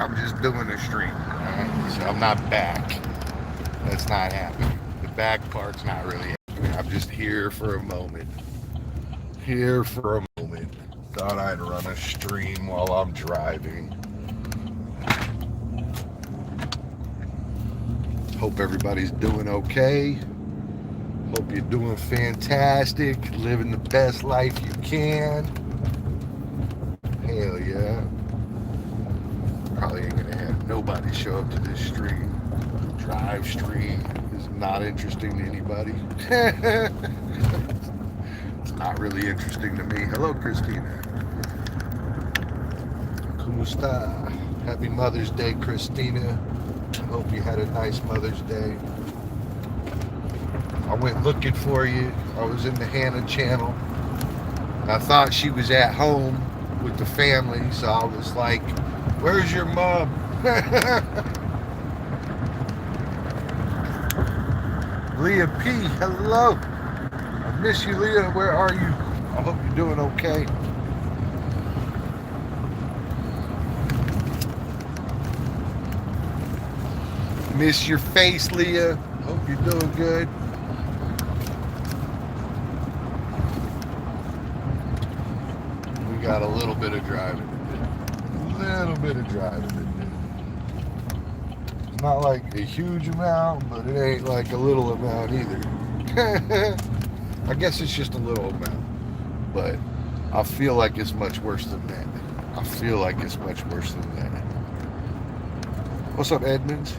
I'm just doing a stream. Right? So I'm not back. That's not happening. The back part's not really happening. I'm just here for a moment. Here for a moment. Thought I'd run a stream while I'm driving. Hope everybody's doing okay. Hope you're doing fantastic. Living the best life you can. Hell yeah. Probably ain't gonna have nobody show up to this stream. Drive stream is not interesting to anybody. It's not really interesting to me. Hello, Christina. ¿Cómo está? Happy Mother's Day, Christina. Hope you had a nice Mother's Day. I went looking for you. I was in the Hannah channel. I thought she was at home with the family, so I was like, where's your mom? Leah P, hello. I miss you, Leah. Where are you? I hope you're doing okay. Miss your face, Leah. Hope you're doing good. We got a little bit of driving to do. A little bit of driving to do. It's not like a huge amount, but it ain't like a little amount either. I guess it's just a little amount, but I feel like it's much worse than that. I feel like it's much worse than that. What's up, Edmonds?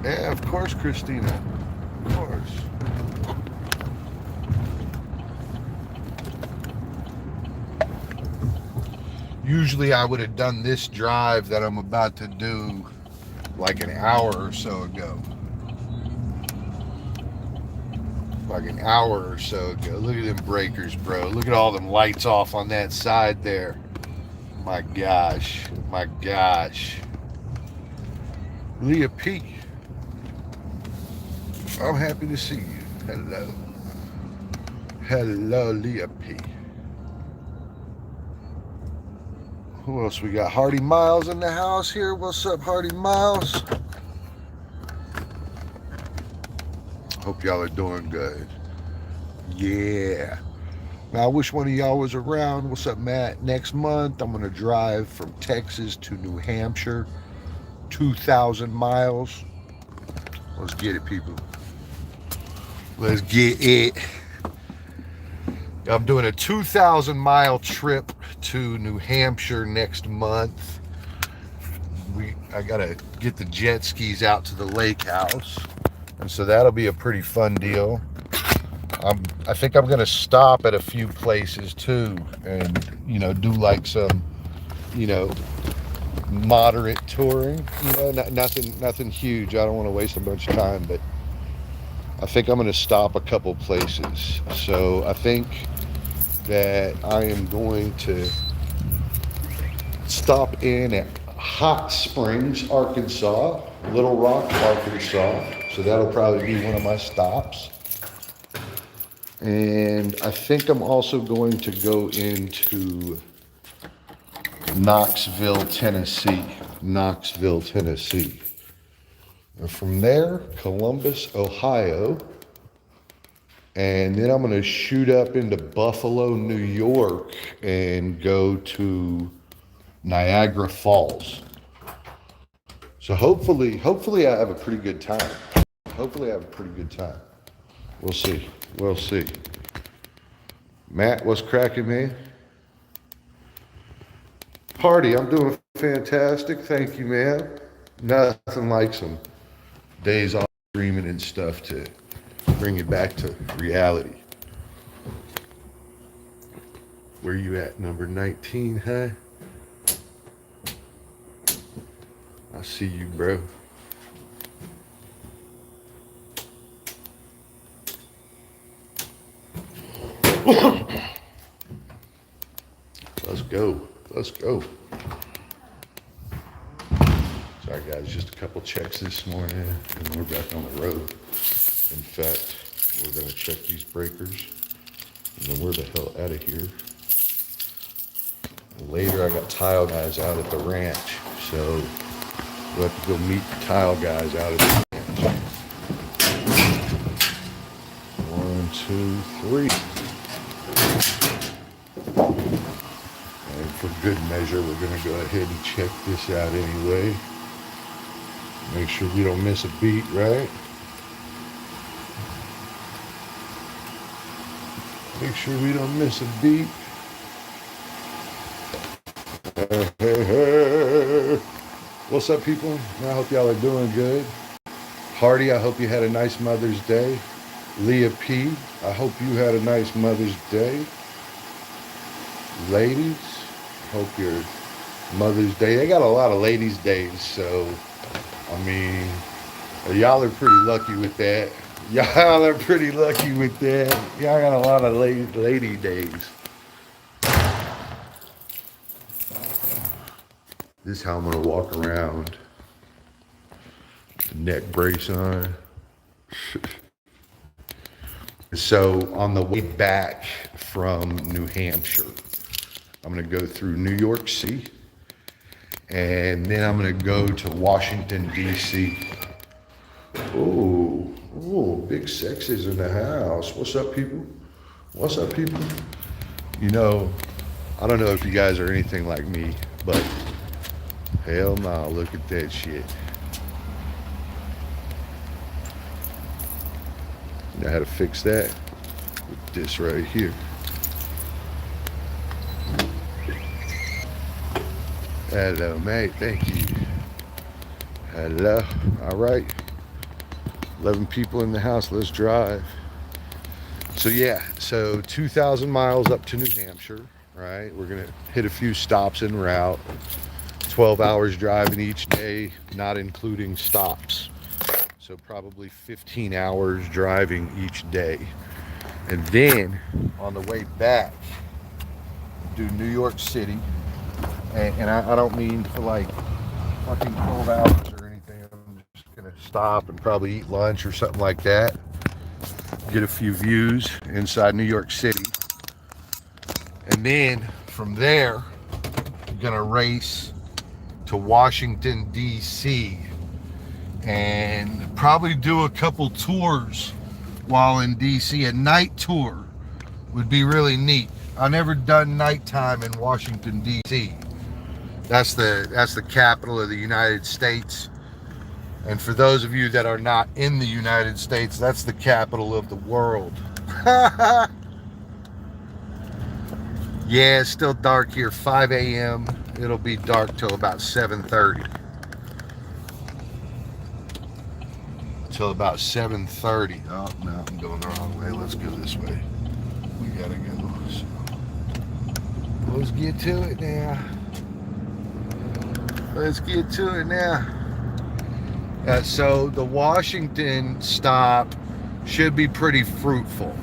Yeah, of course, Christina. Of course. Usually I would have done this drive that I'm about to do like an hour or so ago. Like an hour or so ago. Look at them breakers, bro. Look at all them lights off on that side there. My gosh. My gosh. Leah P. I'm happy to see you. Hello. Hello, Leah P. Who else we got? Hardy Miles in the house here. What's up, Hardy Miles? Hope y'all are doing good. Yeah. Now, I wish one of y'all was around. What's up, Matt? Next month, I'm going to drive from Texas to New Hampshire. 2,000 miles. Let's get it, people. Let's get it. I'm doing a 2,000-mile trip to New Hampshire next month. I gotta get the jet skis out to the lake house, and so that'll be a pretty fun deal. I think I'm gonna stop at a few places too, and do like some, moderate touring. Nothing huge. I don't want to waste a bunch of time, but I think I'm gonna stop a couple places. So I think that I am going to stop in at Hot Springs, Arkansas, Little Rock, Arkansas. So that'll probably be one of my stops. And I think I'm also going to go into Knoxville, Tennessee. Knoxville, Tennessee. And from there, Columbus, Ohio. And then I'm going to shoot up into Buffalo, New York, and go to Niagara Falls. So hopefully I have a pretty good time. Hopefully I have a pretty good time. We'll see. We'll see. Matt, what's cracking, man? Party, I'm doing fantastic. Thank you, man. Nothing like some days off streaming and stuff to bring it back to reality. Where you at, number 19, huh? I see you, bro. Let's go. Let's go. Sorry, guys. Just a couple checks this morning, and we're back on the road. In fact, we're going to check these breakers, and then we're the hell out of here. later. I got tile guys out at the ranch, so we'll have to go meet the tile guys out at the ranch. 1, 2, 3. And for good measure, we're gonna go ahead and check this out anyway. Make sure we don't miss a beat, right? Make sure we don't miss a beat. What's up, people? I hope y'all are doing good. Hardy, I hope you had a nice Mother's Day. Leah P, I hope you had a nice Mother's Day. Ladies, hope your Mother's Day. They got a lot of ladies' days, so I mean, y'all are pretty lucky with that. Y'all are pretty lucky with that. Y'all got a lot of lady days. This is how I'm gonna walk around. Neck brace on. So on the way back from New Hampshire, I'm gonna go through New York City, and then I'm gonna go to Washington, D.C. Oh, Big Sex is in the house. What's up, people? What's up, people? You know, I don't know if you guys are anything like me, but hell no, look at that shit. You know how to fix that? With this right here. Hello, mate. Thank you. Hello. All right. 11 people in the house. Let's drive. So yeah, so 2,000 miles up to New Hampshire, right? We're gonna hit a few stops en route. 12 hours driving each day, not including stops. So probably 15 hours driving each day. And then on the way back, do New York City. And I don't mean for like fucking 12 hours or anything. I'm just gonna stop and probably eat lunch or something like that. Get a few views inside New York City. And then from there, I'm gonna race to Washington, D.C. and probably do a couple tours while in D.C. A night tour would be really neat. I've never done nighttime in Washington, D.C. That's the capital of the United States. And for those of you that are not in the United States, that's the capital of the world. Yeah, it's still dark here, 5 a.m. It'll be dark till about 7:30. Till about 7:30. Oh, no, I'm going the wrong way. Let's go this way. We gotta go. So, let's get to it now. Let's get to it now. So the Washington stop should be pretty fruitful.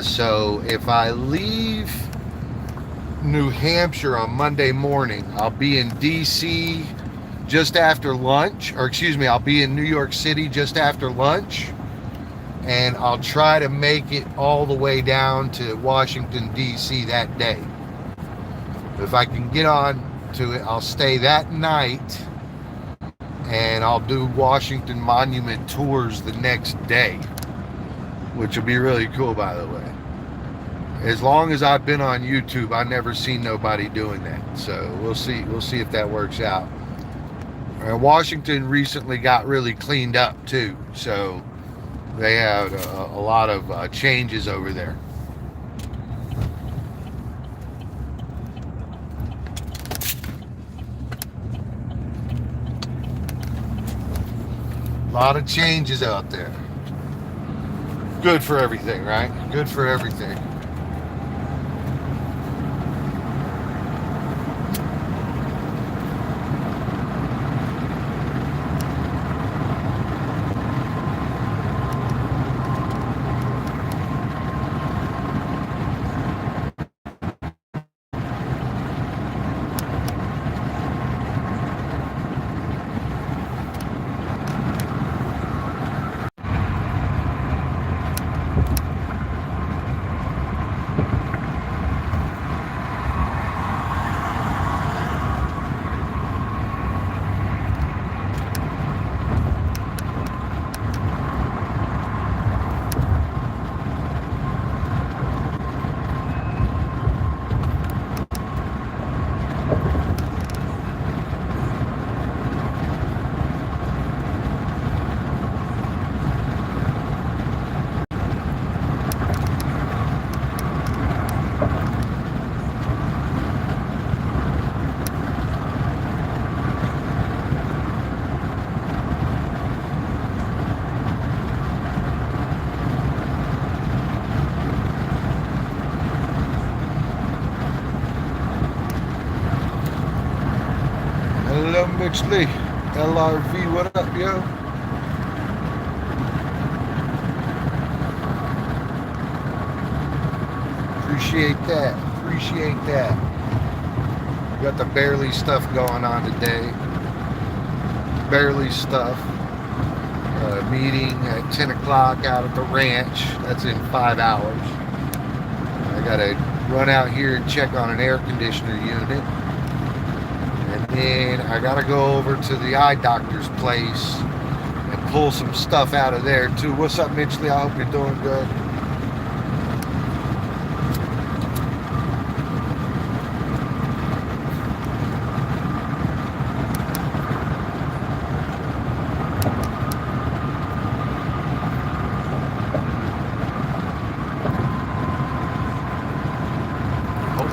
So if I leave New Hampshire on Monday morning, I'll be in DC just after lunch, or excuse me, I'll be in New York City just after lunch, and I'll try to make it all the way down to Washington, DC that day. If I can get on to it, I'll stay that night, and I'll do Washington Monument tours the next day, which will be really cool, by the way. As long as I've been on YouTube, I've never seen nobody doing that. So we'll see if that works out. Washington recently got really cleaned up too, so they had a lot of changes over there. A lot of changes out there. Good for everything, right? Good for everything. Hello, Mitch Lee. LRV, what up, yo? Appreciate that. Appreciate that. We got the Barely stuff going on today. Barely stuff. Meeting at 10 o'clock out at the ranch. That's in 5 hours. I gotta run out here and check on an air conditioner unit. And then I gotta go over to the eye doctor's place and pull some stuff out of there too. What's up, Mitch Lee? I hope you're doing good.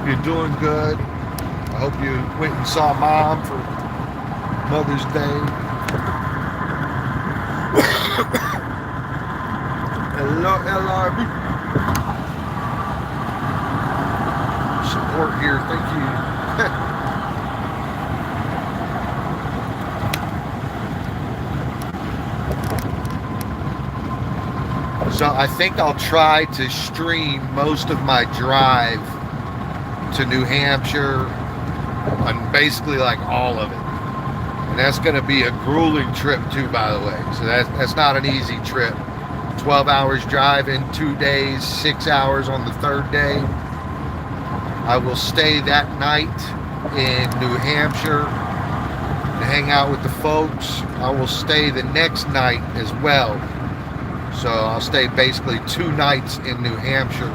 You're doing good. I hope you went and saw Mom for Mother's Day. Hello, LRB. Support here, thank you. So I think I'll try to stream most of my drive to New Hampshire, and basically like all of it. And that's going to be a grueling trip too, by the way. So that's not an easy trip. 12 hours drive in 2 days, 6 hours on the third day. I will stay that night in New Hampshire to hang out with the folks. I will stay the next night as well. So I'll stay basically 2 nights in New Hampshire.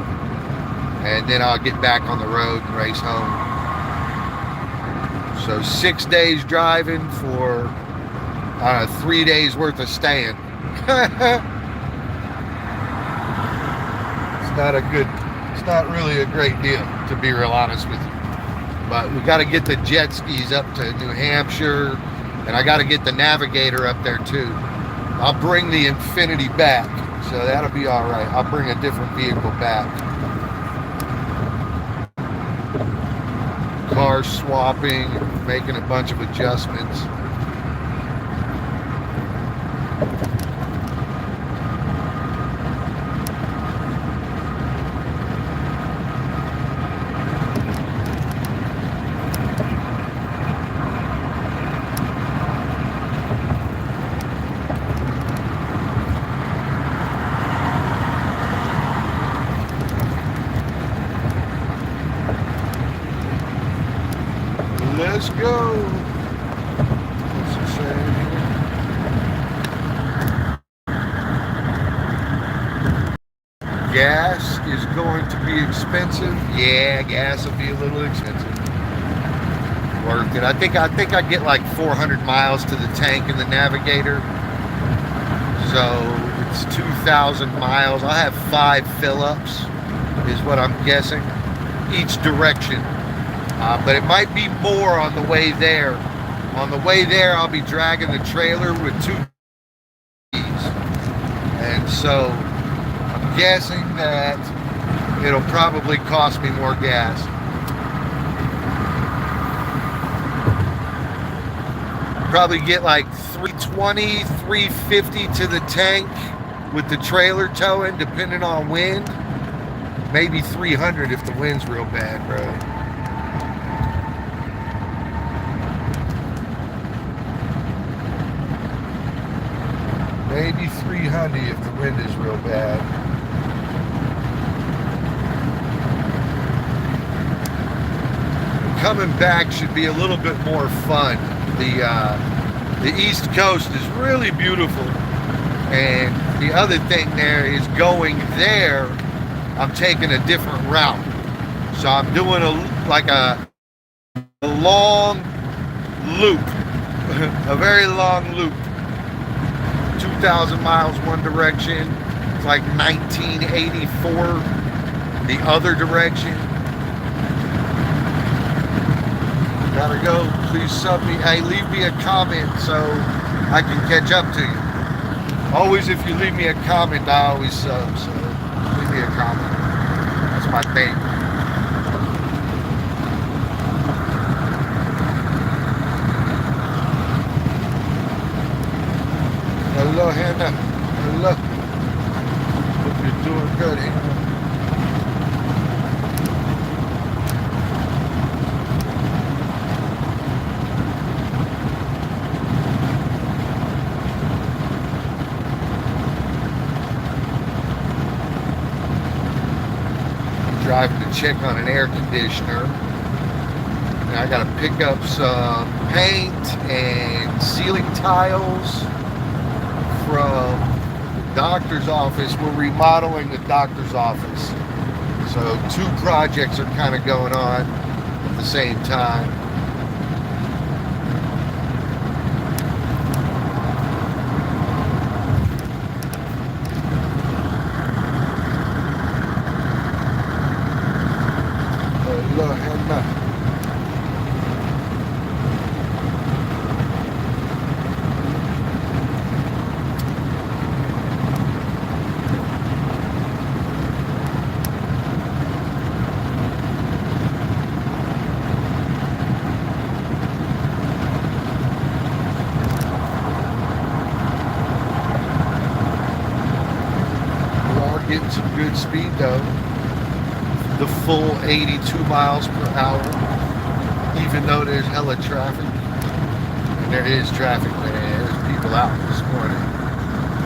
And then I'll get back on the road and race home. So 6 days driving for 3 days worth of staying. It's not really a great deal, to be real honest with you. But we got to get the jet skis up to New Hampshire, and I got to get the Navigator up there too. I'll bring the Infinity back, so that'll be all right. I'll bring a different vehicle back. Car swapping, making a bunch of adjustments. Let's go. What's it saying here? Gas is going to be expensive. Yeah, gas will be a little expensive. Worth it. I think I get like 400 miles to the tank in the Navigator. So it's 2,000 miles. I'll have 5 fill-ups, is what I'm guessing, each direction. But it might be more on the way there. On the way there, I'll be dragging the trailer with 2 keys. And so I'm guessing that it'll probably cost me more gas. Probably get like 320, 350 to the tank with the trailer towing, depending on wind. Maybe 300 if the wind's real bad, bro. Maybe 300 if the wind is real bad. Coming back should be a little bit more fun. The East Coast is really beautiful. And the other thing there is going there, I'm taking a different route. So I'm doing a long loop, a very long loop. 2,000 miles one direction. It's like 1984 the other direction. Gotta go. Please sub me. Hey, leave me a comment so I can catch up to you. Always, if you leave me a comment, I always sub. So leave me a comment. That's my thing. Hello, Hannah. Hello. Hope you're doing good, Hannah. I'm driving to check on an air conditioner. And I got to pick up some paint and ceiling tiles from the doctor's office. We're remodeling the doctor's office. So 2 projects are kind of going on at the same time. Hello, Hannah. Getting some good speed though. The full 82 miles per hour, even though there's hella traffic. And there is traffic, man. There's people out this morning.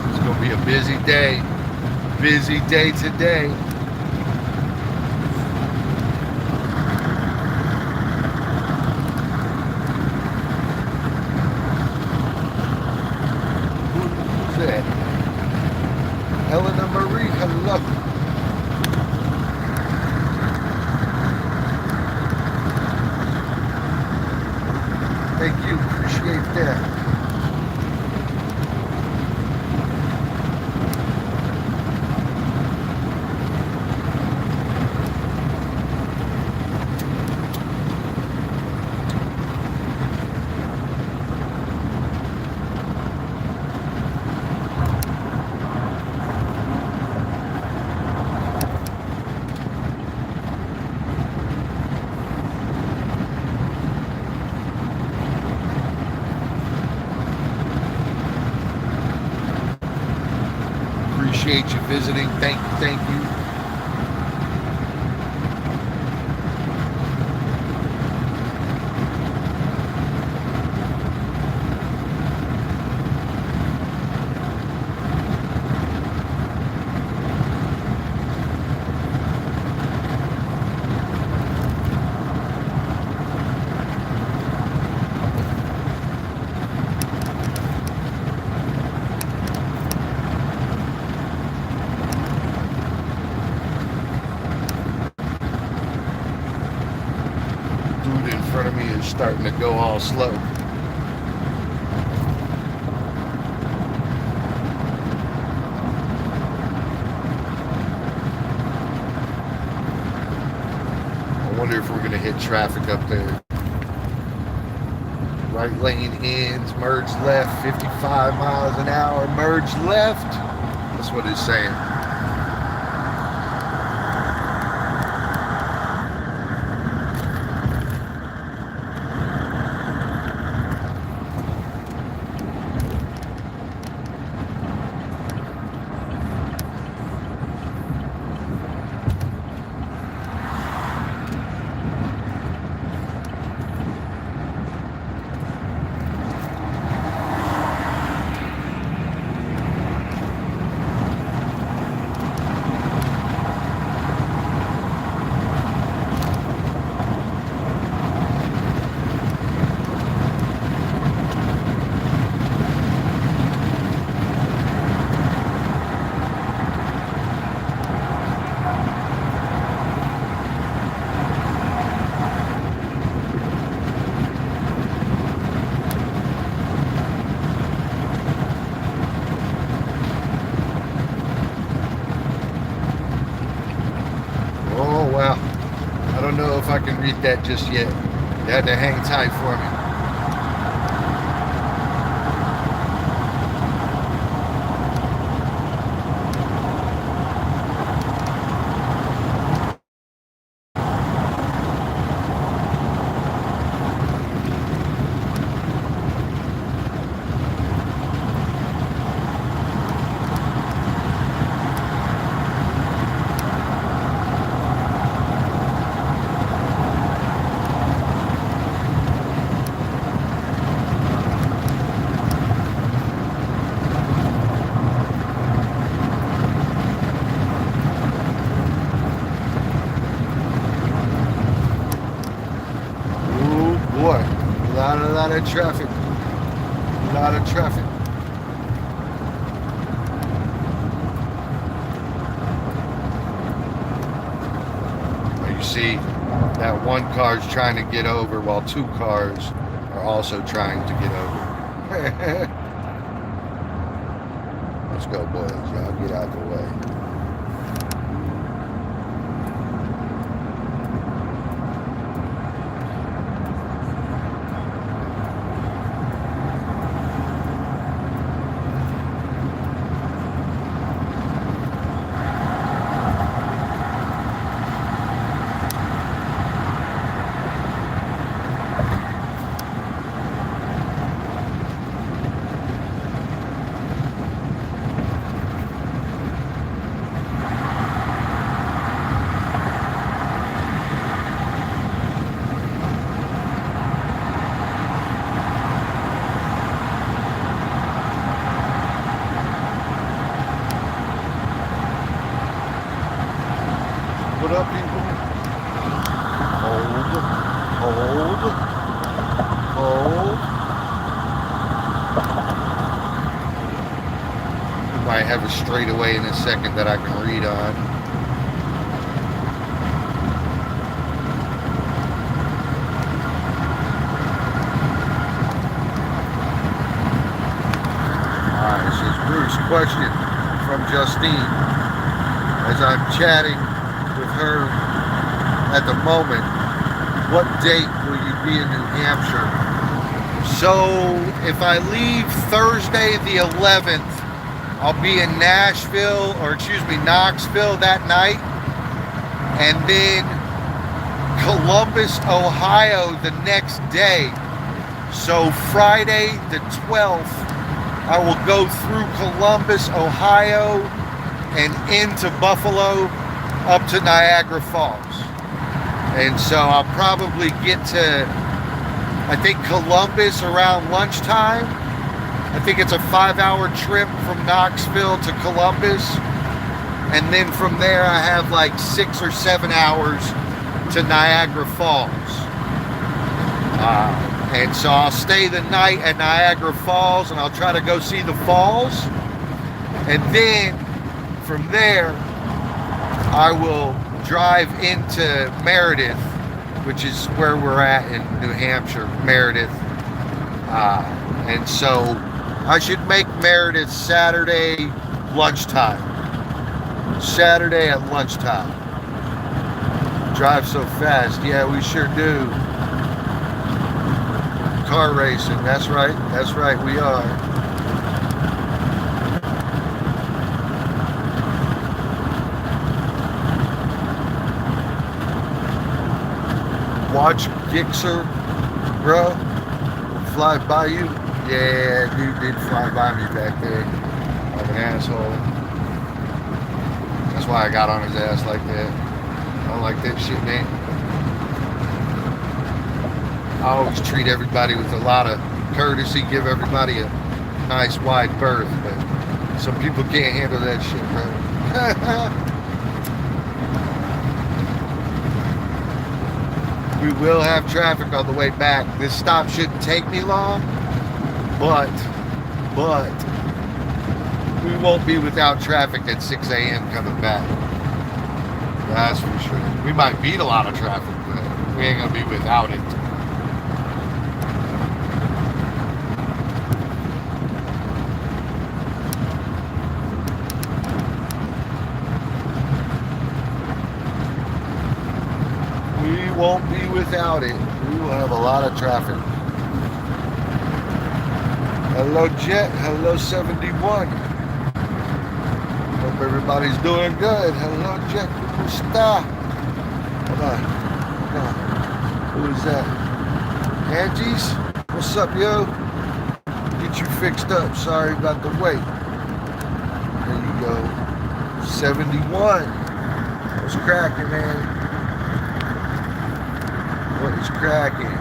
It's gonna be a busy day. Busy day today. Who's that? Eleanor Marie, hello. Thank you, appreciate that. Appreciate you visiting. Thank you. Dude in front of me is starting to go all slow. I wonder if we're going to hit traffic up there. Right lane ends, merge left, 55 miles an hour, merge left. That's what it's saying. Wow. I don't know if I can read that just yet. You had to hang tight for me. of traffic. A lot of traffic. You see that one car's trying to get over while two cars are also trying to get over. Let's go, boys. Y'all get out the way. What up, people? Hold. We might have a straightaway in a second that I can read on. Alright, this is Bruce. Question from Justine. As I'm chatting with her at the moment, what date will you be in New Hampshire? So if I leave Thursday the 11th, I'll be in Knoxville that night, and then Columbus, Ohio the next day. So Friday the 12th, I will go through Columbus, Ohio, and into Buffalo, up to Niagara Falls. And so I'll probably get to, I think, Columbus around lunchtime. I think it's a 5-hour trip from Knoxville to Columbus. And then from there I have like 6 or 7 hours to Niagara Falls. And so I'll stay the night at Niagara Falls, and I'll try to go see the falls. And then from there, I will drive into Meredith, which is where we're at in New Hampshire, Meredith. And so I should make Meredith Saturday lunchtime. Saturday at lunchtime. Drive so fast. Yeah, we sure do. Car racing. That's right, we are. Watch Gixxer, bro, fly by you. Yeah, dude did fly by me back there like an asshole. That's why I got on his ass like that. I don't like that shit, man. I always treat everybody with a lot of courtesy, give everybody a nice wide berth, but some people can't handle that shit, bro. We will have traffic on the way back. This stop shouldn't take me long, but we won't be without traffic at 6 a.m. coming back. That's for sure. We might beat a lot of traffic, but we ain't gonna be without it. We won't be without it. We will have a lot of traffic. Hello, Jet. Hello, 71. Hope everybody's doing good. Hello, Jet. ¿Cómo está? Hold on. Who is that? Angie's? What's up, yo? Get you fixed up. Sorry about the wait. There you go. 71. What's cracking, man? What is cracking?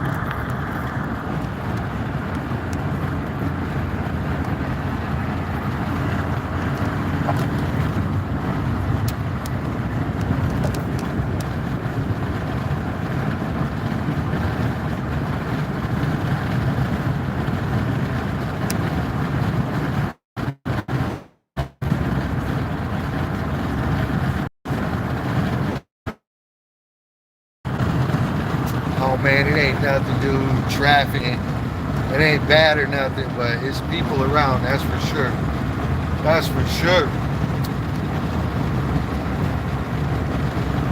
man, it ain't nothing, dude. Traffic, it ain't bad or nothing, but it's people around, that's for sure. That's for sure.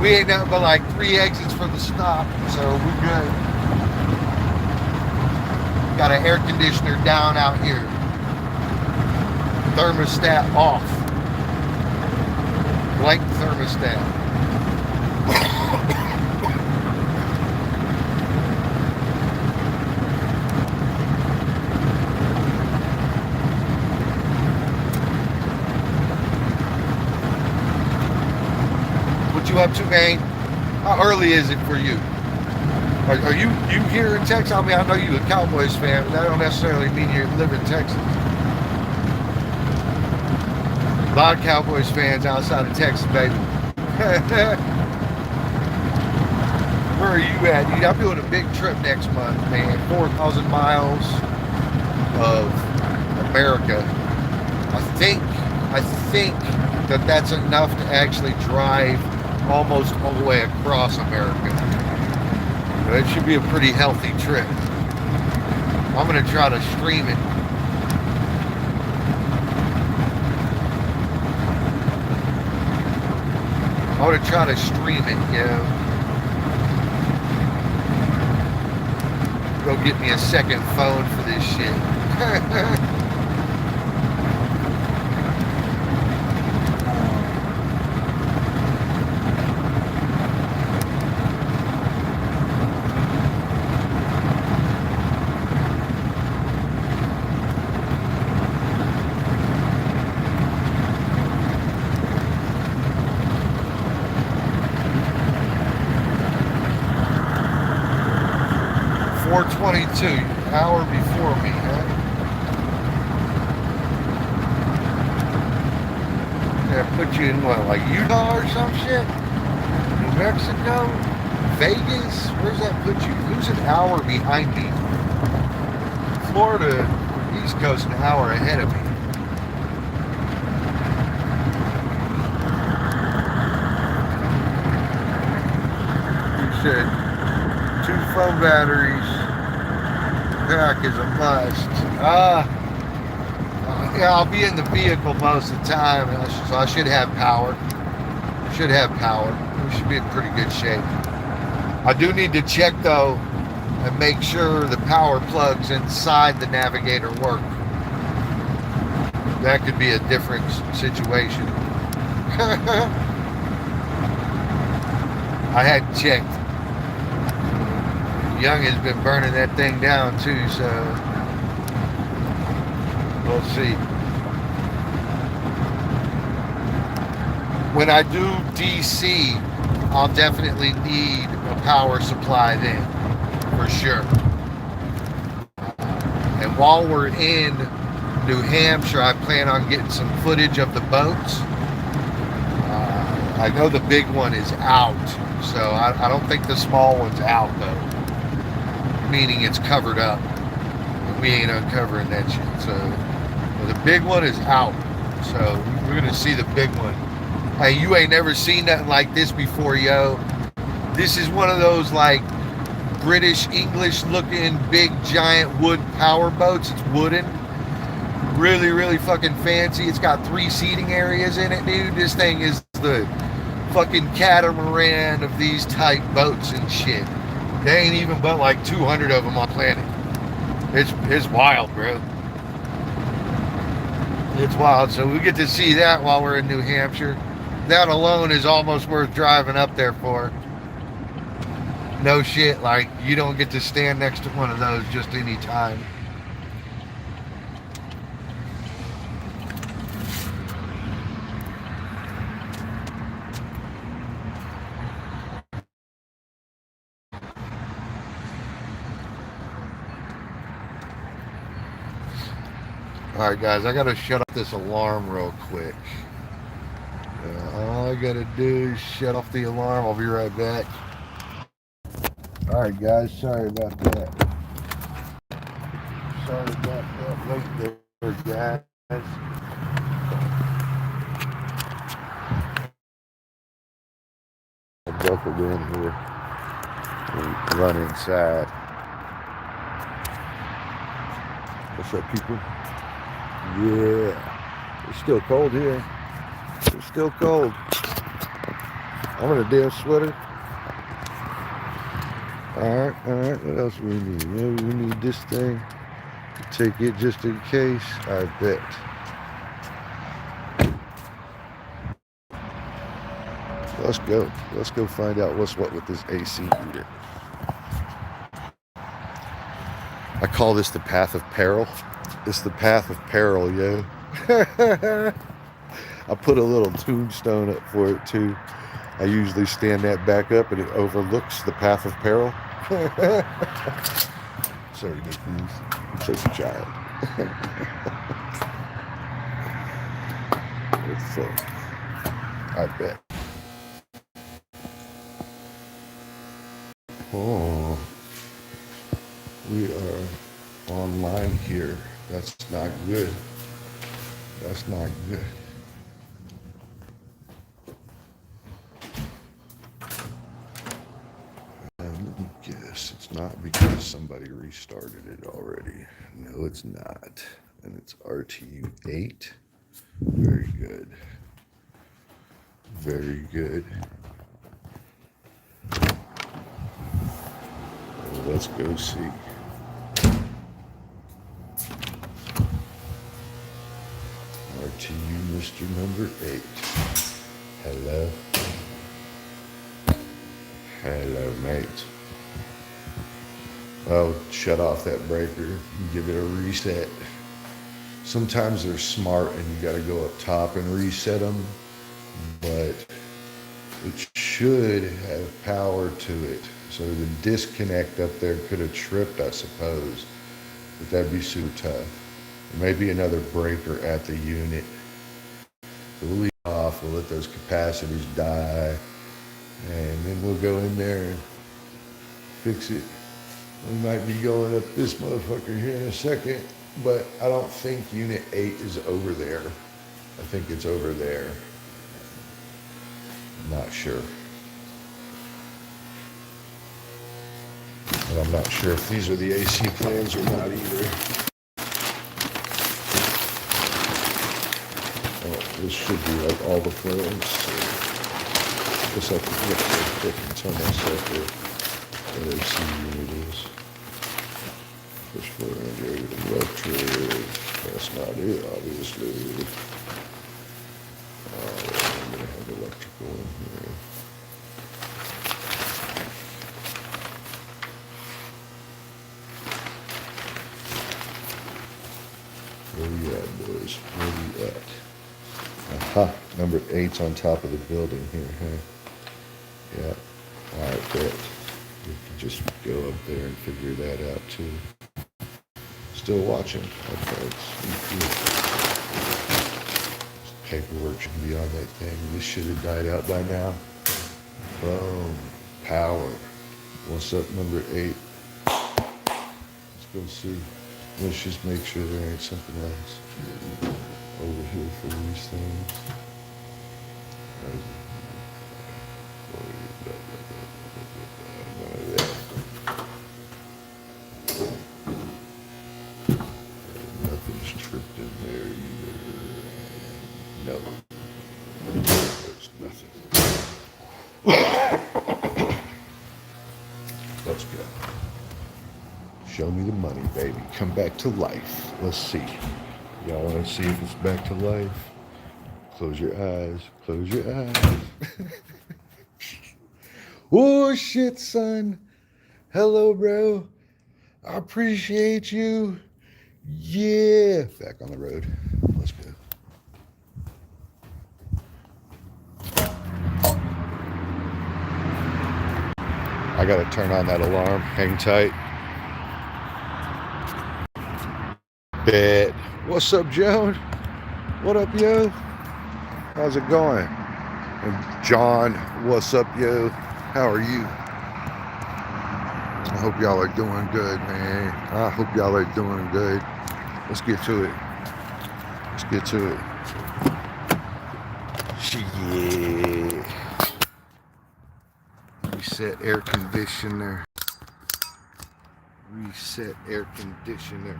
We ain't nothing but like 3 exits from the stop, so we're good. Got an air conditioner down out here. Thermostat off. Blank thermostat. What you up to, man? How early is it for you? Are you here in Texas? I mean, I know you a Cowboys fan, but that don't necessarily mean you live in Texas. A lot of Cowboys fans outside of Texas, baby. Where are you at, dude? I'm doing a big trip next month, man. 4,000 miles of America. I think that that's enough to actually drive almost all the way across America. So it should be a pretty healthy trip. I'm gonna try to stream it. I want to try to stream it, you know. Go get me a second phone for this shit. 4:22, an hour before me, huh? Yeah, put you in what, like Utah or some shit? New Mexico? Vegas? Where's that put you? Who's an hour behind me? Florida, East Coast, an hour ahead of me. You said 2 phone batteries. Pack is a must. Yeah, I'll be in the vehicle most of the time, so I should have power. Should have power. We should be in pretty good shape. I do need to check though and make sure the power plugs inside the Navigator work. That could be a different situation. I hadn't checked. Young has been burning that thing down too, so we'll see. When I do DC, I'll definitely need a power supply then, for sure. And while we're in New Hampshire, I plan on getting some footage of the boats. I know the big one is out, so I don't think the small one's out though. Meaning it's covered up. We ain't uncovering that shit. So the big one is out. So we're gonna see the big one. Hey, you ain't never seen nothing like this before, yo. This is one of those like British English looking big giant wood power boats. It's wooden. Really, really fucking fancy. It's got 3 seating areas in it, dude. This thing is the fucking catamaran of these type boats and shit. There ain't even but like 200 of them on the planet. It's wild, bro. It's wild. So we get to see that while we're in New Hampshire. That alone is almost worth driving up there for. No shit, like you don't get to stand next to one of those just any time. Alright guys, I gotta shut off this alarm real quick. All I gotta do is shut off the alarm. I'll be right back. Alright guys, sorry about that. Sorry about that right there, guys. I buckled in here. We'll run inside. What's up, people? Yeah. It's still cold here. It's still cold. I'm in a damn sweater. Alright. What else do we need? Maybe we need this thing. Take it just in case. I bet. Let's go. Let's go find out what's what with this AC unit. I call this the path of peril. It's the path of peril, yo. I put a little tombstone up for it too. I usually stand that back up and it overlooks the path of peril. Sorry, Nick. I'm such a child. It's I bet. Oh, we are online here. That's not good. That's not good. Let me guess. It's not because somebody restarted it already. No, it's not. And it's RTU8. Very good. Very good. Well, let's go see. RTU Mr. Number 8. Hello. Hello, mate. Oh, shut off that breaker and give it a reset. Sometimes they're smart and you got to go up top and reset them, but it should have power to it. So the disconnect up there could have tripped, I suppose, but that'd be so tough. Maybe another breaker at the unit. So we'll leave it off, we'll let those capacitors die, and then we'll go in there and fix it. We might be going up this motherfucker here in a second, but I don't think unit 8 is over there. I think it's over there. I'm not sure. And I'm not sure if these are the AC plans or not either. Oh, this should be like all the plans. So I guess I can look real quick and tell myself what AC unit is. Push forward, electric. That's not it, obviously. I'm going to have electrical in here. Where we at, boys? Where we at? Aha, number 8's on top of the building here, huh? Yeah, I bet. We can just go up there and figure that out too. Still watching. Okay, this paperwork should be on that thing. This should have died out by now. Boom. Power. What's up, number 8? Let's go see. Let's just make sure there ain't something else over here for these things. Nothing's tripped in there either. No. There's nothing. Let's go. Show me the money, baby. Come back to life. Let's see. Y'all want to see if it's back to life? Close your eyes. Close your eyes. Oh, shit, son. Hello, bro. I appreciate you. Yeah. Back on the road. Let's go. I got to turn on that alarm. Hang tight. Bet. What's up, Joan? What up, yo? How's it going? And John, what's up, yo? How are you? I hope y'all are doing good, man. I hope y'all are doing good. Let's get to it. Let's get to it. Yeah. Reset air conditioner. Reset air conditioner.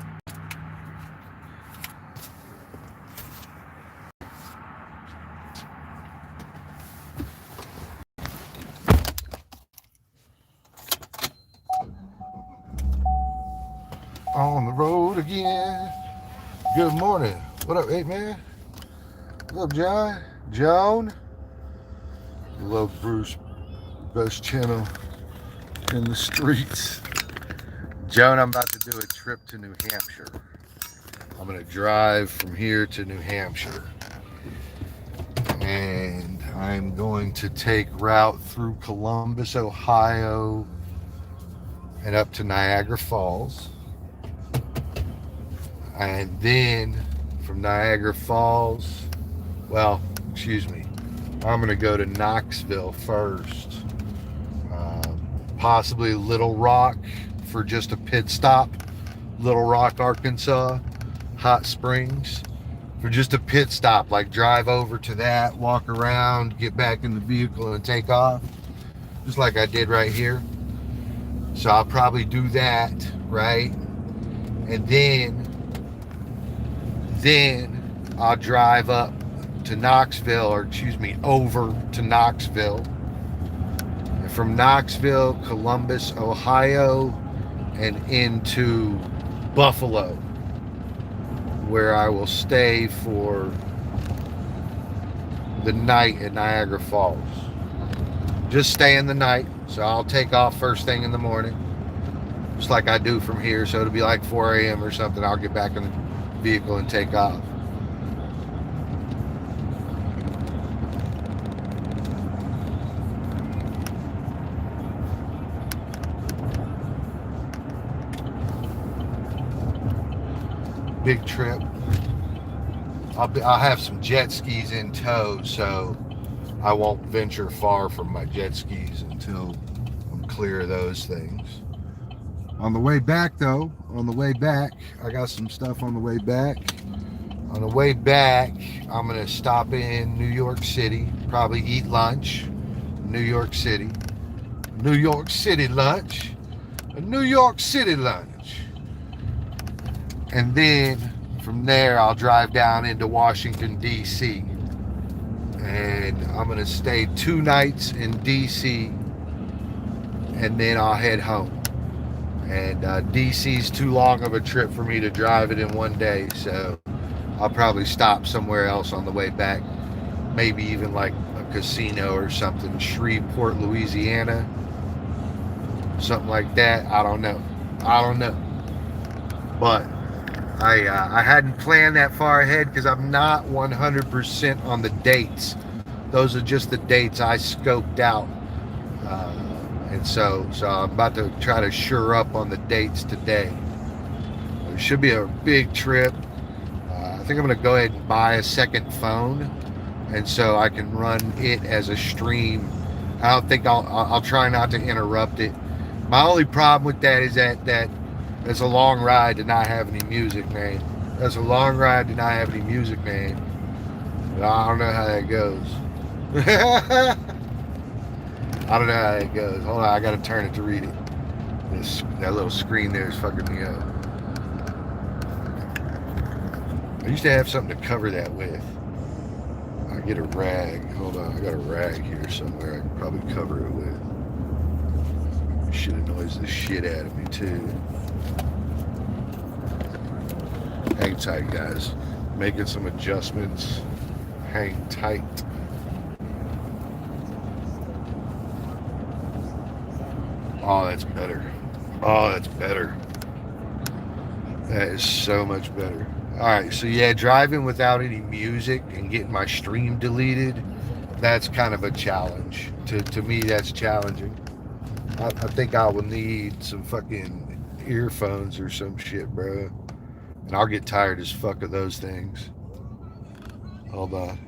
On the road again. Good morning. What up, 8-Man? What up, John? Joan? Love Bruce. Best channel in the streets. Joan, I'm about to do a trip to New Hampshire. I'm going to drive from here to New Hampshire. And I'm going to take route through Columbus, Ohio, and up to Niagara Falls. And then from Niagara Falls, well, excuse me, I'm going to go to Knoxville first. Possibly Little Rock for just a pit stop. Little Rock, Arkansas, Hot Springs, for just a pit stop. Like drive over to that, walk around, get back in the vehicle and take off. Just like I did right here. So I'll probably do that, right? And then I'll drive up to Knoxville, or excuse me, over to Knoxville. And from Knoxville, Columbus, Ohio, and into Buffalo, where I will stay for the night at Niagara Falls. Just staying the night, so I'll take off first thing in the morning, just like I do from here. So it'll be like 4 a.m. or something. I'll get back in the vehicle and take off. Big trip. I'll have some jet skis in tow, so I won't venture far from my jet skis until I'm clear of those things. On the way back, though, I got some stuff on the way back. On the way back, I'm going to stop in New York City, probably eat lunch. New York City lunch. A New York City lunch. And then from there, I'll drive down into Washington, D.C. And I'm going to stay 2 nights in D.C. and then I'll head home. And D.C.'s too long of a trip for me to drive it in one day, so I'll probably stop somewhere else on the way back. Maybe even like a casino or something, Shreveport, Louisiana. Something like that. I don't know. But I hadn't planned that far ahead because I'm not 100% on the dates. Those are just the dates I scoped out. And so I'm about to try to sure up on the dates today. It should be a big trip. I think I'm going to go ahead and buy a second phone, and so I can run it as a stream. I don't think I'll try not to interrupt it. My only problem with that is that it's a long ride to not have any music, man. That's a long ride to not have any music, man. But I don't know how that goes. I don't know how that goes. Hold on, I gotta turn it to read it. That little screen there is fucking me up. I used to have something to cover that with. I get a rag. Hold on, I got a rag here somewhere I can probably cover it with. Shit annoys the shit out of me too. Hang tight, guys. Making some adjustments. Hang tight. Oh, that's better. That is so much better. All right, so yeah, driving without any music and getting my stream deleted, that's kind of a challenge. To me, that's challenging. I think I will need some fucking earphones or some shit, bro. And I'll get tired as fuck of those things. Hold on.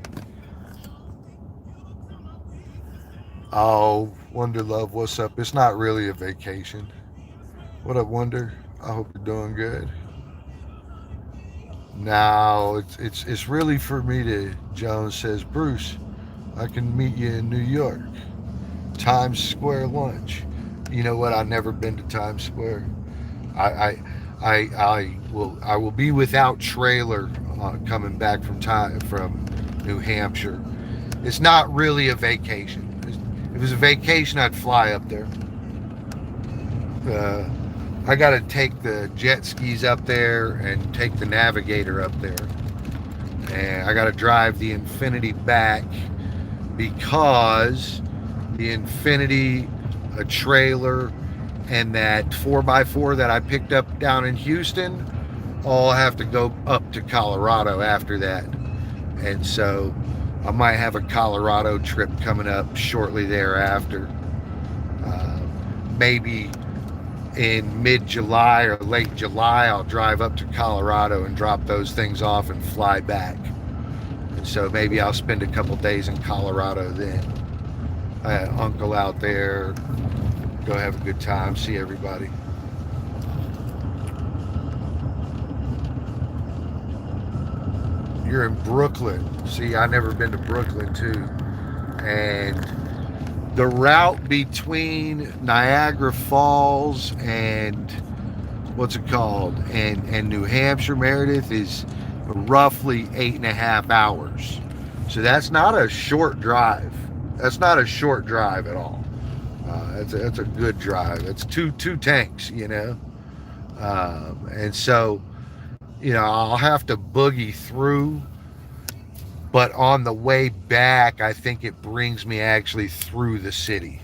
Oh, Wonder Love, what's up? It's not really a vacation. What up, Wonder? I hope you're doing good. No, it's really for me to, Jones says, Bruce, I can meet you in New York. Times Square lunch. You know what? I've never been to Times Square. I will be without trailer coming back from New Hampshire. It's not really a vacation. If it was a vacation, I'd fly up there. I got to take the jet skis up there and take the Navigator up there, and I got to drive the Infinity back because the Infinity, a trailer, and that 4x4 that I picked up down in Houston all have to go up to Colorado after that. And so I might have a Colorado trip coming up shortly thereafter. Maybe in mid-July or late July, I'll drive up to Colorado and drop those things off and fly back. And so maybe I'll spend a couple days in Colorado then. I had an uncle out there. Go have a good time, see everybody. You're in Brooklyn. See, I've never been to Brooklyn too. And the route between Niagara Falls and what's it called? And New Hampshire, Meredith, is roughly 8.5 hours. So that's not a short drive. That's not a short drive at all. It's a good drive. It's two tanks, you know. And so, you know, I'll have to boogie through, but on the way back, I think it brings me actually through the city.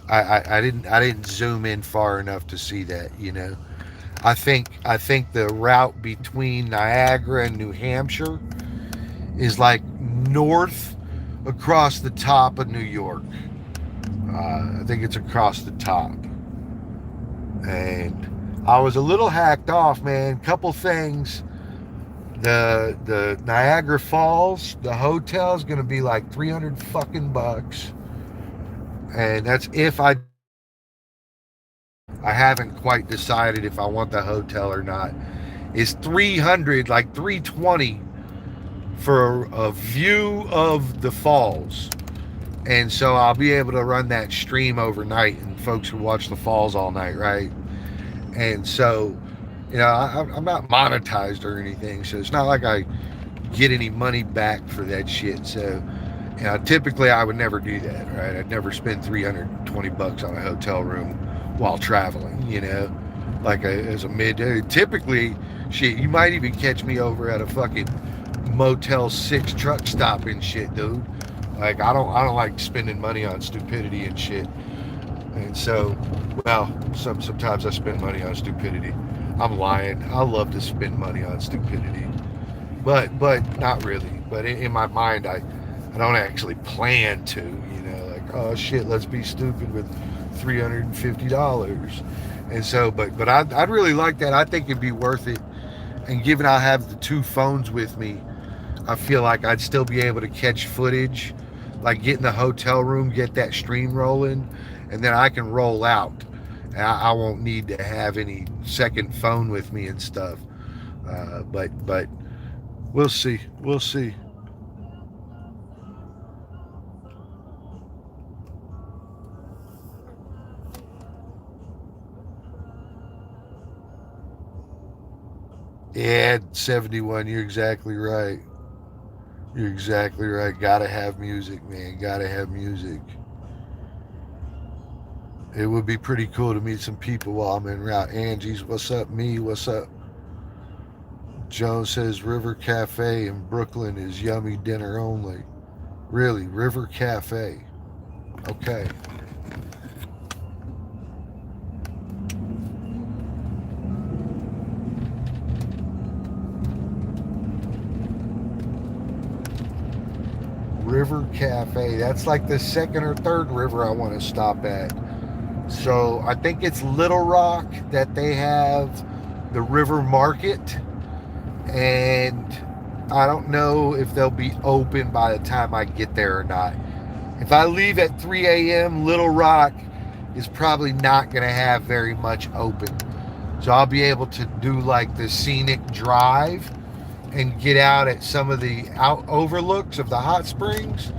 I didn't zoom in far enough to see that, you know. I think the route between Niagara and New Hampshire is like north across the top of New York. I think it's across the top. And I was a little hacked off, man. Couple things. The Niagara Falls, the hotel is gonna be like 300 fucking bucks. And that's if I haven't quite decided if I want the hotel or not. It's 300, like 320 for a view of the falls. And so I'll be able to run that stream overnight, and folks can watch the falls all night, right? And so, you know, I'm not monetized or anything, so it's not like I get any money back for that shit. So, you know, typically I would never do that, right? I'd never spend 320 bucks on a hotel room while traveling, you know, like as a midday. Typically, shit, you might even catch me over at a fucking Motel 6 truck stop and shit, dude. Like, I don't like spending money on stupidity and shit. And so, well, sometimes I spend money on stupidity. I'm lying. I love to spend money on stupidity, but not really. But in my mind, I don't actually plan to. You know, like, oh shit, let's be stupid with $350. And so, but I'd really like that. I think it'd be worth it. And given I have the two phones with me, I feel like I'd still be able to catch footage, like get in the hotel room, get that stream rolling, and then I can roll out. And I won't need to have any second phone with me and stuff. But we'll see. We'll see. Yeah, 71. You're exactly right. You're exactly right. Gotta have music, man. Gotta have music. It would be pretty cool to meet some people while I'm en route. Angie's, what's up? Me, what's up? Joan says River Cafe in Brooklyn is yummy dinner only. Really? River Cafe. Okay. River Cafe. That's like the second or third river I want to stop at. So I think it's Little Rock that they have the river market, and I don't know if they'll be open by the time I get there or not. If I leave at 3 a.m., Little Rock is probably not going to have very much open. So I'll be able to do like the scenic drive and get out at some of the out overlooks of the hot springs.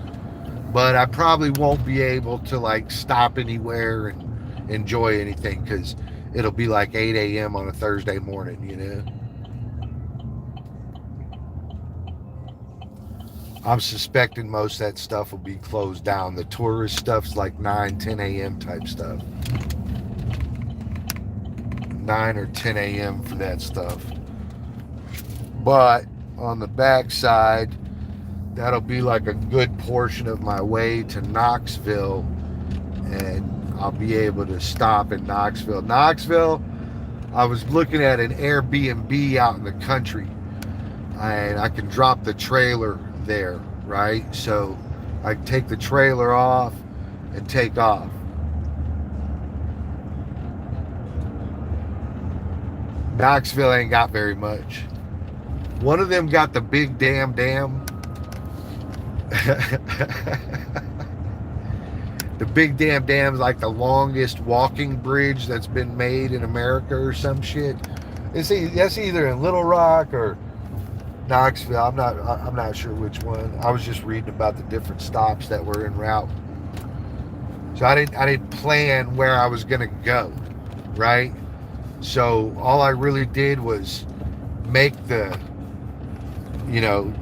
but I probably won't be able to like stop anywhere and enjoy anything because it'll be like 8 a.m. on a Thursday morning, you know. I'm suspecting most of that stuff will be closed down. The tourist stuff's like 9, 10 a.m. type stuff. 9 or 10 a.m. for that stuff. But on the backside, that'll be like a good portion of my way to Knoxville, and I'll be able to stop in Knoxville. Knoxville, I was looking at an Airbnb out in the country, and I can drop the trailer there, right? So I can take the trailer off and take off. Knoxville ain't got very much. One of them got the big damn dam. The big damn dam's like the longest walking bridge that's been made in America or some shit. That's either in Little Rock or Knoxville. I'm not sure which one. I was just reading about the different stops that were en route. So I didn't plan where I was gonna go, right? So all I really did was make the,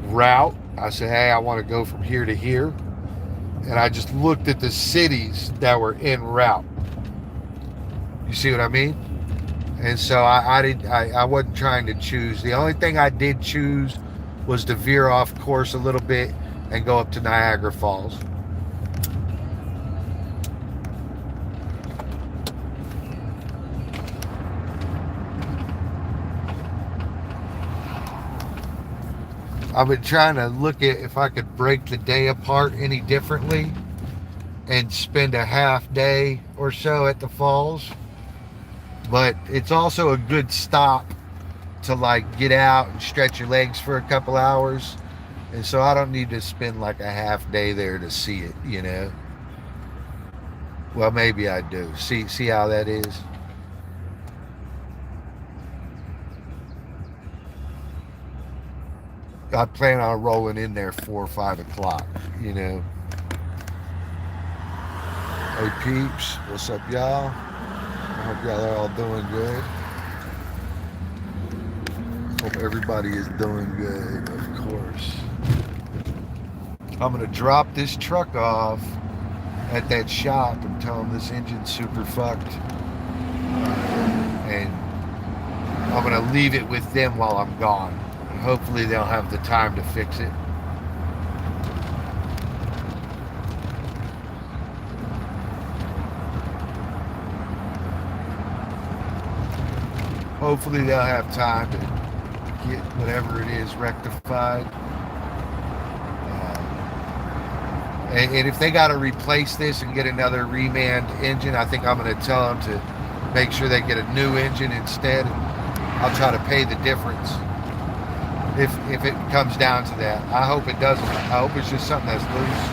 route. I said, hey, I want to go from here to here. And I just looked at the cities that were en route. You see what I mean? And so I wasn't trying to choose. The only thing I did choose was to veer off course a little bit and go up to Niagara Falls. I've been trying to look at if I could break the day apart any differently and spend a half day or so at the falls. But it's also a good stop to like get out and stretch your legs for a couple hours. And so I don't need to spend like a half day there to see it, you know. Well, maybe I do. See how that is? I plan on rolling in there 4 or 5 o'clock, you know. Hey peeps, what's up y'all? I hope y'all are all doing good. Hope everybody is doing good, of course. I'm gonna drop this truck off at that shop and tell them this engine's super fucked. And I'm gonna leave it with them while I'm gone. Hopefully they'll have the time to fix it. Hopefully they'll have time to get whatever it is rectified. And if they got to replace this and get another reman engine, I think I'm going to tell them to make sure they get a new engine instead. I'll try to pay the difference. If it comes down to that. I hope it doesn't. I hope it's just something that's loose.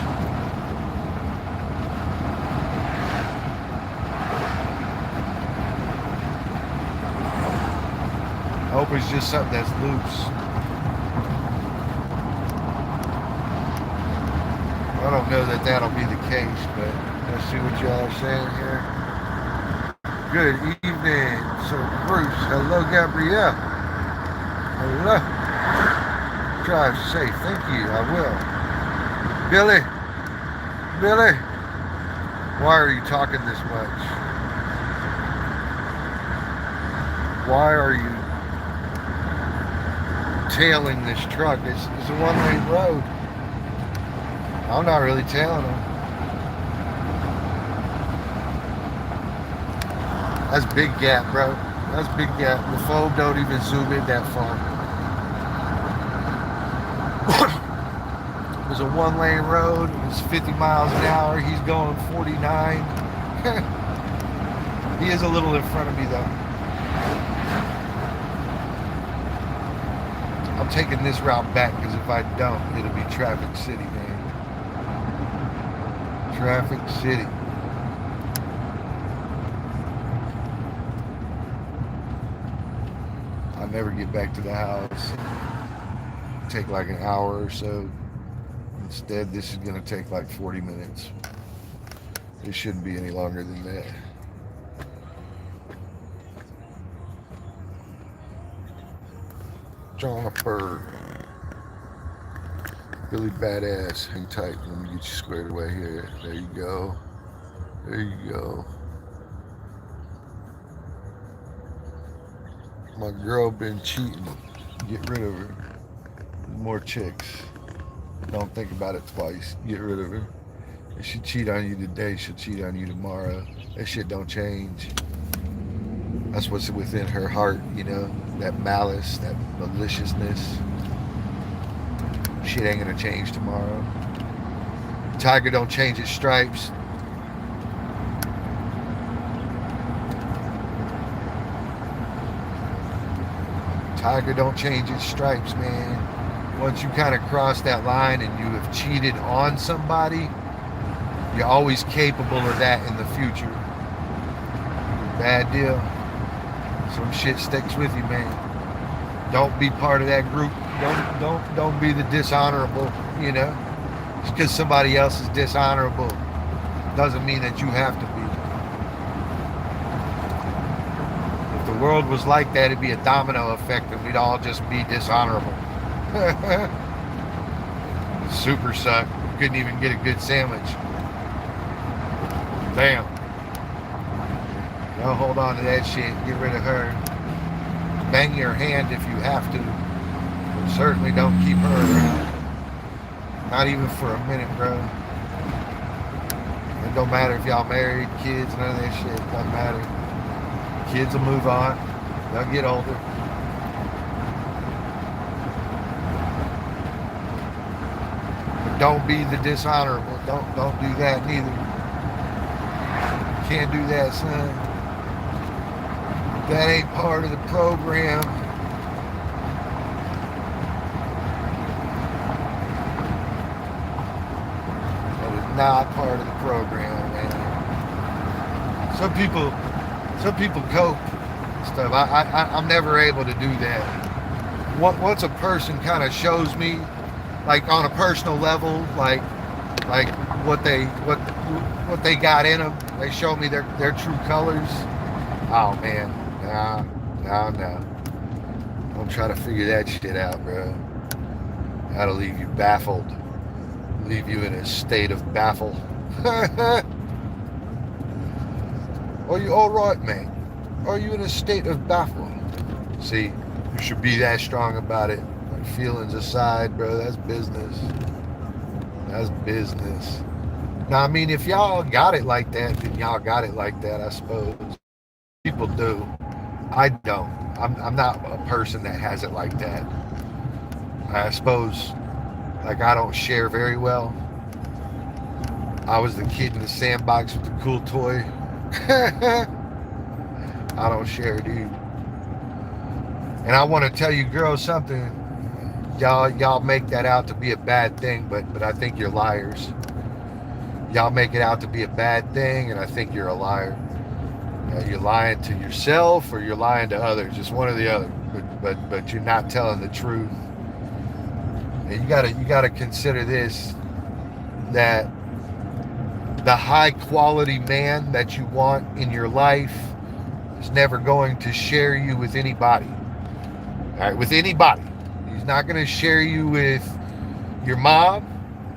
I hope it's just something that's loose. I don't know that that'll be the case, but let's see what y'all are saying here. Good evening, Sir Bruce. Hello, Gabrielle. Hello. Drive safe, thank you, I will. Billy, why are you talking this much? Why are you tailing this truck? It's a one-lane road. I'm not really tailing them. That's big gap, bro. That's big gap. The phone don't even zoom in that far. It was a one-lane road. It was 50 miles an hour. He's going 49. He is a little in front of me, though. I'm taking this route back because if I don't, it'll be Traffic City, man. Traffic City. I'll never get back to the house. Take like an hour or so Instead, this is going to take like 40 minutes. It shouldn't be any longer than that. Jumper. Really badass. Hang tight. Let me get you squared away here. There you go. There you go. My girl been cheating. Get rid of her. More chicks. Don't think about it twice. Get rid of her. If she cheat on you today, she'll cheat on you tomorrow. That shit don't change. That's what's within her heart, you know? That malice, that maliciousness. Shit ain't gonna change tomorrow. Tiger don't change its stripes. Tiger don't change its stripes, man. Once you kind of cross that line and you have cheated on somebody, you're always capable of that in the future. Bad deal. Some shit sticks with you, man. Don't be part of that group. Don't be the dishonorable, you know. Just because somebody else is dishonorable doesn't mean that you have to be. If the world was like that, it'd be a domino effect and we'd all just be dishonorable. Super suck. Couldn't even get a good sandwich. Damn. Don't hold on to that shit. Get rid of her. Bang your hand if you have to. But certainly don't keep her around. Not even for a minute, bro. It don't matter if y'all married, kids, none of that shit. It doesn't matter. Kids will move on. They'll get older. But don't be the dishonorable. Don't do that neither. Can't do that, son. That ain't part of the program. That is not part of the program, man. Some people cope and stuff. I'm never able to do that. Once a person kind of shows me, like on a personal level, like what they got in them, they show me their true colors. Oh man. No. Don't try to figure that shit out, bro. That'll leave you baffled. Leave you in a state of baffle. Are you alright, man? Are you in a state of baffle? See, you should be that strong about it. Like feelings aside, bro, that's business. That's business. Now, I mean, if y'all got it like that, then y'all got it like that, I suppose. People do. I don't. I'm not a person that has it like that. I suppose, like, I don't share very well. I was the kid in the sandbox with the cool toy. I don't share, dude. And I want to tell you girls something. Y'all make that out to be a bad thing, but I think you're liars. Y'all make it out to be a bad thing, and I think you're a liar. You're lying to yourself or you're lying to others. It's one or the other. But you're not telling the truth. And you gotta consider this, that the high quality man that you want in your life is never going to share you with anybody. All right, with anybody. He's not going to share you with your mom.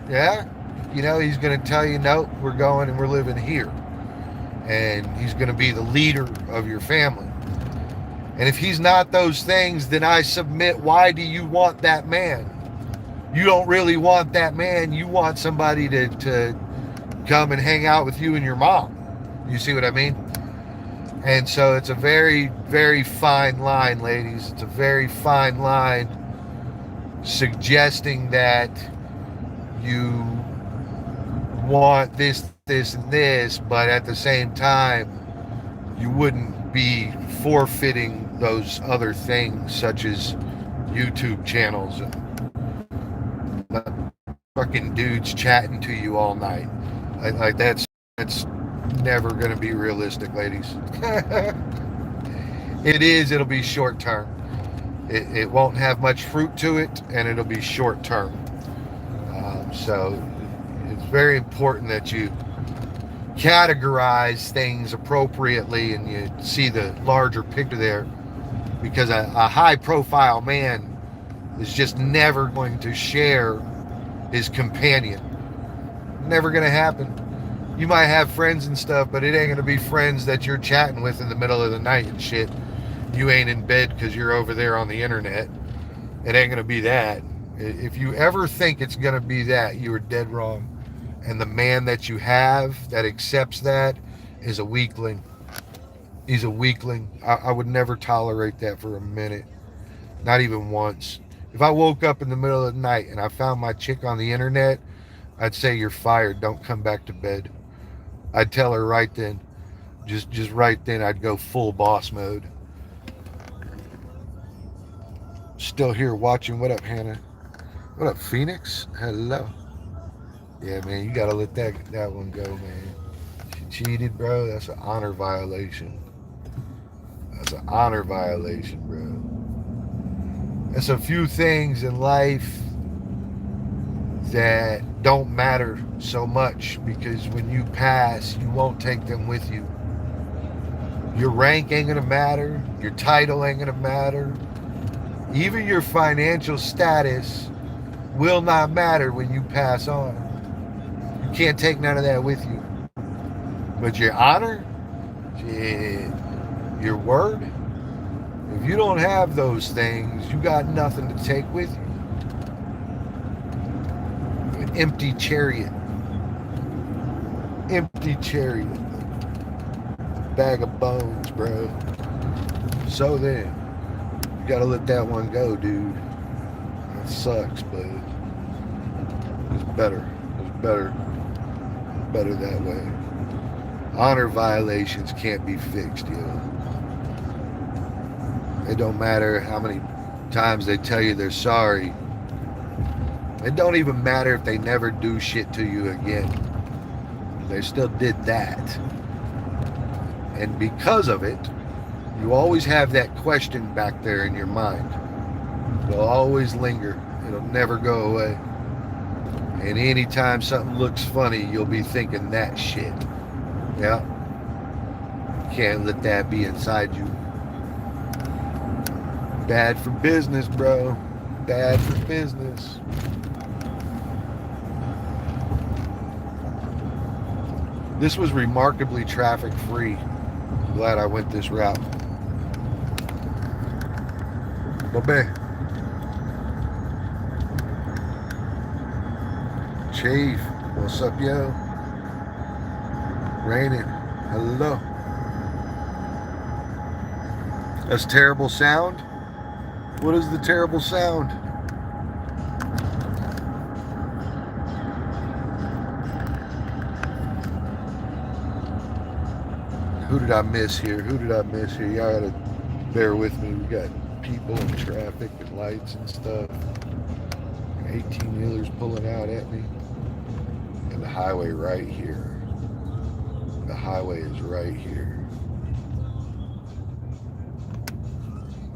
Yeah, you know, he's going to tell you, no, we're going and we're living here. And he's going to be the leader of your family. And if he's not those things, then I submit, why do you want that man? You don't really want that man. You want somebody to come and hang out with you and your mom. You see what I mean? And so it's a very, very fine line, ladies. It's a very fine line suggesting that you want this, and this, but at the same time, you wouldn't be forfeiting those other things such as YouTube channels and fucking dudes chatting to you all night. Like that's never going to be realistic, ladies. It'll be short term. It won't have much fruit to it, and it'll be short term. So it's very important that you categorize things appropriately and you see the larger picture there, because a high profile man is just never going to share his companion. Never going to happen. You might have friends and stuff, but it ain't going to be friends that you're chatting with in the middle of the night and shit. You ain't in bed because you're over there on the internet. It ain't going to be that. If you ever think it's going to be that, you are dead wrong. And the man that you have that accepts that is a weakling. He's a weakling. I would never tolerate that for a minute. Not even once. If I woke up in the middle of the night and I found my chick on the internet, I'd say, you're fired. Don't come back to bed. I'd tell her right then. Just right then, I'd go full boss mode. Still here watching. What up, Hannah? What up, Phoenix? Hello. Yeah, man, you gotta let that one go, man. She cheated, bro. That's an honor violation. That's an honor violation, bro. There's a few things in life that don't matter so much, because when you pass, you won't take them with you. Your rank ain't gonna matter. Your title ain't gonna matter. Even your financial status will not matter when you pass on. You can't take none of that with you. But your honor, shit, your word, if you don't have those things, you got nothing to take with you. An empty chariot. Empty chariot. Bag of bones, bro. So then, you gotta let that one go, dude. That sucks, but it's better. It's better that way. Honor violations can't be fixed, yo. It don't matter how many times they tell you they're sorry. It don't even matter if they never do shit to you again. They still did that. And because of it, you always have that question back there in your mind. It'll always linger. It'll never go away. And anytime something looks funny, you'll be thinking that shit. Yeah. Can't let that be inside you. Bad for business, bro. Bad for business. This was remarkably traffic free. I'm glad I went this route. Bobby. Chief, what's up, yo? Raining. Hello. That's terrible sound? What is the terrible sound? Who did I miss here? Who did I miss here? Y'all gotta bear with me. We got people and traffic and lights and stuff. 18-wheelers pulling out at me. And the highway right here. The highway is right here.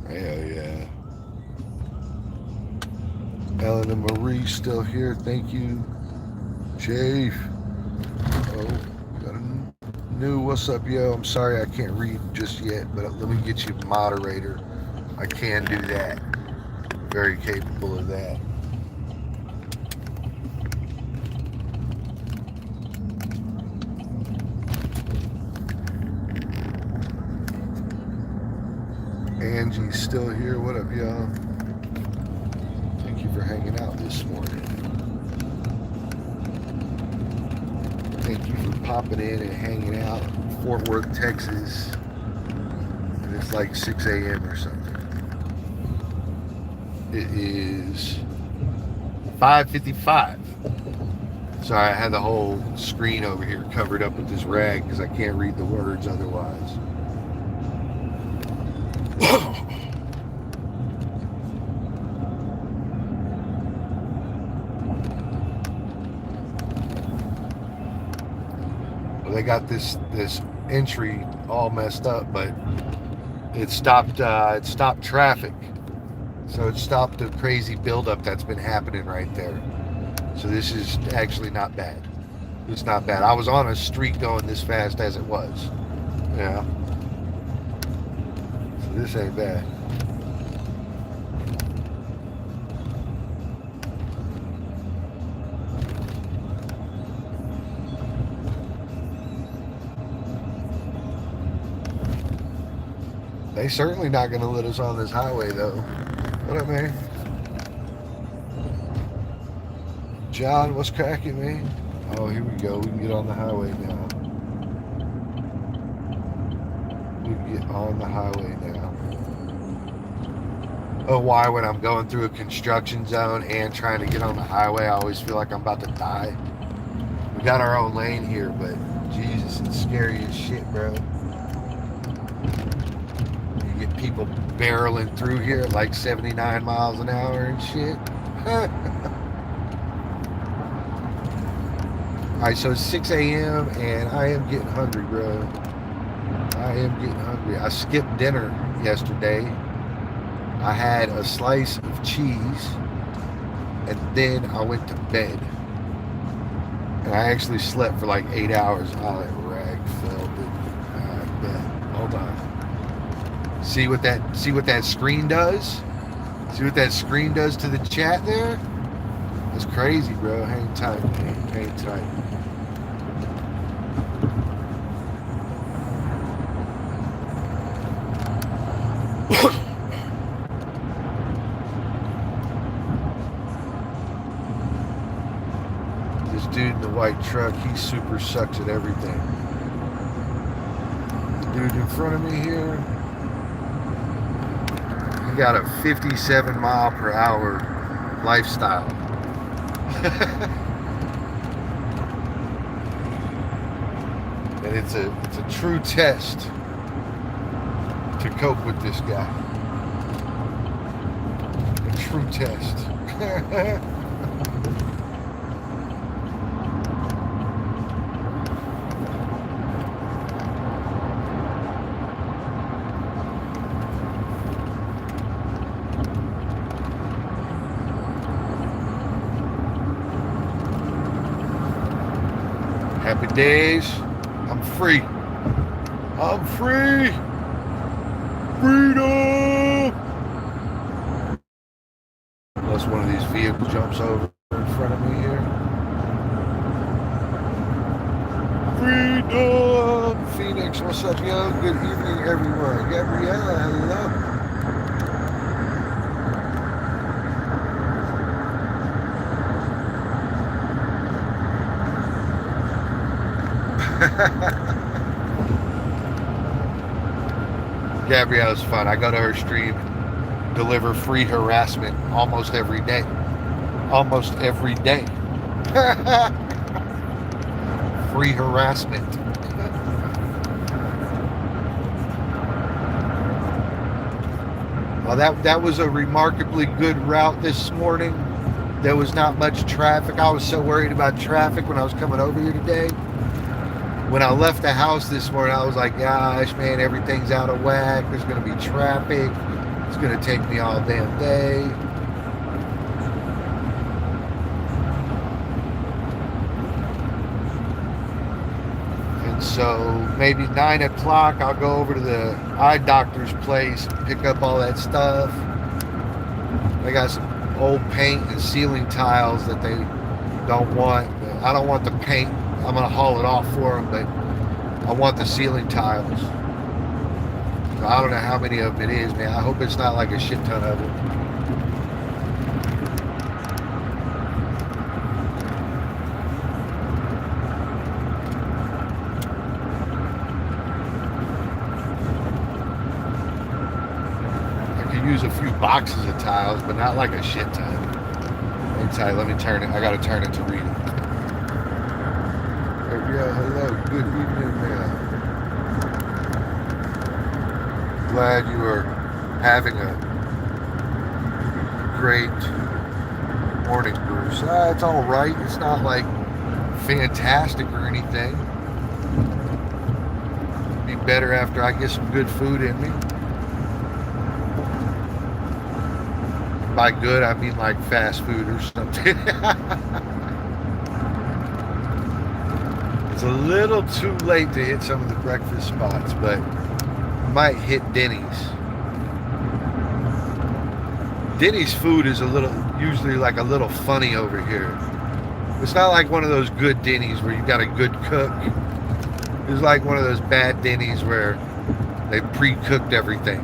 Hell yeah. Ellen and Marie still here. Thank you. Chief. Oh, got a new what's up, yo. I'm sorry I can't read just yet, but let me get you moderator. I can do that. Very capable of that. Angie's still here. What up, y'all? Thank you for hanging out this morning. Thank you for popping in and hanging out in Fort Worth, Texas. And it's like 6 a.m. or something. It is 5:55. Sorry, I had the whole screen over here covered up with this rag because I can't read the words otherwise. Well, they got this entry all messed up, but it stopped traffic, so it stopped the crazy buildup that's been happening right there. So this is actually not bad. It's not bad. I was on a streak going this fast as it was. Yeah. So this ain't bad. They certainly not going to let us on this highway, though. What up, man? John, what's cracking, man? Oh, here we go. We can get on the highway now. We can get on the highway now. Oh, why when I'm going through a construction zone and trying to get on the highway, I always feel like I'm about to die. We got our own lane here, but Jesus, it's scary as shit, bro. Get people barreling through here at like 79 miles an hour and shit. Alright, so it's 6 a.m. and I am getting hungry, bro. I am getting hungry. I skipped dinner yesterday. I had a slice of cheese and then I went to bed. And I actually slept for like 8 hours. Oh, that rag fell, dude. I bet. Hold on. See what that screen does? See what that screen does to the chat there? That's crazy, bro. Hang tight, man. Hang tight. This dude in the white truck, he super sucks at everything. The dude in front of me here, got a 57 mile per hour lifestyle. And it's a true test to cope with this guy. A true test. Happy days. I'm free. I'm free. Freedom. Unless one of these vehicles jumps over in front of me here. Freedom. Phoenix, what's up, yo? Good evening, everyone. Gabriella, hello. Gabrielle's fun. I go to her stream, deliver free harassment almost every day. Almost every day. Free harassment. Well, that was a remarkably good route this morning. There was not much traffic. I was so worried about traffic when I was coming over here today. When I left the house this morning, I was like, gosh, man, everything's out of whack. There's going to be traffic. It's going to take me all damn day. And so maybe 9 o'clock, I'll go over to the eye doctor's place, pick up all that stuff. They got some old paint and ceiling tiles that they don't want. I don't want the paint. I'm going to haul it off for them, but I want the ceiling tiles. So I don't know how many of them it is, man. I hope it's not like a shit ton of them. I could use a few boxes of tiles, but not like a shit ton. Let me turn it. I got to turn it to read it. Yeah, hello. Good evening, man. Glad you are having a great morning, Bruce. It's all right. It's not like fantastic or anything. It'll be better after I get some good food in me. By good, I mean like fast food or something. It's a little too late to hit some of the breakfast spots, but might hit Denny's. Denny's food is usually like a little funny over here. It's not like one of those good Denny's where you got a good cook. It's like one of those bad Denny's where they pre-cooked everything.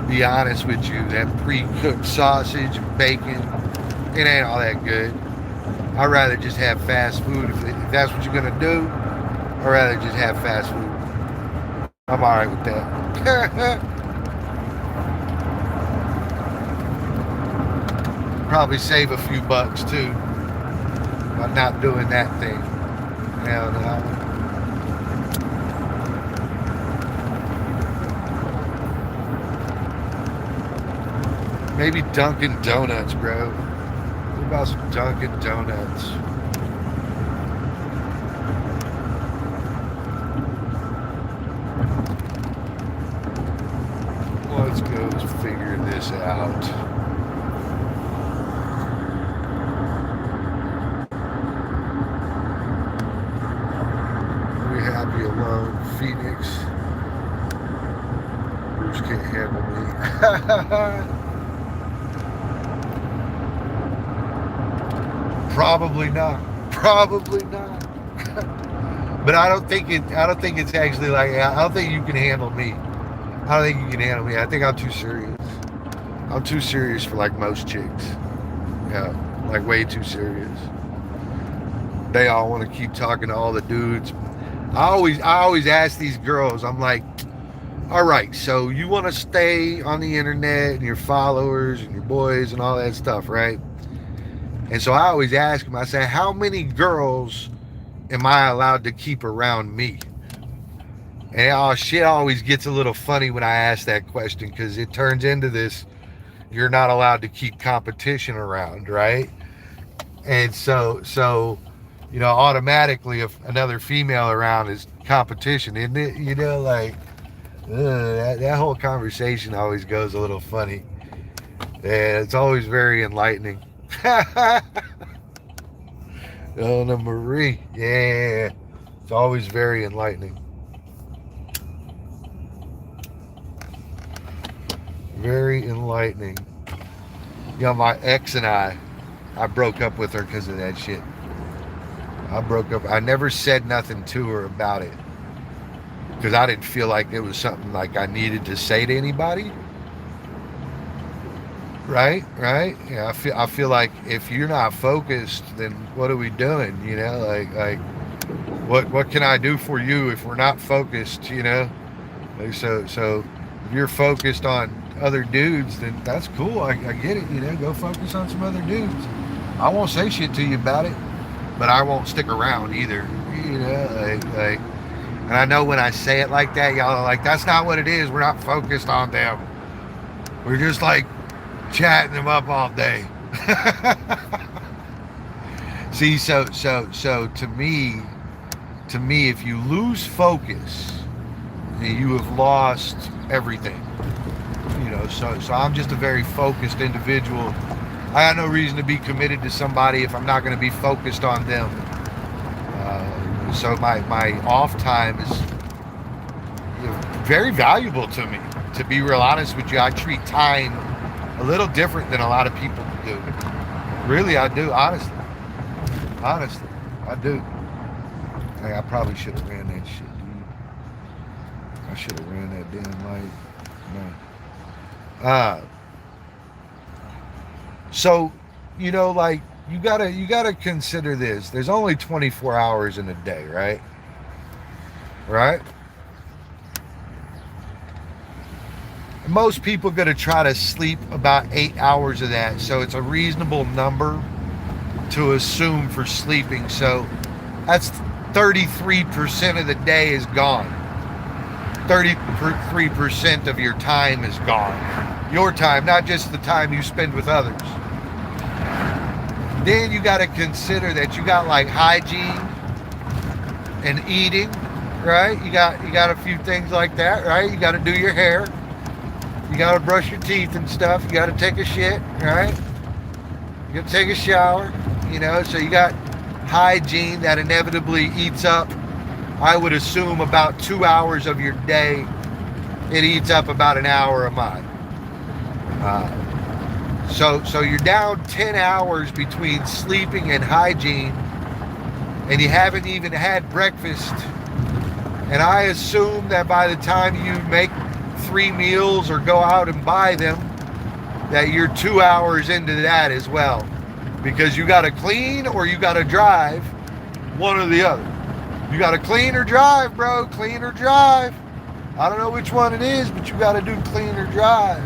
Be honest with you, that pre-cooked sausage and bacon, it ain't all that good. I'd rather just have fast food. If that's what you're gonna do, I'd rather just have fast food. I'm alright with that. Probably save a few bucks too by not doing that thing. Hell no. Maybe Dunkin' Donuts, bro. What about some Dunkin' Donuts? Let's go figure this out. Are we happy alone? Phoenix. Bruce can't handle me. Probably not. Probably not. But I don't think it's actually like, I don't think you can handle me. I don't think you can handle me. I think I'm too serious. I'm too serious for like most chicks. Yeah, like way too serious. They all want to keep talking to all the dudes. I always ask these girls, I'm like, all right, so you want to stay on the internet and your followers and your boys and all that stuff, right? And so I always ask them, I say, how many girls am I allowed to keep around me? And shit always gets a little funny when I ask that question, because it turns into this, you're not allowed to keep competition around, right? And so automatically if another female around is competition, isn't it? Like that whole conversation always goes a little funny. And it's always very enlightening. Elena Marie, yeah, it's always very enlightening. Very enlightening. My ex and I broke up with her because of that shit. I broke up. I never said nothing to her about it because I didn't feel like it was something like I needed to say to anybody. Right. Yeah, I feel like if you're not focused, then what are we doing? Like what can I do for you if we're not focused? Like, so if you're focused on other dudes, then that's cool. I get it. Go focus on some other dudes. I won't say shit to you about it, but I won't stick around either. Like, and I know when I say it like that, y'all are like, that's not what it is. We're not focused on them. We're just like chatting them up all day. See, so to me, if you lose focus, you have lost everything. So I'm just a very focused individual. I have no reason to be committed to somebody if I'm not going to be focused on them. So my off time is very valuable to me. To be real honest with you, I treat time a little different than a lot of people do. Really, I do. Honestly, I do. Hey, I probably should have ran that shit, dude. I should have ran that damn light. No. So, like you gotta consider this. There's only 24 hours in a day, right? Right? Most people gonna try to sleep about 8 hours of that, so it's a reasonable number to assume for sleeping. So that's 33% of the day is gone. 33% of your time is gone. Your time, not just the time you spend with others. Then you got to consider that you got like hygiene and eating right? You got a few things like that, right? You got to do your hair. You got to brush your teeth and stuff. You got to take a shit, right? You got to take a shower, so you got hygiene that inevitably eats up, I would assume, about 2 hours of your day. It eats up about an hour of mine. So you're down 10 hours between sleeping and hygiene, and you haven't even had breakfast. And I assume that by the time you make 3 meals or go out and buy them, that you're 2 hours into that as well. Because you got to clean or you got to drive, one or the other. You got to clean or drive, bro. Clean or drive. I don't know which one it is, but you got to do clean or drive.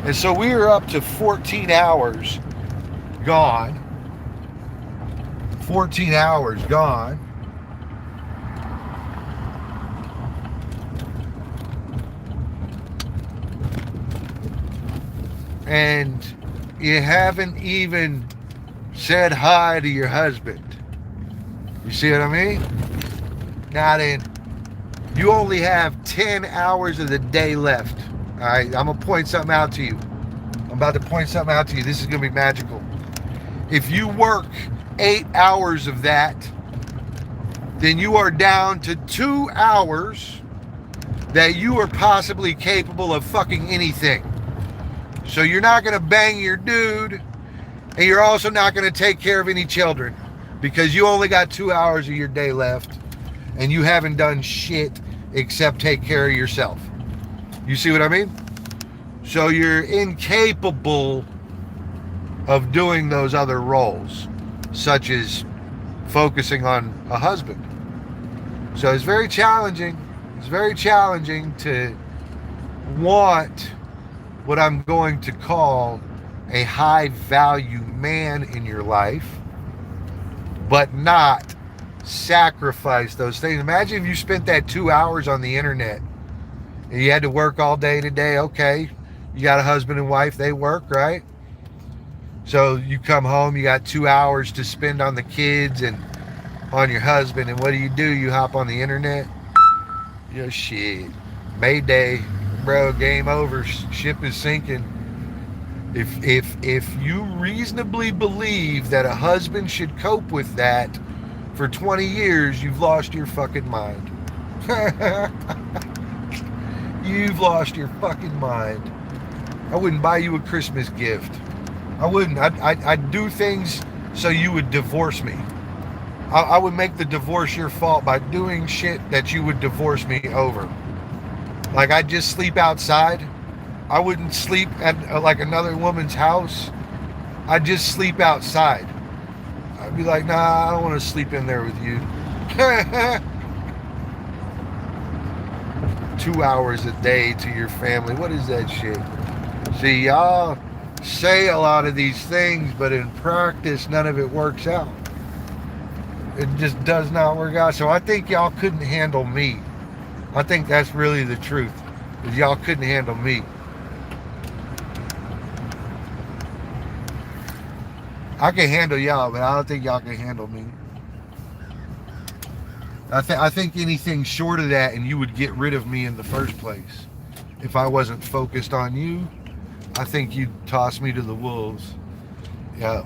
And so we are up to 14 hours gone. 14 hours gone. And you haven't even said hi to your husband. You see what I mean? Now then, you only have 10 hours of the day left. All right, I'm going to point something out to you. I'm about to point something out to you. This is going to be magical. If you work 8 hours of that, then you are down to 2 hours that you are possibly capable of fucking anything. So you're not going to bang your dude, and you're also not going to take care of any children, because you only got 2 hours of your day left, and you haven't done shit except take care of yourself. You see what I mean? So you're incapable of doing those other roles, such as focusing on a husband. So it's very challenging. It's very challenging to want what I'm going to call a high value man in your life, but not sacrifice those things. Imagine if you spent that 2 hours on the internet and you had to work all day today. Okay, you got a husband and wife, they work, right? So you come home, you got 2 hours to spend on the kids and on your husband, and what do? You hop on the internet. Shit, Mayday, bro, game over, ship is sinking. If you reasonably believe that a husband should cope with that for 20 years, you've lost your fucking mind. You've lost your fucking mind. I wouldn't buy you a Christmas gift. I wouldn't. I'd do things so you would divorce me. I would make the divorce your fault by doing shit that you would divorce me over. Like, I'd just sleep outside. I wouldn't sleep at like another woman's house. I'd just sleep outside. I'd be like, nah, I don't want to sleep in there with you. 2 hours a day to your family. What is that shit? See, y'all say a lot of these things, but in practice, none of it works out. It just does not work out. So I think y'all couldn't handle me. I think that's really the truth, is y'all couldn't handle me. I can handle y'all, but I don't think y'all can handle me. I think anything short of that, and you would get rid of me in the first place. If I wasn't focused on you, I think you'd toss me to the wolves. Yeah.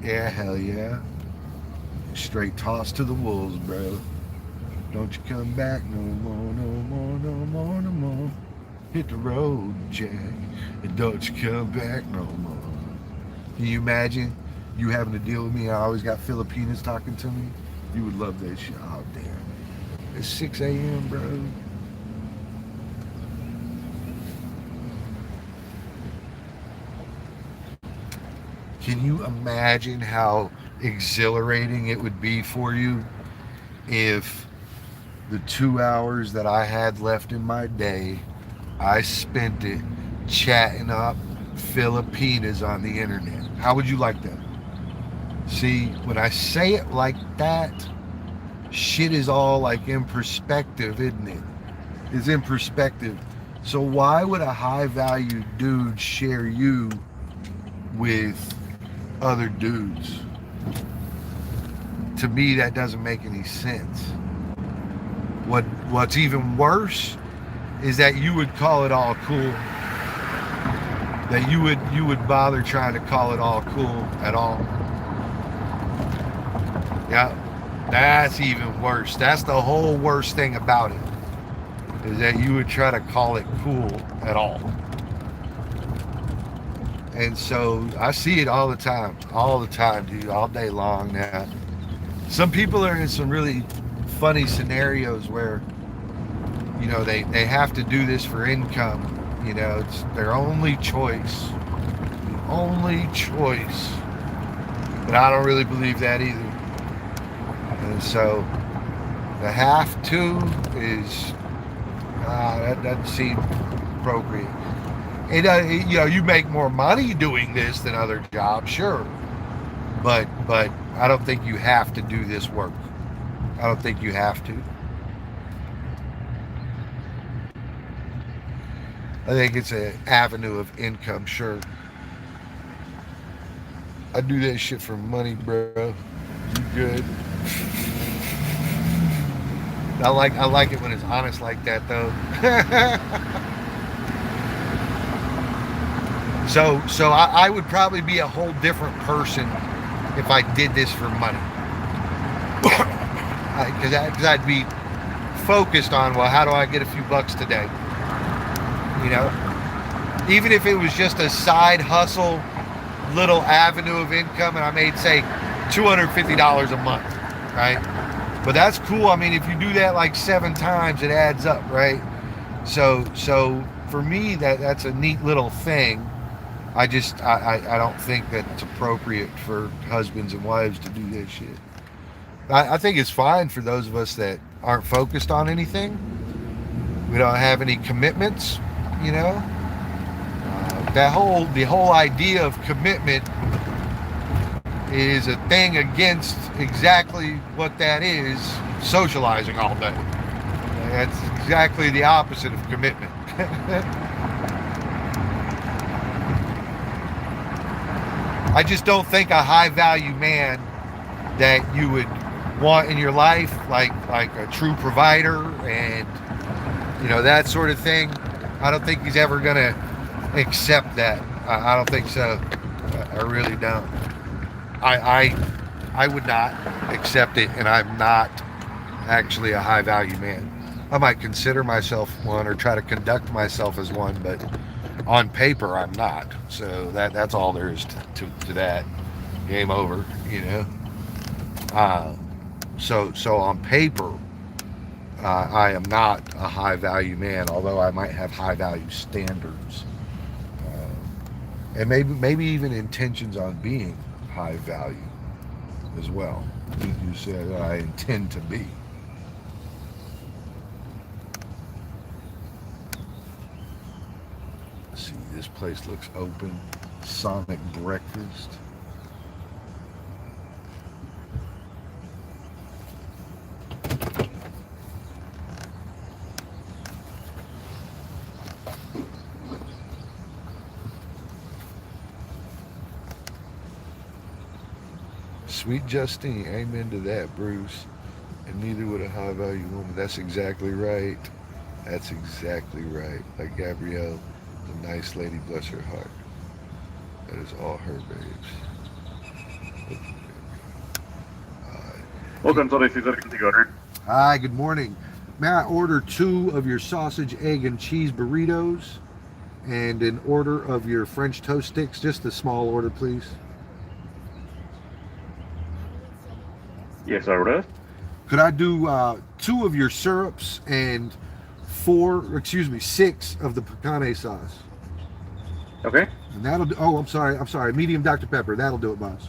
Yeah, hell yeah. Straight toss to the wolves, bro. Don't you come back no more, no more, no more, no more. Hit the road, Jack, and don't you come back no more. Can you imagine you having to deal with me? I always got Filipinas talking to me. You would love that shit. Oh, damn. It's 6 a.m., bro. Can you imagine how exhilarating it would be for you if the 2 hours that I had left in my day, I spent it chatting up Filipinas on the internet? How would you like that? See, when I say it like that, shit is all like in perspective, isn't it? It's in perspective. So why would a high value dude share you with other dudes? To me, that doesn't make any sense. What's even worse is that you would call it all cool. That you would bother trying to call it all cool at all. Yeah, that's even worse. That's the whole worst thing about it, is that you would try to call it cool at all. And so I see it all the time, dude, all day long now. Some people are in some really funny scenarios where, you know, they have to do this for income. You know, it's their only choice. The only choice. But I don't really believe that either. And so the have to is, that doesn't seem appropriate. You know, you make more money doing this than other jobs, sure, but I don't think you have to do this work. I don't think you have to. I think it's an avenue of income, sure. I do that shit for money, bro. You good? I like it when it's honest like that, though. So I would probably be a whole different person if I did this for money. Because I'd be focused on, well, how do I get a few bucks today? You know, even if it was just a side hustle, little avenue of income, and I made, say, $250 a month, right? But that's cool. I mean, if you do that like 7 times, it adds up, right? So for me, that's a neat little thing. I don't think that it's appropriate for husbands and wives to do this shit. I think it's fine for those of us that aren't focused on anything. We don't have any commitments, you know. The whole idea of commitment is a thing against exactly what that is, socializing all day. That's exactly the opposite of commitment. I just don't think a high value man that you would want in your life, like a true provider and, you know, that sort of thing, I don't think he's ever gonna accept that. I don't think so. I really don't. I would not accept it, and I'm not actually a high value man. I might consider myself one or try to conduct myself as one, but on paper I'm not. So that's all there is to that. Game over, you know. So on paper, I am not a high value man, although I might have high value standards, and maybe even intentions on being high value as well. I think you said I intend to be. Let's see, this place looks open. Sonic breakfast. Sweet Justine, amen to that, Bruce. And neither would a high value woman. That's exactly right. That's exactly right. Like Gabrielle, the nice lady, bless her heart. That is all her, babes. Welcome to the Cesar order. Hi, good morning. May I order 2 of your sausage, egg, and cheese burritos and an order of your French toast sticks? Just a small order, please. Yes, order. Could I do 2 of your syrups and 6 of the pecane sauce? Okay. And that'll do. Oh, I'm sorry. Medium Dr. Pepper. That'll do it, boss.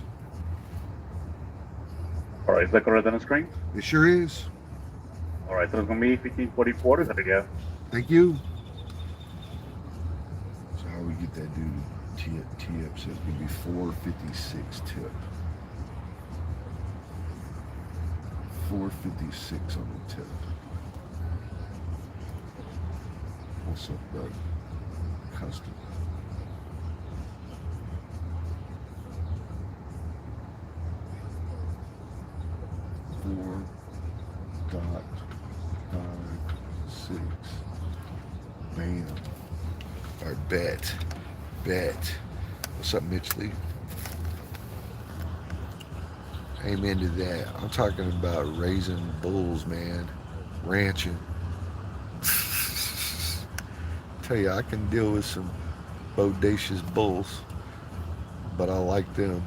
All right, is that correct on the screen? It sure is. All right, so it's going to be 1544. Is that again? Thank you. So how we get that dude tip? So it's going to be $4.56 tip. $4.56 on the tip. What's up, bud? Custom. $4.56. Bet. What's up, Mitch Lee? Amen to that. I'm talking about raising bulls, man. Ranching. Tell you, I can deal with some bodacious bulls, but I like them.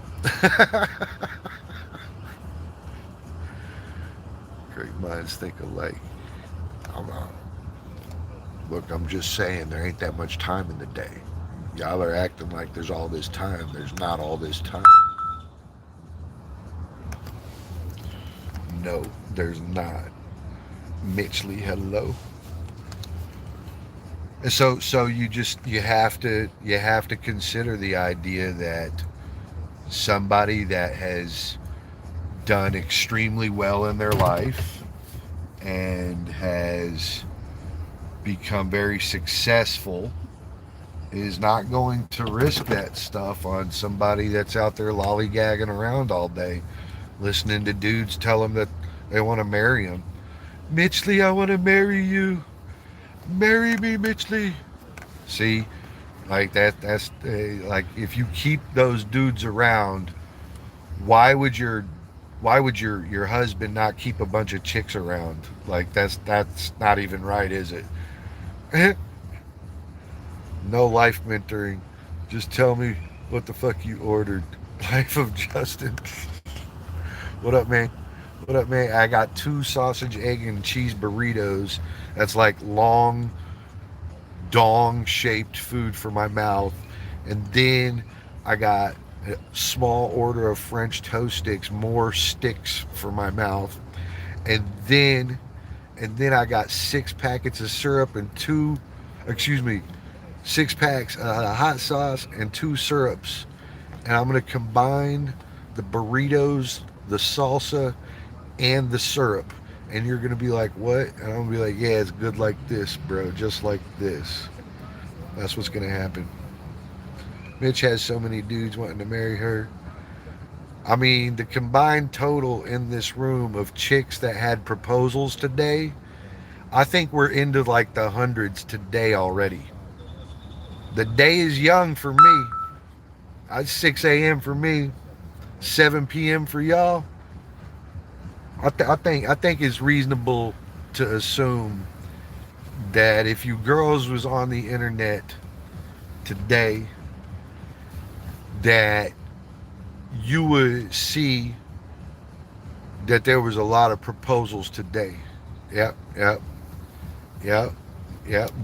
Great minds think alike. Look, I'm just saying there ain't that much time in the day. Y'all are acting like there's all this time. There's not all this time. No, there's not. Mitchley, hello. And so you have to consider the idea that somebody that has done extremely well in their life and has become very successful is not going to risk that stuff on somebody that's out there lollygagging around all day, listening to dudes tell them that they want to marry him. Mitchley, I want to marry you. Marry me, Mitchley. See, like that's like, if you keep those dudes around, why would your husband not keep a bunch of chicks around? Like, that's not even right, is it? No life mentoring. Just tell me what the fuck you ordered. Life of Justin. What up, man? What up, man? I got 2 sausage, egg, and cheese burritos. That's like long, dong-shaped food for my mouth. And then I got a small order of French toast sticks, more sticks for my mouth. And then I got 6 packets of syrup and 6 packs of hot sauce and 2 syrups. And I'm going to combine the burritos, the salsa, and the syrup. And you're going to be like, what? And I'm going to be like, yeah, it's good like this, bro. Just like this. That's what's going to happen. Mitch has so many dudes wanting to marry her. I mean, the combined total in this room of chicks that had proposals today, I think we're into like the hundreds today already. The day is young for me. It's 6 a.m. for me, 7 p.m. for y'all. I think it's reasonable to assume that if you girls was on the internet today, that you would see that there was a lot of proposals today. Yep.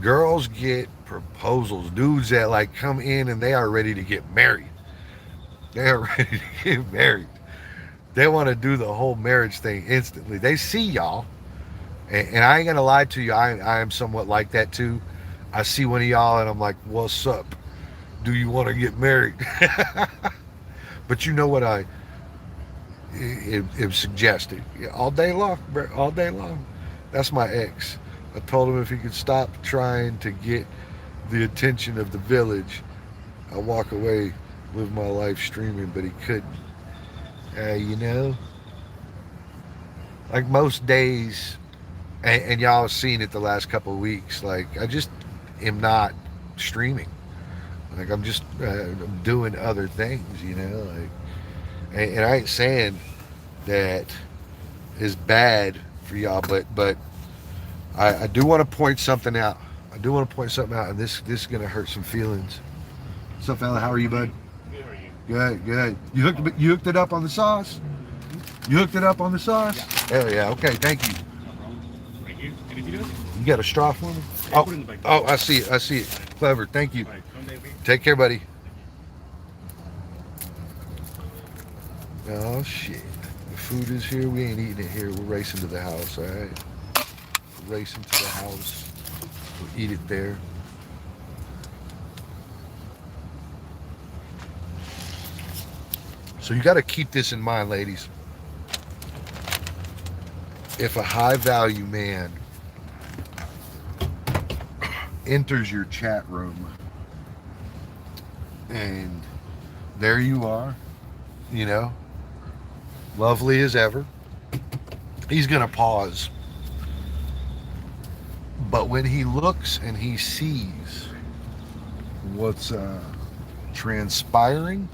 Girls get proposals. Dudes that like come in and they are ready to get married. They are ready to get married. They want to do the whole marriage thing instantly. They see y'all. And I ain't going to lie to you. I am somewhat like that too. I see one of y'all and I'm like, what's up? Do you want to get married? But you know what I suggested? All day long, bro. All day long. That's my ex. I told him if he could stop trying to get the attention of the village, I'll walk away, live my life streaming, but he couldn't. You know? Like most days, and y'all have seen it the last couple of weeks, like I just am not streaming. Like I'm just I'm doing other things, you know? Like, and I ain't saying that is bad for y'all, but I do want to point something out. And this is gonna hurt some feelings. What's up, fella? How are you, bud? Good. You hooked it up on the sauce? You hooked it up on the sauce? Yeah. Hell yeah. Okay, thank you. Thank you. Anything else? You got a straw for me? Oh, I see it. Clever. Thank you. Take care, buddy. Oh shit. The food is here. We ain't eating it here. We're racing to the house, all right? We're racing to the house. We'll eat it there. So you got to keep this in mind, ladies. If a high value man enters your chat room and there you are, you know, lovely as ever, he's going to pause. But when he looks and he sees what's transpiring.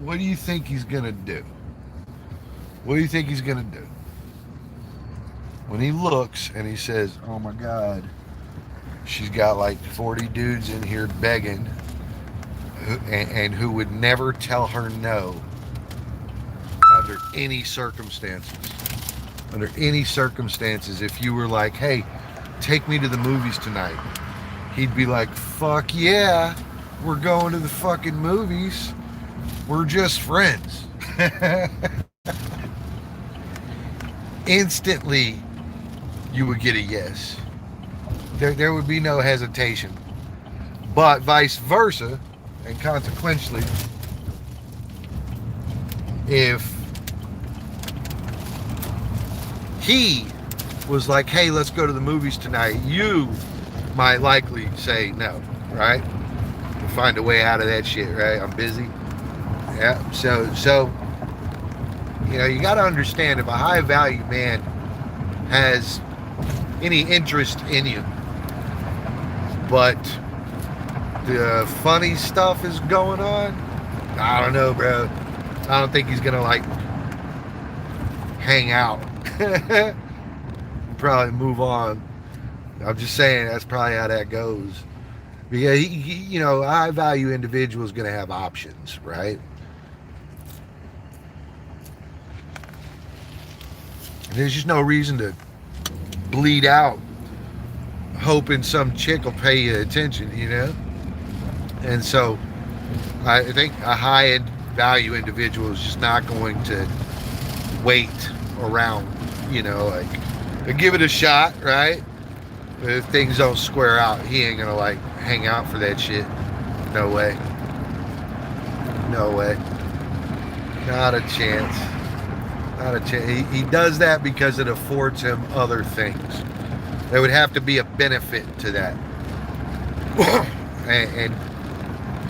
what do you think he's gonna do? What do you think he's gonna do when he looks and he says, oh my god, she's got like 40 dudes in here begging, and who would never tell her no under any circumstances. Under any circumstances, if you were like, hey, take me to the movies tonight, he'd be like, fuck yeah, we're going to the fucking movies. We're just friends. Instantly, you would get a yes. There would be no hesitation. But vice versa, and consequently, if he was like, hey, let's go to the movies tonight, you might likely say no, right? We'll find a way out of that shit, right? I'm busy. Yeah, so you know, you got to understand, if a high value man has any interest in you, but the funny stuff is going on, I don't know, bro. I don't think he's gonna like hang out. Probably move on. I'm just saying that's probably how that goes. Because you know, a high value individual is gonna have options, right? There's just no reason to bleed out hoping some chick will pay you attention, you know? And so I think a high-end value individual is just not going to wait around, you know, like, give it a shot, right? But if things don't square out, he ain't gonna like hang out for that shit. No way. No way. Not a chance. Not a chance. He does that because it affords him other things. There would have to be a benefit to that. and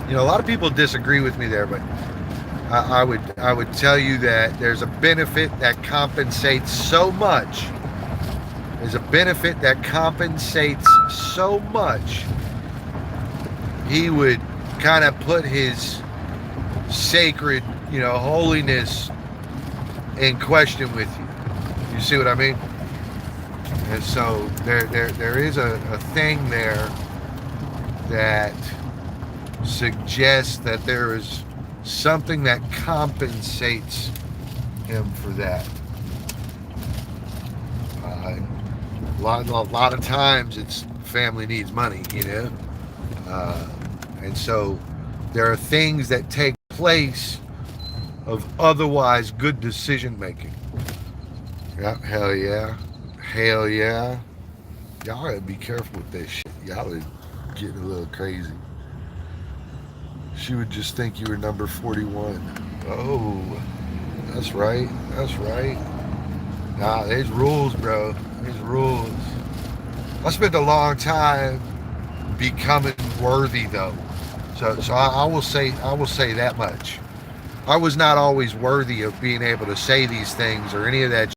you know, a lot of people disagree with me there, but I would tell you that there's a benefit that compensates so much. There's a benefit that compensates so much. He would kind of put his sacred, you know, holiness in question with you. You see what I mean? And so there is a thing there that suggests that there is something that compensates him for that. A lot of times it's family needs money, you know? And so there are things that take place of otherwise good decision making. Yeah, hell yeah. Hell yeah. Y'all gotta be careful with that shit. Y'all are getting a little crazy. She would just think you were number 41. Oh, that's right. That's right. Nah, there's rules, bro. There's rules. I spent a long time becoming worthy, though. So I will say that much. I was not always worthy of being able to say these things or any of that.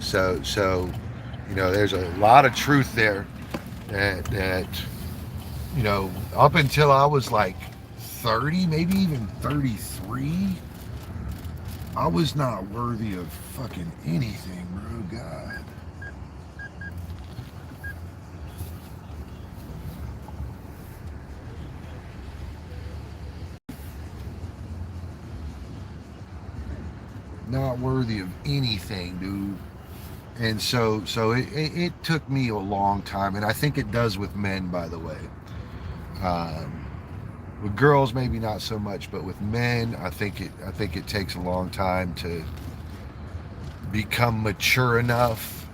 So you know, there's a lot of truth there that you know, up until I was like 30, maybe even 33, I was not worthy of fucking anything, bro. God. Not worthy of anything, dude. And so it took me a long time, and I think it does with men, by the way. With girls, maybe not so much, but with men, I think it takes a long time to become mature enough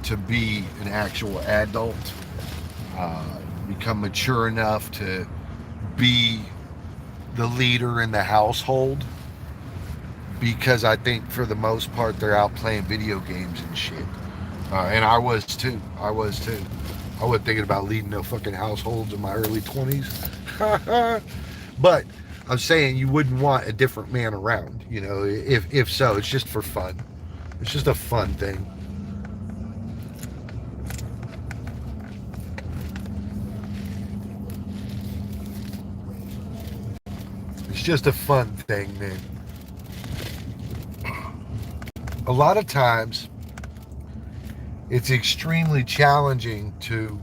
to be an actual adult, become mature enough to be the leader in the household. Because I think for the most part they're out playing video games and shit. And I was too. I wasn't thinking about leading no fucking households in my early 20s. But I'm saying you wouldn't want a different man around, you know, if so, it's just for fun. It's just a fun thing. It's just a fun thing, man. A lot of times, it's extremely challenging to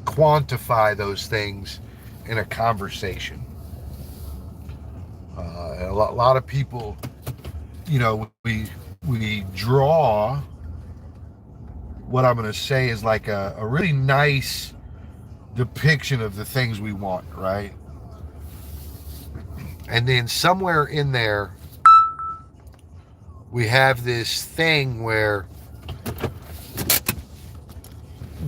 quantify those things in a conversation. A lot of people, we draw what I'm going to say is like a really nice depiction of the things we want, right? And then somewhere in there, we have this thing where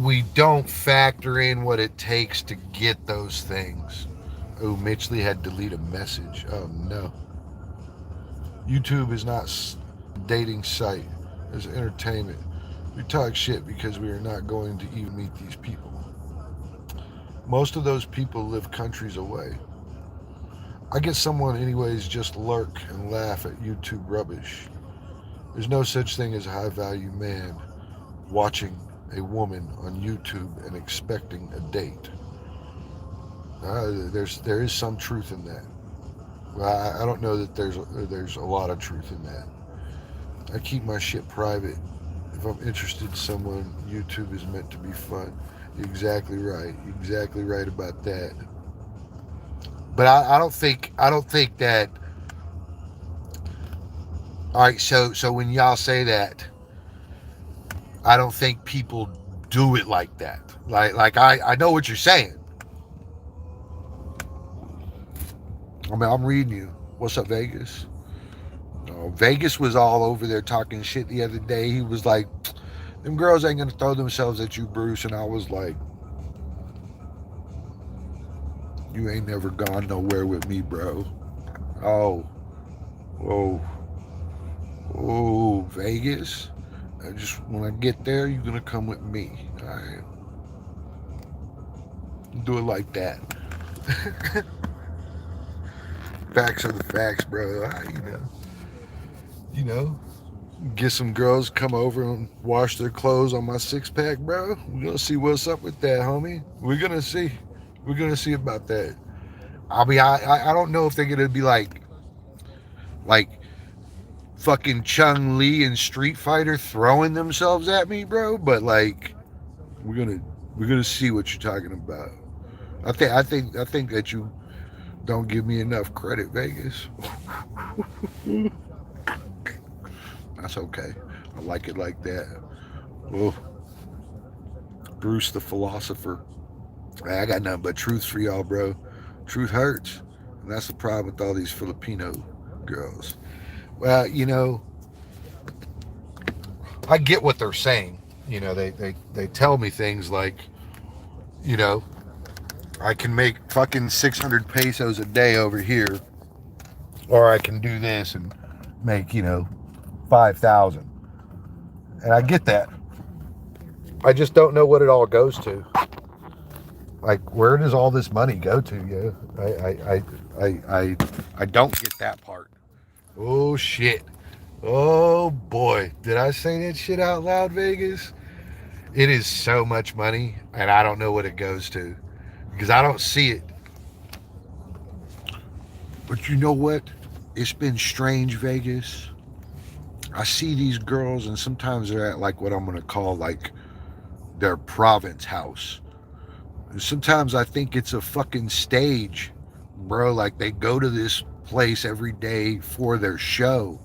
we don't factor in what it takes to get those things. Oh, Mitch Lee had deleted a message. Oh, no. YouTube is not a dating site. It's entertainment. We talk shit because we are not going to even meet these people. Most of those people live countries away. I guess someone anyways just lurk and laugh at YouTube rubbish. There's no such thing as a high-value man watching a woman on YouTube and expecting a date. There is some truth in that. Well, I don't know that there's a lot of truth in that. I keep my shit private. If I'm interested in someone, YouTube is meant to be fun. You're exactly right. You're exactly right about that. But I don't think that. All right, so when y'all say that, I don't think people do it like that. Like I know what you're saying. I mean, I'm reading you. What's up, Vegas? Vegas was all over there talking shit the other day. He was like, them girls ain't gonna throw themselves at you, Bruce. And I was like, you ain't never gone nowhere with me, bro. Oh, Vegas. When I get there, you're gonna come with me. All right. Do it like that. Facts are the facts, bro. Get some girls come over and wash their clothes on my 6-pack, bro. We're gonna see what's up with that, homie. We're gonna see about that. I mean, I don't know if they're gonna be like fucking Chun-Li and Street Fighter throwing themselves at me, bro. But like, we're gonna see what you're talking about. I think that you don't give me enough credit, Vegas. That's okay. I like it like that. Oh, Bruce the philosopher. I got nothing but truth for y'all, bro. Truth hurts. And that's the problem with all these Filipino girls. Well, I get what they're saying. They tell me things like, I can make fucking 600 pesos a day over here, or I can do this and make, 5,000. And I get that. I just don't know what it all goes to. Like, where does all this money go to? Yeah, I don't get that part. Oh shit. Oh boy, did I say that shit out loud, Vegas? It is so much money, and I don't know what it goes to because I don't see it. But you know what? It's been strange, Vegas. I see these girls, and sometimes they're at like what I'm gonna call like their province house. And sometimes I think it's a fucking stage, bro. Like they go to this place every day for their show.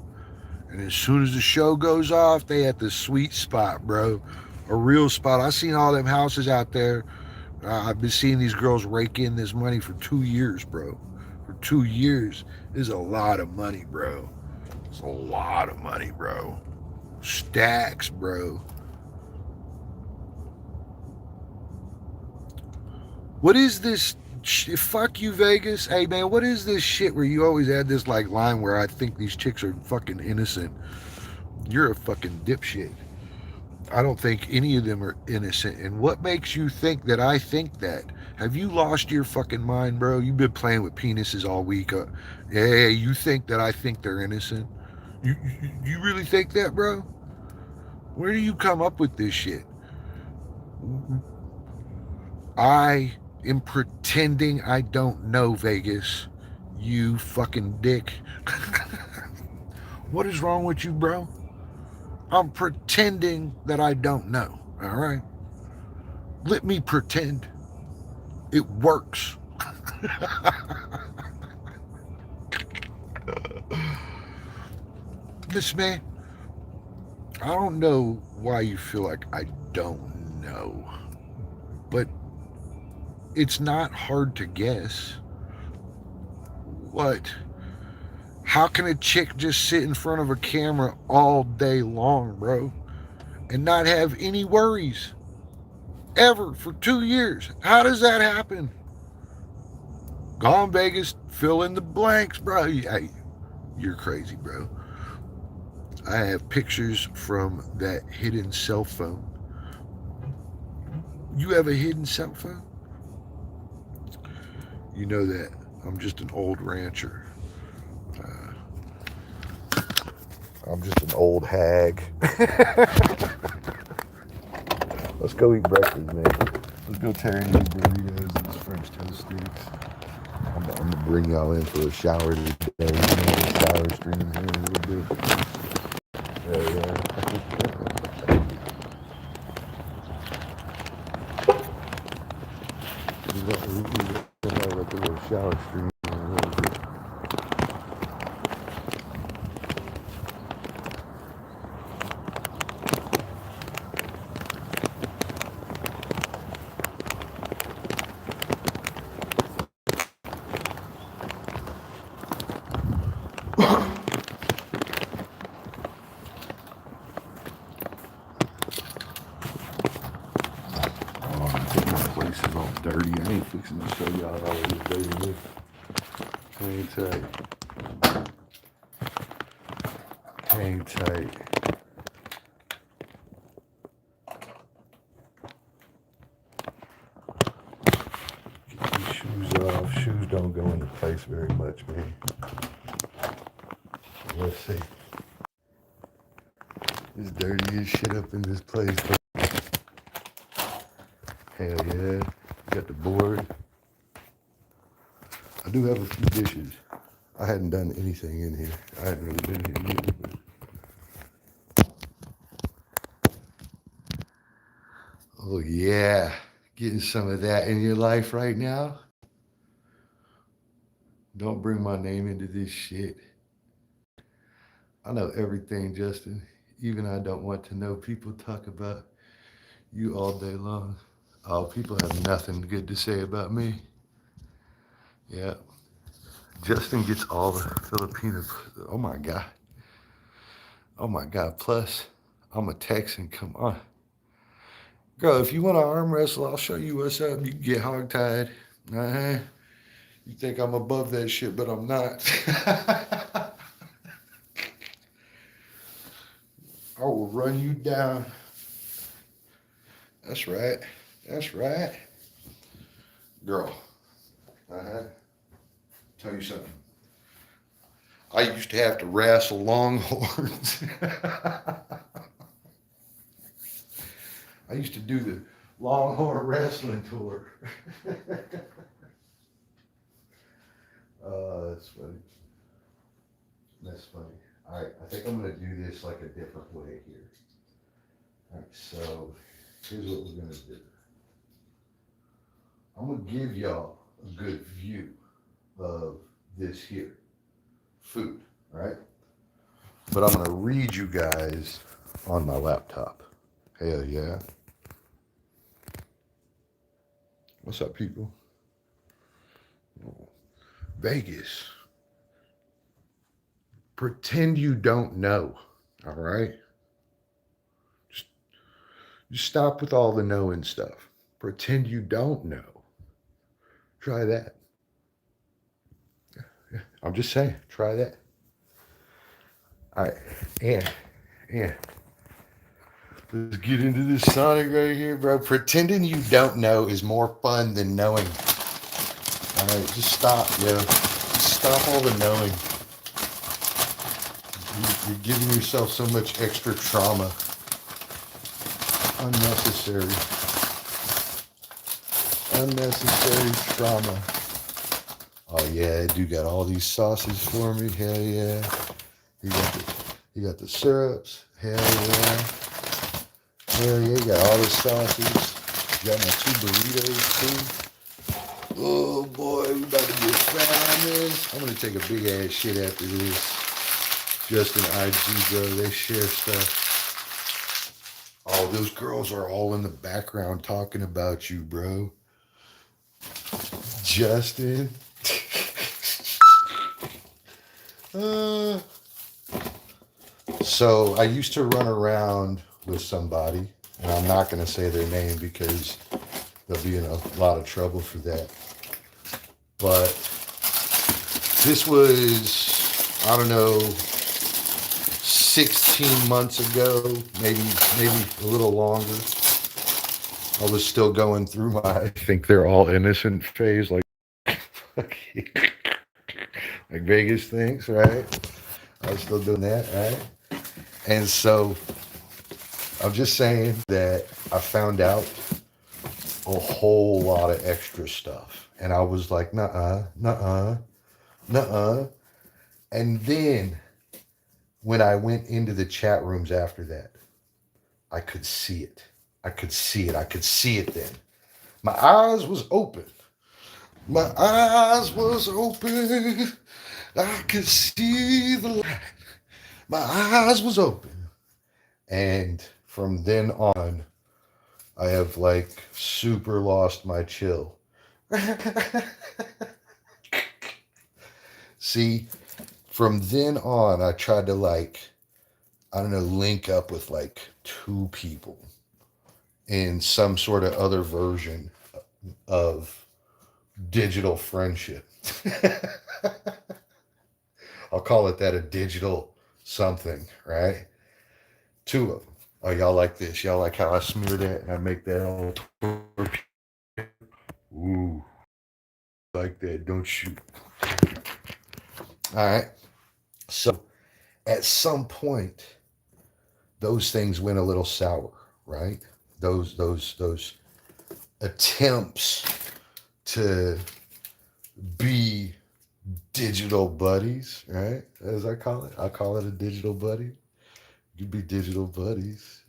And as soon as the show goes off, they at the sweet spot, bro. A real spot. I've seen all them houses out there. I've been seeing these girls rake in this money for 2 years, bro. For 2 years. Is a lot of money, bro. It's a lot of money, bro. Stacks, bro. What is this? Fuck you, Vegas. Hey, man, what is this shit where you always add this like line where I think these chicks are fucking innocent? You're a fucking dipshit. I don't think any of them are innocent. And what makes you think that I think that? Have you lost your fucking mind, bro? You've been playing with penises all week. Yeah, you think that I think they're innocent? You really think that, bro? Where do you come up with this shit? I am pretending I don't know, Vegas. You fucking dick. What is wrong with you, bro? I'm pretending that I don't know, all right? Let me pretend. It works. Listen, man, I don't know why you feel like I don't know, but it's not hard to guess. What? How can a chick just sit in front of a camera all day long, bro, and not have any worries? Ever for 2 years. How does that happen? Gone Vegas, fill in the blanks, bro. Hey, you're crazy, bro. I have pictures from that hidden cell phone. You have a hidden cell phone? You know that I'm just an old rancher. I'm just an old hag. Let's go eat breakfast, man. Let's go tear in these burritos and these French toast sticks. I'm gonna bring y'all in for a shower today. You know, a shower stream here a little bit. Yeah. We're gonna have a little shower stream in a little bit. This is all dirty. I ain't fixing to show y'all all of this dirtiness. Hang tight. Hang tight. Get these shoes off. Shoes don't go into place very much, man. Let's see. It's dirty as shit up in this place. Hell yeah. Got the board. I do have a few dishes. I hadn't done anything in here. I hadn't really been here either. Oh yeah. Getting some of that in your life right now. Don't bring my name into this shit. I know everything, Justin. Even I don't want to know. People talk about you all day long. Oh, people have nothing good to say about me. Yeah. Justin gets all the Filipino. Oh my God. Oh my God. Plus, I'm a Texan. Come on. Girl, if you want to arm wrestle, I'll show you what's up. You can get hogtied. You think I'm above that shit, but I'm not. I will run you down. That's right. That's right. Girl. Tell you something. I used to have to wrestle longhorns. I used to do the Longhorn Wrestling Tour. That's funny. That's funny. All right, I think I'm going to do this like a different way here. All right, so here's what we're going to do. I'm going to give y'all a good view of this here food, right? But I'm going to read you guys on my laptop. Hell yeah. What's up, people? Vegas. Pretend you don't know, all right? Just stop with all the knowing stuff. Pretend you don't know. Try that. I'm just saying, try that. All right, and let's get into this Sonic right here, bro. Pretending you don't know is more fun than knowing. All right, just stop, yo. Just stop all the knowing. You're giving yourself so much extra trauma. Unnecessary. Unnecessary trauma. Oh yeah, dude got all these sauces for me. Hell yeah. He got the syrups. Hell yeah. Hell yeah, he got all the sauces. Got my 2 burritos too. Oh boy, we about to get fat on this. I'm gonna take a big ass shit after this. Just an IG, bro. They share stuff. Oh, those girls are all in the background talking about you, bro. Justin. So I used to run around with somebody, and I'm not going to say their name because they'll be in a lot of trouble for that. But this was, I don't know, 16 months ago, maybe a little longer. I was still going through my I think they're all innocent phase, like like Vegas thinks, right? I was still doing that, right? And so I'm just saying that I found out a whole lot of extra stuff. And I was like, nuh-uh, nuh-uh, nuh-uh. And then when I went into the chat rooms after that, I could see it. I could see it. I could see it then. My eyes was open. My eyes was open. I could see the light. My eyes was open. And from then on, I have like super lost my chill. See, from then on, I tried to like, I don't know, link up with like 2 people in some sort of other version of digital friendship. I'll call it that, a digital something, right? 2 of them. Oh, y'all like this? Y'all like how I smear that and I make that all torch? Ooh, like that, don't you? All right. So at some point, those things went a little sour, right? Those attempts to be digital buddies, right? As I call it a digital buddy. You be digital buddies.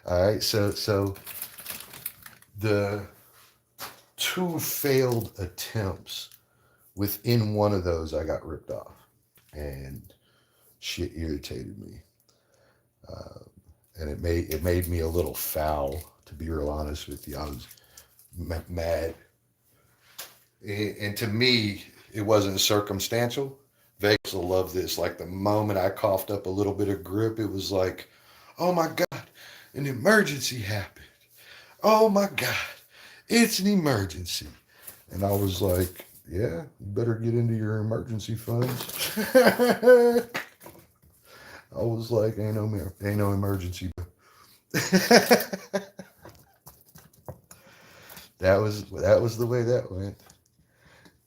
All right, so the 2 failed attempts, within one of those, I got ripped off, and shit irritated me, and it made me a little foul. To be real honest with you, I was mad, and to me, it wasn't circumstantial. Vegas will love this. Like the moment I coughed up a little bit of grip, it was like, oh my God, an emergency happened. Oh my God, it's an emergency. And I was like, yeah, you better get into your emergency funds. I was like, ain't no emergency. That was the way that went.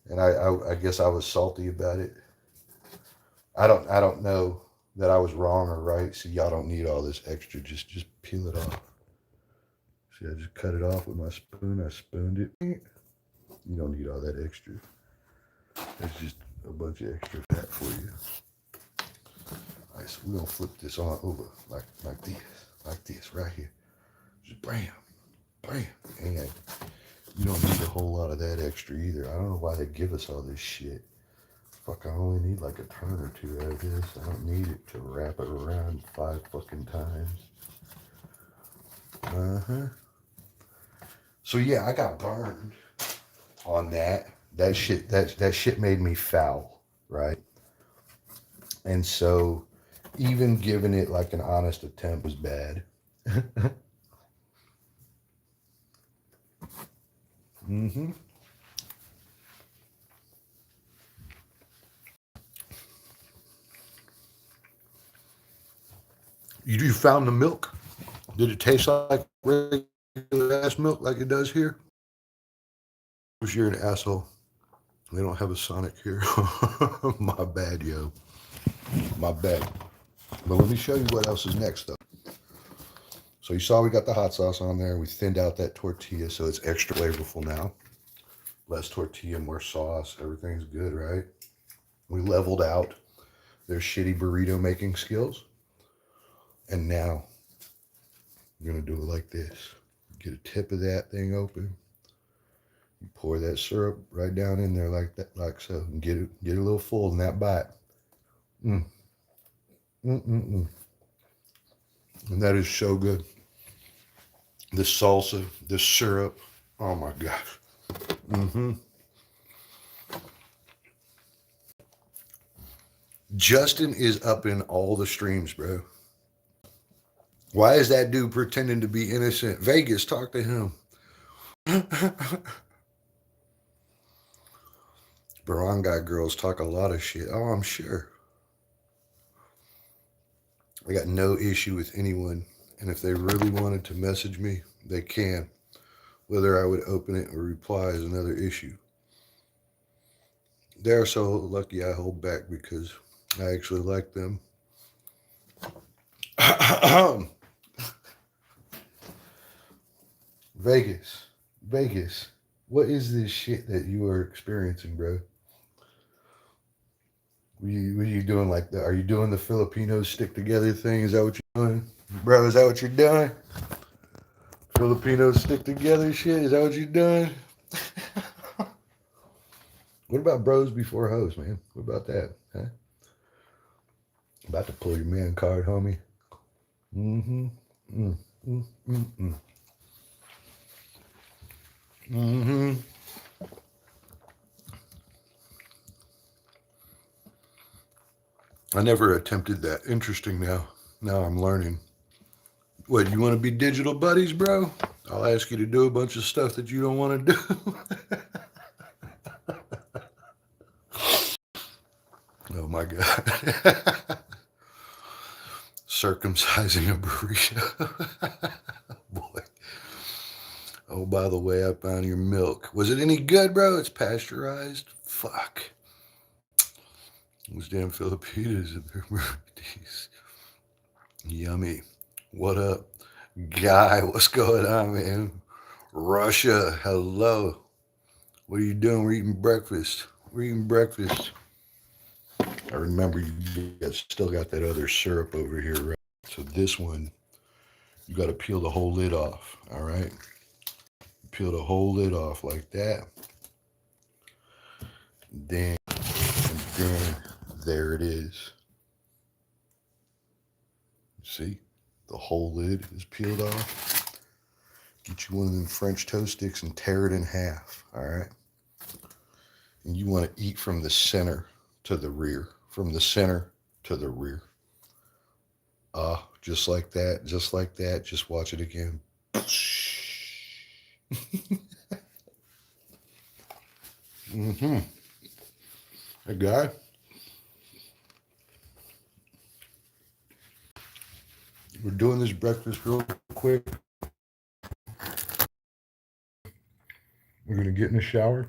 And I guess I was salty about it. I don't know that I was wrong or right. See, y'all don't need all this extra. Just peel it off. See, I just cut it off with my spoon. I spooned it. You don't need all that extra. It's just a bunch of extra fat for you. All right, so we're gonna flip this on over like this, right here. Just bam, bam. And you don't need a whole lot of that extra either. I don't know why they give us all this shit. Fuck, I only need like a turn or 2 out of this. I don't need it to wrap it around 5 fucking times. So yeah, I got burned on that. That shit made me foul, right? And so even giving it like an honest attempt was bad. Mm-hmm. You found the milk? Did it taste like regular ass milk like it does here? You're an asshole. They don't have a Sonic here. My bad, yo. My bad. But let me show you what else is next, though. So you saw we got the hot sauce on there. We thinned out that tortilla so it's extra flavorful now. Less tortilla, more sauce. Everything's good, right? We leveled out their shitty burrito making skills. And now I'm going to do it like this. Get a tip of that thing open. You pour that syrup right down in there like that, like so. And get a little full in that bite. And that is so good. The salsa, the syrup. Oh my gosh. Justin is up in all the streams, bro. Why is that dude pretending to be innocent? Vegas, talk to him. Barangay girls talk a lot of shit. Oh, I'm sure. I got no issue with anyone. And if they really wanted to message me, they can. Whether I would open it or reply is another issue. They're so lucky I hold back because I actually like them. Vegas, what is this shit that you are experiencing, bro? What are you doing like that? Are you doing the Filipinos stick together thing? Is that what you're doing? Bro, is that what you're doing? Filipinos stick together shit? Is that what you're doing? What about bros before hoes, man? What about that? Huh? About to pull your man card, homie. I never attempted that. Interesting now. Now I'm learning. What, you want to be digital buddies, bro? I'll ask you to do a bunch of stuff that you don't want to do. Oh my God. Circumcising a burrito. Boy. Oh, by the way, I found your milk. Was it any good, bro? It's pasteurized? Fuck. Those damn Filipinos and their burritos. Yummy. What up? Guy, what's going on, man? Russia, hello. What are you doing? We're eating breakfast. I remember you still got that other syrup over here, right? So this one, you got to peel the whole lid off, all right? Peel the whole lid off like that. Then there it is. See? The whole lid is peeled off. Get you one of them French toast sticks and tear it in half, all right? And you want to eat from the center to the rear. From the center to the rear. Just like that, just like that. Just watch it again. Hey, guy. We're doing this breakfast real quick. We're going to get in the shower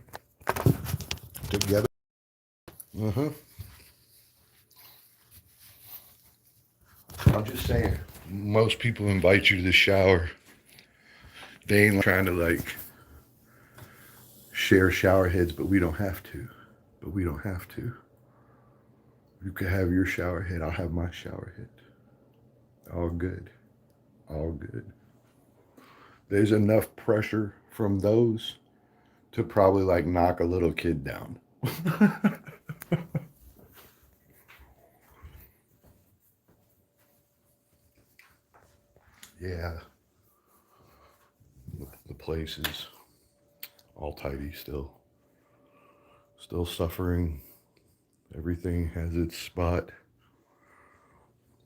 together. I'm just saying, most people invite you to the shower. They ain't trying to like share shower heads, but we don't have to. You can have your shower head. I'll have my shower head. All good. There's enough pressure from those to probably like knock a little kid down. Yeah. The place is all tidy still. Still suffering. Everything has its spot.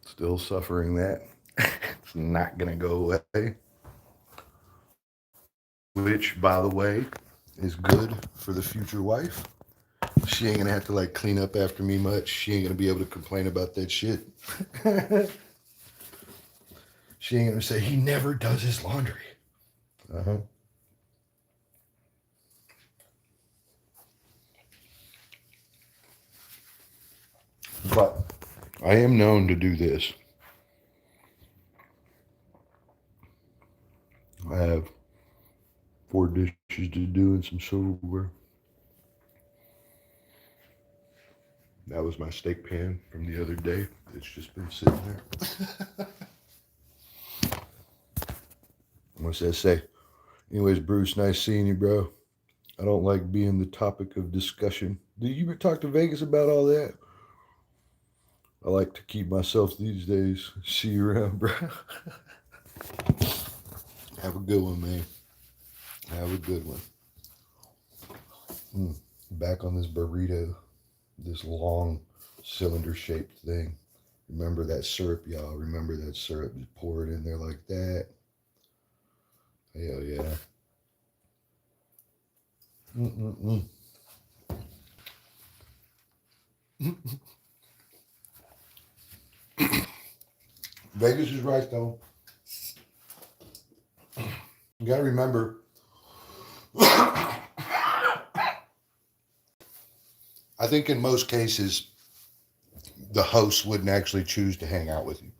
Still suffering that. It's not gonna go away. Which, by the way, is good for the future wife. She ain't gonna have to like clean up after me much. She ain't gonna be able to complain about that shit. She ain't gonna say he never does his laundry. But I am known to do this. I have 4 dishes to do and some silverware. That was my steak pan from the other day. It's just been sitting there. What's that say? Anyways, Bruce, nice seeing you, bro. I don't like being the topic of discussion. Did you talk to Vegas about all that? I like to keep myself these days. See you around, bro. Have a good one, man. Have a good one. Back on this burrito, this long cylinder-shaped thing. Remember that syrup, y'all. Remember that syrup. Just pour it in there like that. Hell yeah. Vegas is right, though. You gotta remember, I think in most cases, the host wouldn't actually choose to hang out with you.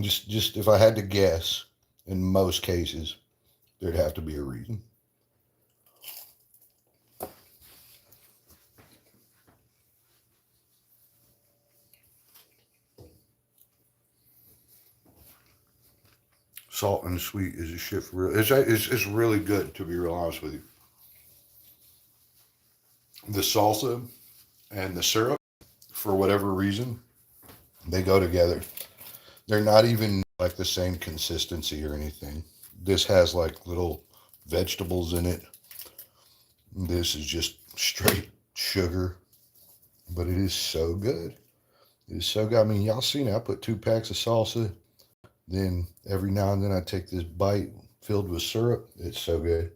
just if I had to guess, in most cases, there'd have to be a reason. Salt and sweet is a shit for real. It's really good, to be real honest with you. The salsa and the syrup, for whatever reason, they go together. They're not even like the same consistency or anything. This has like little vegetables in it. This is just straight sugar, but it is so good. It is so good. I mean, y'all seen it. I put 2 packs of salsa. Then every now and then I take this bite filled with syrup. It's so good.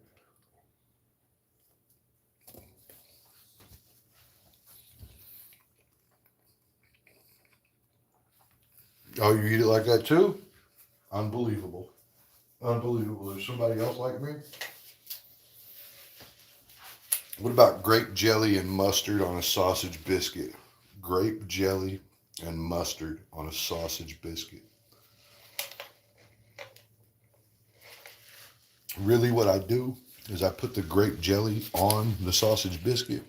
Oh, you eat it like that too? Unbelievable. Unbelievable. There's somebody else like me? What about grape jelly and mustard on a sausage biscuit? Grape jelly and mustard on a sausage biscuit. Really what I do is I put the grape jelly on the sausage biscuit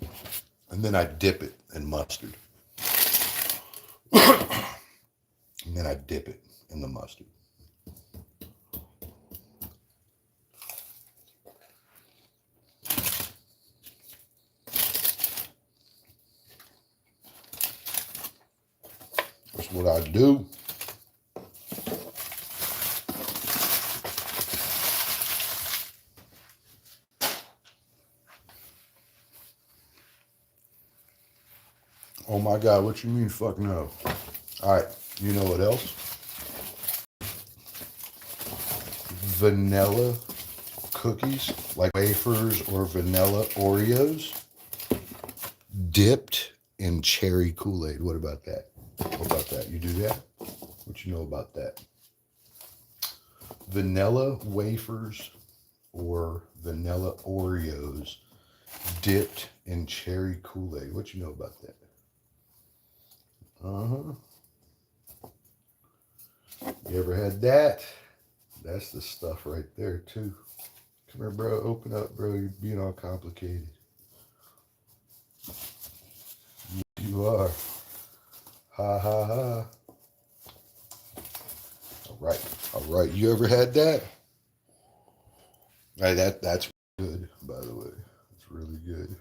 and then I dip it in mustard. And then I dip it in the mustard. That's what I do. Oh my God, what you mean fuck no? All right, you know what else? Vanilla cookies, like wafers or vanilla Oreos, dipped in cherry Kool-Aid. What about that? What about that? You do that? What you know about that? Vanilla wafers or vanilla Oreos dipped in cherry Kool-Aid. What you know about that? You ever had that? That's the stuff right there too. Come here, bro. Open up, bro. You're being all complicated. You are. Ha ha ha. All right. All right. You ever had that? Hey, that's good, by the way. It's really good.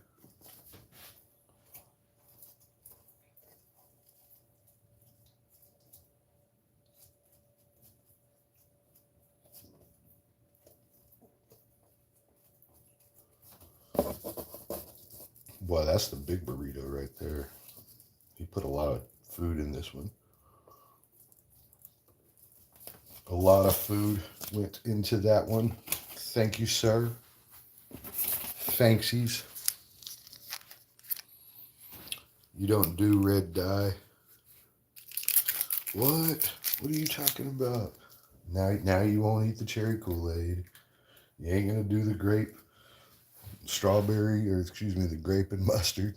Boy, that's the big burrito right there. He put a lot of food in this one. A lot of food went into that one. Thank you, sir. Thanksies. You don't do red dye. What? What are you talking about? Now you won't eat the cherry Kool-Aid. You ain't gonna do the grape, strawberry, or excuse me, the grape and mustard.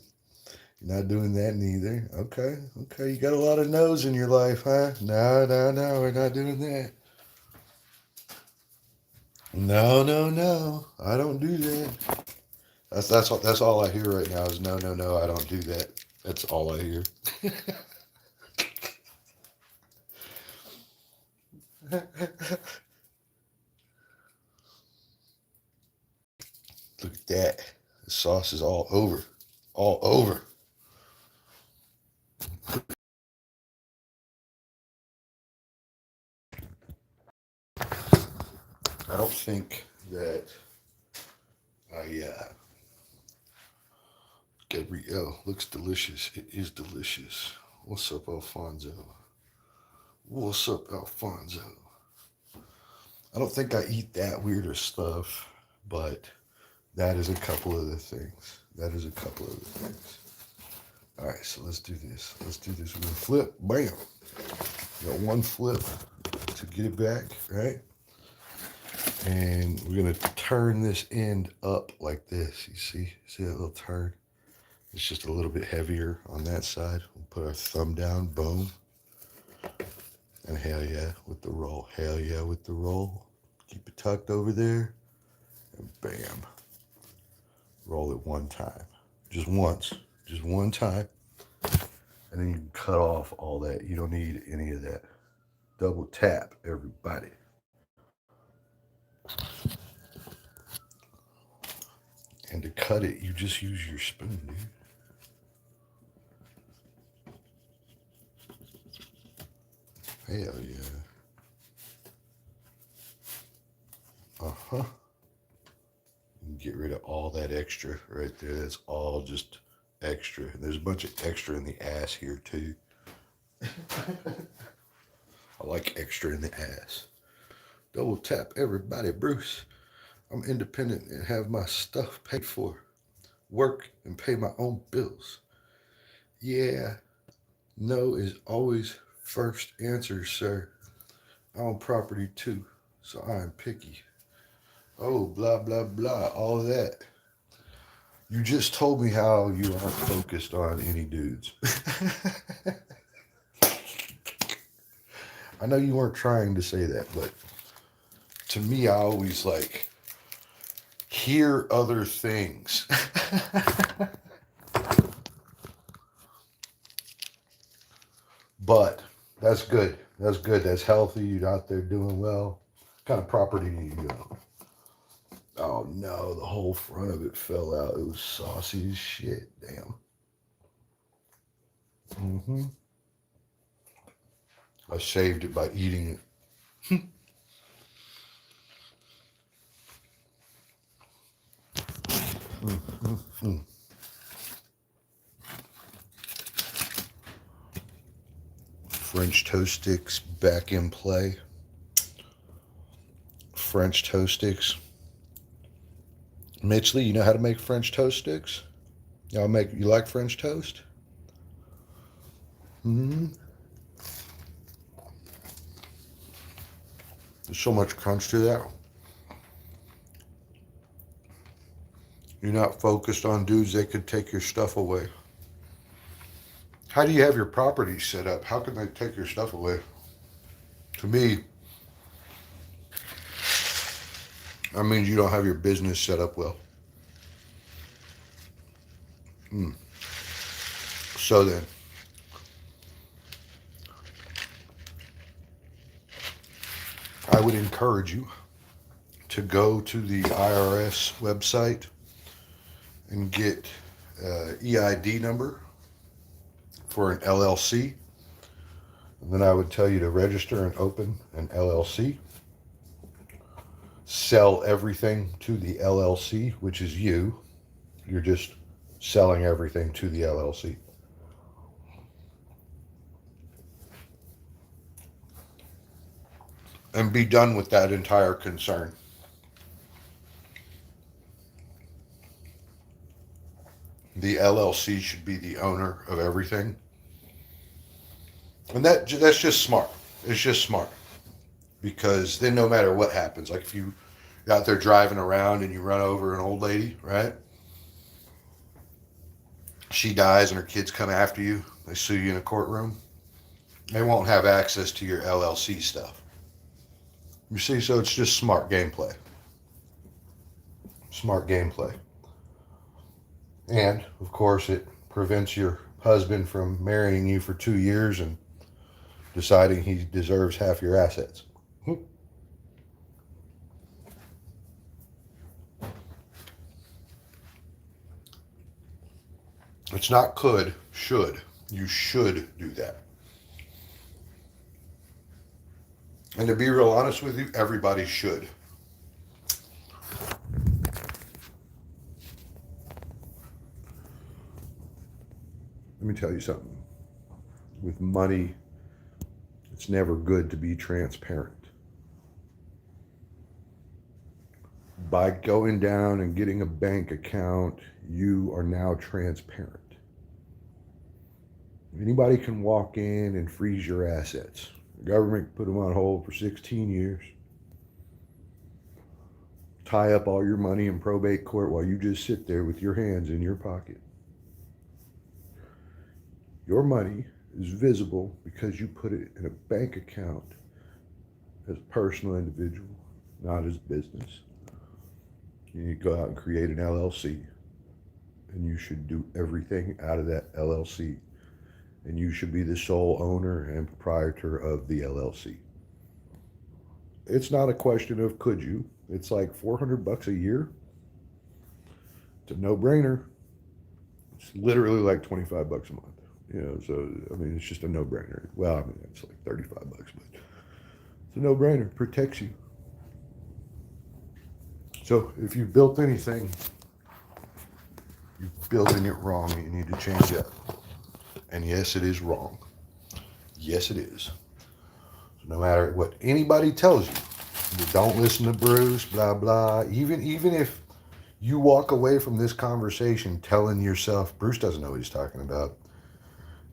You're not doing that neither. Okay. You got a lot of no's in your life, huh? No, we're not doing that. No. I don't do that. That's all I hear right now is no, no, no, I don't do that. That's all I hear. Look at that. The sauce is all over. All over. I don't think that Gabrielle looks delicious. It is delicious. What's up, Alfonso? What's up, Alfonso? I don't think I eat that weirder stuff, but that is a couple of the things. That is a couple of the things. All right, so let's do this. Let's do this. We're gonna flip. Bam. Got one flip to get it back, right? And we're gonna turn this end up like this. You see that little turn? It's just a little bit heavier on that side. We'll put our thumb down, boom. And hell yeah with the roll. Hell yeah with the roll. Keep it tucked over there. And bam. Roll it one time. Just once. Just one time. And then you can cut off all that. You don't need any of that. Double tap, everybody. And to cut it, you just use your spoon, dude. Hell yeah. Uh-huh. You can get rid of all that extra right there. That's all just extra. There's a bunch of extra in the ass here, too. I like extra in the ass. Double tap, everybody. Bruce, I'm independent and have my stuff paid for. Work and pay my own bills. Yeah. No is always first answer, sir. I own property too, so I am picky. Oh, blah, blah, blah, all of that. You just told me how you aren't focused on any dudes. I know you weren't trying to say that, but to me, I always like hear other things. But that's good. That's good. That's healthy. You're out there doing well. What kind of property do you go? Oh no, the whole front of it fell out. It was saucy as shit. Damn. Mm-hmm. I saved it by eating it. Mm-hmm. French toast sticks back in play. French toast sticks. Mitchley, you know how to make French toast sticks? You like French toast? Mm-hmm. There's so much crunch to that. You're not focused on dudes that could take your stuff away. How do you have your property set up? How can they take your stuff away? To me, that means you don't have your business set up well. So then, I would encourage you to go to the IRS website and get EID number for an LLC. And then I would tell you to register and open an LLC. Sell everything to the LLC, which is you. You're just selling everything to the LLC. And be done with that entire concern. The LLC should be the owner of everything. And that's just smart. It's just smart. Because then no matter what happens, like if you're out there driving around and you run over an old lady, right? She dies and her kids come after you. They sue you in a courtroom. They won't have access to your LLC stuff. You see, so it's just smart gameplay. Smart gameplay. And, of course, it prevents your husband from marrying you for 2 years and deciding he deserves half your assets. It's not could, should. You should do that. And to be real honest with you, everybody should. Let me tell you something. With money, it's never good to be transparent. By going down and getting a bank account, you are now transparent. Anybody can walk in and freeze your assets. The government put them on hold for 16 years. Tie up all your money in probate court while you just sit there with your hands in your pocket. Your money is visible because you put it in a bank account as a personal individual, not as business. You need to go out and create an LLC, and you should do everything out of that LLC. And you should be the sole owner and proprietor of the LLC. It's not a question of could you. It's like $400 a year. It's a no-brainer. It's literally like $25 a month. You know, so I mean, it's just a no-brainer. Well, I mean, it's like $35, but it's a no-brainer. Protects you. So if you've built anything, you're building it wrong. You need to change it. And yes, it is wrong. Yes, it is. So no matter what anybody tells you, you don't listen to Bruce, blah, blah. Even if you walk away from this conversation telling yourself, Bruce doesn't know what he's talking about,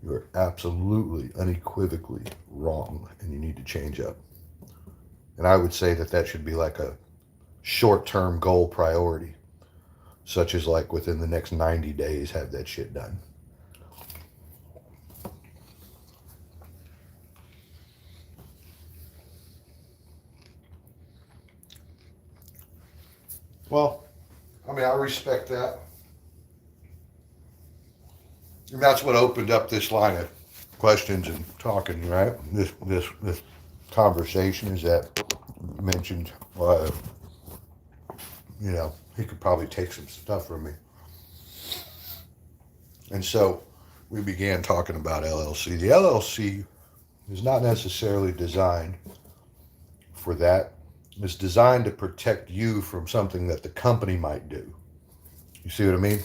you're absolutely, unequivocally wrong, and you need to change up. And I would say that should be like a short-term goal priority, such as like within the next 90 days, have that shit done. Well, I mean, I respect that. And that's what opened up this line of questions and talking, right? This conversation is that you mentioned, you know, he could probably take some stuff from me. And so we began talking about LLC. The LLC is not necessarily designed for that. It's designed to protect you from something that the company might do. You see what I mean?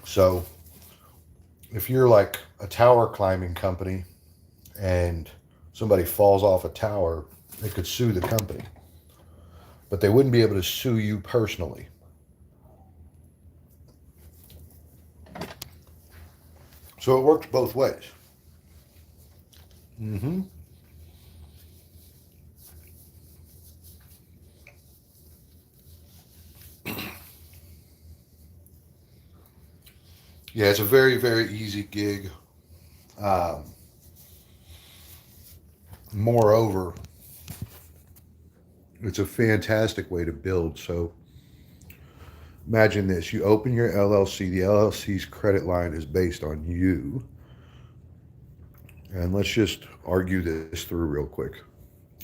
So if you're like a tower climbing company and somebody falls off a tower, they could sue the company, but they wouldn't be able to sue you personally. So it works both ways. Mm-hmm. Yeah, it's a very, very easy gig. Moreover, it's a fantastic way to build. So imagine this. You open your LLC. The LLC's credit line is based on you. And let's just argue this through real quick.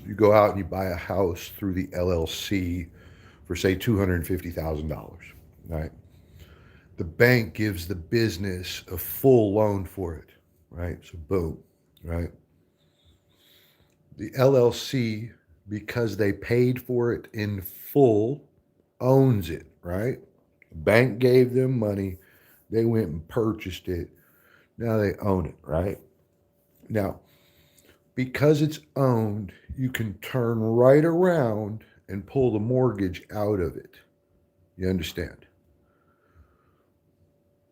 You go out and you buy a house through the LLC for, say, $250,000, right? The bank gives the business a full loan for it, right? So boom, right? The LLC, because they paid for it in full, owns it, right? The bank gave them money. They went and purchased it. Now they own it, right? Now, because it's owned, you can turn right around and pull the mortgage out of it. You understand?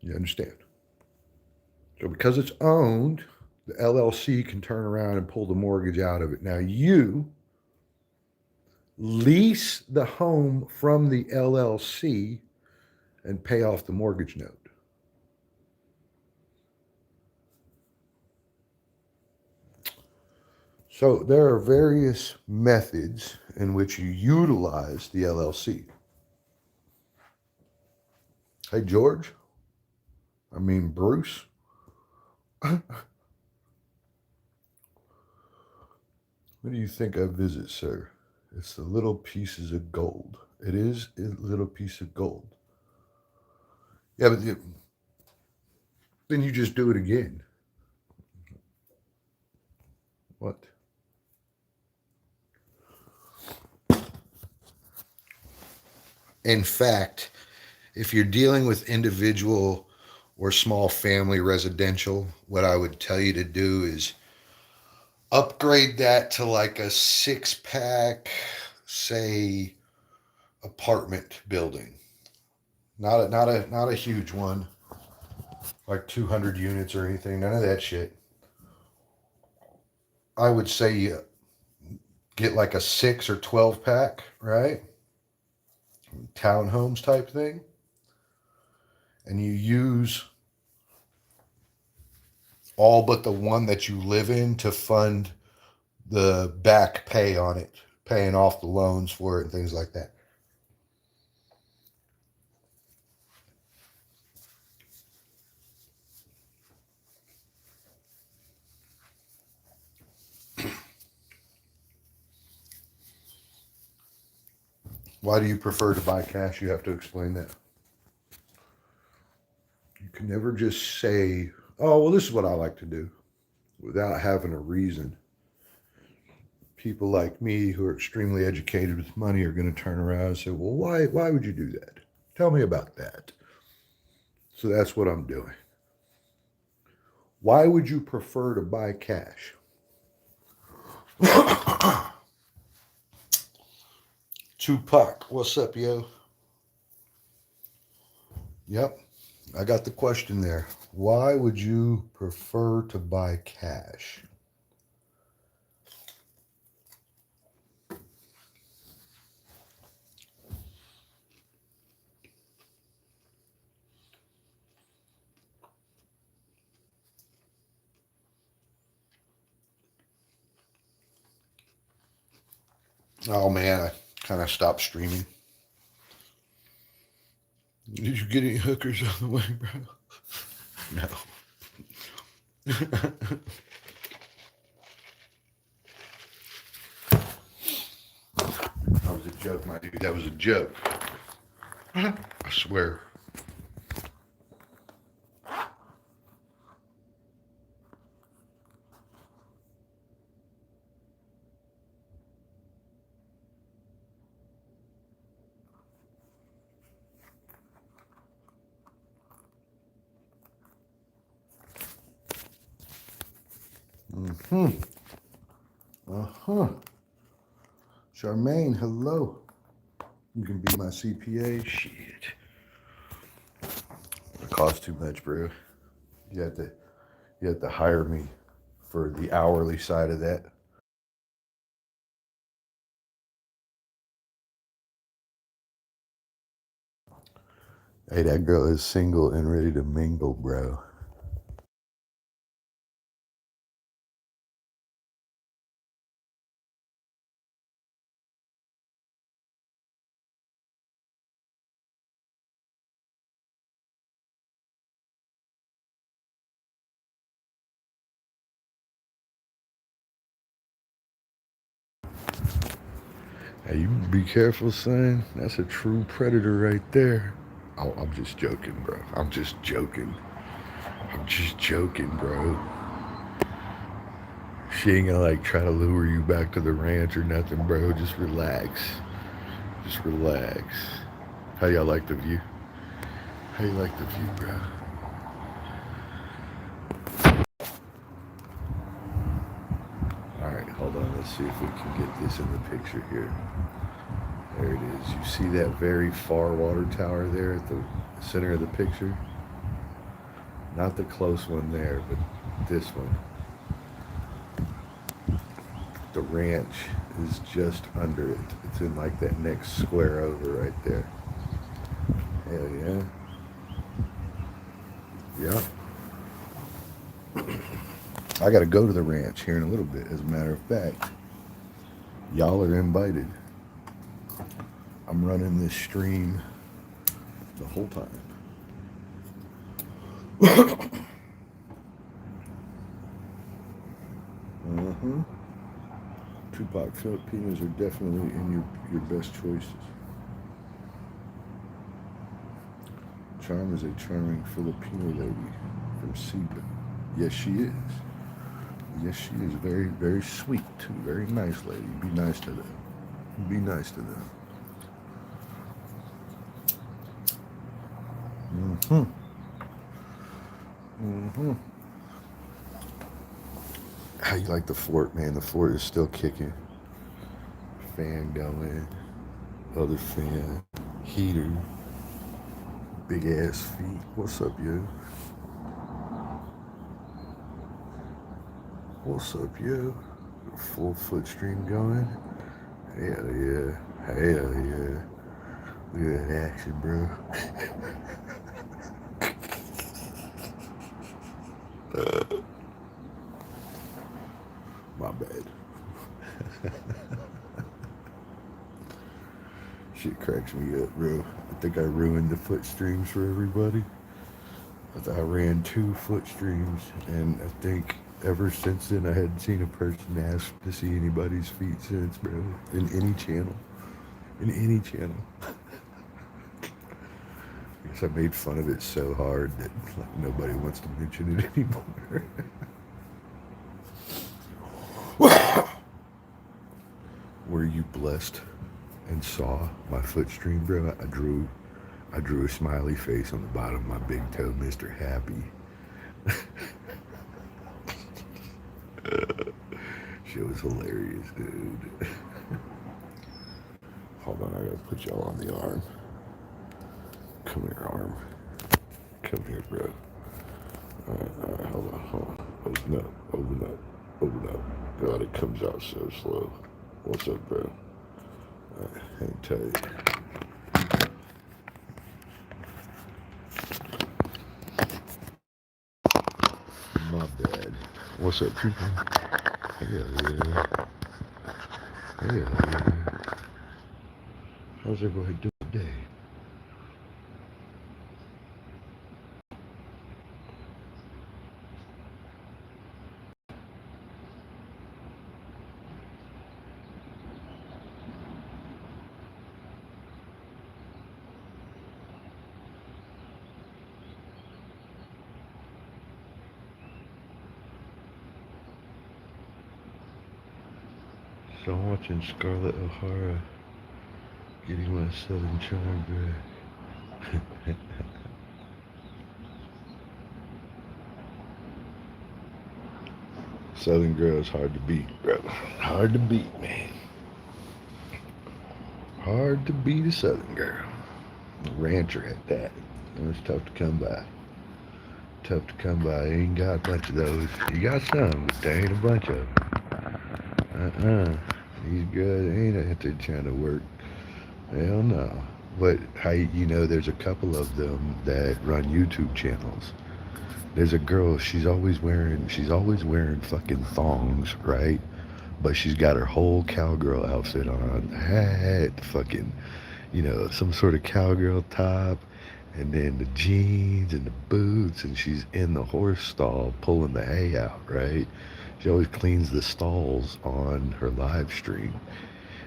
You understand? So because it's owned, the LLC can turn around and pull the mortgage out of it. Now you lease the home from the LLC and pay off the mortgage note. So there are various methods in which you utilize the LLC. Hey, George. I mean, Bruce. What do you think I visit, sir? It's the little pieces of gold. It is a little piece of gold. Yeah, but then you just do it again. What? In fact, if you're dealing with individual or small family residential, what I would tell you to do is upgrade that to like a 6-pack, say, apartment building. Not a huge one, like 200 units or anything. None of that shit. I would say you get like a 6 or 12-pack, right? Townhomes type thing, and you use all but the one that you live in to fund the back pay on it, paying off the loans for it and things like that. Why do you prefer to buy cash? You have to explain that. You can never just say, oh, well, this is what I like to do without having a reason. People like me who are extremely educated with money are going to turn around and say, well, why would you do that? Tell me about that. So that's what I'm doing. Why would you prefer to buy cash? Tupac, what's up, yo? Yep, I got the question there. Why would you prefer to buy cash? Oh man, I kind of stopped streaming. Did you get any hookers on the way, bro? No. That was a joke, my dude. That was a joke. I swear. Uh-huh. Charmaine, hello. You can be my CPA. Shit. It costs too much, bro. You have to hire me for the hourly side of that. Hey, that girl is single and ready to mingle, bro. Hey, you be careful, son. That's a true predator right there. Oh, I'm just joking, bro. I'm just joking. I'm just joking, bro. She ain't gonna like try to lure you back to the ranch or nothing, bro. Just relax. Just relax. How y'all like the view? How you like the view, bro? All right, hold on. Let's see if we can get this in the picture here. There it is. You see that very far water tower there at the center of the picture? Not the close one there, but this one. The ranch is just under it. It's in like that next square over right there. Hell yeah. Yeah. I got to go to the ranch here in a little bit. As a matter of fact, y'all are invited. I'm running this stream the whole time. Uh-huh. Tupac Filipinos are definitely in your best choices. Charm is a charming Filipino lady from Cebu. Yes, she is. Yes, she is very, very sweet too. Very nice lady. Be nice to them. Be nice to them. Mm-hmm. Mm-hmm. How you like the fort, man? The fort is still kicking. Fan going. Other fan. Heater. Big ass feet. What's up, yo? What's up, yo? Full foot stream going. Hell yeah. Hell yeah. Look at that action, bro. My bad. Shit cracks me up, bro. I think I ruined the foot streams for everybody. I ran 2 foot streams, and I think ever since then I hadn't seen a person ask to see anybody's feet since, bro. In any channel. In any channel. I guess I made fun of it so hard that like, nobody wants to mention it anymore. Were you blessed and saw my foot stream, bro? I drew a smiley face on the bottom of my big toe, Mr. Happy. Shit was hilarious, dude. Hold on, I gotta put y'all on the arm. Come here, arm. Come here, bro. Alright, hold on. Open up. God, it comes out so slow. What's up, bro? Alright, hang tight. My bad. What's up, people? Hell yeah. Hell yeah. How's everybody doing today? So I'm watching Scarlett O'Hara getting my Southern charm back. Southern girl is hard to beat, bro. Hard to beat, man. Hard to beat a Southern girl. A rancher at that. It's tough to come by. Tough to come by. Ain't got a bunch of those. You got some, but there ain't a bunch of them. These girls ain't out there trying to work. Hell no. But there's a couple of them that run YouTube channels. There's a girl, she's always wearing fucking thongs, right? But she's got her whole cowgirl outfit on, hat, fucking, some sort of cowgirl top, and then the jeans and the boots, and she's in the horse stall pulling the hay out, right? She always cleans the stalls on her live stream.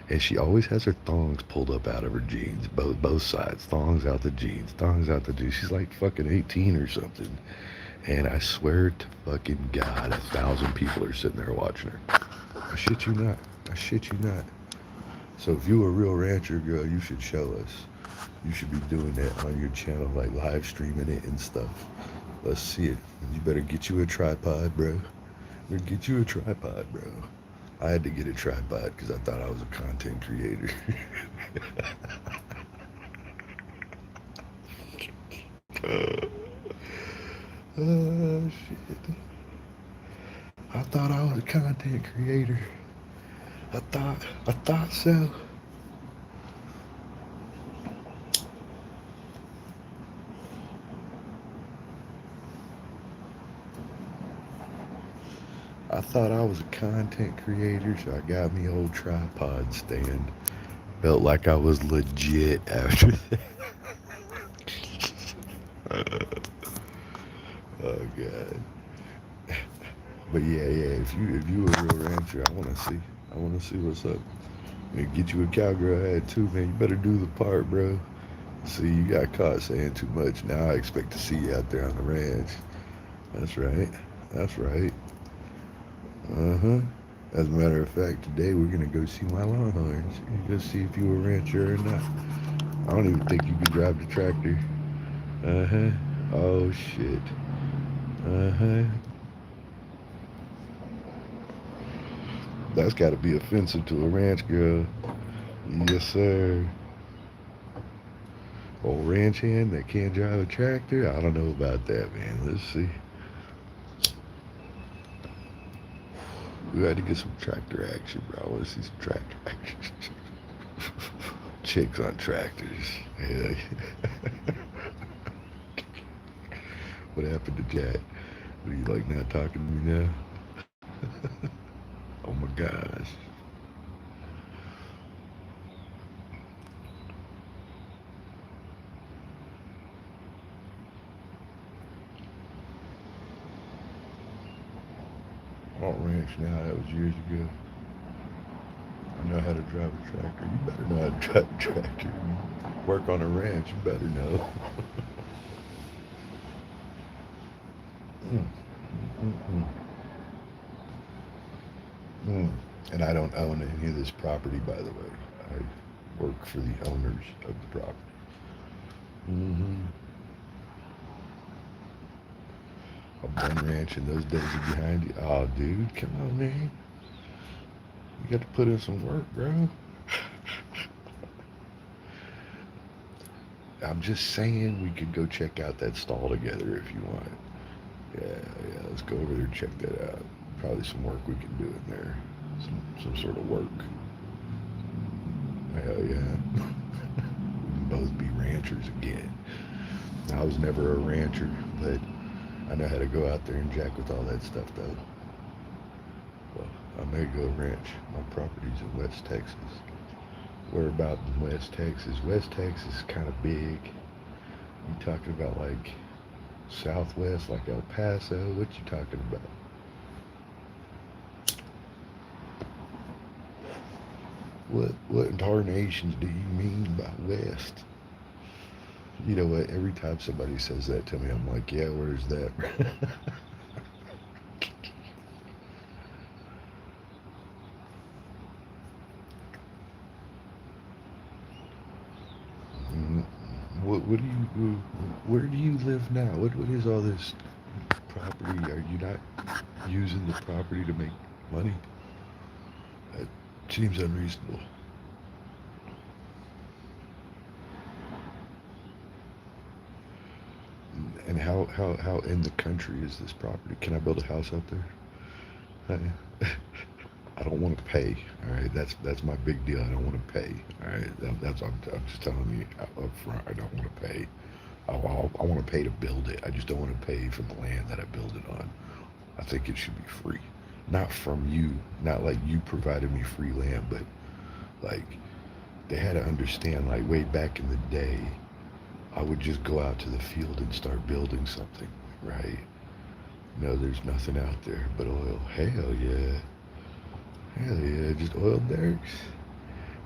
And she always has her thongs pulled up out of her jeans, both sides. Thongs out the jeans, thongs out the jeans. She's like fucking 18 or something. And I swear to fucking God, 1,000 people are sitting there watching her. I shit you not. So if you a real rancher girl, you should show us. You should be doing that on your channel, like live streaming it and stuff. Let's see it. You better get you a tripod, bro. Get you a tripod, bro. I had to get a tripod because I thought I was a content creator. Oh, shit. I thought I was a content creator. I thought so. I thought I was a content creator, so I got me old tripod stand. Felt like I was legit after that. Oh god. But yeah, if you a real rancher, I wanna see what's up. Get you a cowgirl hat too, man. You better do the part, bro. See, you got caught saying too much. Now I expect to see you out there on the ranch. That's right. That's right. Uh-huh. As a matter of fact, today we're gonna go see my Longhorns. Go see if you a rancher or not. I don't even think you can drive the tractor. Uh-huh. Oh shit. Uh-huh. That's gotta be offensive to a ranch girl. Yes, sir. Old ranch hand that can't drive a tractor? I don't know about that, man. Let's see. We got to get some tractor action, bro. I want to see some tractor action. Chicks on tractors. Yeah. What happened to Jack? Are you like not talking to me now? Oh my gosh. Alt ranch now, that was years ago. I know how to drive a tractor. You better know how to drive a tractor. You work on a ranch, you better know. Mm, mm, mm, mm. And I don't own any of this property, by the way. I work for the owners of the property. Mm-hmm. A bum ranch and those days are behind you. Oh, dude, come on, man. You got to put in some work, bro. I'm just saying we could go check out that stall together if you want. Yeah, let's go over there and check that out. Probably some work we can do in there. Some sort of work. Hell yeah. We can both be ranchers again. I was never a rancher, but I know how to go out there and jack with all that stuff, though. Well, I may go ranch. My property's in West Texas. Where about in West Texas? West Texas is kind of big. You talking about like Southwest, like El Paso? What you talking about? What in tarnations do you mean by West? You know what? Every time somebody says that to me, I'm like, yeah, where's that? Mm, what do you? Where do you live now? What is all this property? Are you not using the property to make money? That seems unreasonable. And how in the country is this property? Can I build a house out there? I don't want to pay. All right, that's my big deal. I don't want to pay. All right, I'm just telling you up front. I don't want to pay. I want to pay to build it. I just don't want to pay for the land that I build it on. I think it should be free, not from you, not like you provided me free land, but like they had to understand. Like way back in the day, I would just go out to the field and start building something, right? No, there's nothing out there but oil. Hell yeah. Hell yeah, just oil derricks.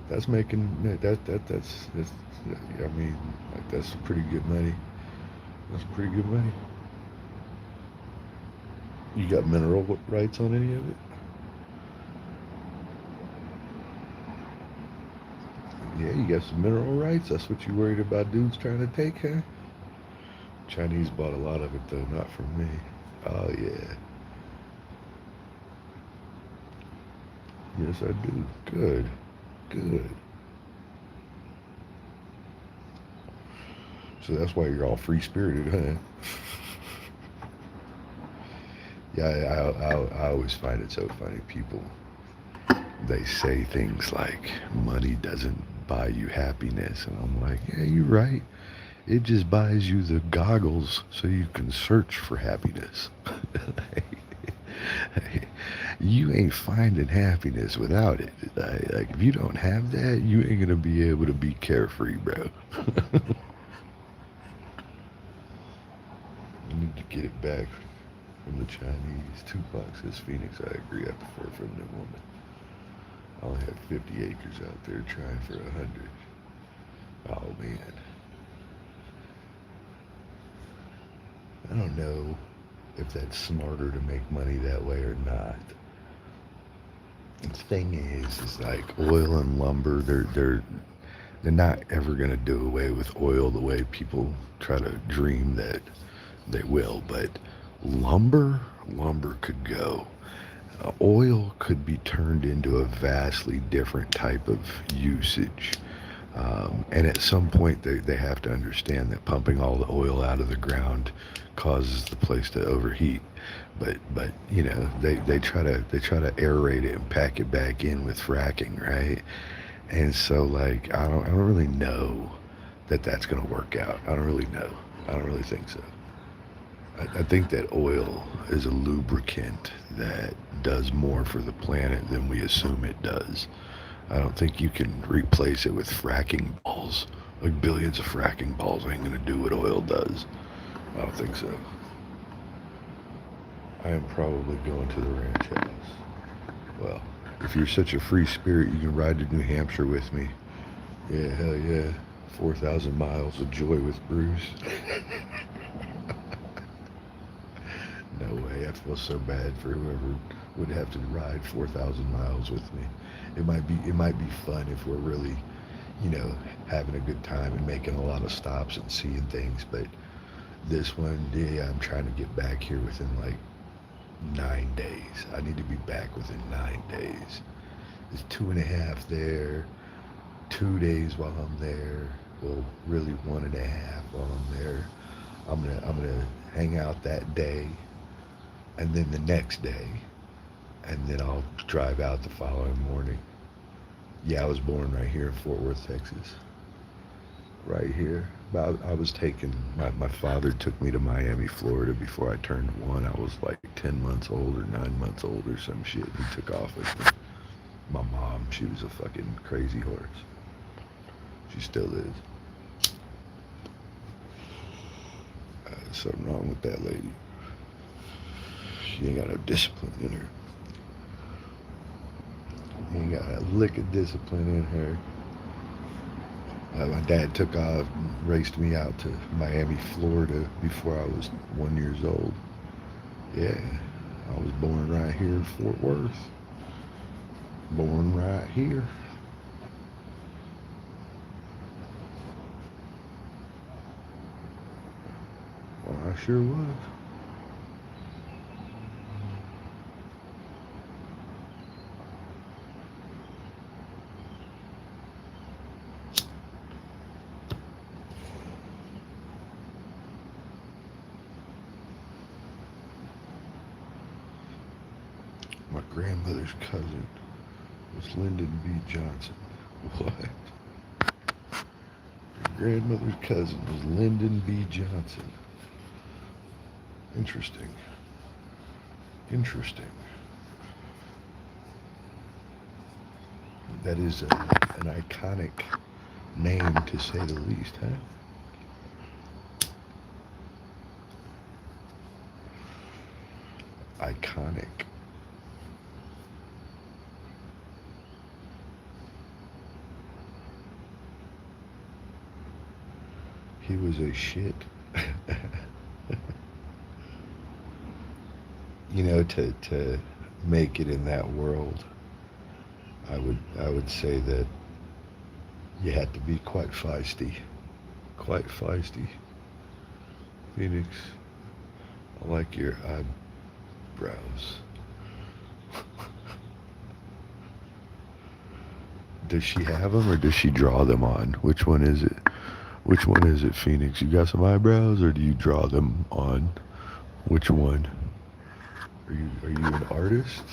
That's making that's I mean like that's pretty good money. That's pretty good money. You got mineral rights on any of it? Yeah, you got some mineral rights. That's what you worried about dudes trying to take, huh? Chinese bought a lot of it though, not from me. Oh yeah. Yes I do. Good. Good. So that's why you're all free spirited, huh? Yeah, I always find it so funny. People, they say things like, money doesn't buy you happiness. And I'm like, yeah, you're right. It just buys you the goggles so you can search for happiness. You ain't finding happiness without it. Like, if you don't have that, you ain't gonna be able to be carefree, bro. I need to get it back from the Chinese. Tupac says, Phoenix, I agree, I prefer feminine woman. I only have 50 acres out there trying for 100. Oh, man. I don't know if that's smarter to make money that way or not. The thing is like oil and lumber, they're not ever going to do away with oil the way people try to dream that they will. But lumber could go. Oil could be turned into a vastly different type of usage. And at some point, they have to understand that pumping all the oil out of the ground causes the place to overheat. But you know, they try to aerate it and pack it back in with fracking, right? And so like I don't really know that that's going to work out. I don't really know. I don't really think so. I think that oil is a lubricant that does more for the planet than we assume it does. I don't think you can replace it with fracking balls. Like billions of fracking balls ain't gonna do what oil does. I don't think so. I am probably going to the ranch house. Well, if you're such a free spirit, you can ride to New Hampshire with me. Yeah, hell yeah. 4,000 miles of joy with Bruce. No way. I feel so bad for whoever would have to ride 4,000 miles with me. It might be fun if we're really, you know, having a good time and making a lot of stops and seeing things. But this one, yeah, I'm trying to get back here within like 9 days. I need to be back within 9 days. It's 2.5 there, 2 days while I'm there. Well, really 1.5 while I'm there. I'm gonna hang out that day, and then the next day, and then I'll drive out the following morning. Yeah, I was born right here in Fort Worth, Texas. Right here. I was taken, my father took me to Miami, Florida before I turned 1. I was like 10 months old or 9 months old or some shit. He took off with me. My mom, she was a fucking crazy horse. She still is. There's something wrong with that lady. She ain't got no discipline in her. Ain't got a lick of discipline in her. My dad took off and raced me out to Miami, Florida before I was 1 year old. Yeah, I was born right here in Fort Worth. Born right here. Well, I sure was. My grandmother's cousin was Lyndon B. Johnson. What? Your grandmother's cousin was Lyndon B. Johnson. Interesting. Interesting. That is an iconic name, to say the least, huh? Iconic. He was a shit. You know, to make it in that world, I would say that you had to be quite feisty. Quite feisty. Phoenix, I like your eyebrows. Does she have them or does she draw them on? Which one is it? Which one is it, Phoenix? You got some eyebrows or do you draw them on? Which one? Are you an artist?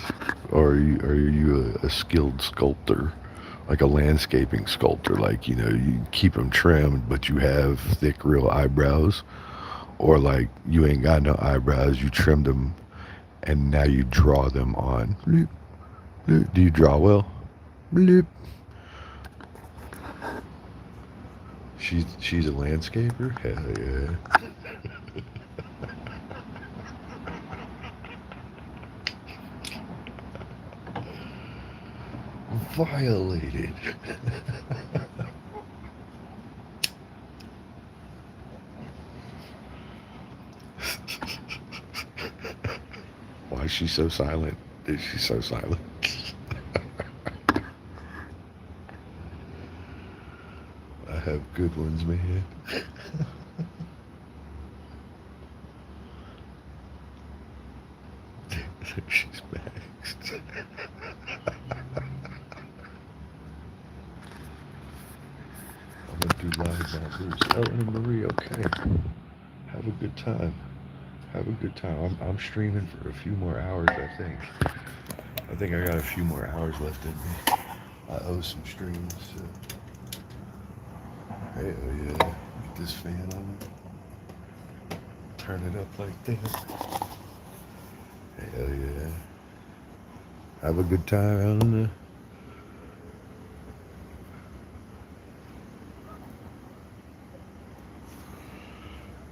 Or are you a skilled sculptor? Like a landscaping sculptor, like, you know, you keep them trimmed, but you have thick, real eyebrows? Or like you ain't got no eyebrows, you trimmed them and now you draw them on. Bloop, bloop. Do you draw well? Bloop. She's a landscaper? Hell yeah. violated. Why is she so silent? Is she so silent? I have good ones, man. She's maxed. I'm gonna do live now, Bruce. Ellen and Marie, okay. Have a good time. Have a good time. I'm streaming for a few more hours, I think. I think I got a few more hours left in me. I owe some streams. So. Hell yeah. Get this fan on. Turn it up like that. Hell yeah. Have a good time, Ellen.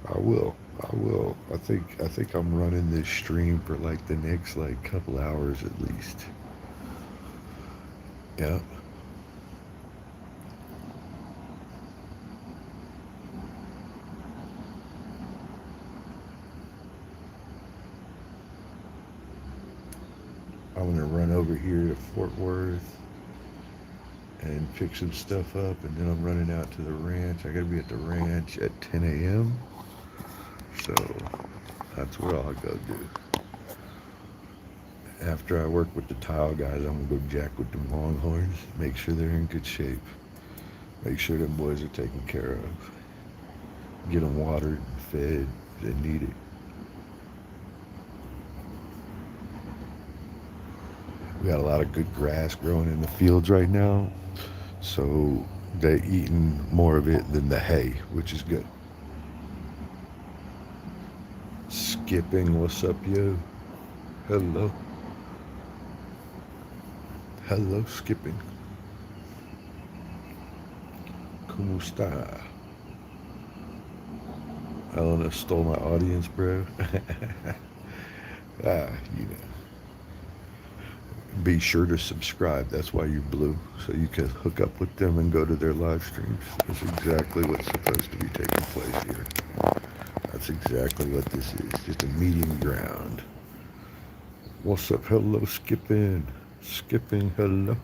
I will. I will. I think I'm running this stream for like the next like couple hours at least. Yep. I'm gonna run over here to Fort Worth and pick some stuff up, and then I'm running out to the ranch. I gotta be at the ranch at 10 a.m. So that's what I'll go do. After I work with the tile guys, I'm gonna go jack with them Longhorns, make sure they're in good shape, make sure them boys are taken care of, get them watered and fed if they need it. We got a lot of good grass growing in the fields right now, so they're eating more of it than the hay, which is good. Skipping, what's up, yo? Hello. Hello, Skipping. ¿Cómo está? Elena stole my audience, bro. You know. Be sure to subscribe. That's why you're blue, so you can hook up with them and go to their live streams. That's exactly what's supposed to be taking place here. That's exactly what this is. Just a meeting ground. What's up? Hello, Skipping. Skipping, hello.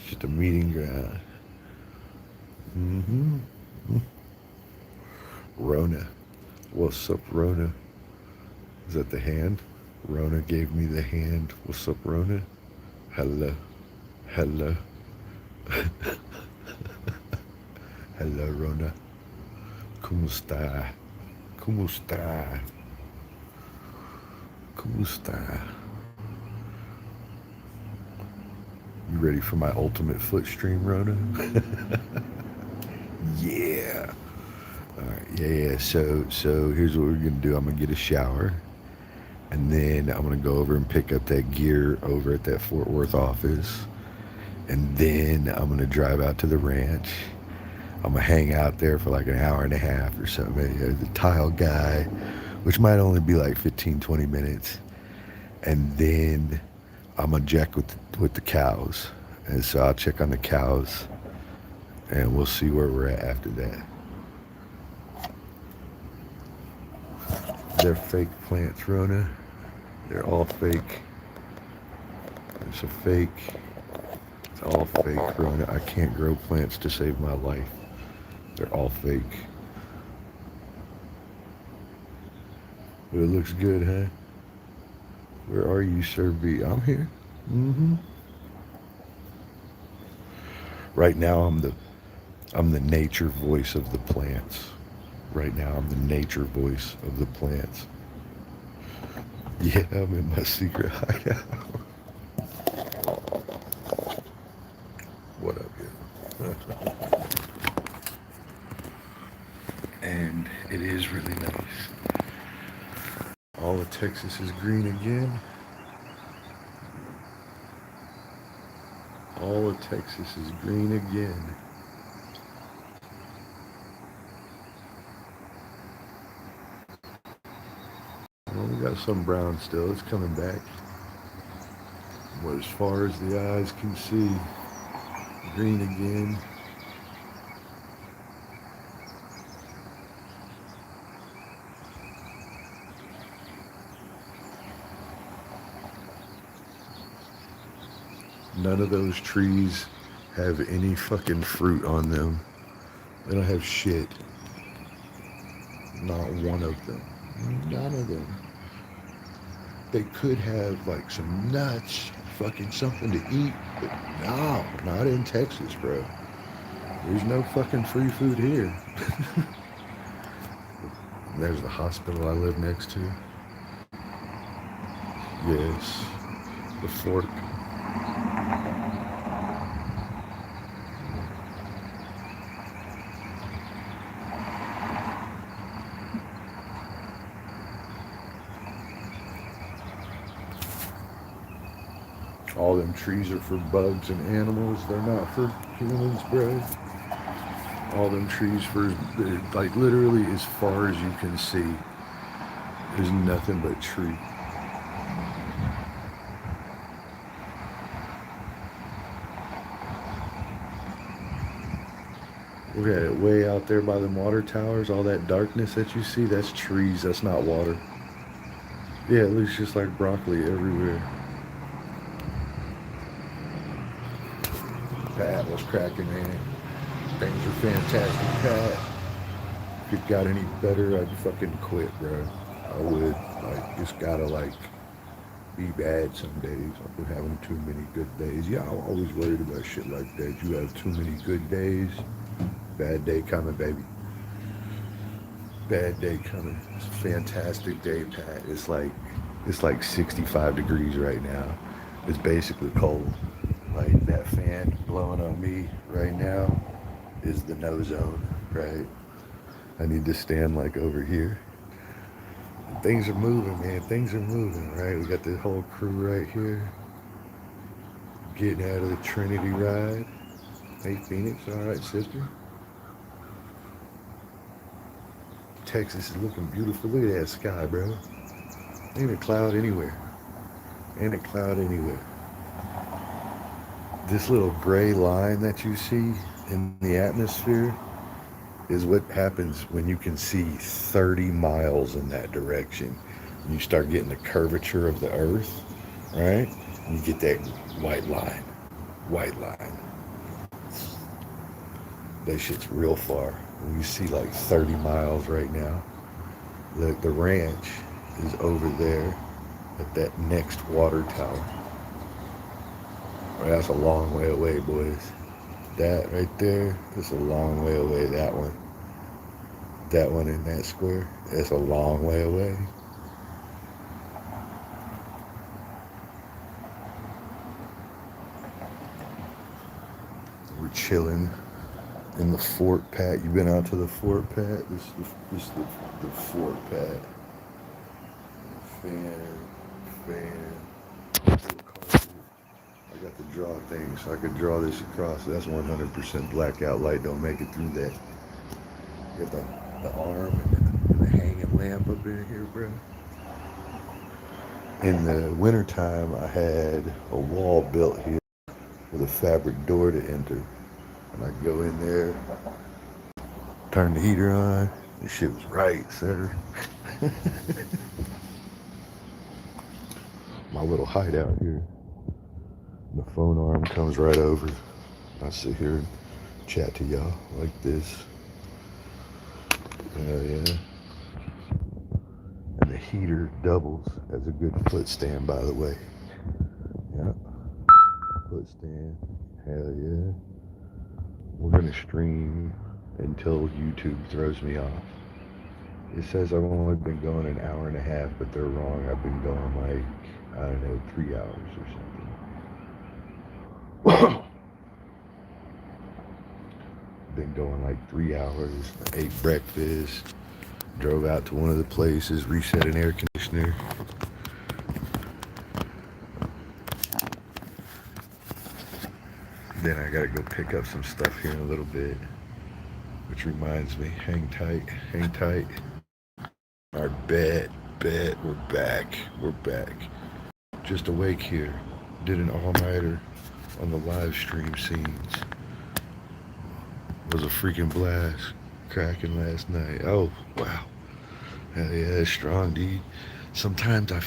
Just a meeting ground. Rona. What's up, Rona? Is that the hand? Rona gave me the hand. What's up, Rona? Hello. Hello. Hello, Rona. ¿Cómo está? ¿Cómo está? ¿Cómo está? You ready for my ultimate foot stream, Rona? Yeah. All right. Yeah. So here's what we're gonna do. I'm gonna get a shower, and then I'm gonna go over and pick up that gear over at that Fort Worth office, and then I'm gonna drive out to the ranch. I'm gonna hang out there for like an hour and a half or so. Maybe the tile guy, which might only be like 15, 20 minutes, and then I'm gonna check with the cows, and so I'll check on the cows, and we'll see where we're at after that. They're fake plants, Rona. They're all fake. It's a fake. It's all fake, Rona. I can't grow plants to save my life. They're all fake. But it looks good, huh? Where are you, Sir B? I'm here. Right now, I'm the nature voice of the plants. Right now, I'm the nature voice of the plants. Yeah, I'm in my secret hideout. What up, yo? And it is really nice. All of Texas is green again. All of Texas is green again. Well, we got some brown still. It's coming back. But as far as the eyes can see, green again. None of those trees have any fucking fruit on them. They don't have shit. Not one of them. None of them. They could have like some nuts, fucking something to eat, but no, not in Texas, bro. There's no fucking free food here. There's the hospital I live next to. Yes, the Fork. All them trees are for bugs and animals. They're not for humans, bro. All them trees for, like, literally as far as you can see, there's nothing but tree. Look at it, way out there by the water towers, all that darkness that you see, that's trees, that's not water. Yeah, it looks just like broccoli everywhere. Pat, what's cracking, man? Things are fantastic, Pat. If it got any better, I'd fucking quit, bro. I would. Like, it's gotta, like, be bad some days. I've been having too many good days. Yeah, I'm always worried about shit like that. You have too many good days, bad day coming, baby. Bad day coming. It's a fantastic day, Pat. It's like 65 degrees right now. It's basically cold. Like, that fan blowing on me right now is the no zone, right? I need to stand like over here. Things are moving, man. Things are moving, right? We got the whole crew right here. Getting out of the Trinity ride. Hey, Phoenix. All right, sister. Texas is looking beautiful. Look at that sky, bro. Ain't a cloud anywhere. Ain't a cloud anywhere. This little gray line that you see in the atmosphere is what happens when you can see 30 miles in that direction. And you start getting the curvature of the earth, right? And you get that white line. White line. That shit's real far. And you see like 30 miles right now. Look, the ranch is over there at that next water tower. Well, that's a long way away, boys. That right there is a long way away. That one in that square, that's a long way away. We're chilling in the fort, Pat. You been out to the fort, Pat? This is the fort, Pat. Fan. I got the draw thing, so I could draw this across. That's 100% blackout light. Don't make it through that. You got the arm and the hanging lamp up in here, bro. In the wintertime, I had a wall built here with a fabric door to enter. And I go in there, turn the heater on. This shit was right, sir. My little hideout here. The phone arm comes right over. I sit here and chat to y'all like this. Hell yeah. And the heater doubles as a good foot stand, by the way. Yeah. Foot stand. Hell yeah. We're gonna stream until YouTube throws me off. It says I've only been going an hour and a half, but they're wrong. I've been going like, I don't know, 3 hours or something. Been going like 3 hours. Ate breakfast, drove out to one of the places, reset an air conditioner. Then I gotta go pick up some stuff here in a little bit, which reminds me, hang tight. Our bet, we're back. Just awake here. Did an all-nighter on the live stream scenes. It was a freaking blast. Cracking last night. Oh, wow. Hell yeah, it's strong, dude. Sometimes I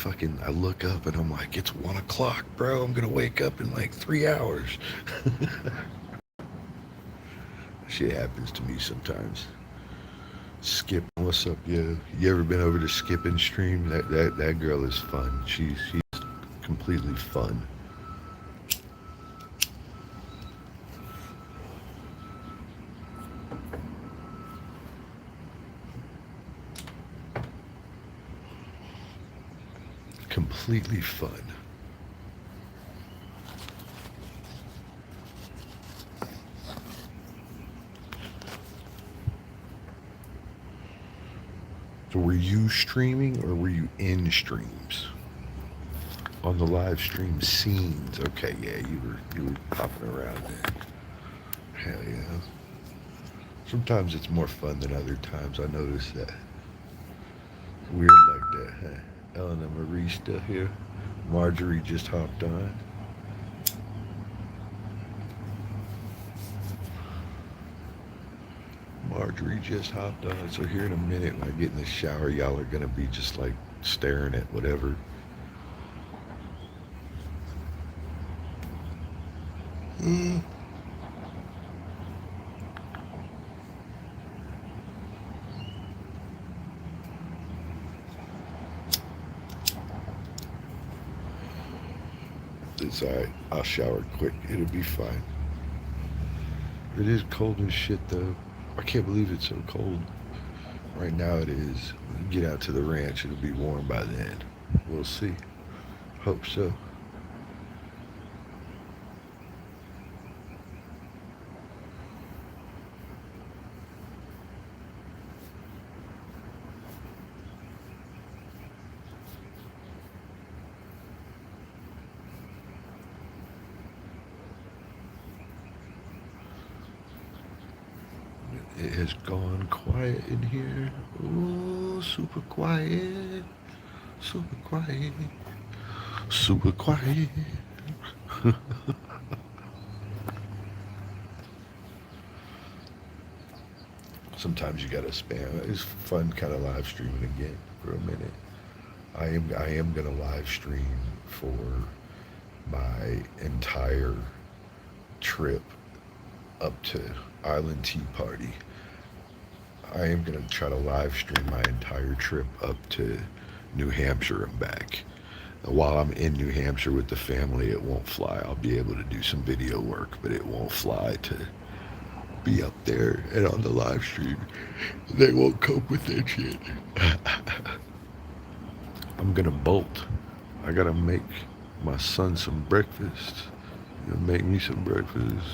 look up and I'm like, it's 1 o'clock, bro. I'm gonna wake up in like 3 hours. Shit happens to me sometimes. Skip, what's up, yo? You ever been over to Skip and stream? That girl is fun. She's completely fun. Completely fun. So were you streaming or were you in streams? On the live stream scenes. Okay, yeah, you were popping around there. Hell yeah. Sometimes it's more fun than other times. I noticed that. Weird like that, huh? Elena Marie still here. Marjorie just hopped on. Marjorie just hopped on. So here in a minute when I get in the shower, y'all are gonna be just like staring at whatever. It's alright. I'll shower quick. It'll be fine. It is cold as shit though. I can't believe it's so cold. Right now it is. When you get out to the ranch, it'll be warm by then. We'll see. Hope so. It has gone quiet in here. Ooh, super quiet. Super quiet. Super quiet. Sometimes you gotta spam. It's fun kind of live streaming again for a minute. I am gonna live stream for my entire trip up to Island Tea Party. I am gonna try to live stream my entire trip up to New Hampshire and back. While I'm in New Hampshire with the family, it won't fly. I'll be able to do some video work, but it won't fly to be up there and on the live stream. They won't cope with that shit. I'm gonna bolt. I gotta make my son some breakfast. You gonna make me some breakfast?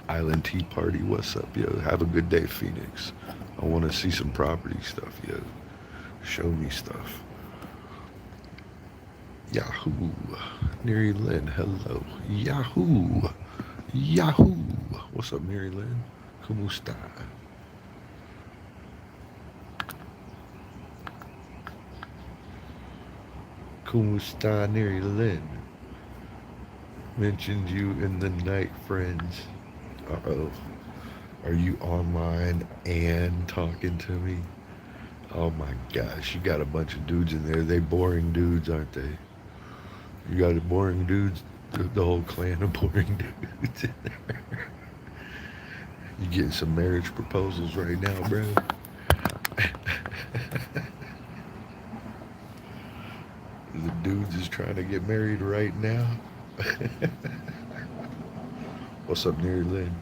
Island Tea Party, what's up, yo? Have a good day, Phoenix. I want to see some property stuff, yo. Show me stuff. Yahoo. Mary Lynn, hello. Yahoo. Yahoo. What's up, Mary Lynn? ¿Cómo está? ¿Cómo está, Mary Lynn? Mentioned you in the night, friends. Uh-oh. Are you online and talking to me? Oh my gosh, you got a bunch of dudes in there. They boring dudes, aren't they? You got boring dudes, the whole clan of boring dudes in there. You getting some marriage proposals right now, bro? The dudes is trying to get married right now. What's up, Mary Lynn?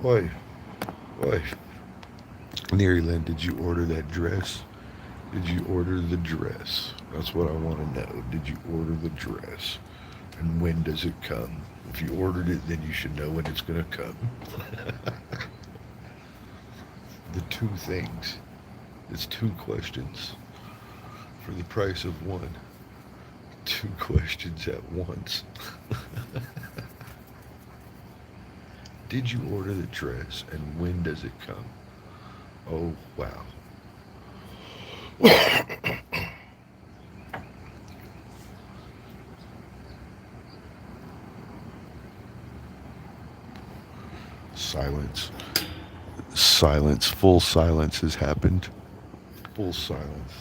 Oi. Mary Lynn, did you order that dress? Did you order the dress? That's what I want to know. Did you order the dress? And when does it come? If you ordered it, then you should know when it's going to come. The two things. It's two questions for the price of one. Two questions at once. Did you order the dress and when does it come? Oh, wow. Silence. Silence. Full silence has happened. Full silence.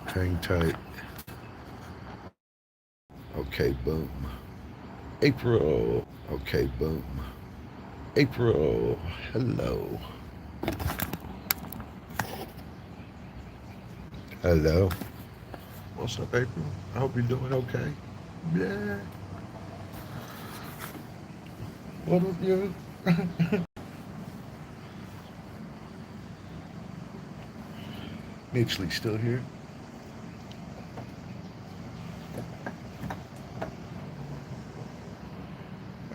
Hang tight. Okay, boom. April. Okay, boom. April. Hello. Hello. What's up, April? I hope you're doing okay. Yeah. What up, you? Mitchley still here?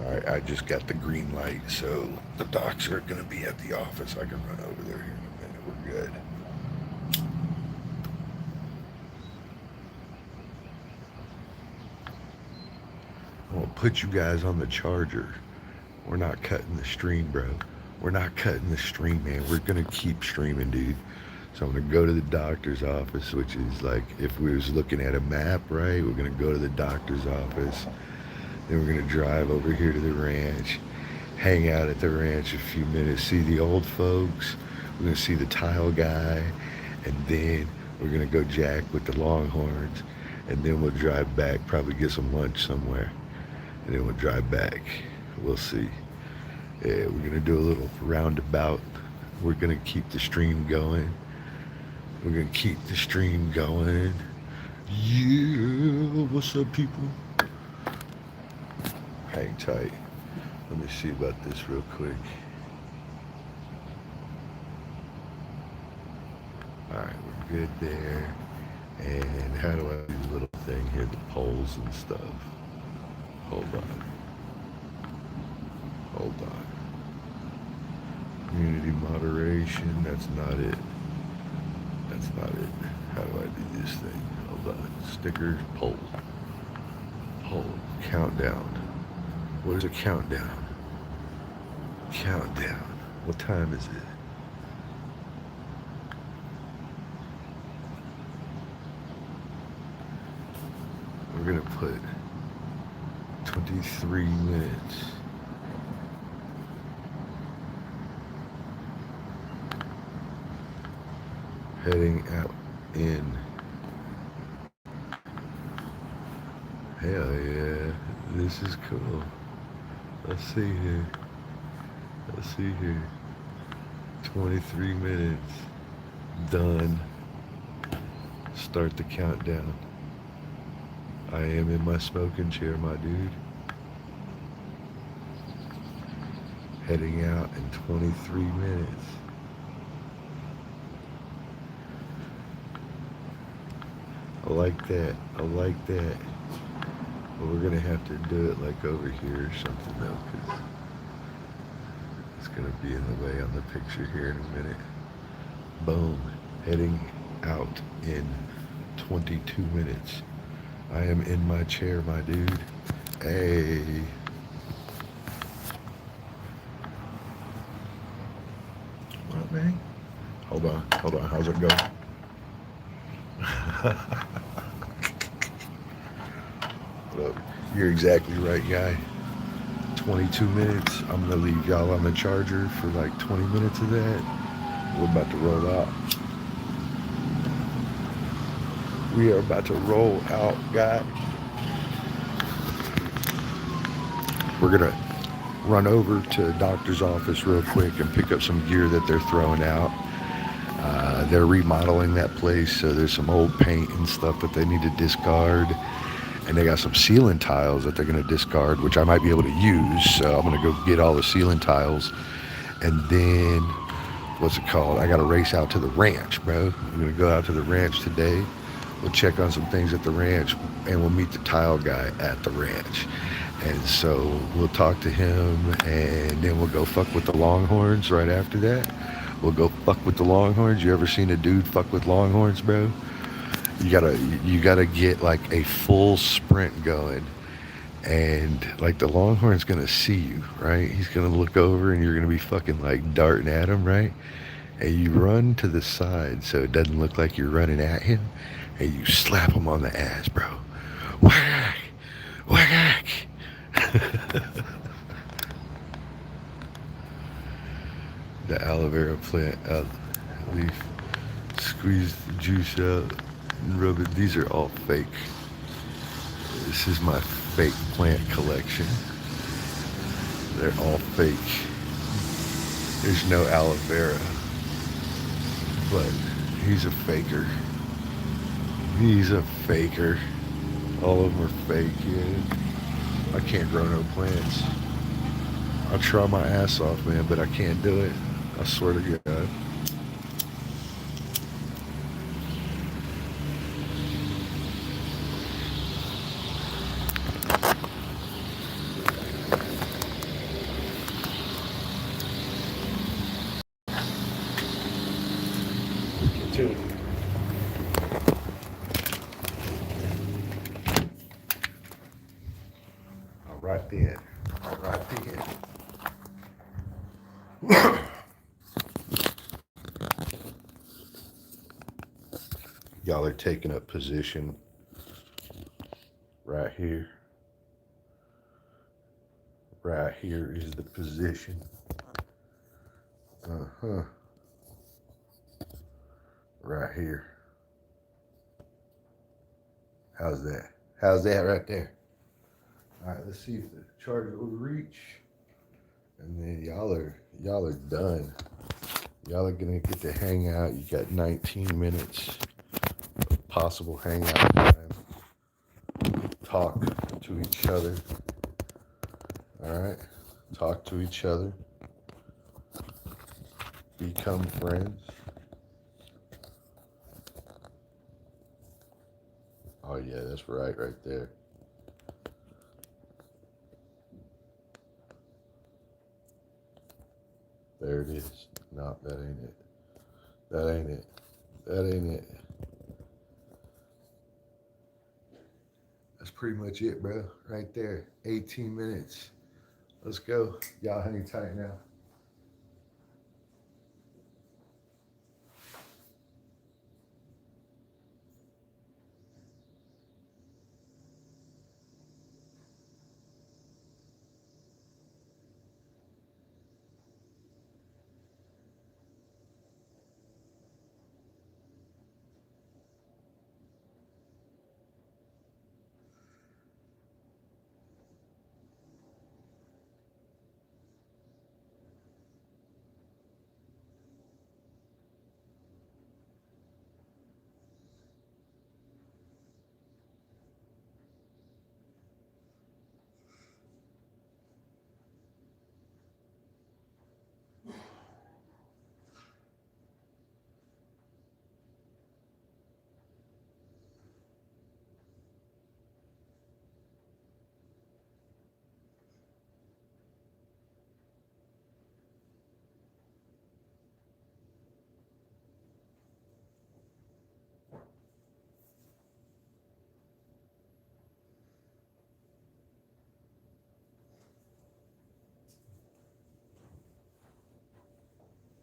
All right, I just got the green light, so the docs are going to be at the office. I can run over there here in a minute. We're good. I'm going to put you guys on the charger. We're not cutting the stream, bro. We're not cutting the stream, man. We're going to keep streaming, dude. So I'm going to go to the doctor's office, which is like, if we was looking at a map, right, we're going to go to the doctor's office. Then we're going to drive over here to the ranch, hang out at the ranch a few minutes, see the old folks. We're going to see the tile guy. And then we're going to go jack with the Longhorns. And then we'll drive back, probably get some lunch somewhere. And then we'll drive back. We'll see. Yeah, we're going to do a little roundabout. We're going to keep the stream going. We're going to keep the stream going. Yeah, what's up, people? Hang tight. Let me see about this real quick. All right, we're good there. And how do I do the little thing here, the polls and stuff? Hold on. Hold on. Community moderation, that's not it. That's not it. How do I do this thing? Hold on. Stickers, poll. Poll. Countdown. What is a countdown? Countdown. What time is it? We're gonna put 23 minutes. Heading out in. Hell yeah, this is cool. Let's see here. Let's see here. 23 minutes. Done. Start the countdown. I am in my smoking chair, my dude. Heading out in 23 minutes. I like that. I like that. But we're gonna have to do it like over here or something though, because it's gonna be in the way on the picture here in a minute. Boom. Heading out in 22 minutes. I am in my chair, my dude. Hey. Hold on. How's it going? Look, you're exactly right, guy. 22 minutes. I'm gonna leave y'all on the charger for like 20 minutes of that. We're about to roll out. We are about to roll out, guy. We're gonna run over to the doctor's office real quick and pick up some gear that they're throwing out. They're remodeling that place, so there's some old paint and stuff that they need to discard. And they got some ceiling tiles that they're going to discard, which I might be able to use. So I'm going to go get all the ceiling tiles. And then, what's it called? I got to race out to the ranch, bro. I'm going to go out to the ranch today. We'll check on some things at the ranch, and we'll meet the tile guy at the ranch. And so we'll talk to him, and then we'll go fuck with the Longhorns right after that. We'll go fuck with the Longhorns. You ever seen a dude fuck with Longhorns, bro? You gotta get like a full sprint going, and like the Longhorn's gonna see you, right? He's gonna look over, and you're gonna be fucking like darting at him, right? And you run to the side so it doesn't look like you're running at him, and you slap him on the ass, bro. Whack, whack. The aloe vera plant leaf. Squeeze the juice out and rub it. These are all fake. This is my fake plant collection. They're all fake. There's no aloe vera. But he's a faker. He's a faker. All of them are fake, yeah. I can't grow no plants. I'll try my ass off, man, but I can't do it. I swear to God. Too. All right then. All right then. Y'all are taking up position right here. Right here is the position. Uh-huh. Right here. How's that? How's that right there? All right, let's see if the charger will reach. And then y'all are done. Y'all are gonna get to hang out. You got 19 minutes of possible hangout time. Talk to each other. All right, talk to each other. Become friends. Oh yeah, that's right there. There it is. No, that ain't it. That ain't it. That ain't it. That's pretty much it, bro. Right there. 18 minutes. Let's go. Y'all hang tight now.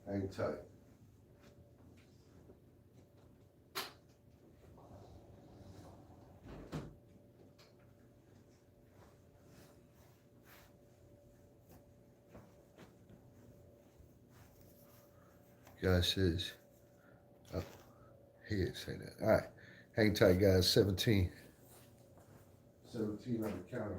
Hang tight. Guy says, oh, he didn't say that. All right. Hang tight, guys. 17. 17 on the counter.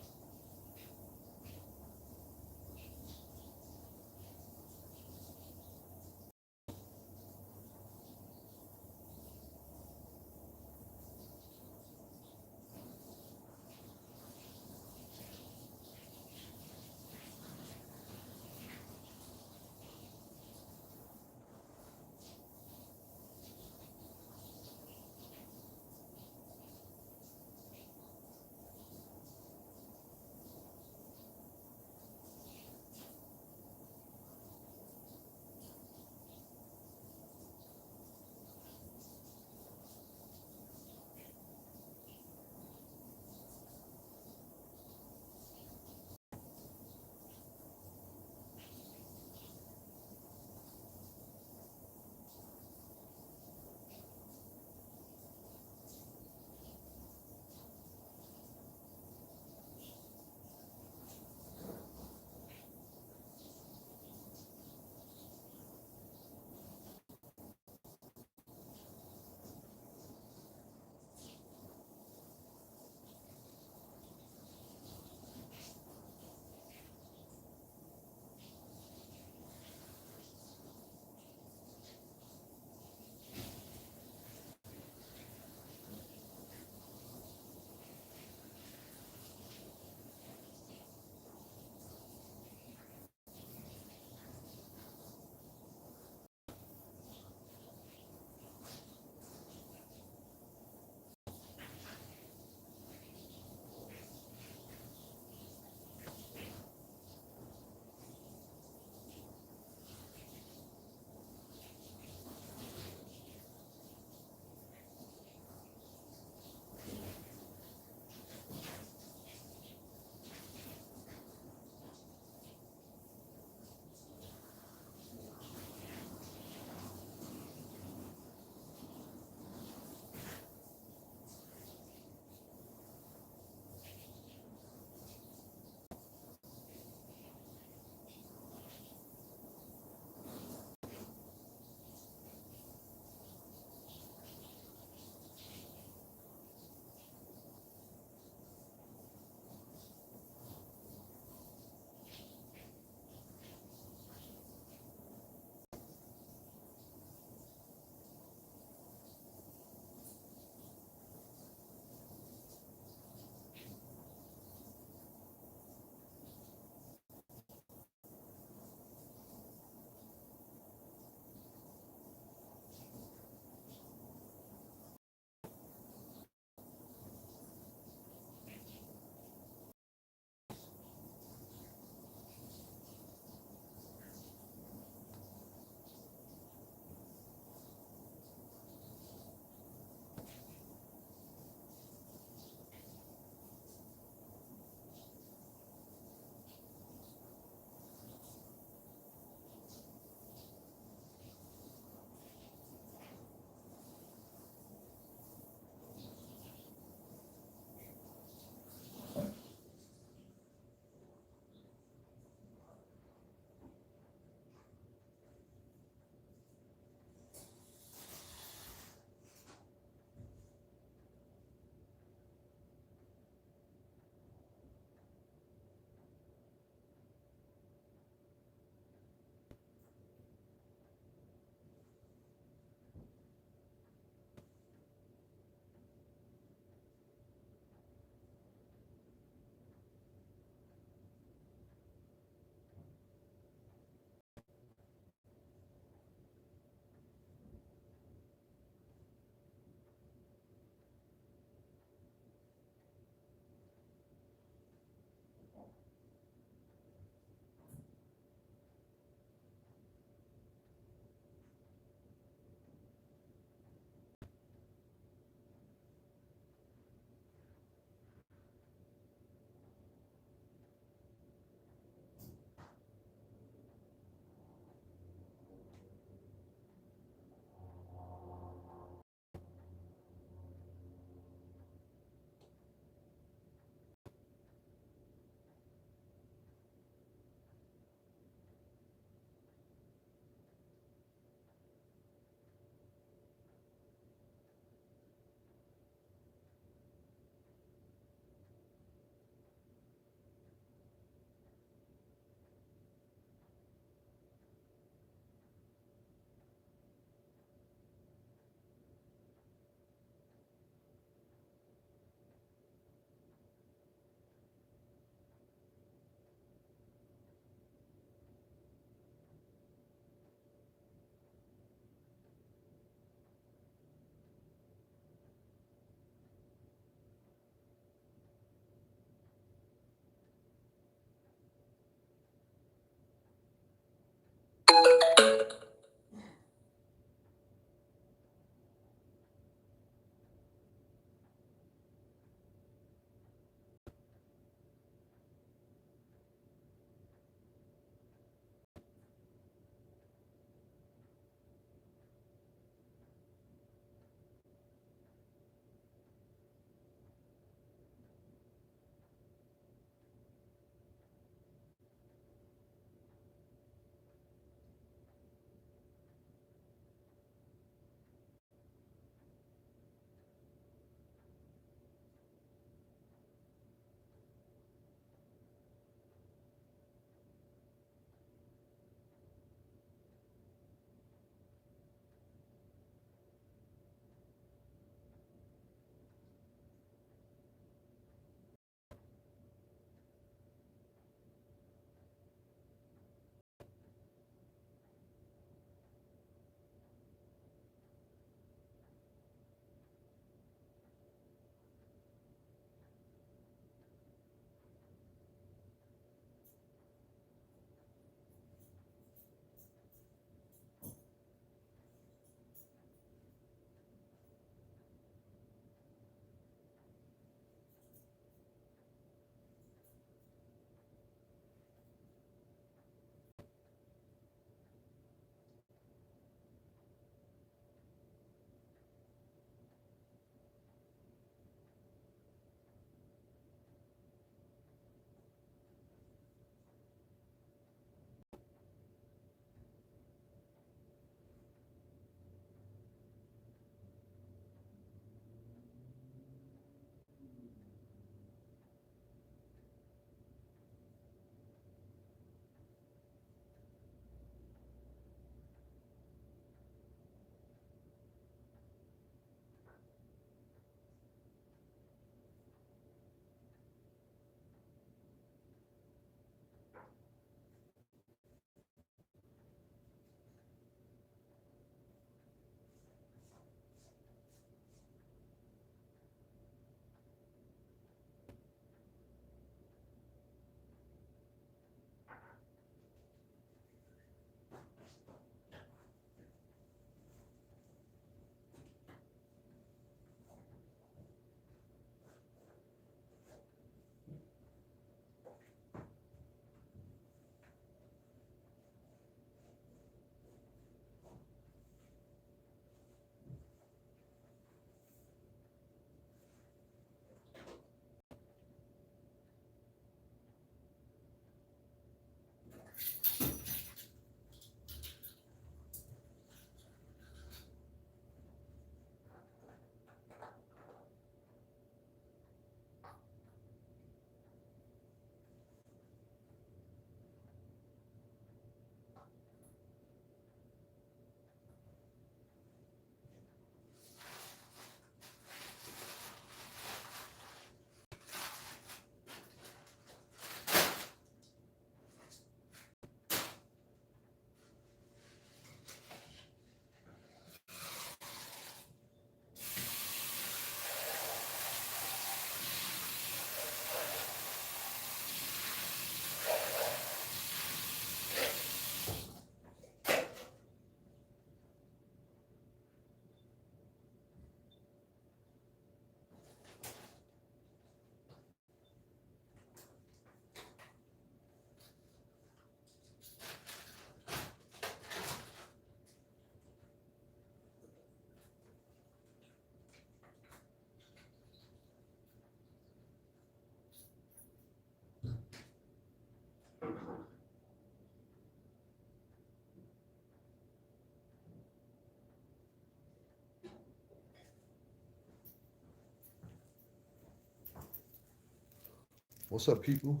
What's up, people?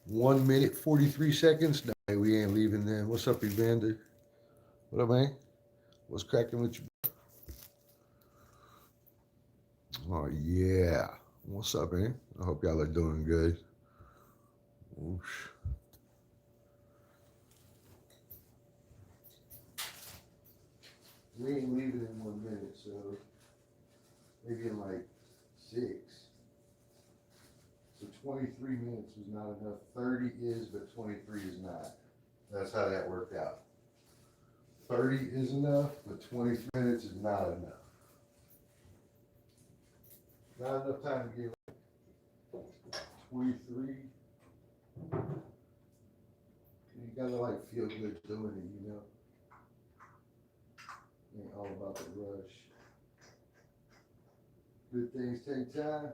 1 minute, 43 seconds. No, we ain't leaving then. What's up, Evander? What up, man? What's cracking with you? Oh, yeah. What's up, man? I hope y'all are doing good. Oosh. We ain't leaving in 1 minute, so maybe in like 6. So 23 minutes was not enough. 30 is, but 23 is not. That's how that worked out. 30 is enough, but 23 minutes is not enough. Not enough time to get 23. You gotta like feel good doing it, you know? Ain't all about the rush. Good things take time.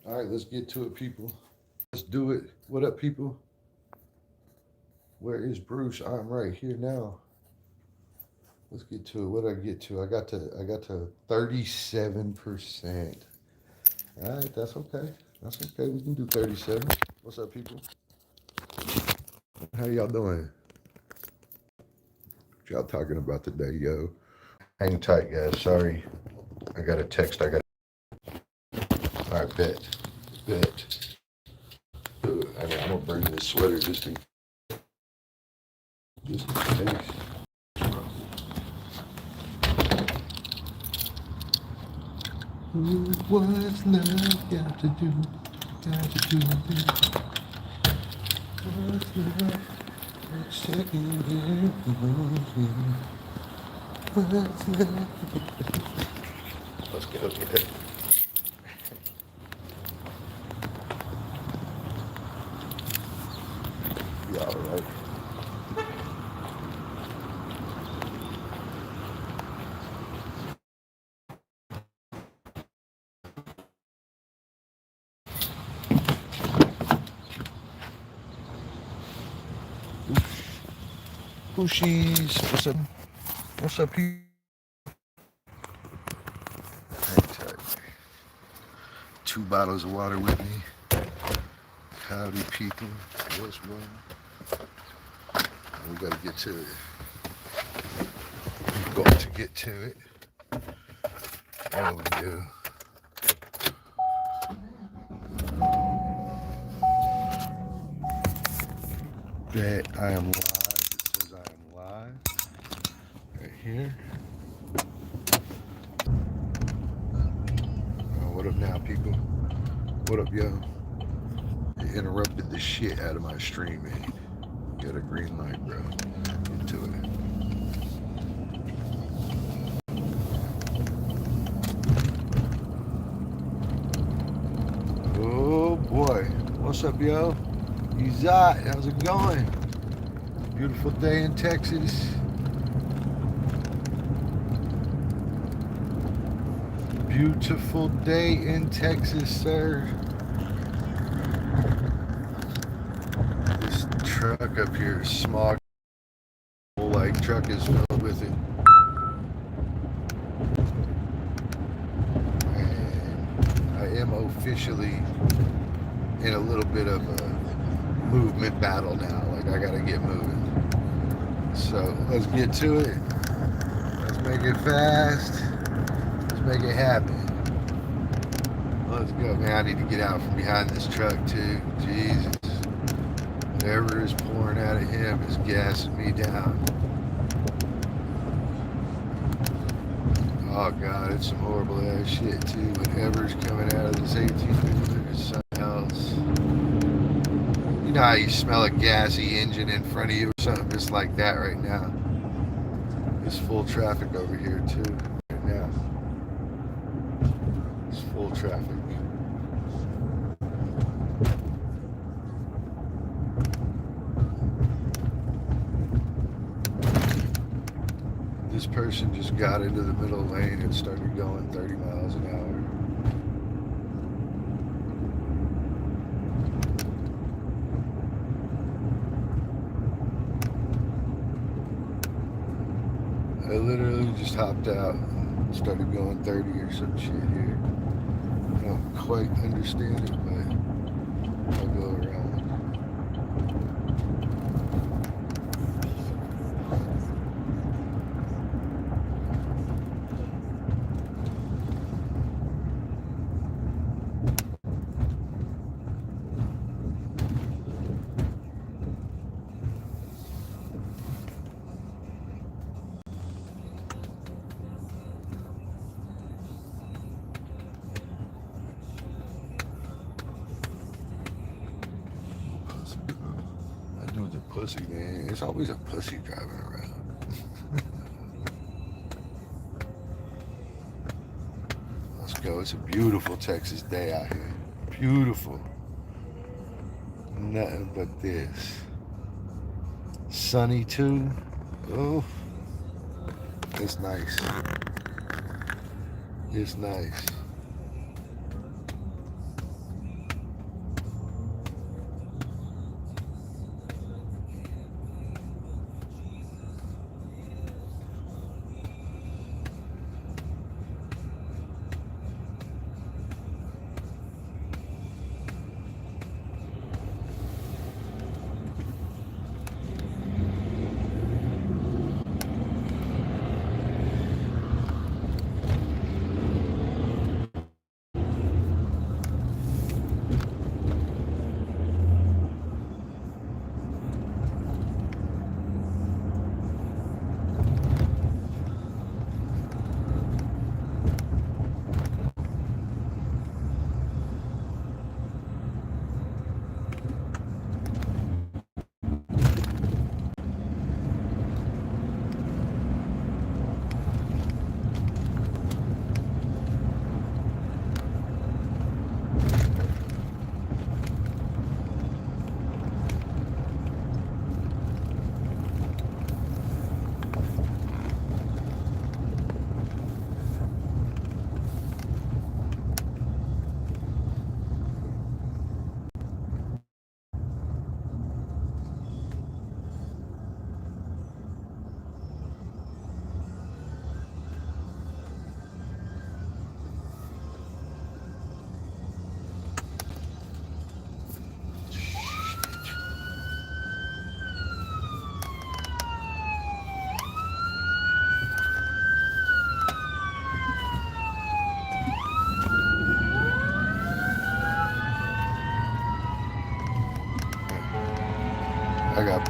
All right, let's get to it, people. Let's do it. What up, people? Where is Bruce? I'm right here now. Let's get to it. What did I get to? I got to 37%. All right, that's okay. That's okay. We can do 37. What's up, people? How y'all doing? What y'all talking about today, yo? Hang tight, guys. Sorry. I got a text. All right, bet. I mean, I'm gonna bring this sweater just in case. What's love got to do? What's love? Let's go get it. Be all right. Bushies, what's up? What's up, here? Two bottles of water with me. Howdy, people. What's wrong? We gotta get to it. We've got to get to it. There we go. Bet I am live. It says I am live. Right here. What up now, people? What up, yo? You interrupted the shit out of my stream, man. Got a green light, bro. Into it. Oh boy. What's up, yo? Izat, how's it going? Beautiful day in Texas. Beautiful day in Texas, sir. This truck up here is smog. Like truck is filled with it. And I am officially in a little bit of a movement battle now. Like I gotta get moving. So let's get to it. Let's make it fast. Let's make it happen. Let's go, man. I need to get out from behind this truck too. Jesus. Whatever is pouring out of him is gassing me down. Oh God, it's some horrible ass shit too. Whatever's coming out of this 18-wheeler is something else. You know how you smell a gassy engine in front of you or something just like that right now? There's full traffic over here too, right now. It's full traffic. This person just got into the middle lane and started going 30 miles an hour. I literally just hopped out and started going 30 or some shit here. I don't quite understand it, but I'll go around. Pussy, man. There's always a pussy driving around. Let's go. It's a beautiful Texas day out here. Beautiful. Nothing but this. Sunny too. Oh, it's nice. It's nice.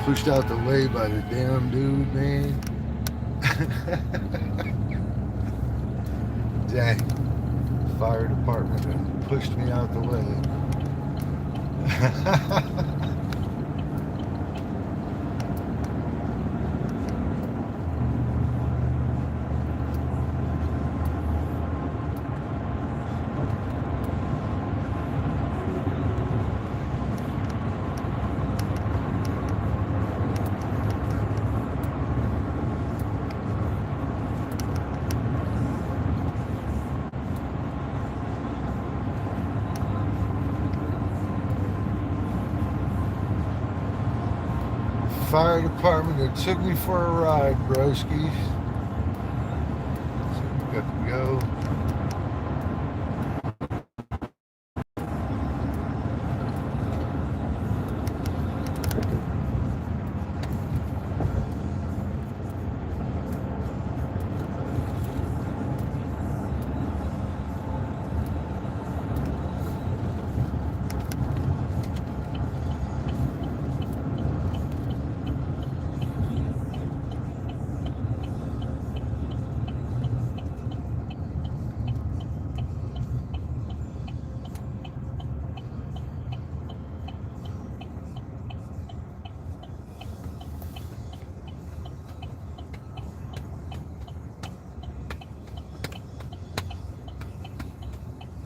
pushed out the way by the damn dude, man. Dang. Fire department done pushed me out the way. Fire department that took me for a ride, broskies. So we got to go.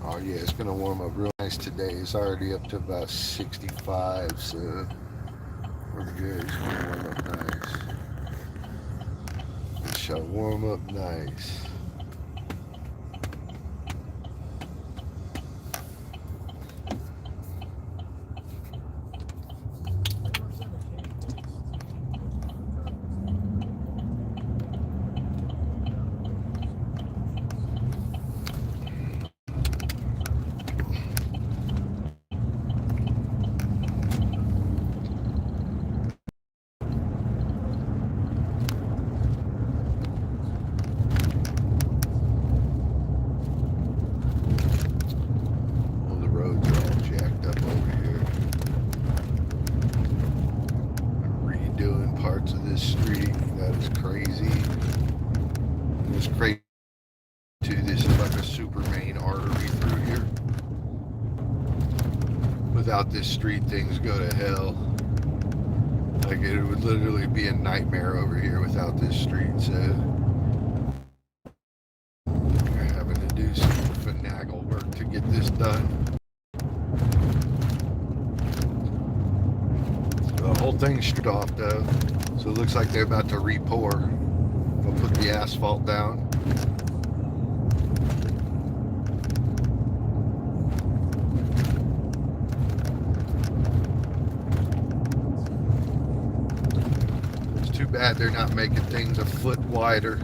Oh yeah, it's gonna warm up real nice today. It's already up to about 65, so we're good. It's gonna warm up nice. It shall warm up nice. Parts of this street, that is crazy. It's crazy too. This is like a super main artery through here. Without this street, things go to hell. Like it would literally be a nightmare over here without this street. So we're having to do some finagle work to get this done. The whole thing's stripped off though, so it looks like they're about to re-pour. They'll put the asphalt down. It's too bad they're not making things a foot wider.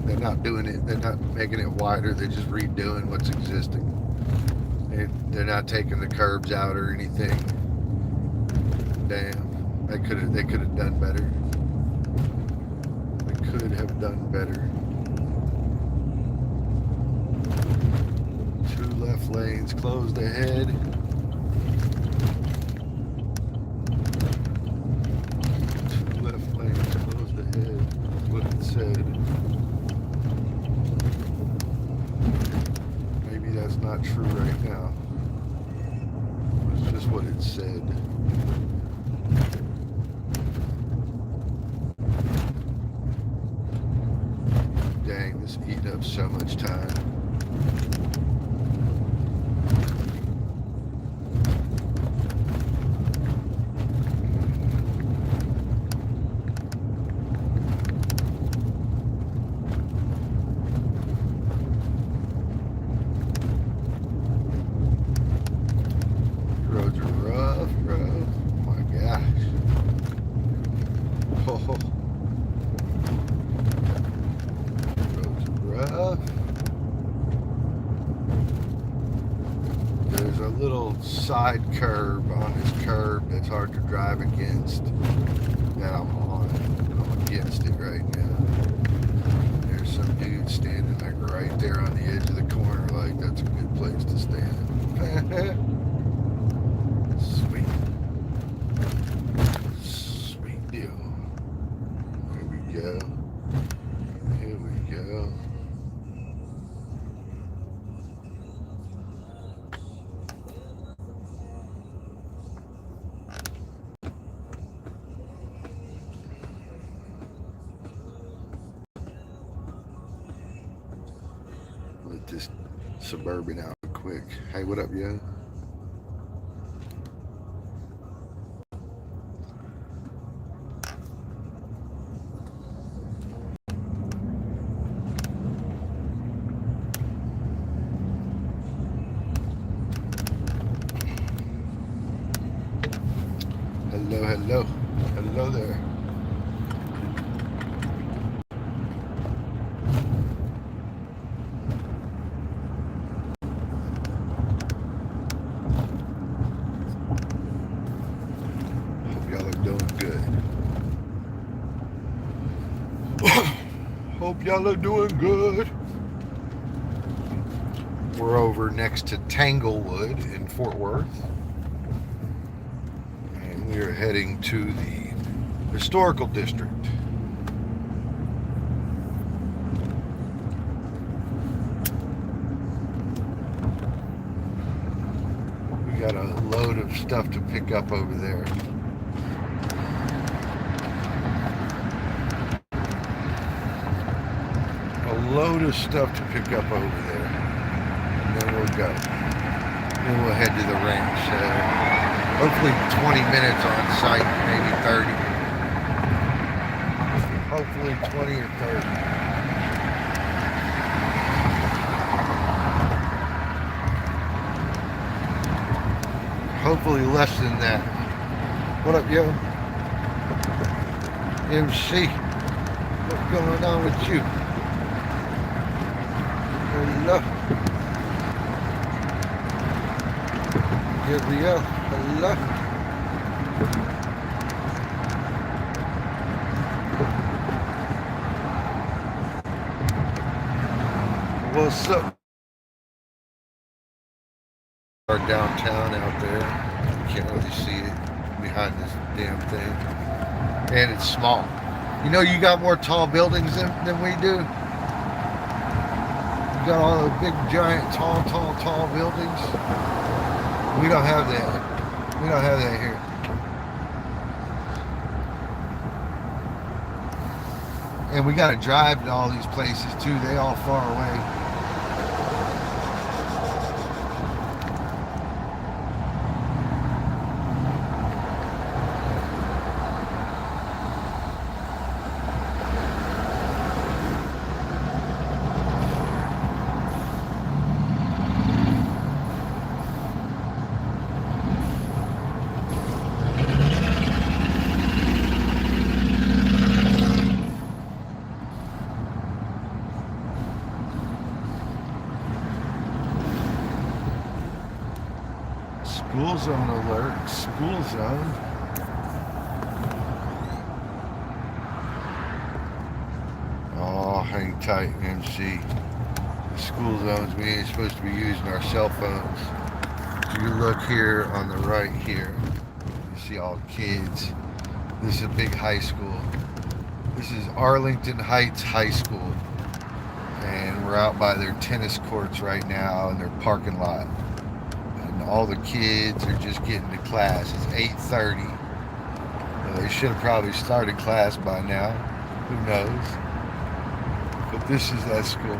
They're not doing it, they're not making it wider, they're just redoing what's existing. They're not taking the curbs out or anything. Damn, they could have done better. They could have done better. 2 left lanes closed ahead. 2 left lanes closed ahead. That's what it said. Maybe that's not true right now. It's just what it said. Dang, this is eating up so much time. Roads are rough, rough. Oh my gosh. Oh. There's a little side curb on this curb that's hard to drive against that I'm on. I'm against it right now. There's some dude standing like right there on the edge of the corner, like that's a good place to stand. Sweet. go. Here we go. Let this Suburban out quick. Hey, what up, yo? Hello, hello. Hello there. Hope y'all are doing good. Hope y'all are doing good. We're over next to Tanglewood in Fort Worth. And we are heading to the historical district. We got a load of stuff to pick up over there. A load of stuff to pick up over there. And then we'll go. Then we'll head to the ranch. Hopefully 20 minutes on site, maybe 30. Hopefully 20 or 30. Hopefully less than that. What up, yo? MC, what's going on with you? Hello. Gabriel, hello. What's up? Our downtown out there. You can't really see it behind this damn thing. And it's small. You know you got more tall buildings than we do? You got all the big, giant, tall buildings. We don't have that. We don't have that here. And we got to drive to all these places too. They all far away. School zone alert. School zone. Oh, hang tight, MC. The school zones, we ain't supposed to be using our cell phones. You look here on the right here. You see all kids. This is a big high school. This is Arlington Heights High School. And we're out by their tennis courts right now in their parking lot. All the kids are just getting to class. It's 8:30. Well, they should have probably started class by now. Who knows? But this is that school.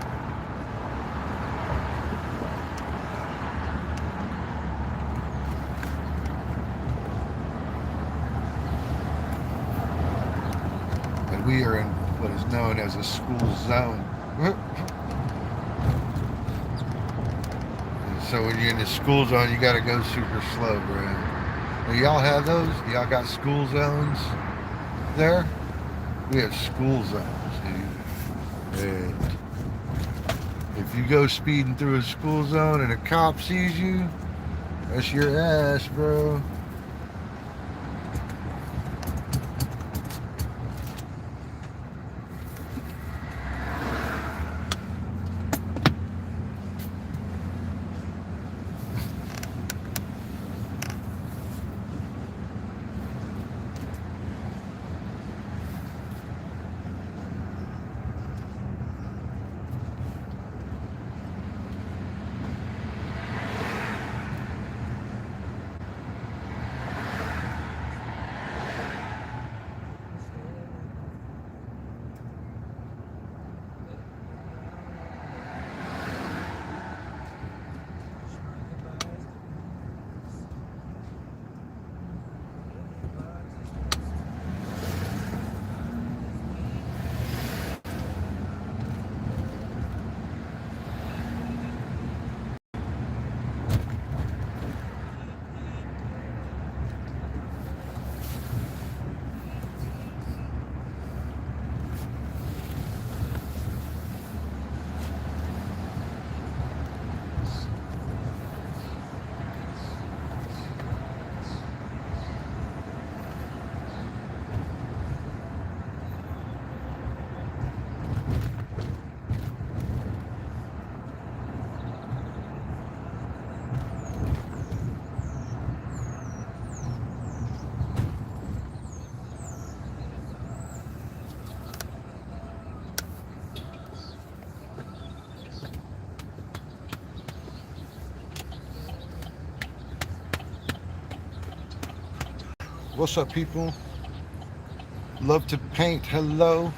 And we are in what is known as a school zone. So when you're in the school zone, you gotta go super slow, bro. Now, y'all have those? Y'all got school zones there? We have school zones, dude. And if you go speeding through a school zone and a cop sees you, that's your ass, bro. What's up, people? Love to paint. Hello.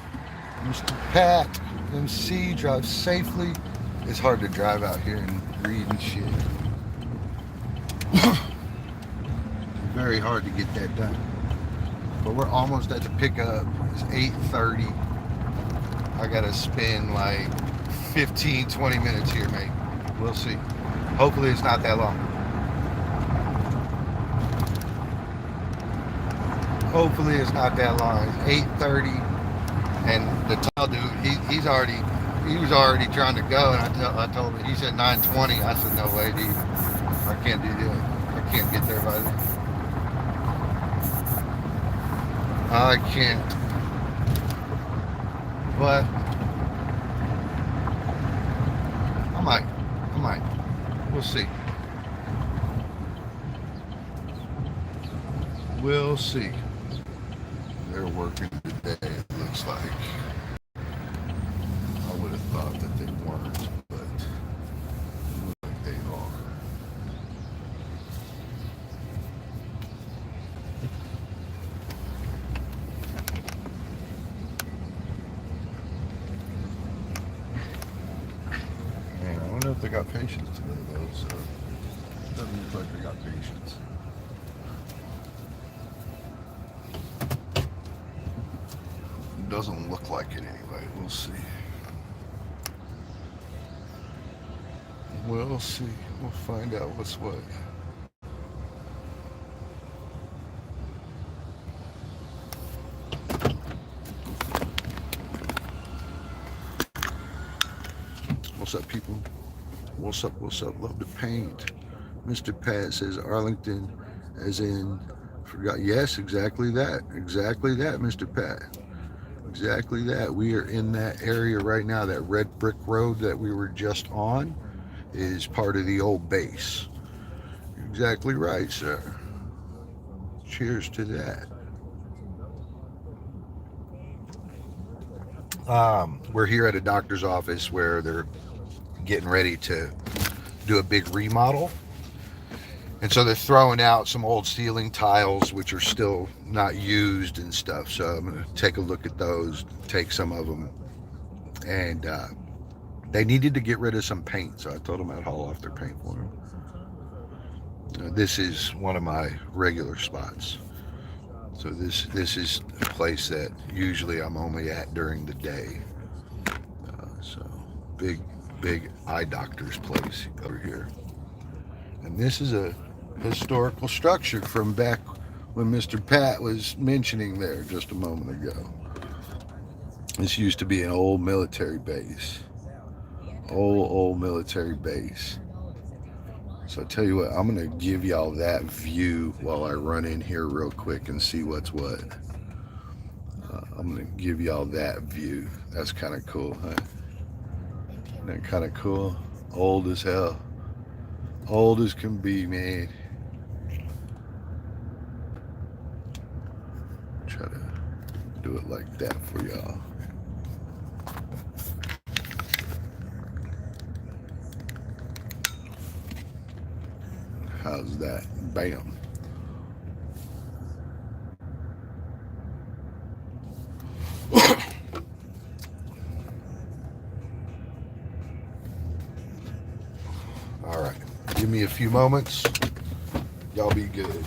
Mr. Pat, MC, drive safely. It's hard to drive out here and read and shit. Very hard to get that done. But we're almost at the pickup. It's 8:30. I gotta spend like 15, 20 minutes here, mate. We'll see. Hopefully it's not that long. Hopefully it's not that long. It's 8:30, and the tall dude, he was already trying to go, and I told him, he said 9:20. I said, no way, dude. I can't do that. I can't get there by then. I can't. But I might. We'll see. We'll see. They're working today, it looks like. I would have thought that they weren't, but it looks like they are. Man, I don't know if they got patience today, though, so it doesn't look like they got patience. Doesn't look like it anyway. We'll see. We'll see. We'll find out what's what. What's up, people? What's up? What's up? Love to paint. Mr. Pat says Arlington, as in, forgot. Yes, exactly that. Exactly that, Mr. Pat. Exactly that. We are in that area right now. That red brick road that we were just on is part of the old base. Exactly right, sir. Cheers to that. We're here at a doctor's office where they're getting ready to do a big remodel. And so they're throwing out some old ceiling tiles, which are still not used and stuff. So I'm going to take a look at those, take some of them. And they needed to get rid of some paint. So I told them I'd haul off their paint for them. This is one of my regular spots. So this is a place that usually I'm only at during the day. So big eye doctor's place over here. And this is a historical structure from back when Mr. Pat was mentioning there just a moment ago. This used to be an old military base. Old military base. So I tell you what, I'm going to give y'all that view while I run in here real quick and see what's what. I'm going to give y'all that view. That's kind of cool, huh? Isn't that kind of cool? Old as hell. Old as can be, man. Try to do it like that for y'all. How's that? Bam. All right. Give me a few moments. Y'all be good.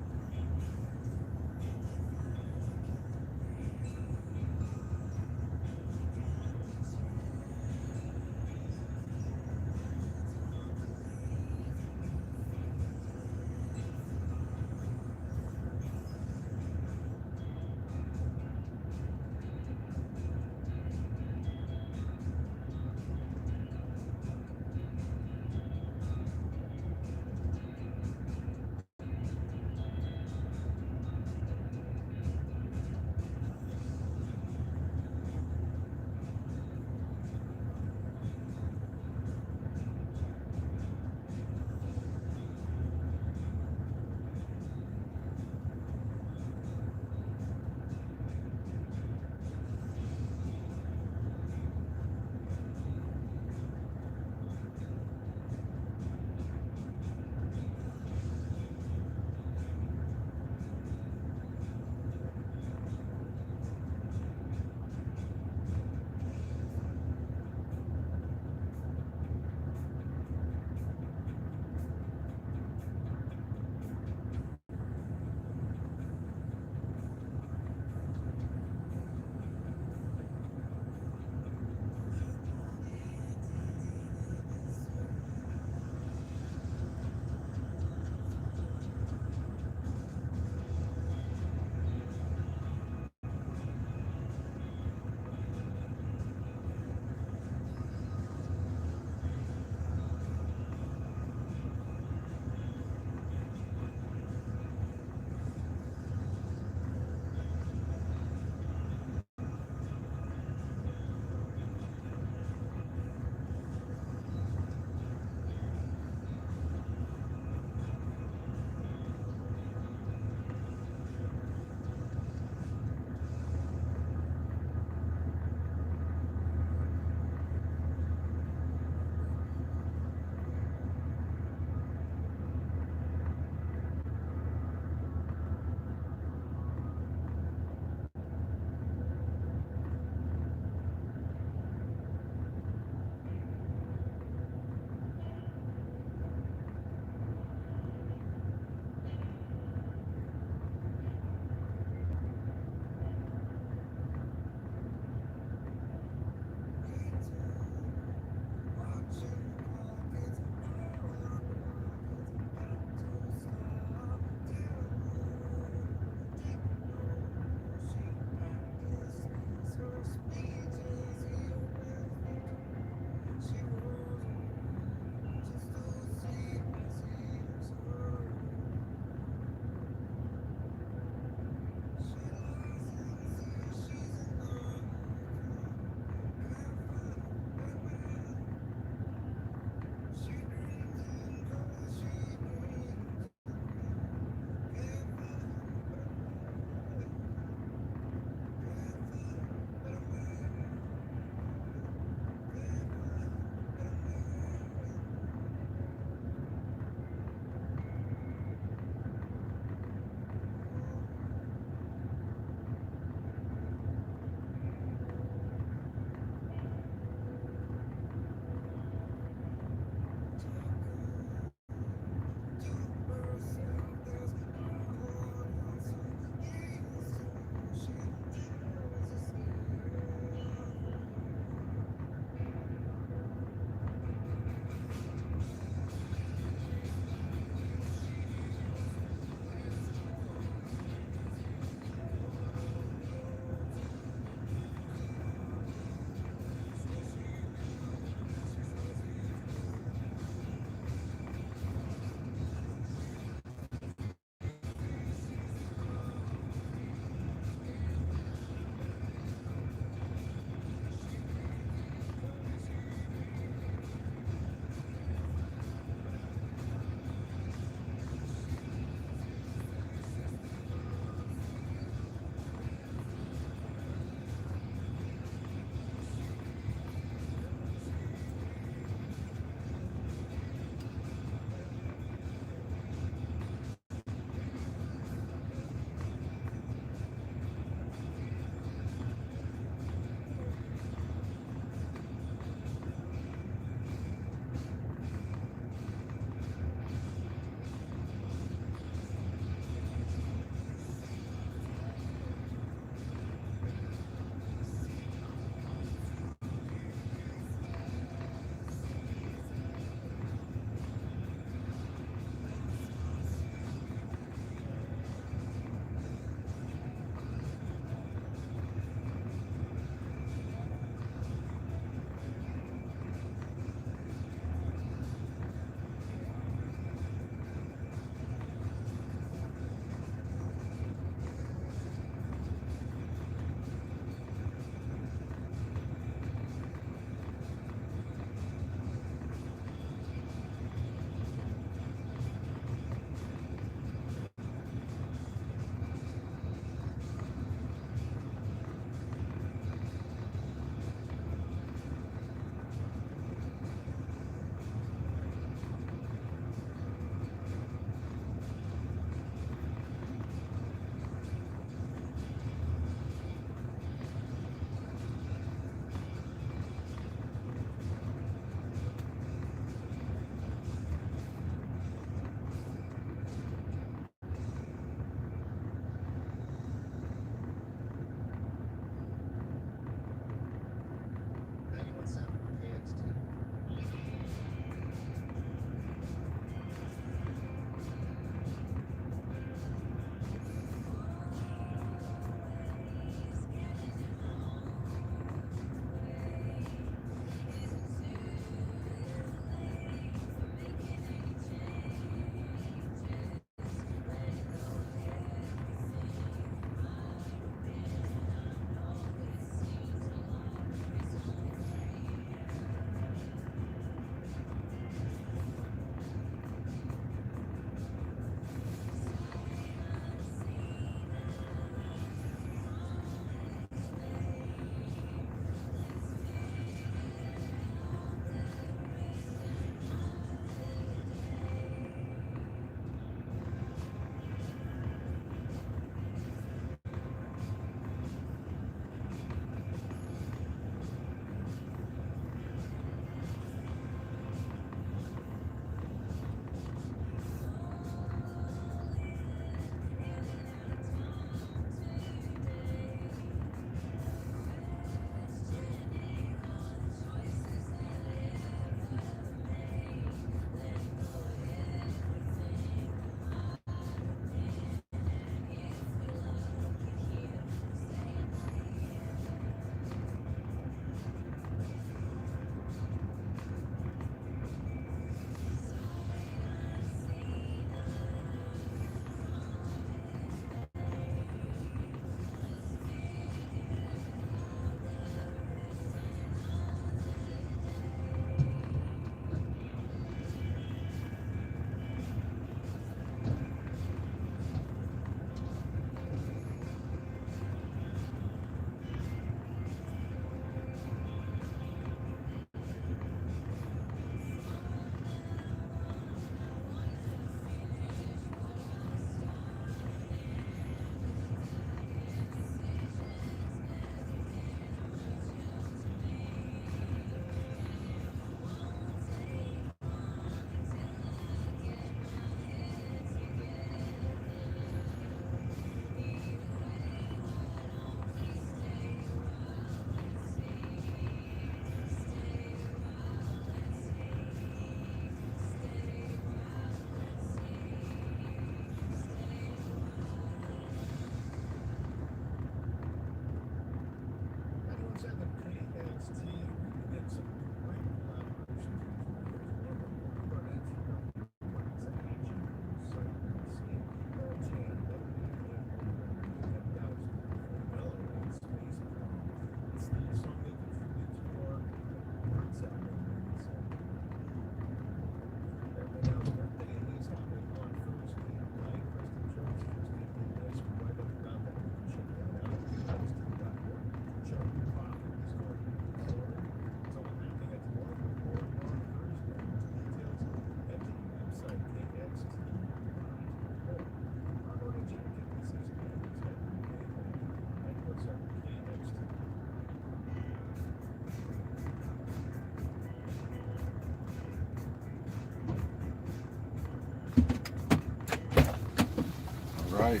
right.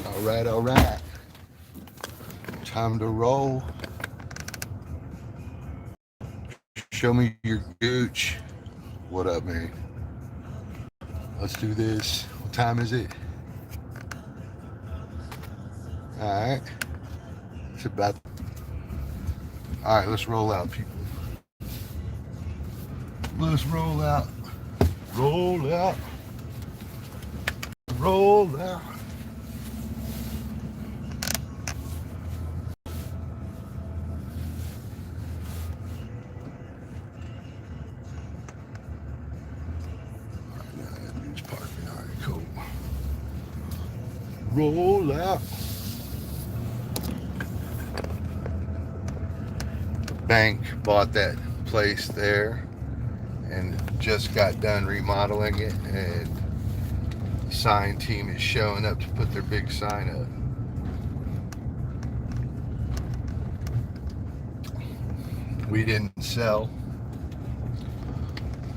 All right, all right. Time to roll. Show me your gooch. What up, man? Let's do this. What time is it? All right. It's about. All right, let's roll out, people. Let's roll out. Roll out. Roll out. Parking. All right, cool. Roll out. Bank bought that place there and just got done remodeling it, and the sign team is showing up to put their big sign up. We didn't sell.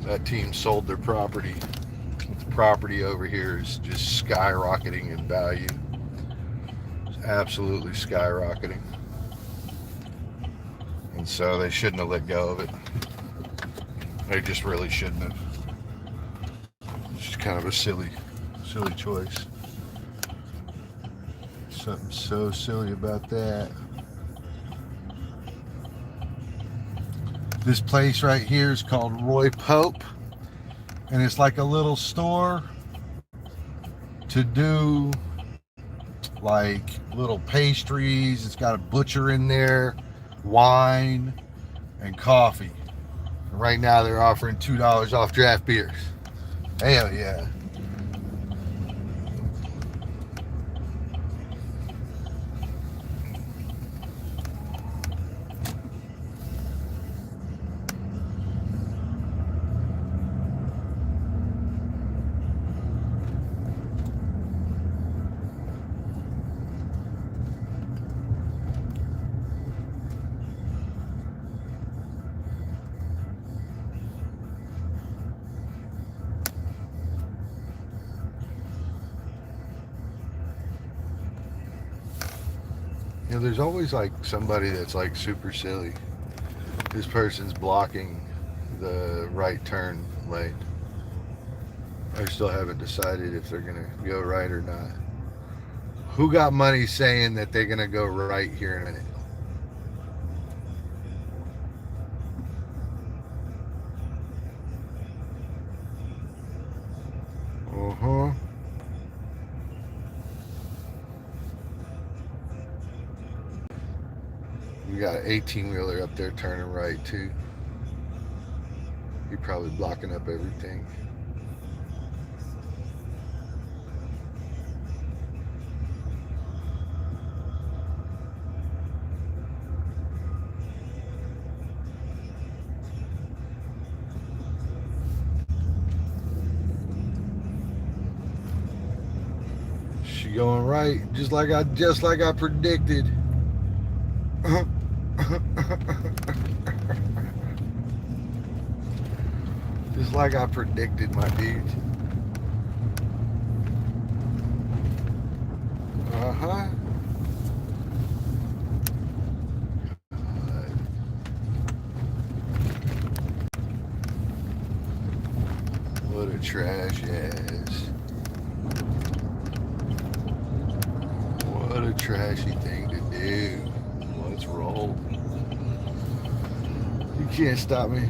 That team sold their property. The property over here is just skyrocketing in value. It's absolutely skyrocketing. And so they shouldn't have let go of it. They just really shouldn't have. It's just kind of a silly choice. Something so silly about that. This place right here is called Roy Pope, and it's like a little store to do like little pastries. It's got a butcher in there, wine, and coffee. Right now they're offering $2 off draft beers. Hell yeah. You know, there's always like somebody that's like super silly. This person's blocking the right turn lane. I still haven't decided if they're gonna go right or not. Who got money saying that they're gonna go right here in a minute? Uh-huh. We got an 18-wheeler up there turning right too. You're probably blocking up everything. She going right, just like I predicted. Just like I predicted, my dude. Uh-huh. What a trash ass. What a trashy thing to do. Let's roll. You can't stop me.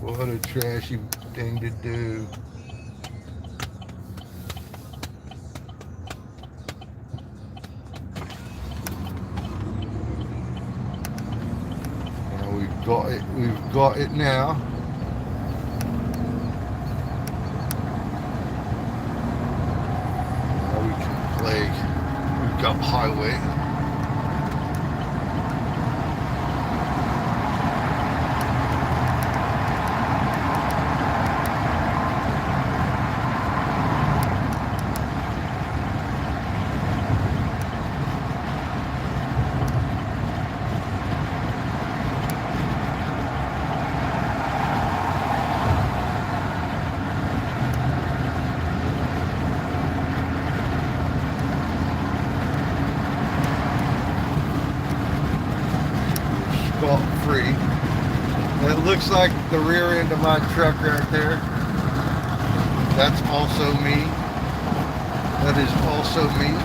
What a trashy thing to do. And we've got it now. Now we can play. We've got highway. free. And it looks like the rear end of my truck right there. That's also me. That is also me.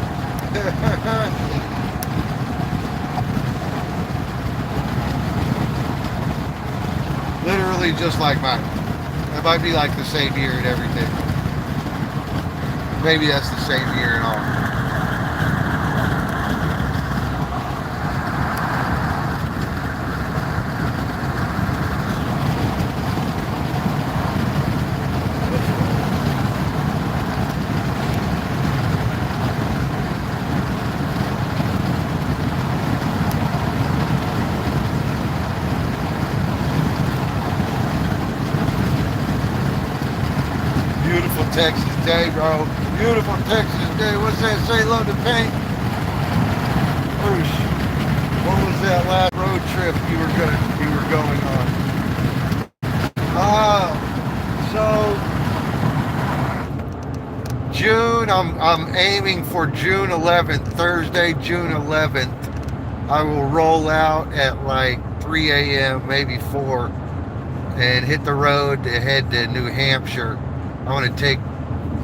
Literally just like mine. It might be like the same year and everything. Maybe that's the same year and all. Beautiful Texas day, bro. Beautiful Texas day. What's that say? Love the paint. Whoosh. What was that last road trip you were going on? So June. I'm aiming for June 11th, Thursday, June 11th. I will roll out at like 3 a.m., maybe 4, and hit the road to head to New Hampshire. I want to take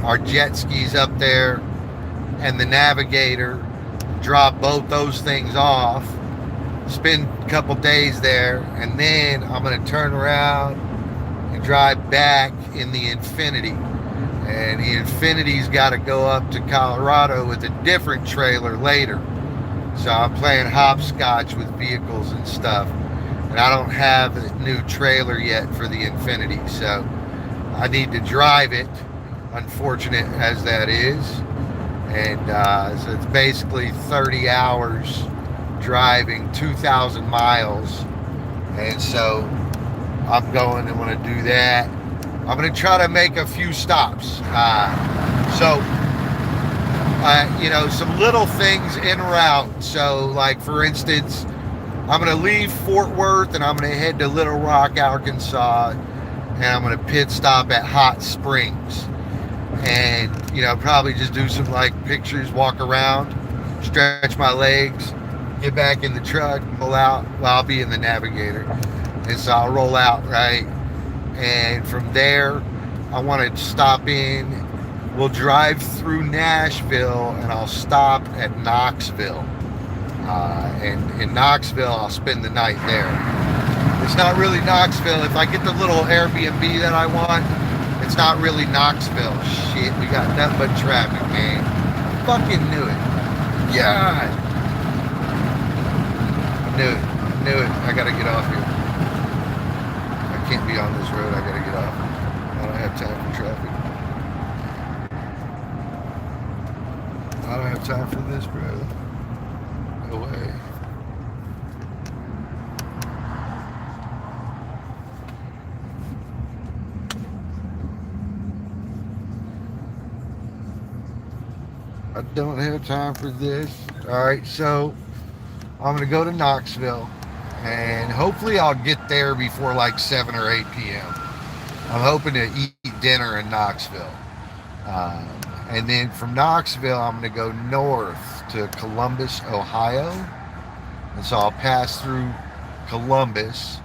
our jet skis up there and the Navigator, drop both those things off, spend a couple days there, and then I'm going to turn around and drive back in the Infinity. And the Infinity's got to go up to Colorado with a different trailer later. So I'm playing hopscotch with vehicles and stuff. And I don't have a new trailer yet for the Infinity, so I need to drive it, unfortunate as that is. And so it's basically 30 hours driving 2,000 miles. And so I'm going to want to do that. I'm going to try to make a few stops. You know, some little things en route. So like, for instance, I'm going to leave Fort Worth and I'm going to head to Little Rock, Arkansas. And I'm going to pit stop at Hot Springs. And, you know, probably just do some like pictures, walk around, stretch my legs, get back in the truck, pull out. Well, I'll be in the Navigator. And so I'll roll out, right? And from there, I want to stop in. We'll drive through Nashville and I'll stop at Knoxville. And in Knoxville, I'll spend the night there. It's not really Knoxville. If I get the little Airbnb that I want, it's not really Knoxville. Shit, we got nothing but traffic, man. Fucking knew it. God. Knew it. I gotta get off here. I can't be on this road. I gotta get off. I don't have time for traffic. I don't have time for this, bro. No way. I don't have time for this. All right, so I'm gonna go to Knoxville, and hopefully I'll get there before like 7 or 8 p.m. I'm hoping to eat dinner in Knoxville, and then from Knoxville I'm gonna go north to Columbus, Ohio, and so I'll pass through Columbus,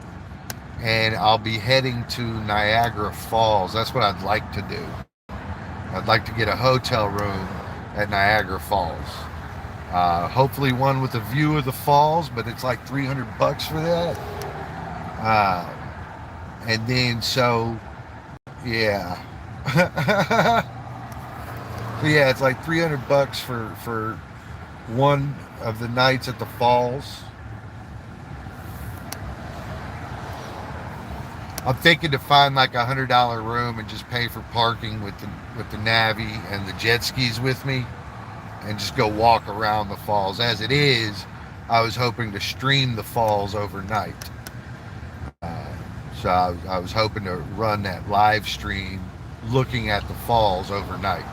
and I'll be heading to Niagara Falls. That's what I'd like to do. I'd like to get a hotel room at Niagara Falls. Hopefully one with a view of the falls, but it's like $300 for that. And then so, yeah. So yeah, it's like $300 for one of the nights at the falls. I'm thinking to find like $100 room and just pay for parking with the Navi and the jet skis with me, and just go walk around the falls. As it is, I was hoping to stream the falls overnight. So I was hoping to run that live stream looking at the falls overnight.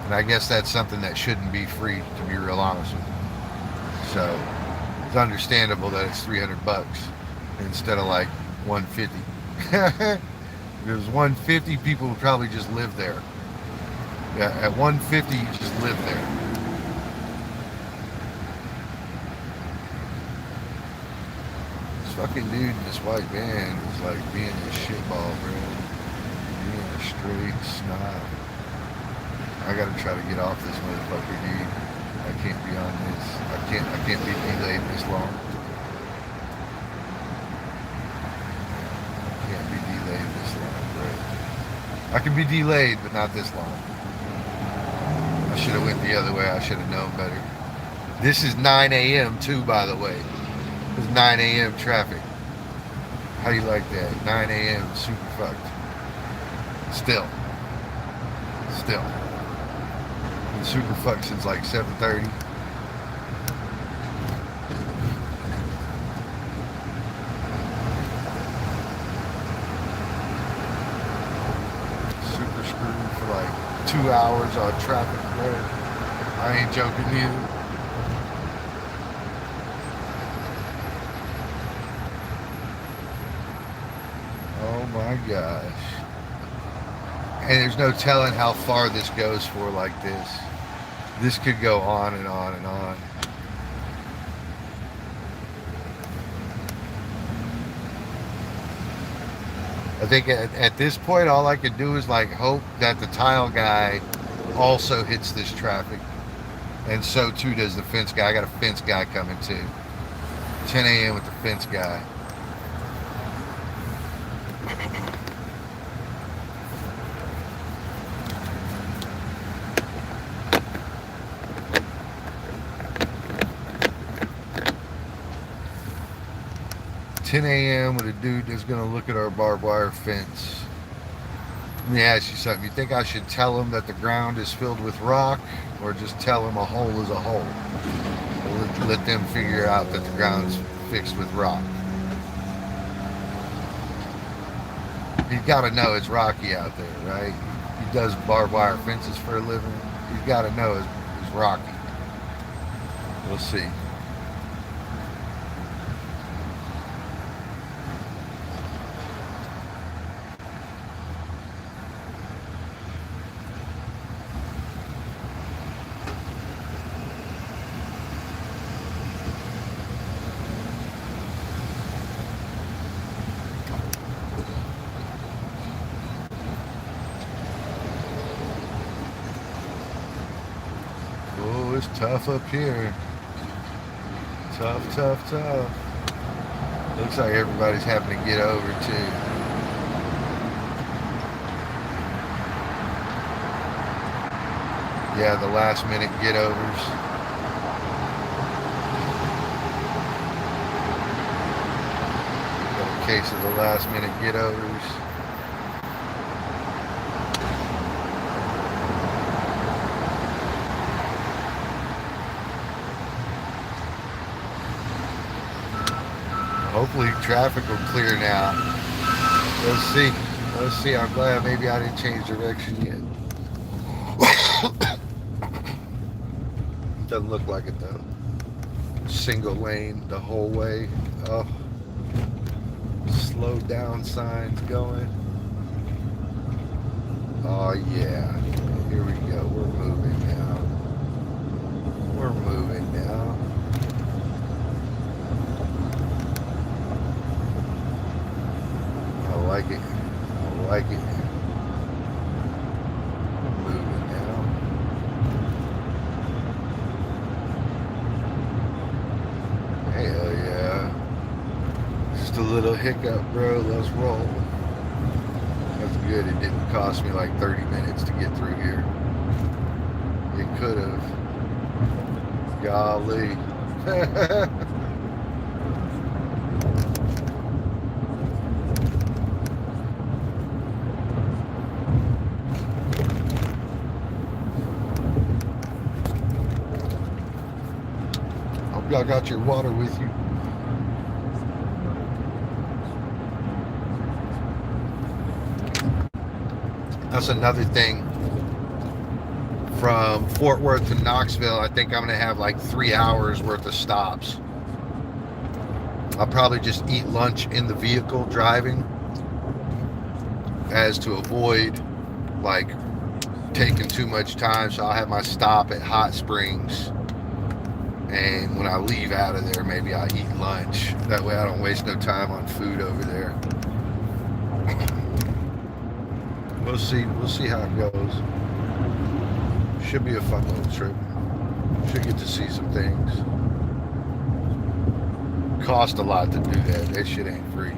And I guess that's something that shouldn't be free, to be real honest with you. So it's understandable that it's $300 instead of like $150. If it was $150, people would probably just live there. Yeah, at $150, you just live there. fucking dude in this white van is like being a shitball, bro. Being a straight snob. I gotta try to get off this motherfucker, dude. I can't be on this. I can't be delayed this long. I can't be delayed this long, bro. I can be delayed, but not this long. I should have went the other way. I should have known better. This is 9 a.m. too, by the way. It's 9 a.m. traffic. How do you like that? 9 a.m. super fucked. Still. Been super fucked since like 7:30. Super screwed for like 2 hours on traffic, bro. I ain't joking either. Oh my gosh. And there's no telling how far this goes for like this. This could go on and on and on. I think at this point, all I could do is like hope that the tile guy also hits this traffic. And so too does the fence guy. I got a fence guy coming too. 10 a.m. with the fence guy. $10 a.m. with a dude that's gonna look at our barbed wire fence. Let me ask you something. You think I should tell him that the ground is filled with rock, or just tell him a hole is a hole? Or let them figure out that the ground's fixed with rock. He's got to know it's rocky out there, right? He does barbed wire fences for a living. He's got to know it's rocky. We'll see. Oh, it's tough up here. Tough. Looks like everybody's having to get over too. Yeah, the last minute get overs. Got a case of the last minute get overs. Hopefully traffic will clear now. Let's see. I'm glad maybe I didn't change direction yet. Doesn't look like it though. Single lane the whole way. Oh, slow down signs going. Oh yeah. Here we go. We're moving now. I like it. Moving now. Hell yeah. Just a little hiccup, bro. Let's roll. That's good. It didn't cost me like 30 minutes to get through here. It could have. Golly. Y'all got your water with you. That's another thing. From Fort Worth to Knoxville, I think I'm gonna have like 3 hours worth of stops. I'll probably just eat lunch in the vehicle driving, as to avoid like taking too much time. So I'll have my stop at Hot Springs And when I leave out of there, maybe I eat lunch. That way I don't waste no time on food over there. We'll see. We'll see how it goes. Should be a fun little trip. Should get to see some things. Cost a lot to do that. That shit ain't free.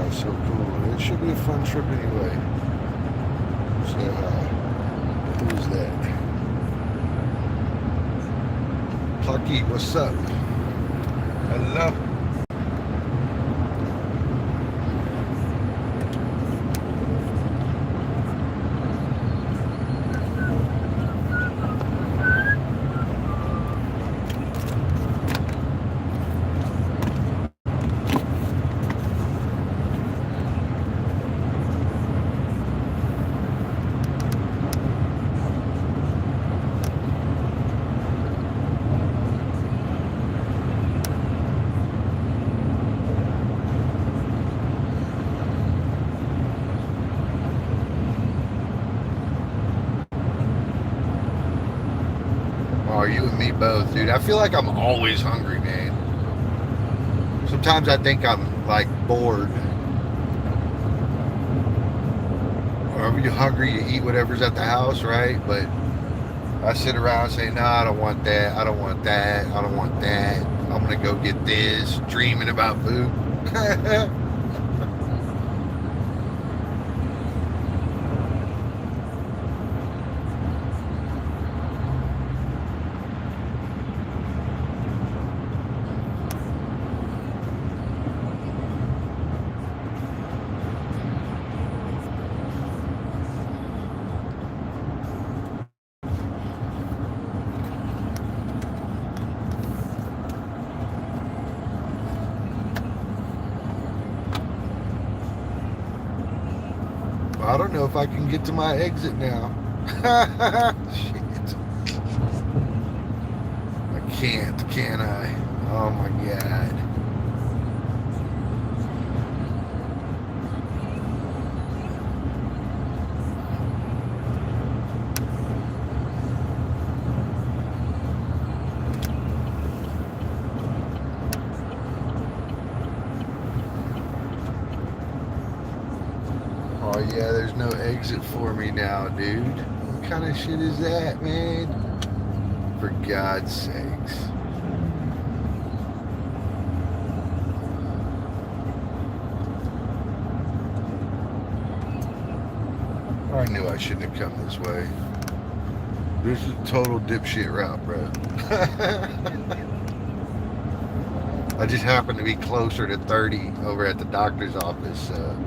So cool. It should be a fun trip anyway. Say hi. Who's that? Plucky, what's up? Hello. Oh, you and me both, dude. I feel like I'm always hungry, man. Sometimes I think I'm like bored. Or when you're hungry, you eat whatever's at the house, right? But I sit around saying, no, I don't want that. I don't want that. I don't want that. I'm going to go get this. Dreaming about food. I don't know if I can get to my exit now. Shit. I can't, can I? Oh my God. Oh yeah, there's no exit for me now, dude. What kind of shit is that, man? For God's sakes. I knew I shouldn't have come this way. This is a total dipshit route, bro. I just happened to be closer to 30 over at the doctor's office, so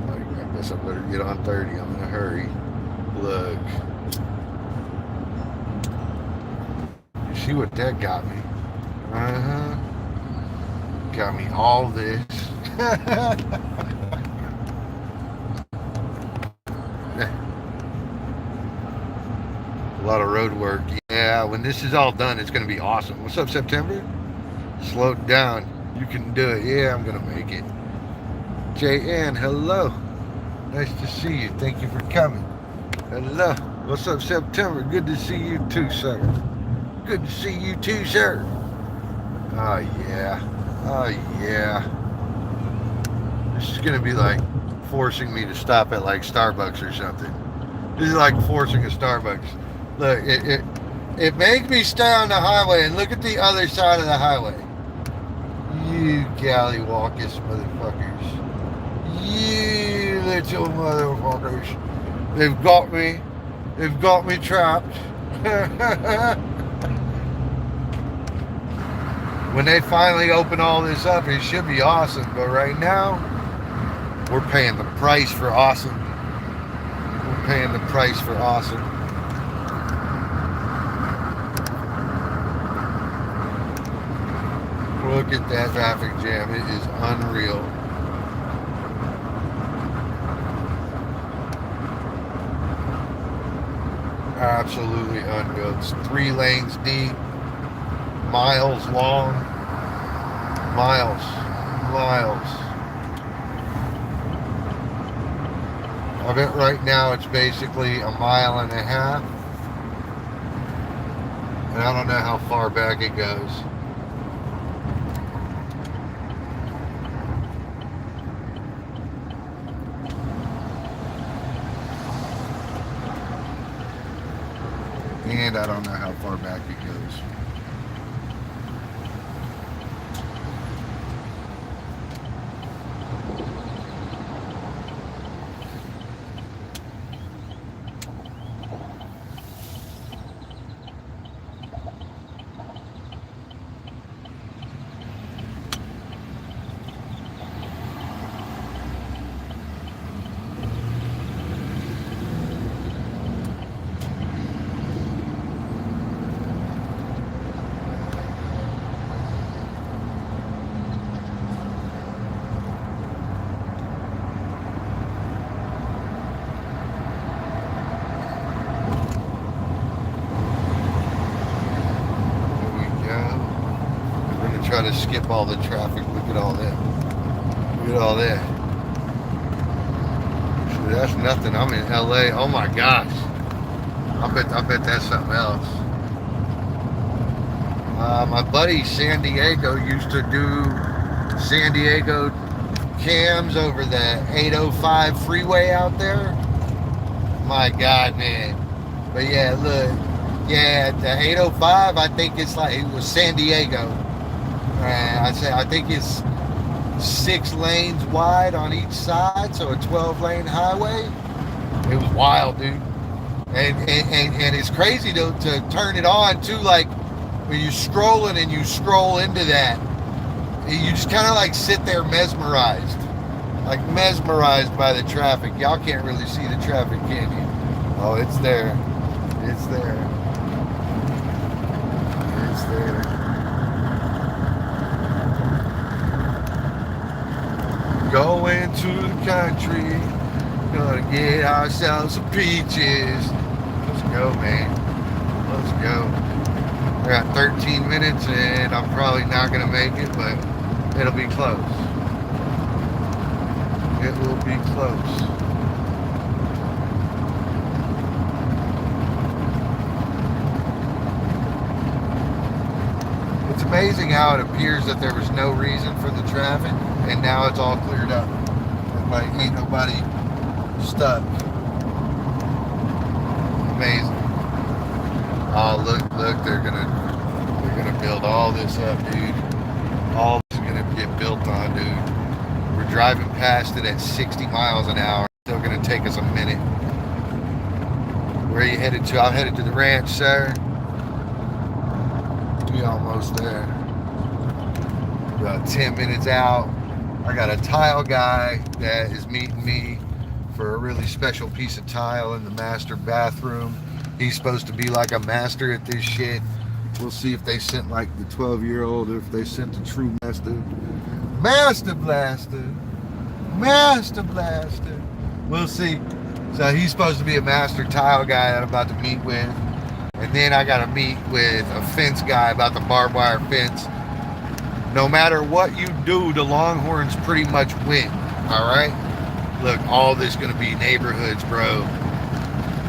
I guess I better get on 30. I'm in a hurry. Look. You see what that got me? Uh-huh. Got me all this. A lot of road work. Yeah, when this is all done, it's going to be awesome. What's up, September? Slow it down. You can do it. Yeah, I'm going to make it. JN, hello. Nice to see you. Thank you for coming. Hello. What's up, September? Good to see you too, sir. Good to see you too, sir. Oh, yeah. Oh, yeah. This is going to be like forcing me to stop at like Starbucks or something. This is like forcing a Starbucks. Look, it makes me stay on the highway and look at the other side of the highway. You gallywalkus motherfuckers. You little motherfuckers. They've got me. They've got me trapped. When they finally open all this up, it should be awesome. But right now, we're paying the price for awesome. We're paying the price for awesome. Look at that traffic jam. It is unreal. Absolutely unreal. It's 3 lanes deep, miles long, miles. I bet right now it's basically 1.5 miles. And I don't know how far back it goes. And I don't know how far back it goes. Try to skip all the traffic. Look at all that. Look at all that. That's nothing. I'm in LA. Oh my gosh. I bet that's something else. My buddy San Diego used to do San Diego cams over the 805 freeway out there. My God, man. But yeah, look. Yeah, the 805, I think it was San Diego. I think it's 6 lanes wide on each side, so a 12-lane highway. It was wild, dude. And it's crazy to turn it on too, like when you're scrolling and you scroll into that, you just kind of like sit there mesmerized by the traffic. Y'all can't really see the traffic, can you? Oh, it's there. It's there. It's there. Going to the country, gonna get ourselves some peaches. Let's go, man. Let's go. I got 13 minutes and I'm probably not gonna make it, but it'll be close. It will be close. It's amazing how it appears that there was no reason for the traffic, and now it's all cleared up. Like ain't nobody stuck. Amazing. Oh look, they're gonna build all this up, dude. All this is gonna get built on, dude. We're driving past it at 60 miles an hour. It's still gonna take us a minute. Where are you headed to? I'm headed to the ranch, sir. We almost there. About 10 minutes out. I got a tile guy that is meeting me for a really special piece of tile in the master bathroom. He's supposed to be like a master at this shit. We'll see if they sent like the 12-year-old or if they sent the true master. Master Blaster. Master Blaster. We'll see. So he's supposed to be a master tile guy that I'm about to meet with. And then I got to meet with a fence guy about the barbed wire fence. No matter what you do, the Longhorns pretty much win. All right? Look, all this going to be neighborhoods, bro.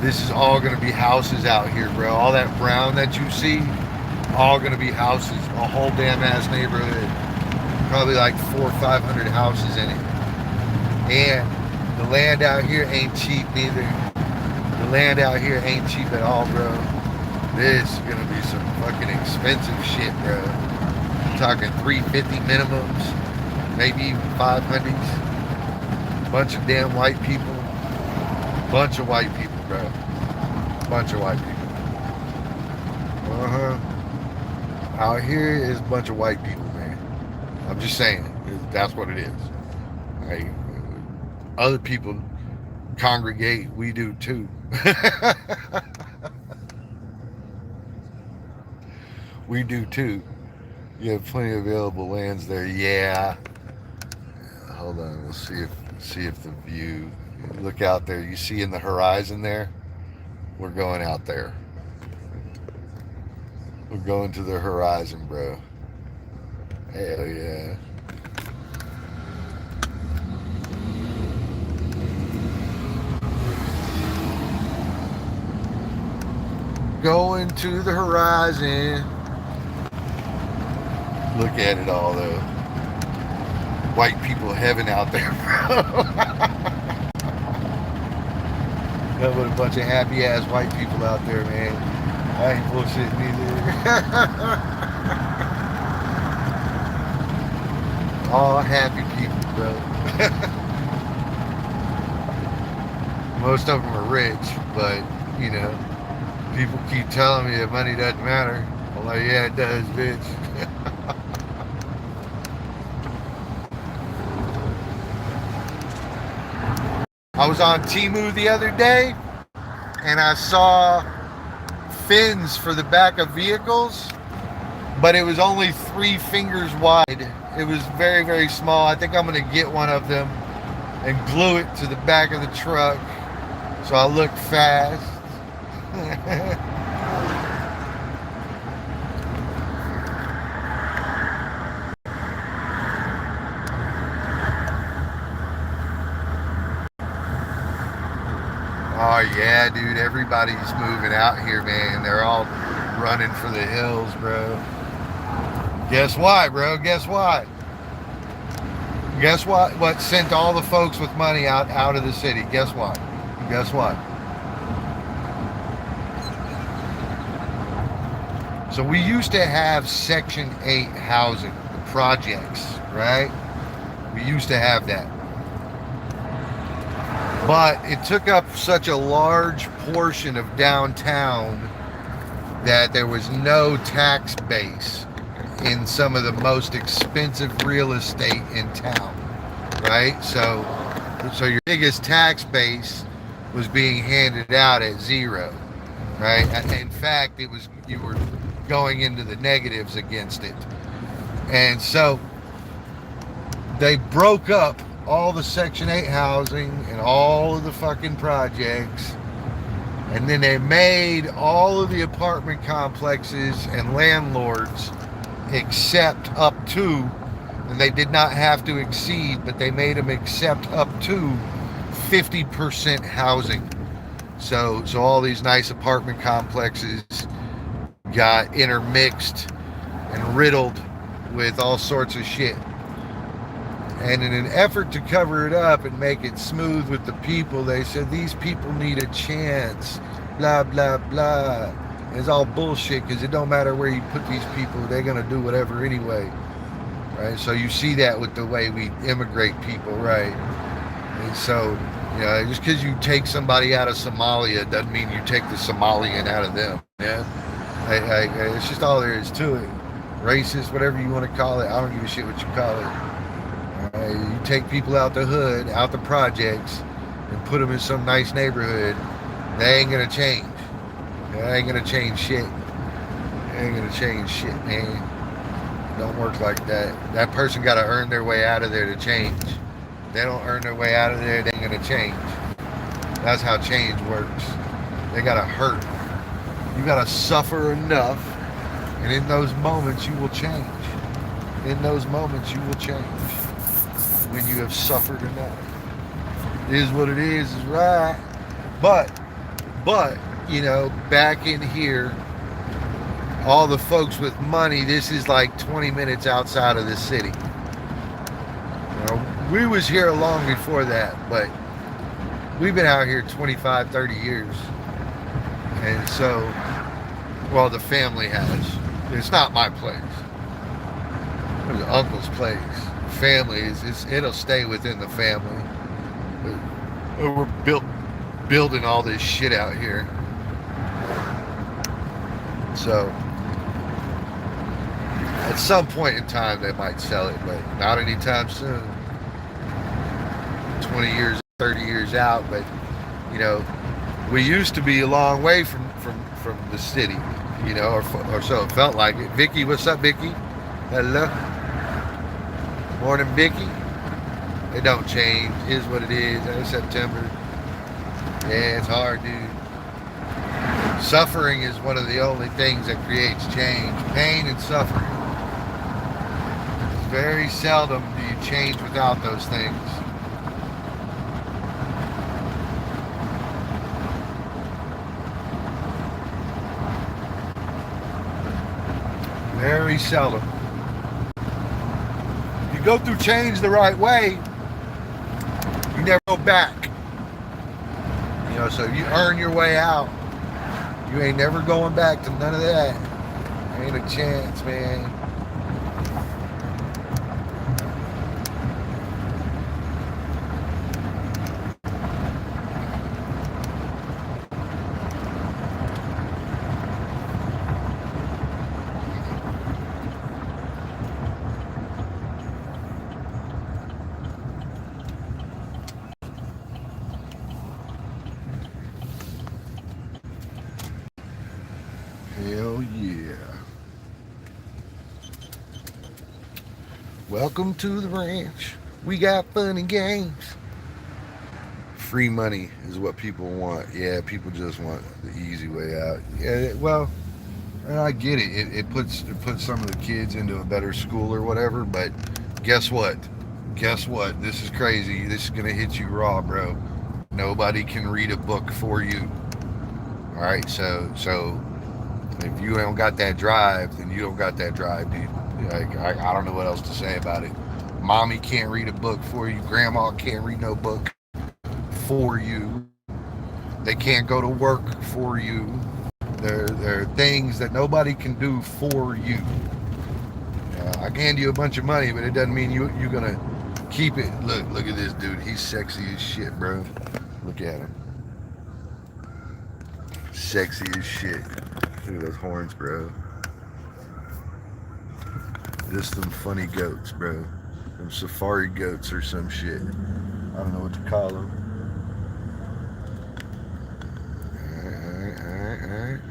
This is all going to be houses out here, bro. All that brown that you see, all going to be houses. A whole damn ass neighborhood. Probably like 400 or 500 houses in it. And the land out here ain't cheap neither. The land out here ain't cheap at all, bro. This is going to be some fucking expensive shit, bro. I'm talking 350 minimums, maybe even 500s. Bunch of damn white people. Bunch of white people, bro. Bunch of white people. Out here is a bunch of white people, man. I'm just saying, that's what it is. Like, other people congregate, we do too. We do too. You have plenty of available lands there. Yeah. Hold on, we'll see if the view. Look out there. You see in the horizon there? We're going out there. We're going to the horizon, bro. Hell yeah. Going to the horizon. Look at it all, though. White people heaven out there, bro. Got a bunch of happy ass white people out there, man. I ain't bullshitting either. All happy people, bro. Most of them are rich, but you know, people keep telling me that money doesn't matter. I'm like, yeah, it does, bitch. I was on Temu the other day and I saw fins for the back of vehicles, but it was only 3 fingers wide. It was very, very small. I think I'm going to get one of them and glue it to the back of the truck so I look fast. Oh yeah, dude, everybody's moving out here, man. They're all running for the hills, bro. Guess why, bro? Guess what? Guess what? What sent all the folks with money out of the city? Guess what? Guess what? So we used to have Section 8 housing, the projects, right? We used to have that. But it took up such a large portion of downtown that there was no tax base in some of the most expensive real estate in town, right? So your biggest tax base was being handed out at zero, right? In fact, you were going into the negatives against it. And so they broke up all the Section 8 housing and all of the fucking projects, and then they made all of the apartment complexes and landlords accept up to, and they did not have to exceed, but they made them accept up to 50% housing. So all these nice apartment complexes got intermixed and riddled with all sorts of shit. And in an effort to cover it up and make it smooth with the people, they said these people need a chance, blah, blah, blah. And it's all bullshit because it don't matter where you put these people, they're going to do whatever anyway, right? So you see that with the way we immigrate people, right? And so, you know, just because you take somebody out of Somalia doesn't mean you take the Somalian out of them, yeah? It's just all there is to it. Racist, whatever you want to call it, I don't give a shit what you call it. You take people out the hood, out the projects, and put them in some nice neighborhood, they ain't gonna change. They ain't gonna change shit. They ain't gonna change shit, man. It don't work like that. That person gotta earn their way out of there to change. If they don't earn their way out of there, they ain't gonna change. That's how change works. They gotta hurt. You gotta suffer enough, and in those moments you will change. In those moments you will change. When you have suffered enough. It is what it is right. But, you know, back in here, all the folks with money, this is like 20 minutes outside of the city. You know, we was here long before that, but we've been out here 25, 30 years. And so, well, the family has. It's not my place. It was uncle's place. Family it'll stay within the family. We're building all this shit out here. So At some point in time, they might sell it, but not anytime soon. 20 years, 30 years out, but you know, we used to be a long way from the city, you know, or so it felt like it. Vicky, what's up, Vicky? Hello. Morning, Vicky. It don't change. It is what it is. It's September. Yeah, it's hard, dude. Suffering is one of the only things that creates change. Pain and suffering. Very seldom do you change without those things. Very seldom. You go through change the right way, you never go back. You know, so you earn your way out. You ain't never going back to none of that. Ain't a chance, man. Hell yeah. Welcome to the ranch. We got fun and games. Free money is what people want. Yeah, people just want the easy way out. Yeah, well, I get it. It puts some of the kids into a better school or whatever, but guess what? Guess what? This is crazy. This is gonna hit you raw, bro. Nobody can read a book for you. All right, so if you don't got that drive, then you don't got that drive, dude. Like, I don't know what else to say about it. Mommy can't read a book for you. Grandma can't read no book for you. They can't go to work for you. There are things that nobody can do for you. I can hand you a bunch of money, but it doesn't mean you're gonna keep it. Look at this dude. He's sexy as shit, bro. Look at him. Sexy as shit. Look at those horns, bro. Just some funny goats, bro. Them safari goats or some shit. I don't know what to call them. Alright.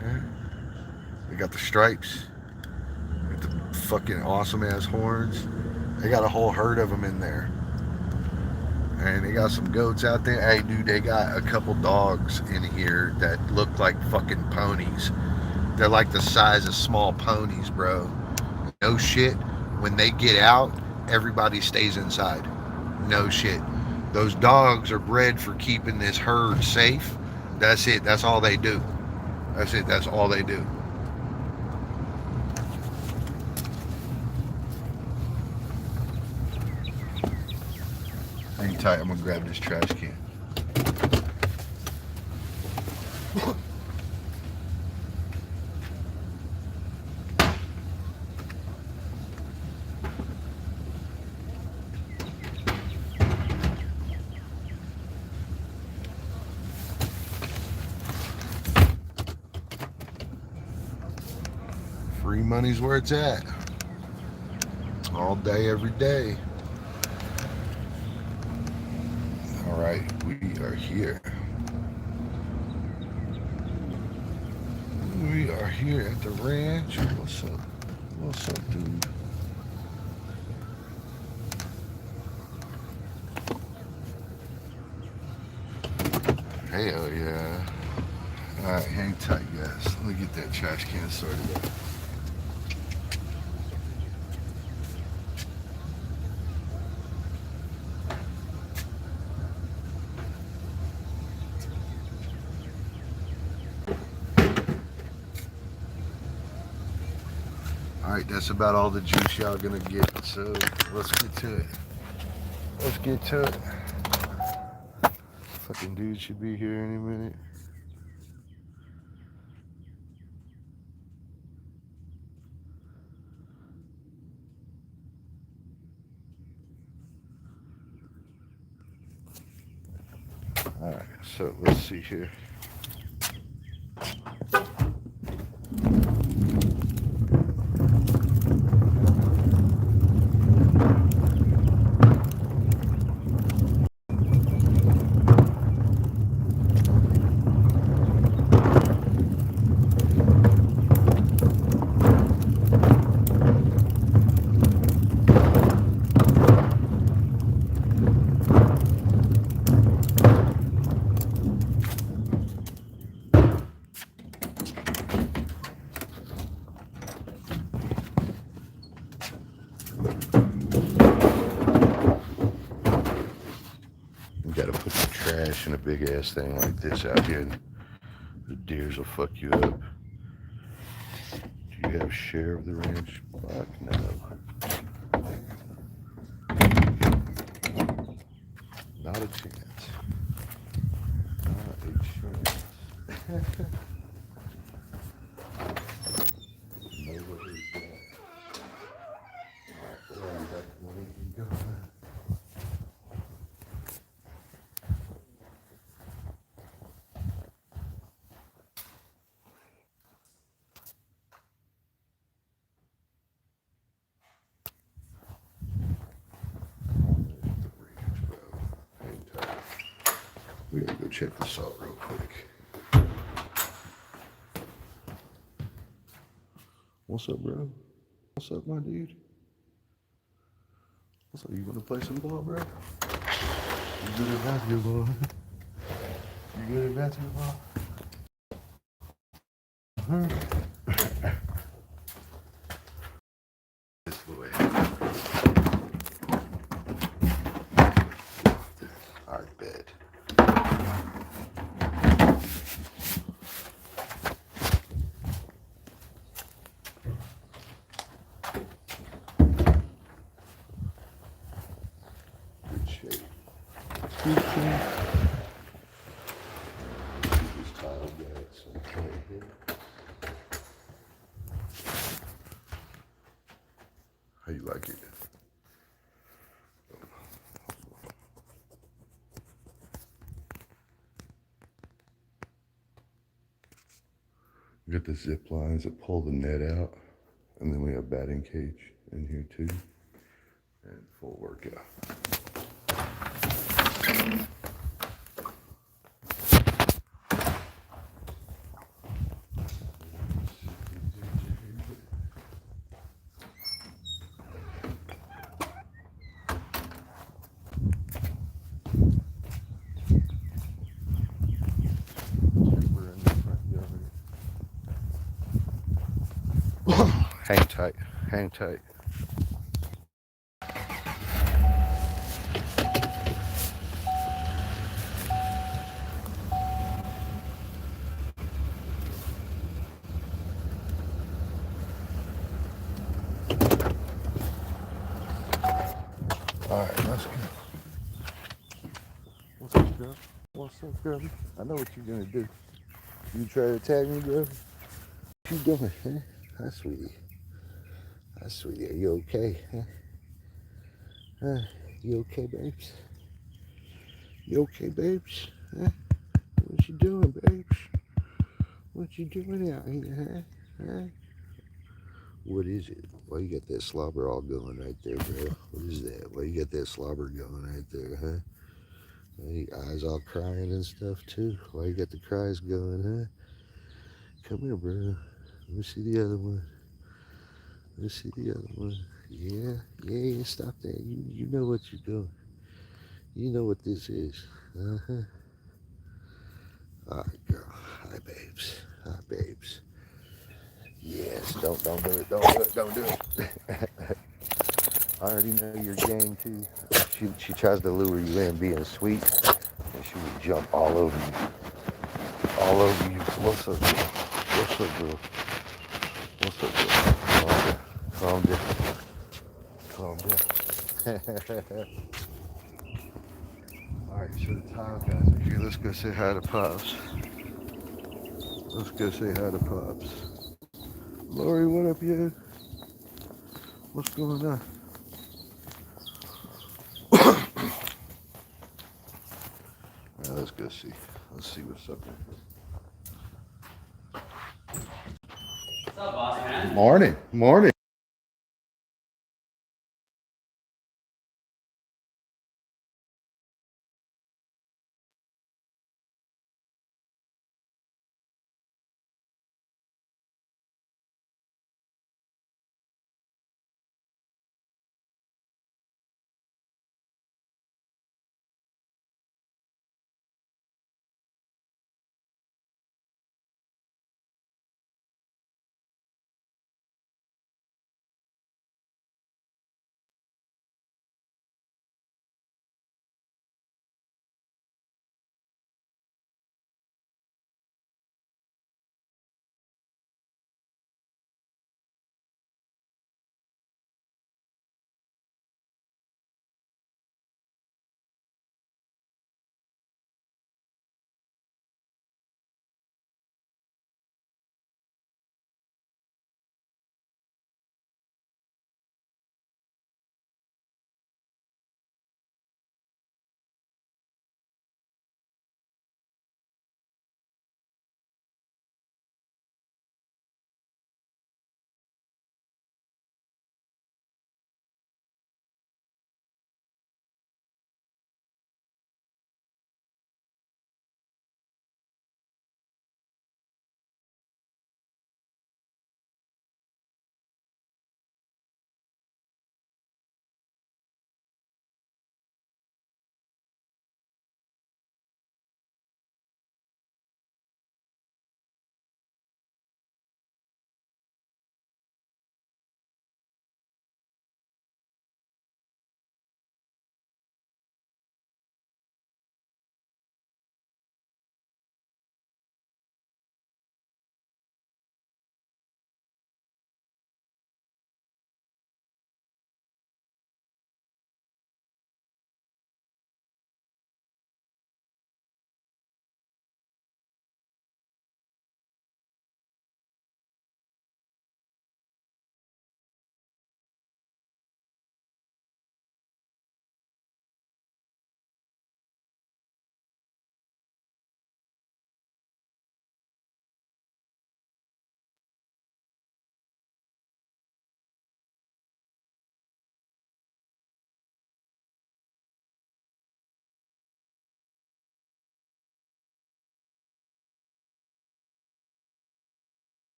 They got the stripes. Got the fucking awesome ass horns. They got a whole herd of them in there. And they got some goats out there. Hey, dude, they got a couple dogs in here that look like fucking ponies. They're like the size of small ponies, bro. No shit. When they get out, everybody stays inside. No shit. Those dogs are bred for keeping this herd safe. That's it. That's all they do. That's it. That's all they do. Hang tight. I'm gonna grab this trash can. Free money's where it's at. All day, every day. All right, we are here. We are here at the ranch. What's up? What's up, dude? Hell yeah. All right, hang tight, guys. Let me get that trash can started up. Alright, that's about all the juice y'all gonna get, so let's get to it. Let's get to it. Fucking dude should be here any minute. Alright, so let's see here. You gotta put the trash in a big ass thing like this out here, and the deers will fuck you up. Do you have share of the ranch? Fuck no. Not a chance. Not a chance. Nobody's there. Alright, well, I'm back where we can go. We gotta go check this out real quick. What's up, bro? What's up, my dude? What's up? You wanna play some ball, bro? You good at basketball? You good at basketball? Huh? This way. Alright, bed. Good shape. Good shape. These tile beds right here. How you like it? We got the zip lines that pull the net out, and then we have batting cage in here too, and full workout. Hang tight, hang tight. All right, let's go. What's up, girl? What's up, girl? I know what you're gonna do. You try to tag me, girl? What you doing, huh? Hi, sweetie. Hi, sweetie. Are you okay, huh? Huh? You okay, babes? You okay, babes? Huh? What you doing, babes? What you doing out here, huh? Huh? What is it? Why you got that slobber all going right there, bro? What is that? Why you got that slobber going right there, huh? Your eyes all crying and stuff too. Why you got the cries going, huh? Come here, bro. Let me see the other one. Let me see the other one. Yeah, yeah, stop that. You know what you're doing. You know what this is. Uh-huh. All right, girl. Hi, babes. Hi, babes. Yes, don't do it. Don't do it. I already know your game too. She tries to lure you in being sweet, and she would jump all over you. All over you. What's up, girl? What's up, girl? What's up, girl? Calm down. Calm down. Calm down. Alright, so the tile guys are here. Let's go say hi to Pops. Let's go say hi to Pops. Lori, what up, you? What's going on? Alright, let's go see. Let's see what's up there. What's up, boss man? Morning. Morning.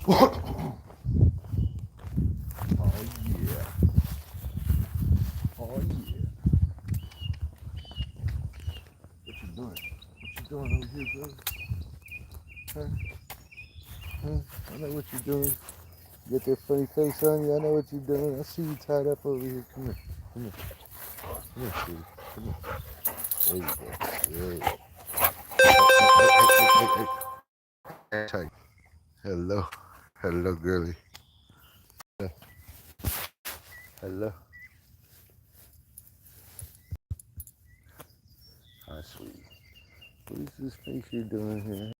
Oh yeah. Oh yeah. What you doing? What you doing over here, bro? Huh? Huh? I know what you're doing. You got that funny face on you. I know what you're doing. I see you tied up over here. Come here. Come here. Come here, sweetie. Come here. There you go. There you go. Hey. Tight. Hello. Hello, girlie. Hello. Hi, sweetie. What is this face you're doing here?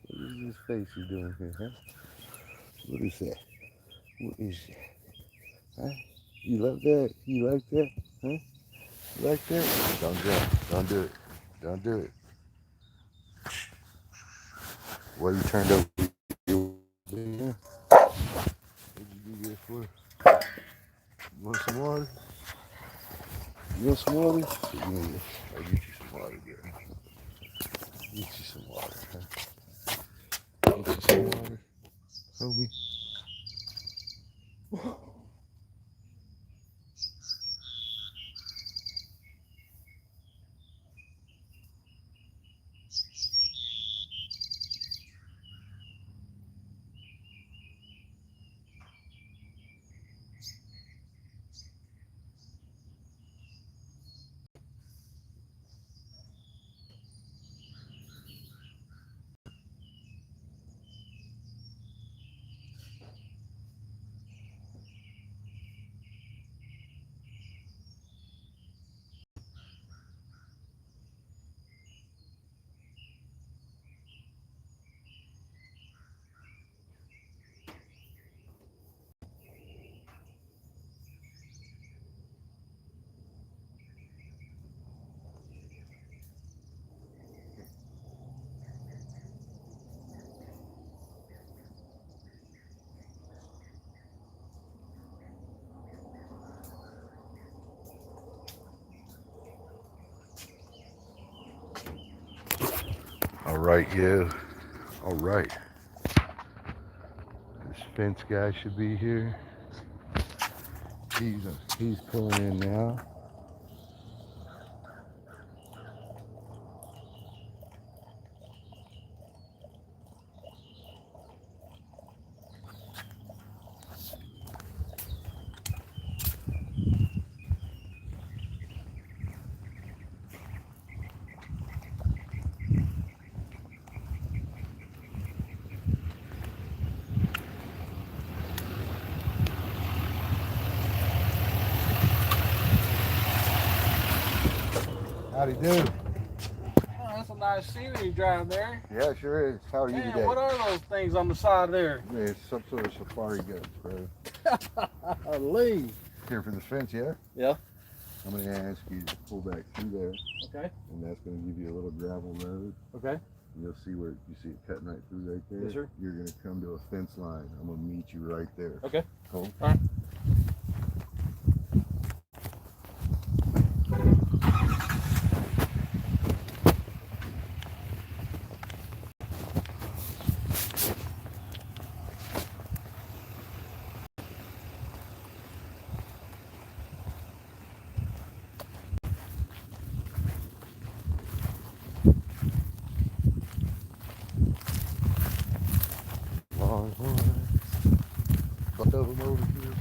What is this face you're doing here, huh? What is that? What is that? Huh? You love that? You like that? Huh? You like that? Don't do it. Don't do it. Don't do it. What you turned over? Yeah. What'd you do this for? You want some water? You want some water? Yeah. I'll get you some water, girl. Get you some water, huh? Get you some water, homie. All right, yeah. All right. This fence guy should be here. He's pulling in now. Howdy do. Oh, that's a nice scenery drive there. Yeah, it sure is. How are you Man, today? what are those things on the side there? Yeah, it's some sort of safari goats, bro. Lee. Here for the fence, yeah? Yeah. I'm going to ask you to pull back through there, Okay. and that's going to give you a little gravel road. Okay. You'll see where you see it cutting right through right there. Yes, sir. You're going to come to a fence line. I'm going to meet you right there. Okay. Cool. All right. Longhorn. Couple of them over here.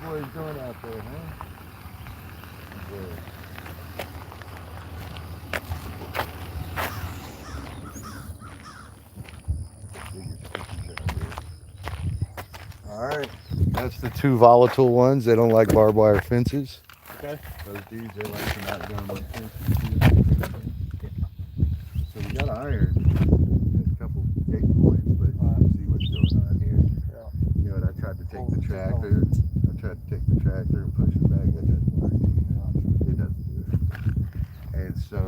What are you doing out there, huh? Good. Biggest fishes out there. All right, now That's the two volatile ones. They don't like barbed wire fences. Okay. Those dudes, they like to not go on the fences. So we got iron. There's a couple gate points, but you can see what's going on here. Yeah. You know what? I tried to take the tractor. And push it back. That doesn't work. It doesn't do it. And so,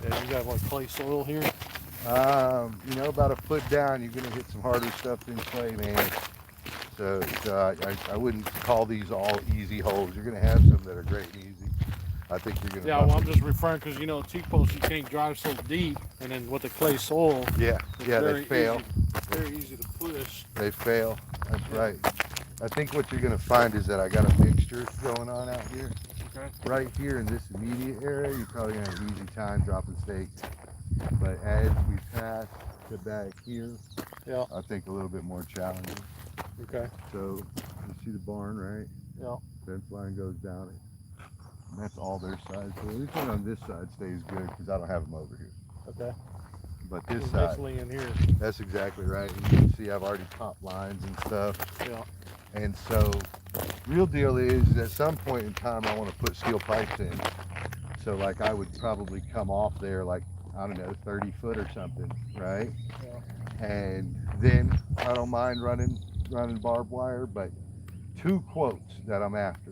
Yeah, you got like clay soil here. you know, about a foot down, you're gonna hit some harder stuff than clay, man. So I wouldn't call these all easy holes. You're gonna have some that are great and easy. I think you're gonna. Yeah, well, I'm just referring because you know T-posts you can't drive so deep, and then with the clay soil, Yeah, it's yeah, they very fail. It's very easy to push. They fail. That's right. I think what you're gonna find is that I got a mixture going on out here. Okay. Right here in this immediate area, you're probably gonna have an easy time dropping stakes. But as we pass to back here, Yeah. I think a little bit more challenging. Okay. So you see the barn, right? Yeah. Fence line goes down it. And that's all their side. So everything on this side stays good because I don't have them over here. Okay. But this It's side, basically in here. that's exactly right. And you can see I've already popped lines and stuff. Yeah. And so, real deal is at some point in time I want to put steel pipes in. So like I would probably come off there like, I don't know, 30 foot or something, right? Yeah. And then I don't mind running barbed wire, but 2 quotes that I'm after.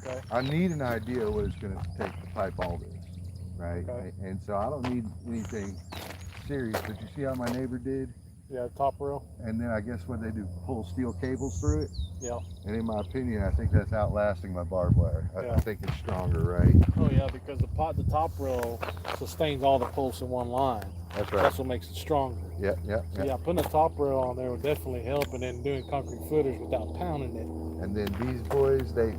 Okay. I need an idea what it's going to take to pipe all this, right? Okay. And so I don't need anything serious, but you see how my neighbor did? Yeah. Top rail. And then I guess what they do, pull steel cables through it. Yeah. And in my opinion, I think that's outlasting my barbed wire. I Yeah. think it's stronger, right? Oh yeah, because the top rail sustains all the pulse in one line. That's right. That's what makes it stronger. Yeah, yeah, So yeah. yeah, putting a top rail on there would definitely help, and then doing concrete footers without pounding it. And then these boys, they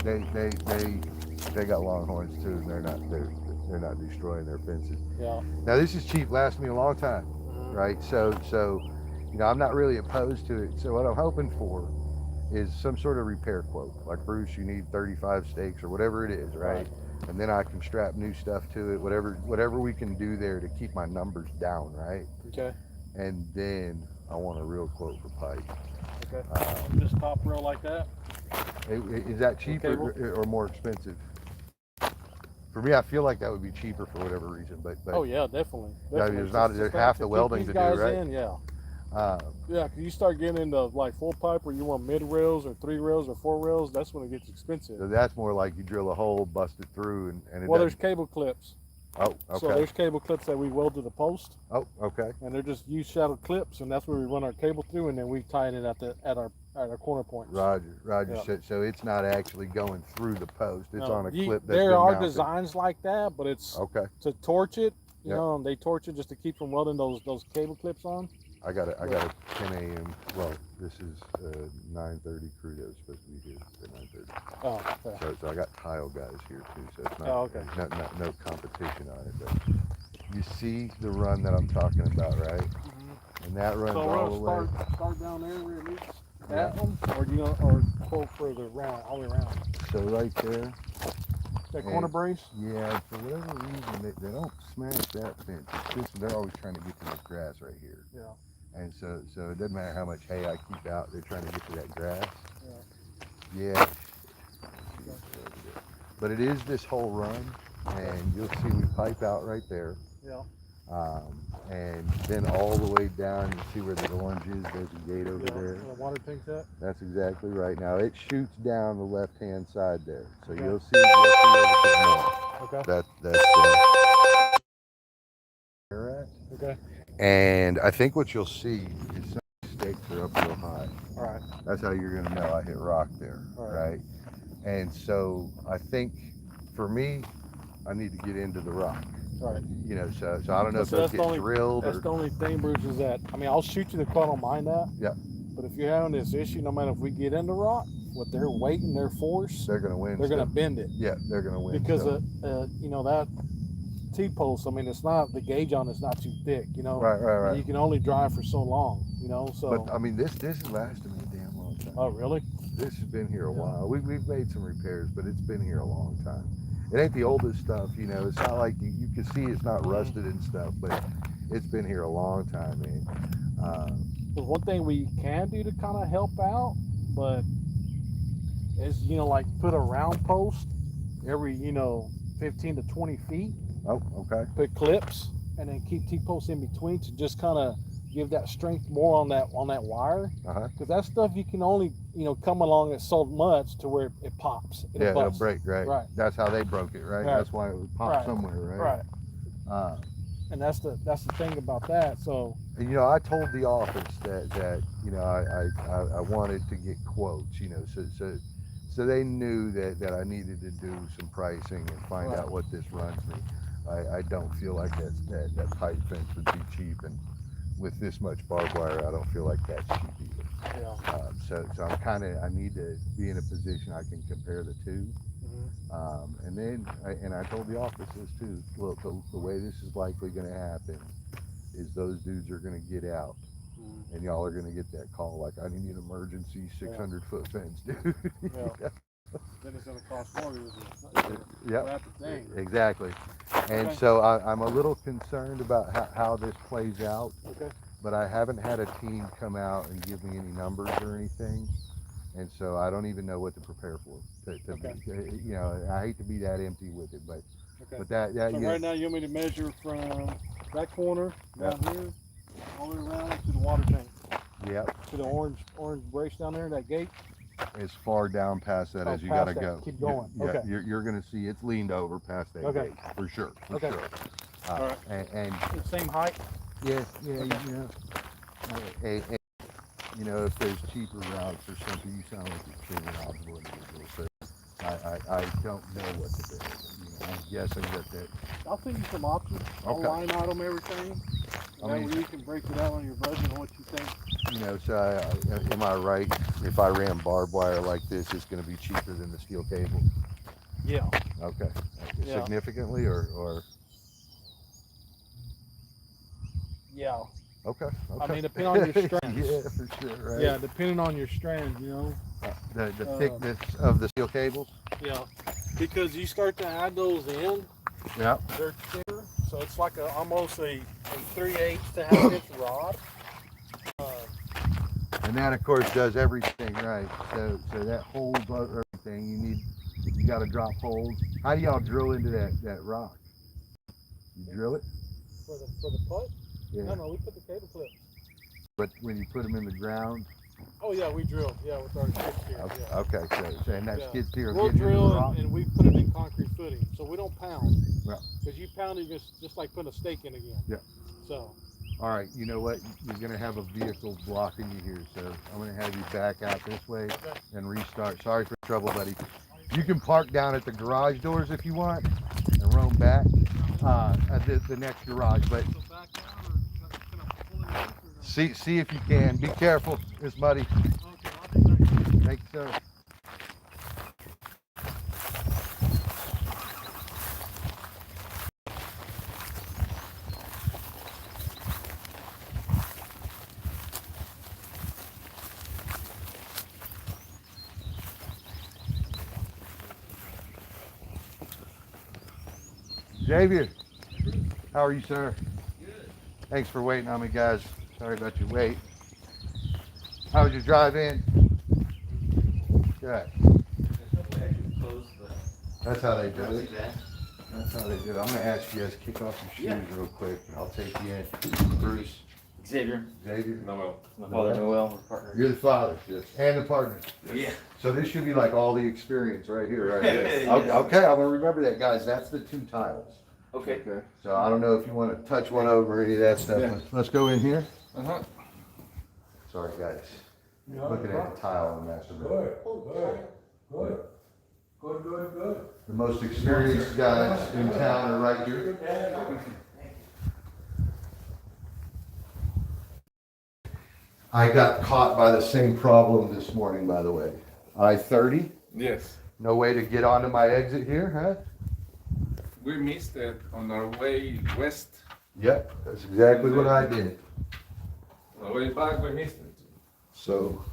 got long horns too, and they're not destroying their fences. Yeah. Now this is cheap, lasts me a long time, right? So you know, I'm not really opposed to it. So what I'm hoping for is some sort of repair quote. Like, Bruce, you need 35 stakes or whatever it is, right? And then I can strap new stuff to it, whatever we can do there to keep my numbers down, right? Okay. And then I want a real quote for pipe. Okay. Just top rail like that. Is that cheaper or more expensive? For me, I feel like that would be cheaper for whatever reason, but Oh yeah, definitely. yeah, there's half the welding to do, right? Yeah. Uh, Yeah, cause you start getting into like full pipe where you want mid rails or 3 rails or 4 rails, that's when it gets expensive. so that's more like you drill a hole, bust it through, and it Well, there's doesn't- cable clips. Oh, So okay. there's cable clips that we weld to the post, Oh, okay. and they're just U-shadowed clips, and that's where we run our cable through, and then we tie it in at our corner points. Roger. Yeah. So it's not actually going through the post. It's No, on a clip that's there been are mounted. designs like that, but it's Okay. to torch it. You Yep. know, they torch it just to keep from welding those cable clips on. I got a 10 a.m. Well, this is 9:30 crew that was supposed to be here at 9:30. Oh, okay. So I got tile guys here too. So it's not, Oh, okay. no competition on it. But you see the run that I'm talking about, right? Mhm. And that runs So all the we'll way. start down there where it meets that one, or do you know, or pull further around, all the way around. So right there. That corner And- brace. Yeah, for whatever reason, they don't smash that fence. It's just they're always trying to get to this grass right here. Yeah. And so it doesn't matter how much hay I keep out, they're trying to get to that grass. Yeah. Yeah. But it is this whole run, and you'll see we pipe out right there. Yeah. And then all the way down, you see where the orange is, there's a gate over Yeah. there. Where the water tank's at. That's exactly right. Now it shoots down the left-hand side there. So Okay. you'll see a little bit more. Okay. That's there. Okay. And I think what you'll see is some stakes are up real high. All right. That's how you're gonna know I hit rock there, All right? And so I think for me, I need to get into the rock. All right. You know, so I don't know if So those that's the get only- drilled That's or the only thing, Bruce, is that I mean I'll shoot you the quote, I don't mind that. Yeah. But if you're having this issue, no matter if we get into rock, with their weight and their force, they're gonna win. they're gonna still. bend it. Yeah, they're gonna win. Because still. you know that T-post, I mean, it's not, the gauge on it's not too thick, you know. Right. You can only drive for so long, you know. So. But I mean, this has lasted me a damn long time. Oh really? This has been here a Yeah. while. We've made some repairs, but it's been here a long time. It ain't the oldest stuff, you know. It's not like you can see it's not rusted and stuff, but it's been here a long time, man. There's one thing we can do to kind of help out, but is, you know, like put a round post every, you know, 15 to 20 feet, Oh, okay. put clips, and then keep T-posts in between to just kind of give that strength more on that wire. Uh-huh. Because that stuff you can only, you know, come along it so much to where it pops. Yeah, it'll busts. break, right? Right. That's how they broke it, right? Right. That's why it would pop Right. somewhere, right? Right. And that's the thing about that. So You know, I told the office that you know I wanted to get quotes, you know, so they knew that I needed to do some pricing and find Right. out what this runs me. I don't feel like that pipe fence would be cheap, and with this much barbed wire, I don't feel like that's cheap either. yeah. So I need to be in a position I can compare the two. And then I told the offices too, look, the way this is likely going to happen is those dudes are going to get out, and y'all are going to get that call like, I need an emergency 600-foot fence, dude. Yeah. Then it's going to cost more. Yep, Wrap the thing. exactly. And Okay. so I'm a little concerned about how this plays out, Okay. but I haven't had a team come out and give me any numbers or anything. And so I don't even know what to prepare for. Okay. You know, I hate to be that empty with it, but Okay. that So yeah, right now you want me to measure from that corner down here all the way around to the water tank, yeah, to the orange brace down there, that gate. as far down past that Oh, as you past got to that. go. Keep going. Yeah, Okay. you're going to see it's leaned over past that Okay. gate for sure. For Okay. sure. All right. And The same height. yeah, Okay. you know, and, you know, if there's cheaper routes or something, you sound like you're pretty knowledgeable individual. So I don't know what to do. You know, I'm guessing that I'll send you some options. I'll Okay. line item everything. I That mean- way you can break it out on your budget and what you think. you know, so am I right? If I ran barbed wire like this, it's going to be cheaper than the steel cable. Yeah. Okay, Yeah. significantly or Yeah. okay. I mean, depending on your strands. Yeah, for sure. Right. Yeah, depending on your strand, you know. The thickness of the steel cables. Yeah. Because you start to add those in, Yeah. they're thinner, so it's like almost a 3/8 to half inch rod. And that, of course, does everything right. So that holds everything. You got to drop holes. How do y'all drill into that rock? You drill it? For the putt? Yeah. No, we put the cable clips. But when you put them in the ground, Oh yeah, we drill. Yeah, with our skid steer. Yeah. okay. So and that Yeah. skid steer will We'll get you into the drill rock. and we put it in concrete footing, so we don't pound. Yeah. Because you pound it, just like putting a stake in again. Yeah. So. All right, you know what? You're going to have a vehicle blocking you here, so I'm going to have you back out this way Okay. and restart. Sorry for the trouble, buddy. You can park down at the garage doors if you want and roam back at the next garage, but So back down or can I pull it up or no? see if you can. Be careful. It's muddy. Okay, I'll be back. Thank you, sir. Xavier, how are you, sir? Good. Thanks for waiting on me, guys. Sorry about your wait. How was your drive in? Good. There's no way I can close the. That's how they do See it. that? That's how they do it. I'm gonna ask you guys to kick off your shoes Yeah. real quick, and I'll take you in. Bruce, Xavier. Xavier, Noel. My father Noel, we're partners. you're the father, and the partner. Yeah. So this should be like all the experience right here, right? Yes. Okay, I'm gonna remember that, guys. That's the two tiles. Okay. So I don't know if you want to touch one over or any of that stuff. Yeah. Let's go in here. Uh-huh. Sorry, guys. Looking at the tile in the master bedroom. Good. The most experienced guys in town are right here. I got caught by the same problem this morning, by the way. I-30, Yes, no way to get onto my exit here, huh? we missed it on our way west. Yep, that's exactly what I did. On the way back, we missed it. So,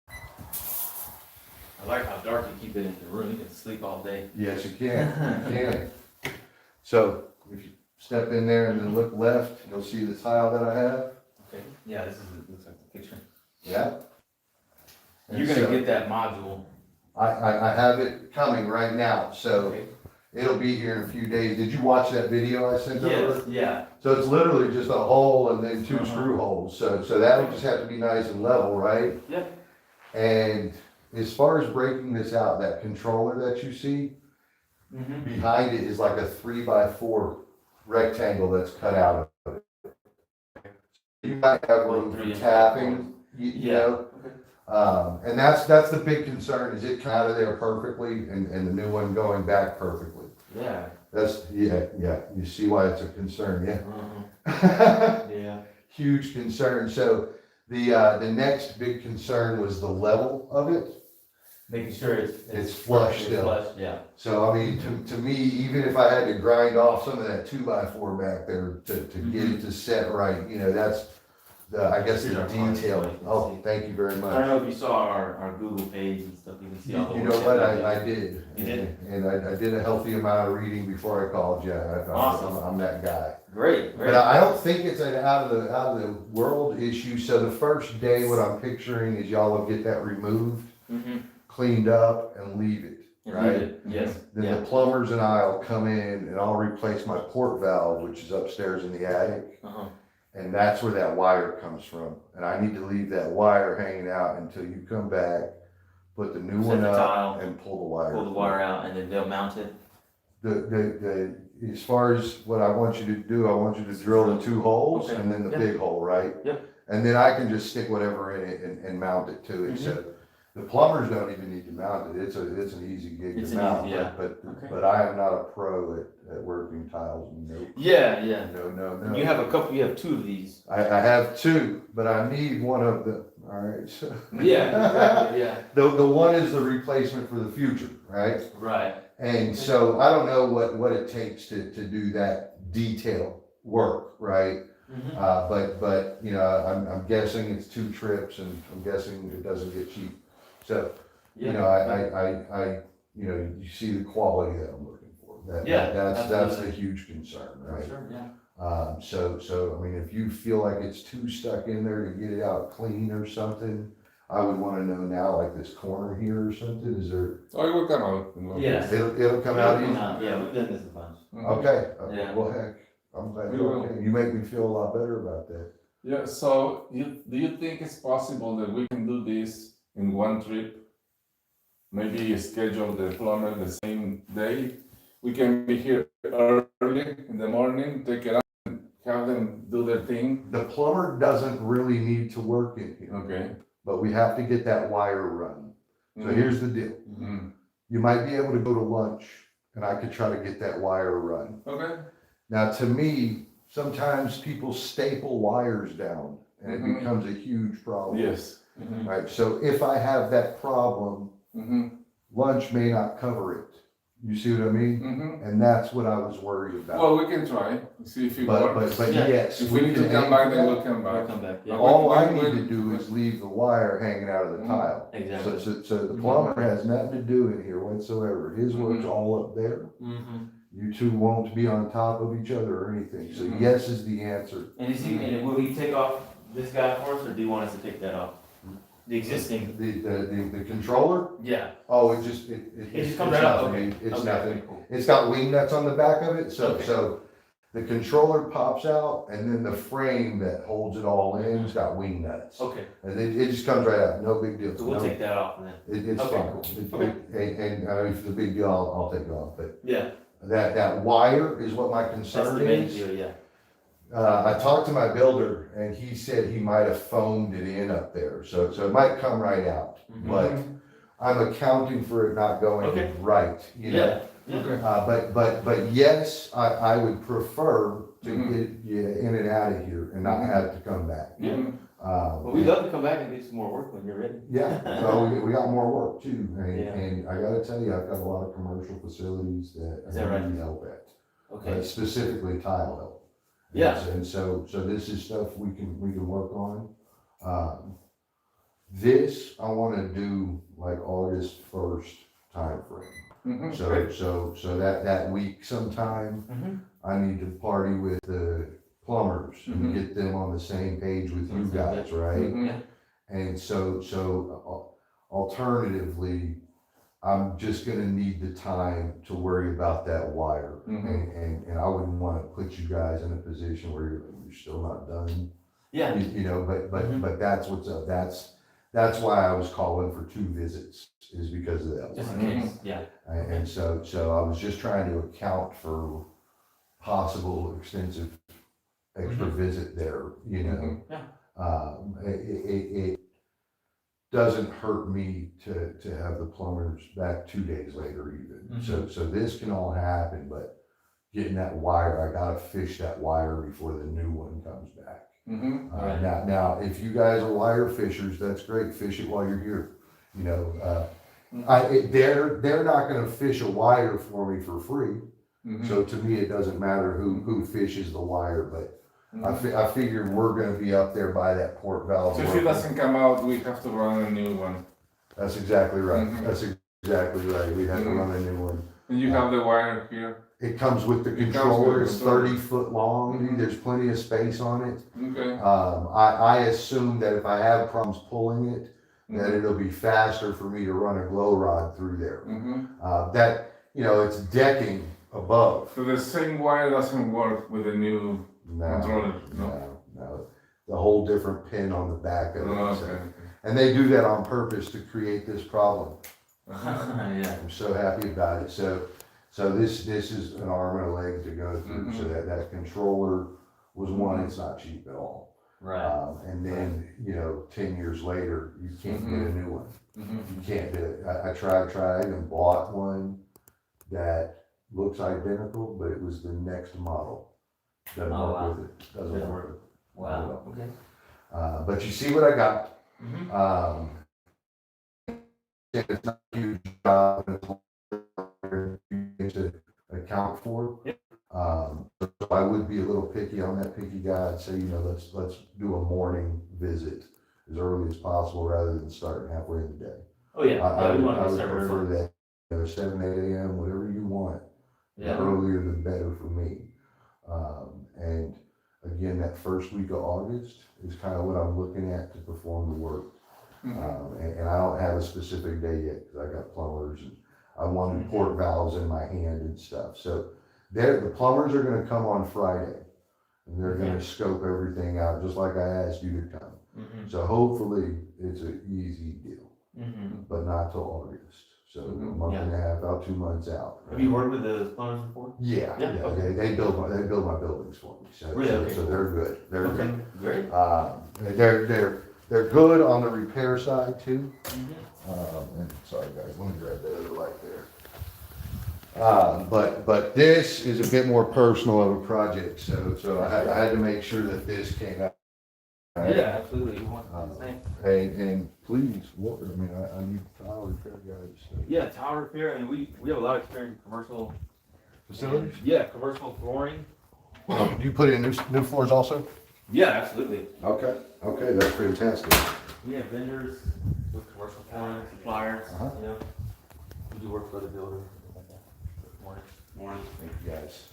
I like how dark you keep it in the room. You can sleep all day. yes, you can, you can. So, if you step in there and then look left, you'll see the tile that I have. Okay. Yeah, looks like the picture. Yeah. You're And gonna so get that module. I have it coming right now, so Okay. it'll be here in a few days. Did you watch that video I sent Yes, over? yeah, So it's literally just a hole and then 2 Uh-huh. screw holes, so that'll just have to be nice and level, right? Yep. And as far as breaking this out, that controller that you see, mm-hmm, behind it is like a 3x4 rectangle that's cut out of it. You might have room for tapping, you Yeah. know? And that's the big concern, is it come out of there perfectly and the new one going back perfectly. yeah, Yeah, you see why it's a concern, uh-huh, yeah, Huge concern. So the next big concern was the level of it. making sure It's flush still. flush, yeah. So I mean, to me, even if I had to grind off some of that 2x4 back there to get it to set right, you know, that's I guess the Here's our part, so detail. you can Oh, see. thank you very I don't much. know if you saw our Google page and stuff, you can see all the You work know what, that we I did. You did? And I did a healthy amount of reading before I called you. Awesome. I'm that guy. Great, But great. I don't think it's an out of the world issue. So the first day, what I'm picturing is y'all will get that removed, Mm-hmm. cleaned up, and leave it, right? Yes, Then yeah, the plumbers and I'll come in and I'll replace my port valve, which is upstairs in the attic. uh-huh, And that's where that wire comes from. And I need to leave that wire hanging out until you come back, put the new Set one the up tile, and pull the wire. pull the wire out and then they'll mount it. As far as what I want you to do, I want you to drill the 2 holes Okay. and then the Yeah. big hole, right? Yep. And then I can just stick whatever in it and mount it to it. So the plumbers don't even need to mount it. It's an easy gig It's to an mount. easy- yeah. But Okay. I am not a pro at working tiles. Nope. Yeah, yeah. No. You have 2 of these. I have 2, but I need one of them. All right. So Yeah, exactly, yeah, the one is the replacement for the future, right? right. And so I don't know what it takes to do that detail work, right? Mhm. But you know, I'm guessing it's 2 trips, and I'm guessing it doesn't get cheap. So you Yeah. know, I you know, you see the quality that I'm looking for. Yeah, That's the absolutely. huge concern, For right? sure, yeah. So I mean, if you feel like it's too stuck in there to get it out clean or something, I would want to know now, like this corner here or something. Is there? Oh, it will come out. in one Yeah. piece. It'll come out easy. Yeah, we've done this a bunch. Mhm. Okay, Yeah. well, heck, I'm glad, We will. okay, you make me feel a lot better about that. Yeah, so do you think it's possible that we can do this in one trip? Maybe schedule the plumber the same day? We can be here early in the morning, take it out, and have them do their thing. The plumber doesn't really need to work in here, Okay. but we have to get that wire run. So Mhm. here's the deal, Mhm. you might be able to go to lunch and I could try to get that wire run. Okay. Now, to me, sometimes people staple wires down and it Mhm. becomes a huge problem. Yes. Mhm. Right, so if I have that problem, Mhm. lunch may not cover it. You see what I mean? Mhm. And that's what I was worried about. Well, we can try, see if it works. But Yeah. yes, If we need to can come aim back, for then that. we'll come We'll back. come back, yeah. All I When- need to when- do is leave the wire hanging out of the Mhm. tile. Exactly. So the plumber has nothing to do in here whatsoever. His work's Mhm. all up there. Mm-hmm. You two won't be on top of each other or anything. So Mhm. yes is the answer. And will he take off this guy for us, or do you want us to take that off? The existing? The controller, Yeah. oh, it just it's comes right out, nothing. okay. It's Okay, nothing. cool. It's got wing nuts on the back of it, Okay. so the controller pops out and then the frame that holds it all in has got wing nuts. Okay, And it just comes right out, no big deal. so we'll No, take that off then. It's Okay, fine. cool. Okay. And if it's a big deal, I'll take it off, but Yeah, that wire is what my that's concern the main is. deal, yeah. I talked to my builder and he said he might have foamed it in up there, so it might come right out. Mhm. But I'm accounting for it not going Okay. right, you know? Yeah, yeah. Okay. But yes, I would prefer to Mhm. get you in and out of here and not Mhm. have to come back. Yeah. Mhm. Well, we'd love to come back and do some more work when you're ready. Yeah, so we got more work too, Yeah. and I gotta tell you, I've got a lot of commercial facilities that Is that I right? need help at. Okay, Specifically tile help. Yeah. And so this is stuff we can work on. This, I wanna do like August 1st timeframe. Mhm. So that week sometime, Mhm. I need to party with the plumbers Mhm. and get them on the same page with you Mhm. guys, right? Mhm. yeah, And so Alternatively, I'm just gonna need the time to worry about that wire. And I wouldn't wanna put you guys in a position where you're still not done. Yeah. You know, but Mhm. that's what's up, that's why I was calling for 2 visits, is because of that. Just in wire. case, yeah. And so I was just trying to account for possible extensive extra visit there, you know? Yeah. It doesn't hurt me to have the plumbers back 2 days later even. So this can all happen, but getting that wire, I gotta fish that wire before the new one comes back. Right. Now, if you guys are wire fishers, that's great, fish it while you're here, you know? They're not gonna fish a wire for me for free. So to me, it doesn't matter who fishes the wire, but I figured we're gonna be up there by that port valve. So if it working. doesn't come out, we have to run a new one. That's exactly right. That's exactly right. We'd have to run a new one. And you have the wire here. It comes with the It comes with controller. the It's controller. 30-foot long. There's plenty of space on it. Okay. I assume that if I have problems pulling it, that it'll be faster for me to run a glow rod through there. That, you know, it's decking above. So the same wire doesn't work with the new controller. No. The whole different pin on the back of it. Oh, So- okay. And they do that on purpose to create this problem. Yeah. I'm so happy about it. So this is an arm and a leg to go through. So that controller was one, it's not cheap at all. Right. And then, you know, 10 years later, you can't get a new one. You can't do it. I tried and bought one that looks identical, but it was the next model. Doesn't Oh, work wow. with it. Doesn't Doesn't work with it. Wow. Okay. But you see what I got. Mhm. It's not a huge job, and it's to account for. Yep. So I would be a little picky on that picky guy. I'd say, you know, let's do a morning visit as early as possible rather than starting halfway in the day. Oh yeah. I We want would to start prefer early. that, you know, 7, 8 a.m., whatever you want. The Yeah. earlier the better for me. And again, that first week of August is kind of what I'm looking at to perform the work. And I don't have a specific day yet because I got plumbers and I wanted port valves in my hand and stuff. So the plumbers are gonna come on Friday and they're gonna scope everything out, just like I asked you to come. So hopefully it's an easy deal, but not till August. So a month and a half out, 2 months out. Have you worked with the plumbers before? Yeah, Yeah, okay. they build my buildings for me. So, Really? Okay, so cool. they're good. They're Okay. good. Great. They're good on the repair side too. Mhm. And sorry guys, let me grab that other light there. But this is a bit more personal of a project, so I had to make sure that this came out. Yeah, absolutely. You want the same? And please, look, I mean, I need tile repair guys. So. Yeah, tower repair, and we have a lot of experience in commercial Facilities? Yeah, commercial flooring. Do you put in new floors also? Yeah, absolutely. Okay, that's fantastic. We have vendors with commercial flooring, suppliers, you know. We do work for the builders, stuff like that. Morning. Thank you guys.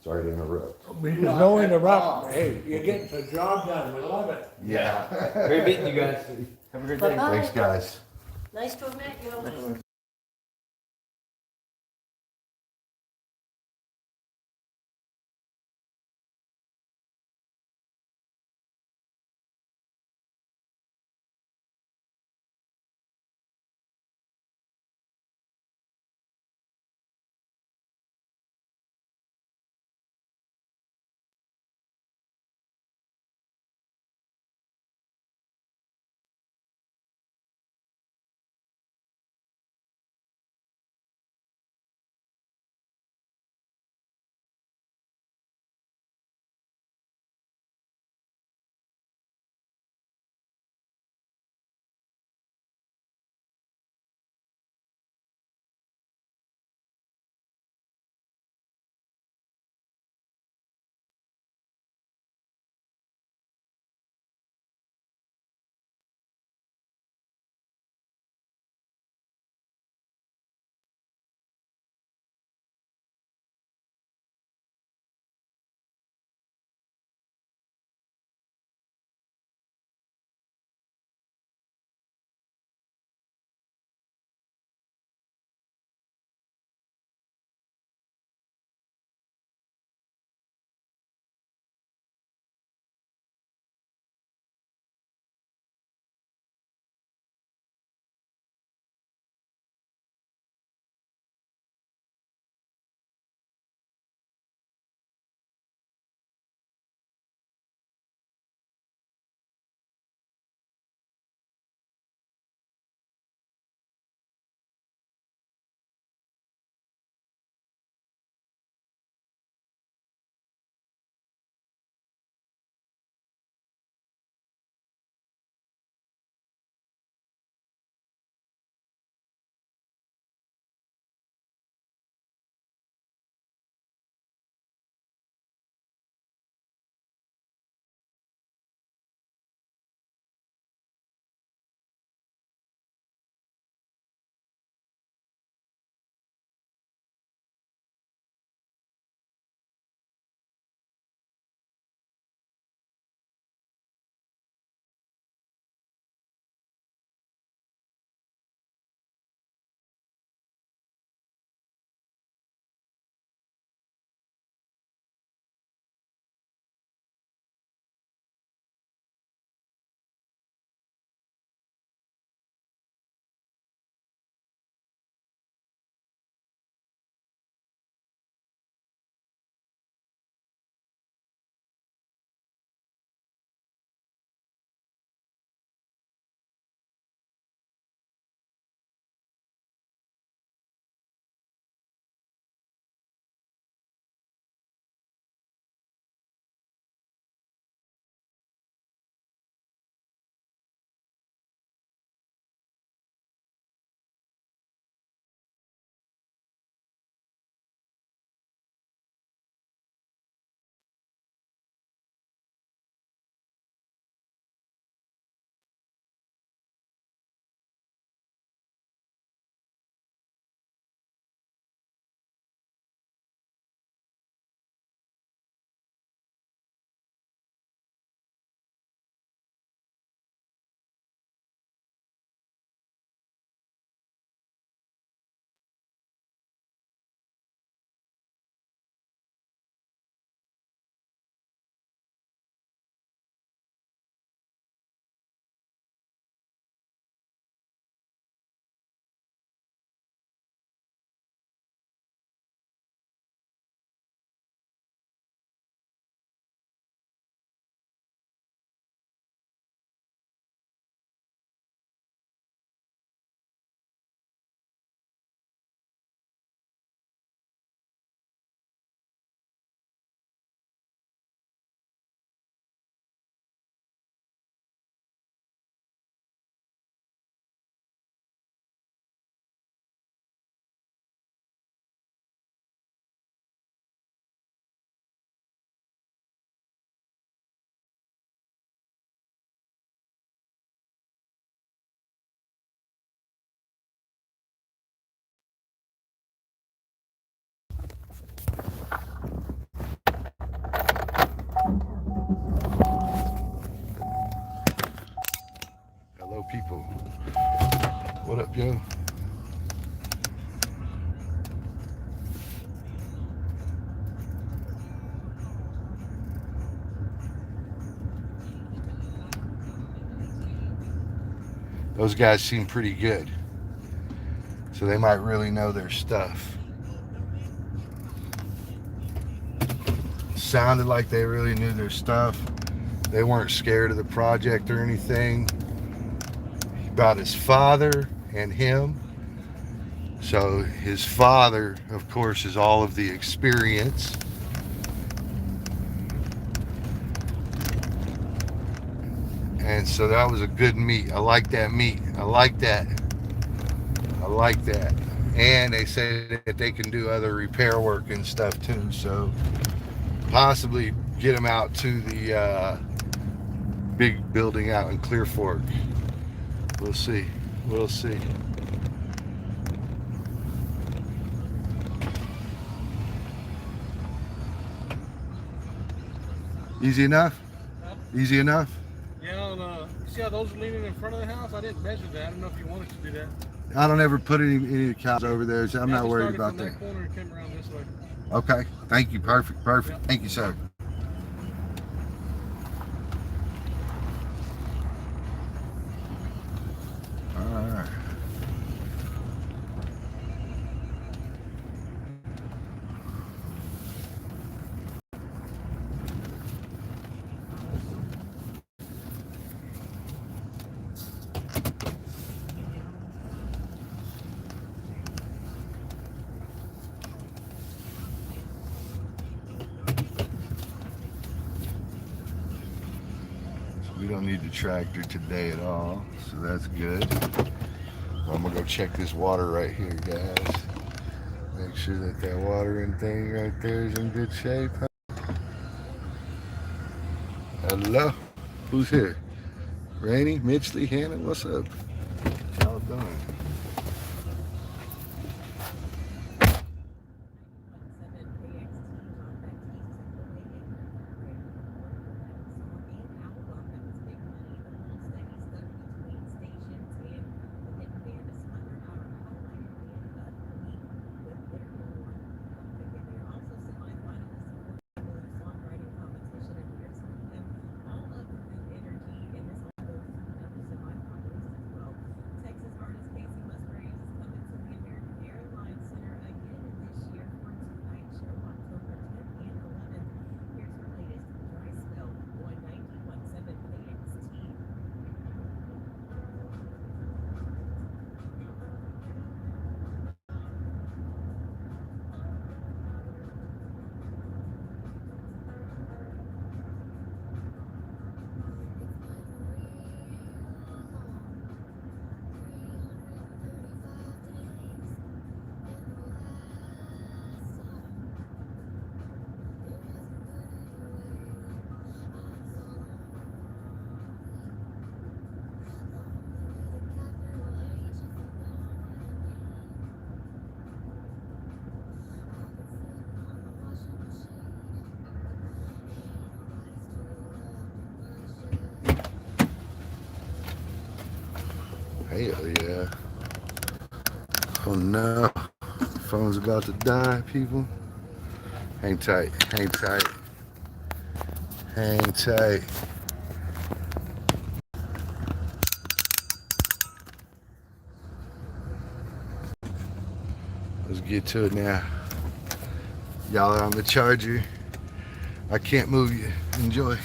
Sorry to interrupt. There's no interrupt. Hey, you're getting the job done. We love it. Yeah. Great meeting you guys. Have a great day. Bye-bye. Thanks, guys. Nice to have met you. Joe. Those guys seem pretty good. So they might really know their stuff. Sounded like they really knew their stuff. They weren't scared of the project or anything. About his father and him. So his father, of course, is all of the experience. And so that was a good meet. I like that meet. I like that. I like that. And they say that they can do other repair work and stuff too. So possibly get them out to the big building out in Clear Fork. We'll see. We'll see. Easy enough? Easy enough? Yeah, see how those are leaning in front of the house? I didn't measure that. I don't know if you wanted to do that. I don't ever put any cows over there, so I'm not worried about that. that. Corner and came around this way. Okay. Thank you. Perfect. Perfect. Yep. Thank you, sir. All right. We don't need the tractor today at all, so that's good. I'm gonna go check this water right here, guys. Make sure that that watering thing right there is in good shape. Hello, who's here? Rainy, Mitchley, Hannah, what's up? What y'all doing? Hell yeah. Oh no. Phone's about to die, people. Hang tight, hang tight. Hang tight. Let's get to it now. Y'all are on the charger. I can't move you. Enjoy.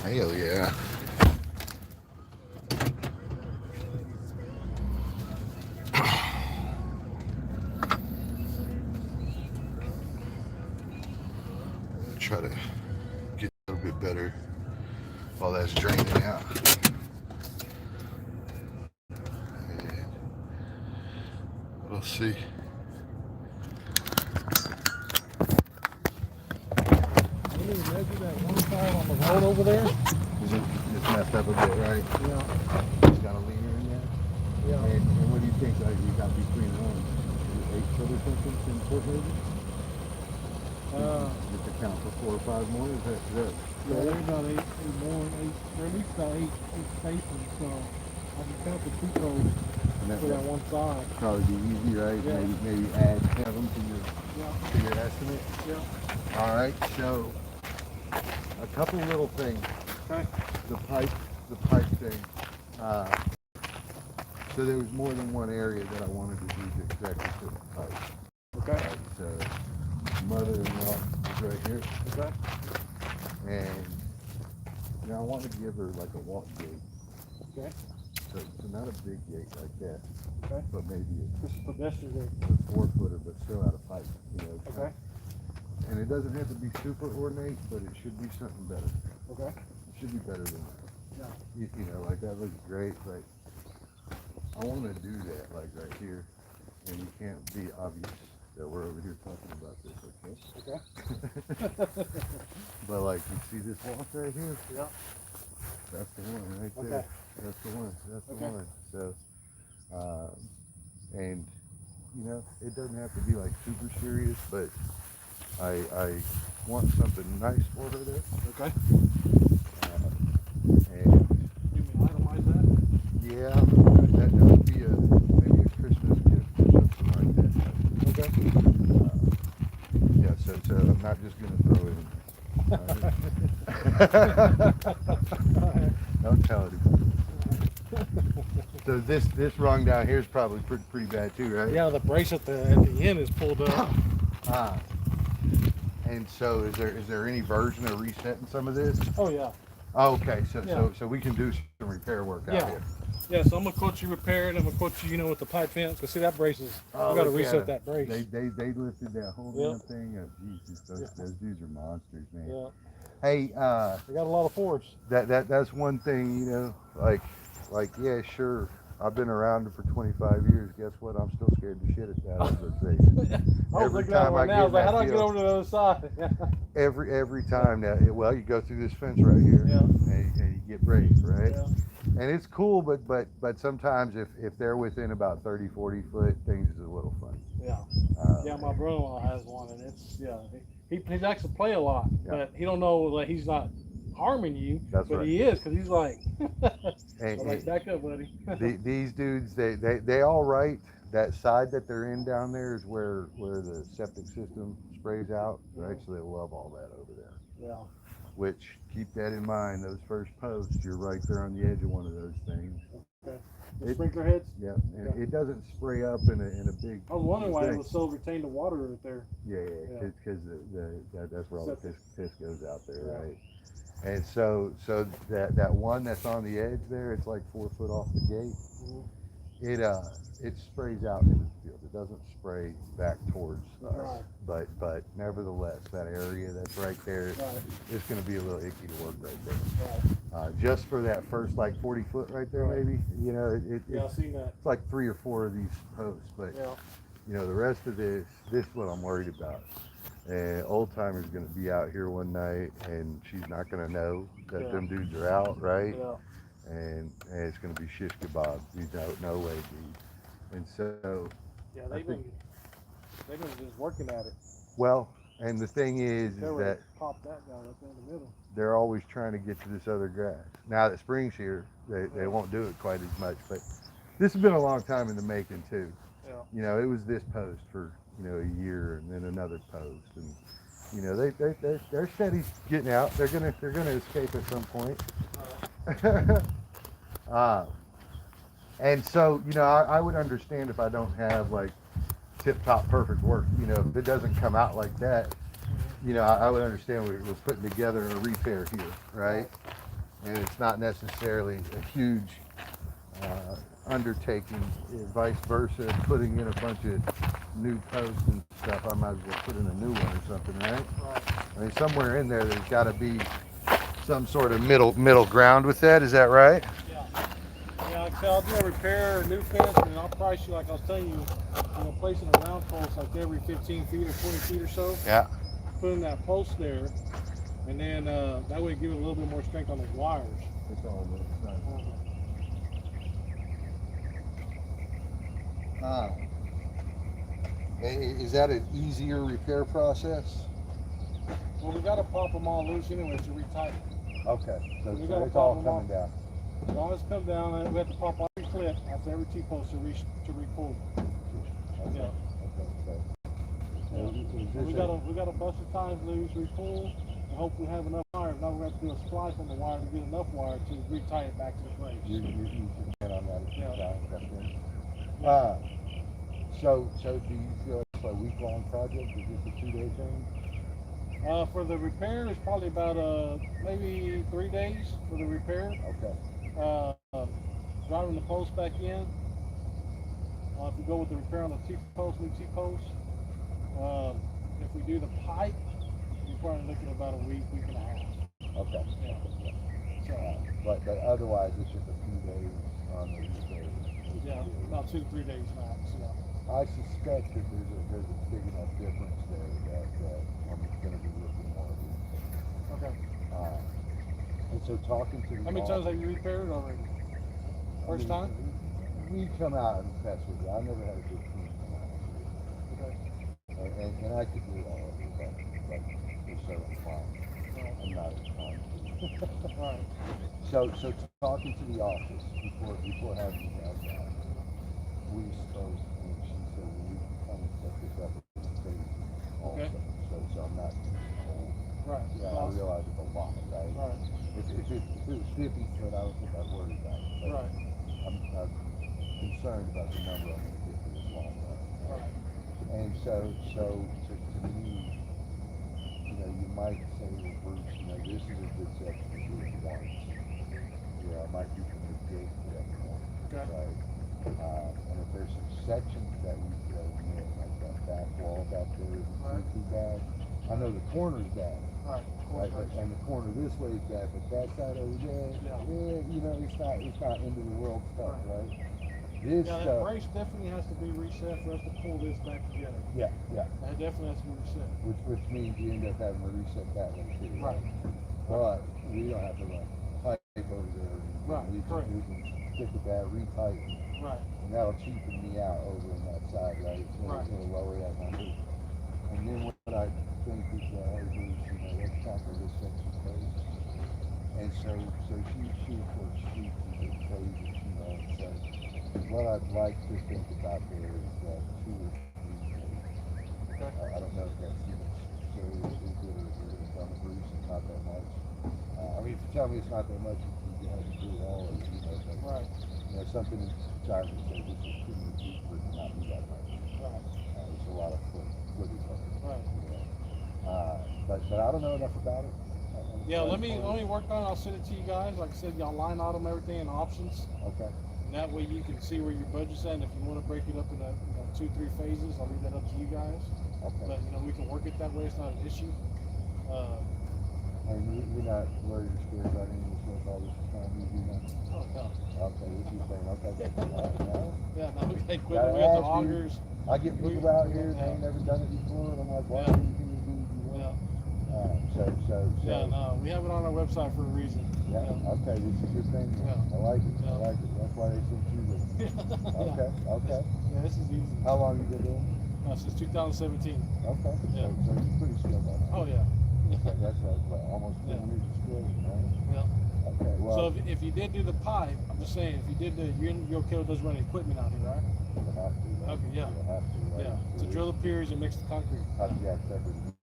Hell yeah. Try to get a little bit better while that's draining out. And we'll see. Can you measure that one side on the road over there? Is it just messed up a bit, right? Yeah. It's got a leaner in there. Yeah. And what do you think you got between them? 8 foot or something, 10 foot maybe? Just account for 4 or 5 more? Is that Yeah, they're about eight more, they're at least about eight spaces, so I can count the 2 rows for that one side. probably be easy, right? Yeah. Maybe add 7 to Yeah, your estimate. yeah. All right, so a couple little things. Okay. The pipe thing. So there was more than one area that I wanted to do the exactly to the pipe. Okay. Right, so mother-in-law is right here, Okay. and now I want to give her like a walk gate. Okay. So not a big gate like that, Okay. but maybe This is pedestrian. a 4-footer, but still out of pipe. You know. Okay. And it doesn't have to be super ornate, but it should be something better. Okay. It should be better than that. Yeah. You know, like that looks great, but I want to do that like right here, and you can't be obvious that we're over here talking about this, okay? Okay. But like, you see this walk right here? Yeah. That's the one right there. Okay. That's the one. That's the Okay. one. So, and you know, it doesn't have to be like super serious, but I want something nice for her there. Okay. And You can itemize that? yeah, that would be maybe a Christmas gift or something like that. Okay. Yeah, so I'm not just gonna throw it in. Don't tell anybody. So this rung down here is probably pretty bad too, right? Yeah, the brace at the end is pulled up. Ah. And so is there any version of resetting some of this? Oh yeah. Oh, okay, Yeah. so we can do some repair work out Yeah. here. Yeah, so I'm gonna quote you repair it. I'm gonna quote you, with the pipe fence. Cause see that brace is, Oh, we gotta look at reset 'em. that brace. They lifted that whole Yeah. damn thing up. Jesus, those dudes are monsters, man. Yeah, Hey, they got a lot of force. that's one thing, you know, like yeah, sure. I've been around for 25 years. Guess what? I'm still scared to shit at that other thing. I was Every looking at time one I now. I get was like, in how do that I get field. over to the other side? Every time now, well, you go through this fence right here, Yeah. and you get braked, right? Yeah. And it's cool, but sometimes if they're within about 30, 40 foot, things is a little funny. Yeah. Yeah, my brother-in-law has one, and it's he likes to play a lot, Yeah. but he don't know that he's not harming you. That's but right. he is, because he's like, And, I'm like, back up, buddy. these dudes, they all right. That side that they're in down there is where the septic system sprays out, right? So they love all that over there. Yeah. Which, keep that in mind, those first posts, you're right there on the edge of one of those things. Okay. The It- sprinkler heads. Yeah, and Okay. it doesn't spray up in a big. I was wondering why it thing. was so retained the water right there. Yeah, Yeah. because that's where all the Septic. piss goes out there, Yeah. right? And so that one that's on the edge there, it's like 4 foot off the gate. Mhm. It sprays out into the field. It doesn't spray back towards us. Right. But nevertheless, that area that's right there, Right. it's going to be a little icky to work right Right. there. Just for that first like 40 foot right there, Right. maybe. You know, Yeah, I seen that. it's like 3 or 4 of these posts, but Yeah. you know, the rest of this is what I'm worried about. And old timer's gonna be out here one night, and she's not gonna know that Yeah. them dudes are out, right? Yeah. And it's gonna be shish kebab. You know, no way, dude. And so, Yeah, I they've been just working at it. well, and the thing is They're ready that to pop that down up in the middle. they're always trying to get to this other grass. Now that spring's here, they won't do it quite as much, but this has been a long time in the making too. Yeah. You know, it was this post for, a year, and then another post, and they're steady getting out. They're gonna escape at some point. And so, I would understand if I don't have like tip top perfect work. If it doesn't come out like that, I would understand we're putting together a repair here, right? and it's not necessarily a huge undertaking. Vice versa, putting in a bunch of new posts and stuff, I might as well put in a new one or something, right? I mean, somewhere in there, there's got to be some sort of middle ground with that. Is that right? Yeah, like I said, I'll do a repair, a new fence, and I'll price you, like I was telling you, placing a round post like every 15 feet or 20 feet or so. Yeah. Putting that post there, and then that way give it a little bit more strength on the wires. It's all is that an easier repair process? Well, we got to pop them all loose anyway to retighten. Okay, so We gotta it's all pop 'em off. coming down. As long as it comes down, and we have to pop every clip after every T-post to re-pull. Okay. Yeah. Okay. So is We this got a bunch of times loose, re-pull, and hope we have enough wire. Now we have to do a splice on the wire to get enough wire to re-tie it back to the place. you can get on that? Yeah. So do you feel it's a week-long project? Is this a 2-day thing? For the repair, it's probably about maybe 3 days for the repair. Okay. Driving the post back in. If we go with the repair on the T-post, new T-post. If we do the pipe, we're probably looking at about a week and a half. Okay. Yeah. So, But otherwise, it's just a few days on the repair. yeah, about 2 to 3 days max. Yeah. I suspect that there's a big enough difference there that I'm going to be looking more at it. Okay. And so talking to the How many times have you repaired already? First time? We come out and mess with you. I never had a good team come out. Okay. And I could do it all over, but it's so fun. I'm not as fun. Right. So talking to the office before having you guys out, we spoke and she said we can kind of set this up with the state also. Okay. So I'm not old. Right. Yeah, I realize it's a lot, right? Right. If it was 50 foot, I don't think I'd worry about it. But Right. I'm concerned about the number I'm going to get for this long run. Right. And so to me, you might say, well, Bruce, this is a good section to do it once. I might do some mistakes for that point. Okay. Right? And if there's some sections that we could omit, like that back wall back there isn't too bad. I know the corner's bad. Right. Right, and the corner this way is bad, but that side over there, it's not end of the world stuff, right? This Yeah, that stuff, brace definitely has to be reset for us to pull this back together. yeah, That definitely has to be reset. which means you end up having to reset that one too. Right. But we don't have to run pipe over there. Right, We correct. can stick with that, retighten, Right. and that'll cheapen me out over on that side, right? Right. It'll lower that number. And then what I think is, let's tackle this section first. And so she of course shoots and phases, so what I'd like to think about there is 2 or 3 days. I don't know if that's too much, so is it on the Bruce, it's not that much. I mean, if you tell me it's not that much, you have to do it all, but, Right. Something inside me says this is too many feet for it to not be that much. Right. It's a lot of footage of it. Right. But I don't know enough about it. Yeah, let me work on it. I'll send it to you guys. Like I said, y'all line item everything and options. Okay. And that way you can see where your budget's at. And if you want to break it up into 2-3 phases, I'll leave that up to you guys. Okay. But we can work it that way. It's not an issue. And you're not worried or scared about any of this stuff all this time you do that? Oh no. Okay, this is saying, okay, no. Yeah, no, we got equipment. Gotta We got the ask you. augers. I get people out here, they ain't never done it before, and I'm like, why Yeah. are you going to do what you Yeah. want? So. Yeah, no, we have it on our website for a reason. Yeah, okay, this is a good thing. Yeah. I like it, Yeah. I like it. That's why they sent you this. Okay, okay. Yeah, this is easy. How long you been doing? Since 2017. Okay, Yeah. so you're pretty skilled on it. Oh yeah. Okay, that's like almost 10 Yeah. years of skill, right? Yeah. Okay, well, So if you did do the pipe, I'm just saying, if you did you're okay with us running equipment out here, right? you'll have to. Right? Okay, yeah. You'll have to, right? Yeah. To drill the piers and mix the concrete. How'd you guys separate?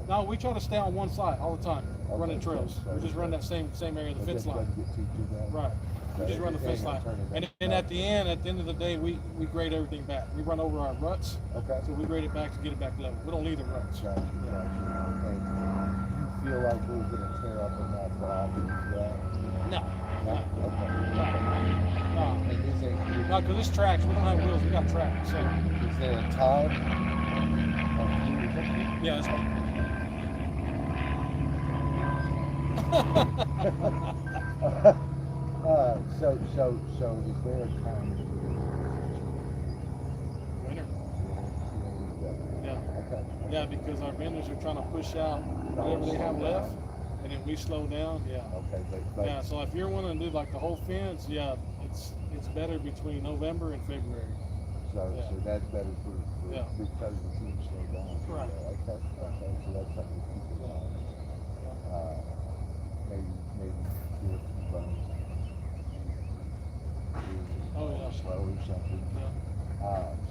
No, we try to stay on one side all the time, running Okay, trails. so- We just run that same area of the fence line. Doesn't get too bad. Right. We just run the fence line. And then at the end of the day, we grade everything back. We run over our ruts, Okay. so we grade it back to get it back level. We don't leave the ruts. Gotcha, gotcha. And you feel like we're gonna tear up enough property for that? No, No? Okay. no, And is there, no, because it's tracks. We don't have wheels. We got tracks. So is there a time? yeah, that's fine. So is there a time? Winter. Yeah. Okay. Yeah, because our vendors are trying to push out whatever they have left, and then we slow down. Yeah. Okay, but Yeah. So if you're wanting to do like the whole fence, yeah, it's better between November and February. so that's better for Yeah. because the team slowed down. Right. Okay. So that's something to keep in mind. Maybe do it from Oh, yeah. slow or something. Yeah.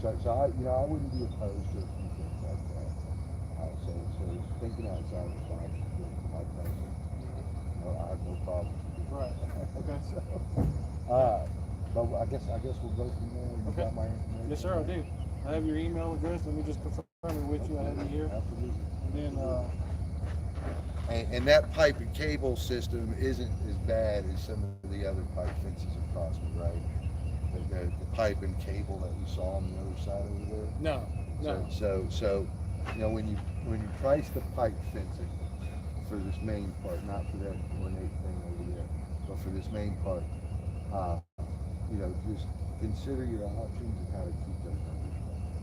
So I I wouldn't be opposed to a few things like that. So thinking outside the box is good for my person. No, I have no problem. Right. Okay. But I guess we'll go from there. You Okay. got my information? Yes, sir. I do. I have your email address. Let me just confirm it with you. I have it here. Absolutely. And then, And that pipe and cable system isn't as bad as some of the other pipe fences across me, right? The pipe and cable that we saw on the other side over there. no. So when you price the pipe fencing for this main part, not for that ornate thing over there, but for this main part, just consider your options and how to keep those numbers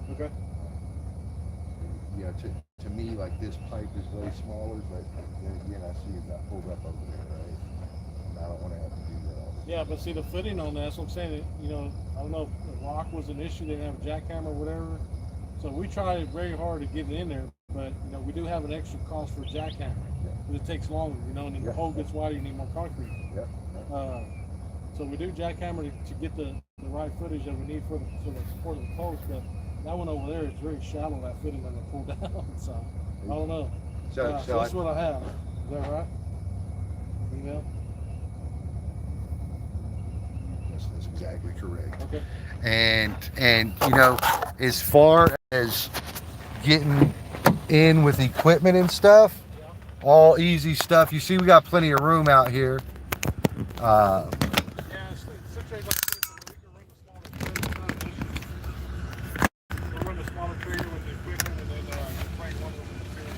low. Okay. To me, like this pipe is way smaller, but then again, I see it got pulled up over there, right? And I don't want to have to do that all the time. Yeah, but see the footing on that, that's what I'm saying. I don't know if the rock was an issue. They didn't have a jackhammer or whatever. So we tried very hard to get it in there, but we do have an extra cost for jackhammer. Because it takes longer, and then the hole gets wider, you need more concrete. Yep. So we do jackhammer to get the right footage that we need for the support of the post, but that one over there is very shallow, that footing that they pulled down. So I don't know. So That's what I have. Is that right? Email? that's exactly correct. Okay. And as far as getting in with equipment and stuff, all easy stuff. You see, we got plenty of room out here. Yeah, it's situated like this, and we can run the smaller trailer. We'll run the smaller trailer with the equipment, and then frame one with the material.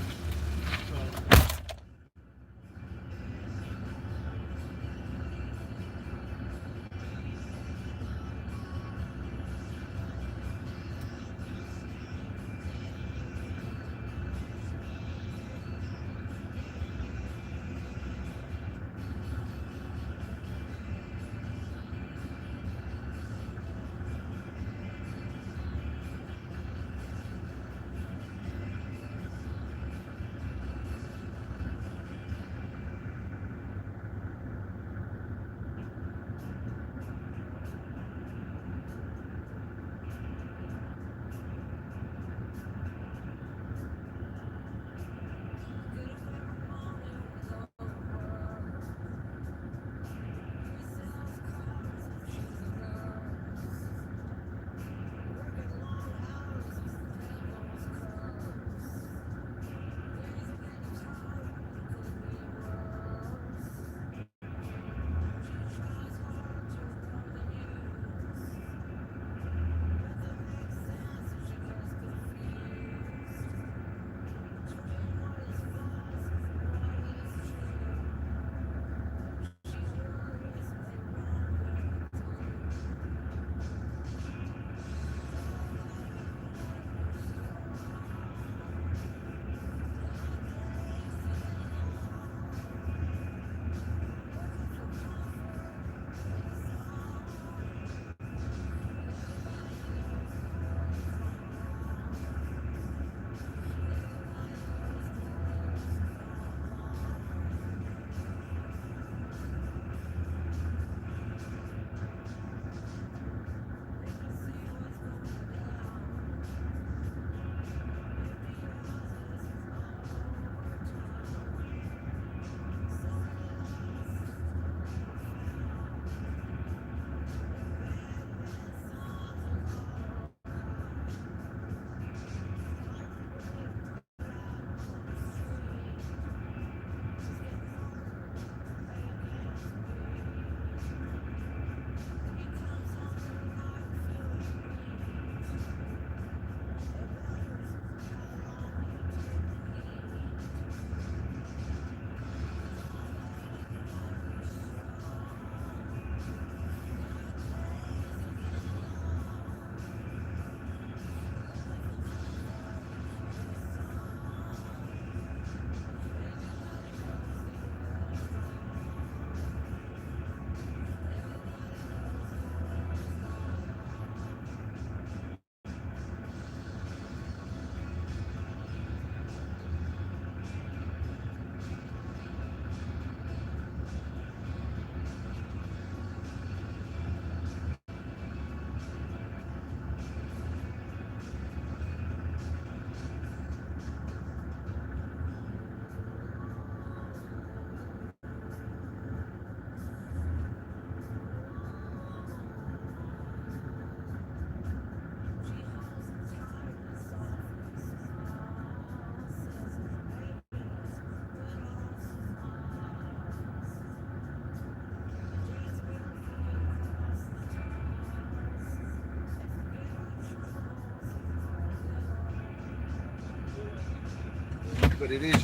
but it's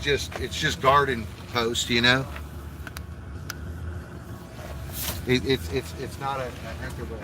just garden post, you know. It's not a interval.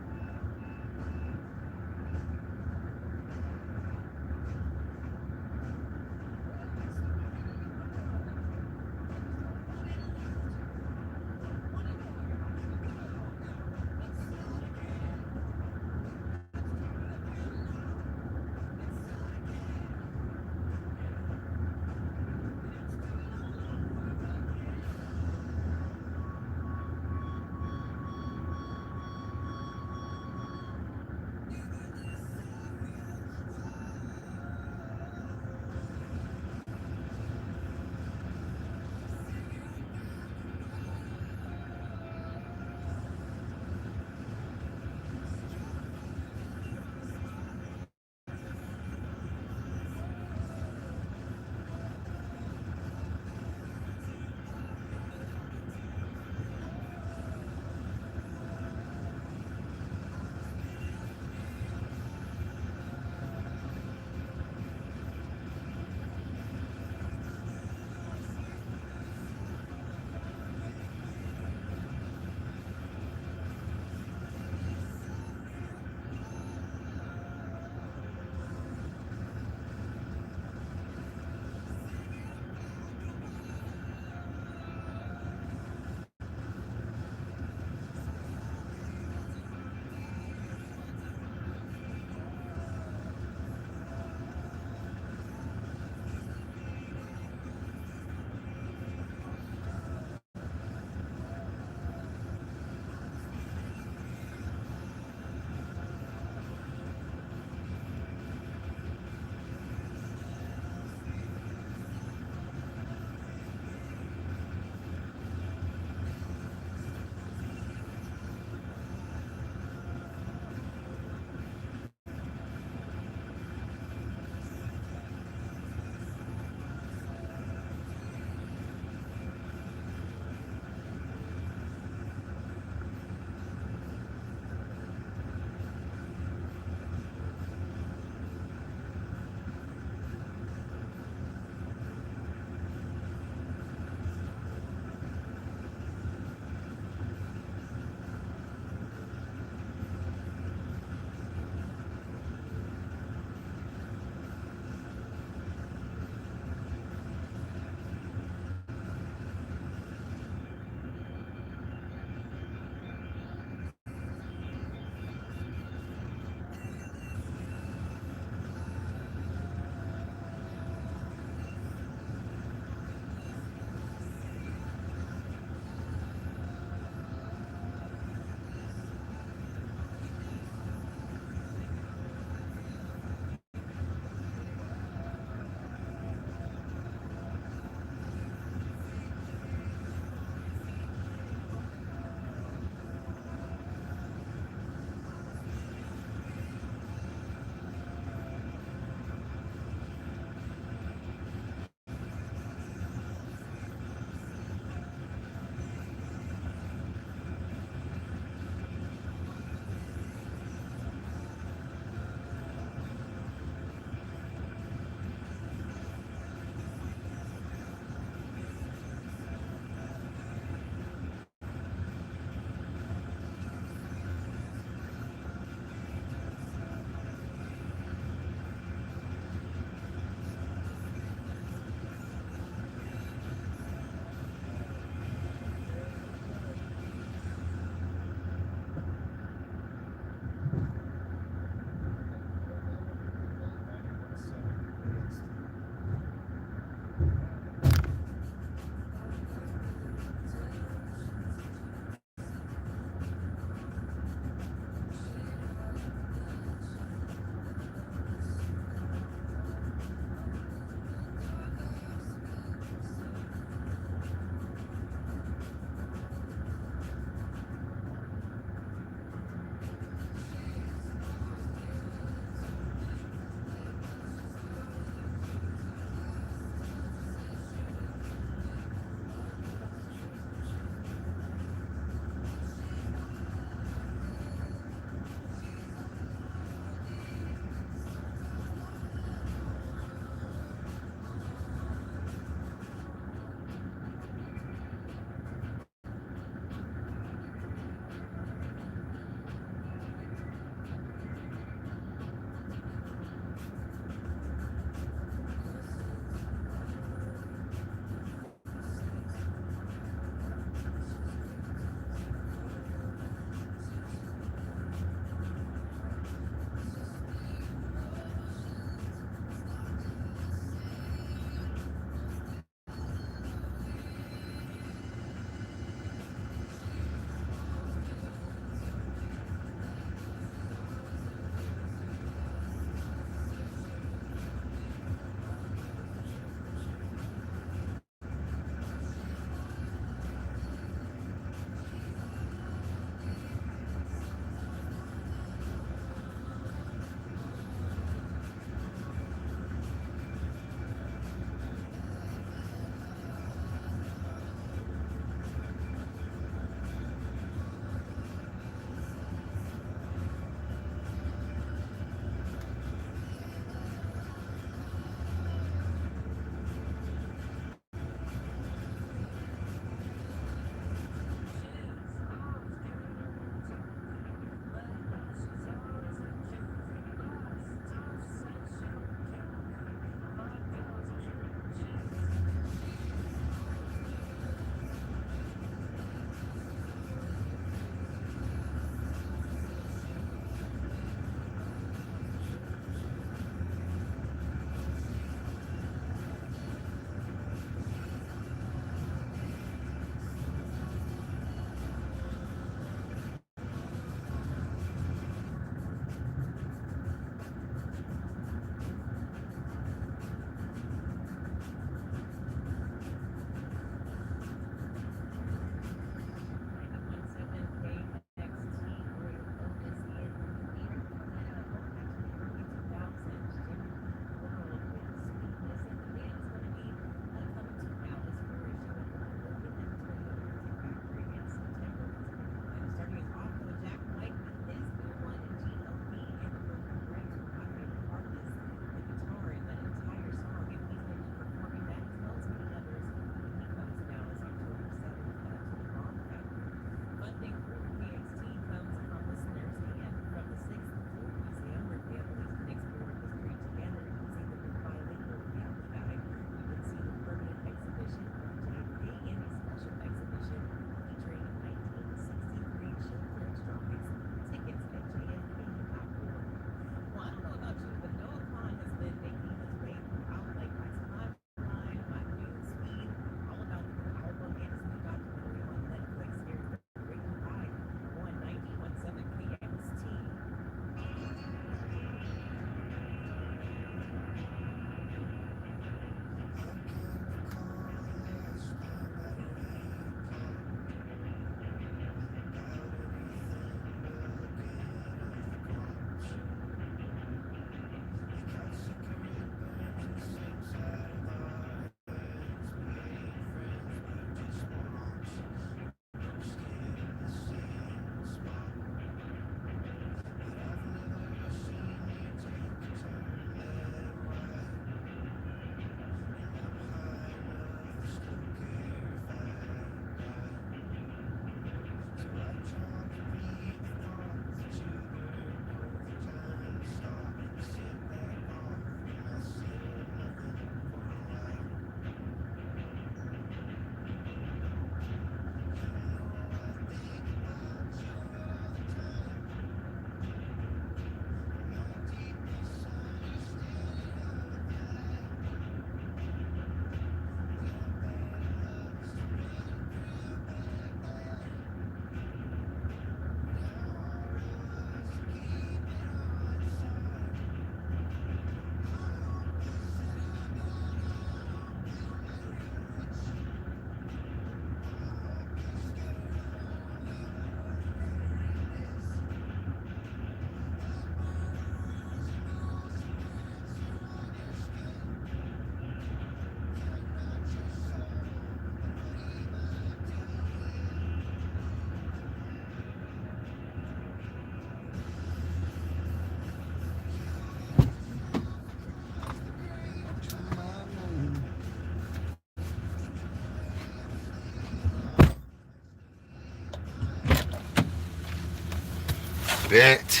Bet.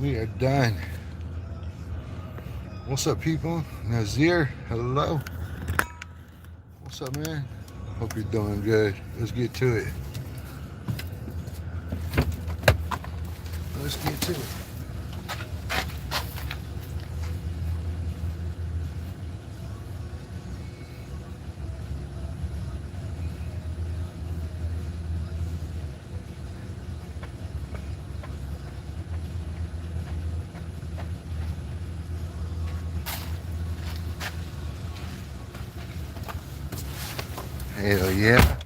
We are done. What's up, people? Nazir, hello. What's up, man? Hope you're doing good. Let's get to it. Let's get to it. Hell yeah.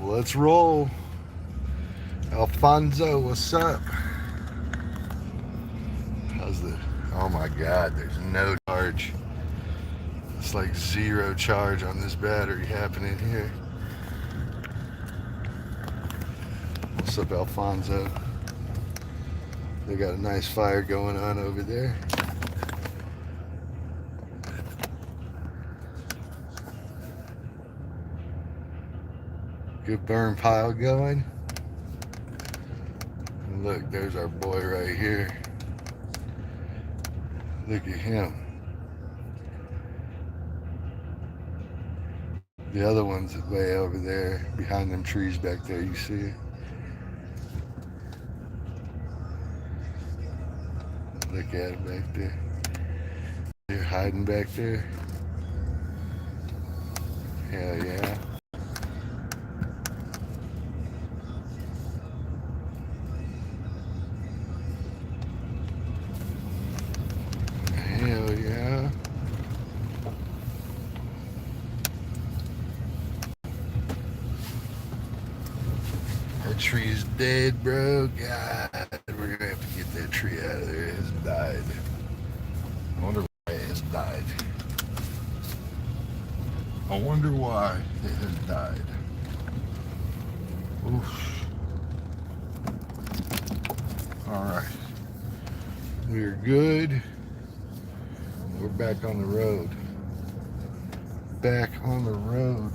Let's roll. Alfonso, what's up? How's the... Oh my God, there's no charge. It's like zero charge on this battery happening here. What's up, Alfonso? They got a nice fire going on over there. Good burn pile going. And look, there's our boy right here. Look at him. The other one's way over there, behind them trees back there, you see it? Look at it back there. They're hiding back there. Hell yeah. Hell yeah. That tree's dead, bro. God, we're gonna have to get that tree out of there. It has died. I wonder why it has died. I wonder why it has died. Oof. Alright. We're good. We're back on the road. Back on the road.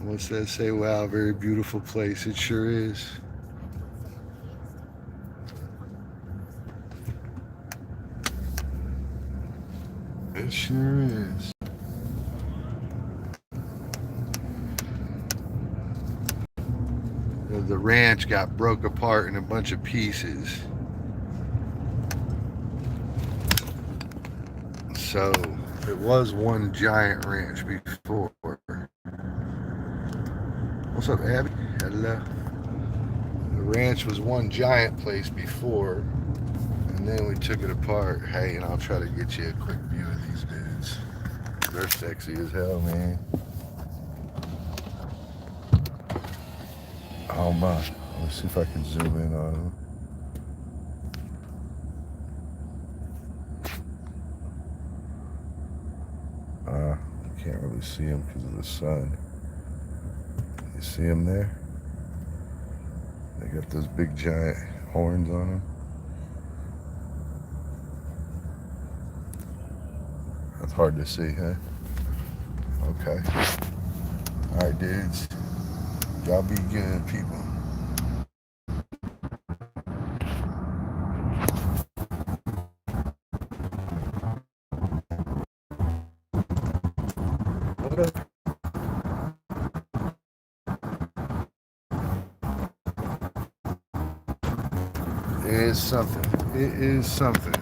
What's that say? Wow, very beautiful place. It sure is. It sure is. The ranch got broke apart in a bunch of pieces. So it was one giant ranch before. What's up, Abby? Hello. The ranch was one giant place before, and then we took it apart. Hey, and I'll try to get you a quick view of these dudes. They're sexy as hell, man. Oh my. Let's see if I can zoom in on them. Can't really see them because of the sun. You see them there? They got those big giant horns on them. That's hard to see, huh? Okay. All right, dudes. Y'all be good, people. It is something. It is something.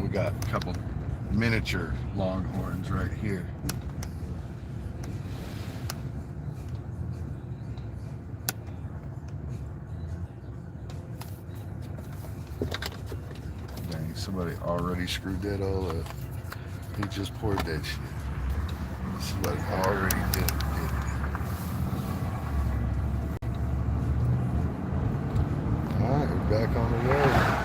We got a couple miniature longhorns right here. Dang, somebody already screwed that all up. He just poured that shit. Somebody already did it. Alright, we're back on the road.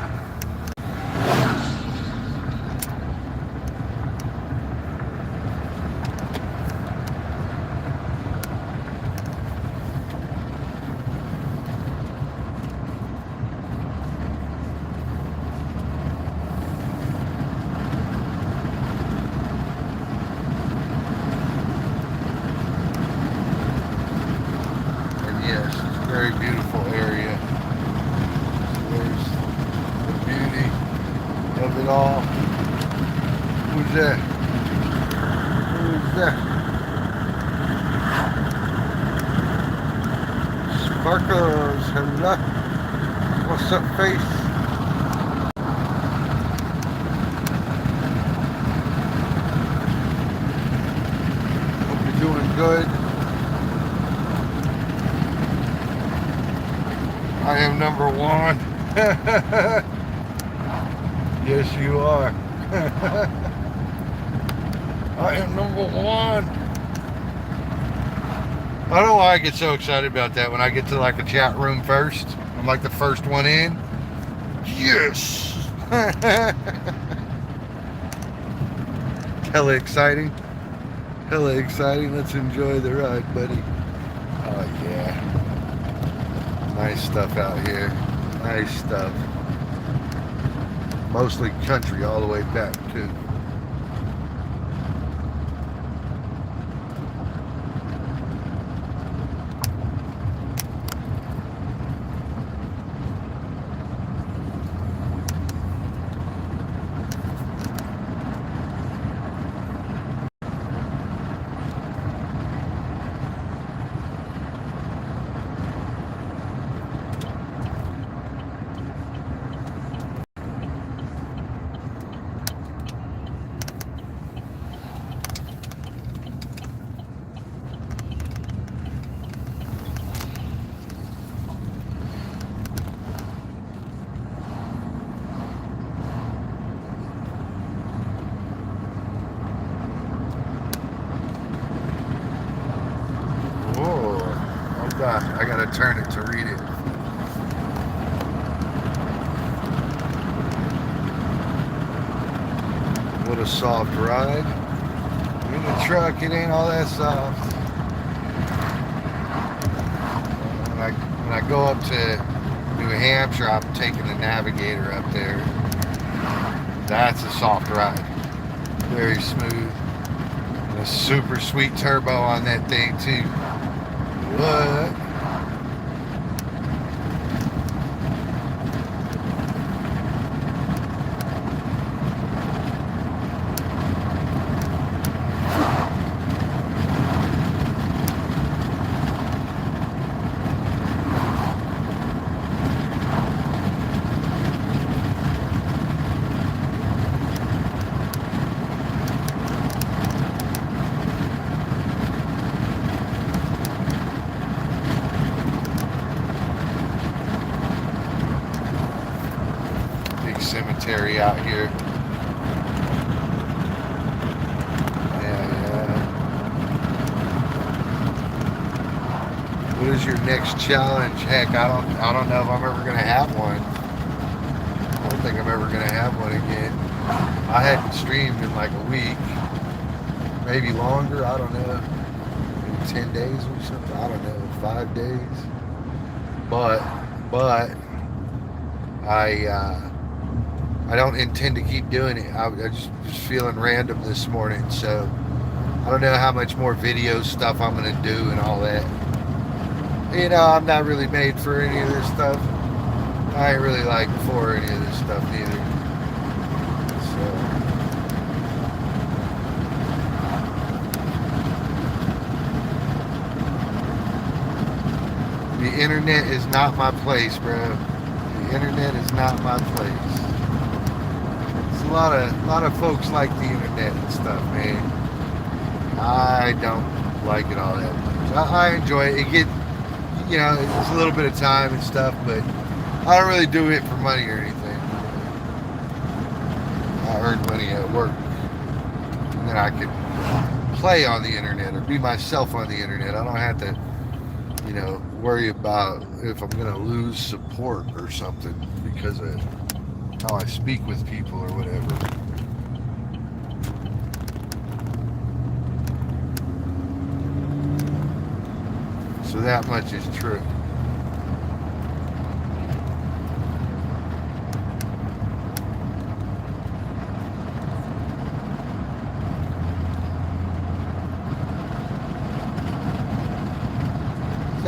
beautiful area. So there's the beauty of it all. Who's that? Who's that? Sparkles, hello. What's up, face? Hope you're doing good. I am number one. Yes, you are. I am number one. I don't know why I get so excited about that when I get to like a chat room first. I'm like the first one in. Yes! Hella exciting. Hella exciting. Let's enjoy the ride, buddy. Oh, yeah. Nice stuff out here. Nice stuff. Mostly country all the way back, too. I gotta turn it to read it. What a soft ride. In the truck, it ain't all that soft. When I go up to New Hampshire, I'm taking the Navigator up there. That's a soft ride. Very smooth. And a super sweet turbo on that thing too. What? Cemetery out here. Yeah. What is your next challenge? Heck, I don't know if I'm ever gonna have one. I don't think I'm ever gonna have one again. I hadn't streamed in like a week, maybe longer. I don't know, maybe 10 days or something. I don't know, 5 days. But I don't intend to keep doing it. I just was feeling random this morning, so I don't know how much more video stuff I'm gonna do and all that. You know, I'm not really made for any of this stuff. I ain't really like for any of this stuff either. So the internet is not my place, bro. The internet is not my place. A lot of folks like the internet and stuff, man. I don't like it all that much. I enjoy it. It you know, it's a little bit of time and stuff, but I don't really do it for money or anything. I earn money at work, and then I can play on the internet or be myself on the internet. I don't have to, you know, worry about if I'm gonna lose support or something because of how I speak with people or whatever. So that much is true.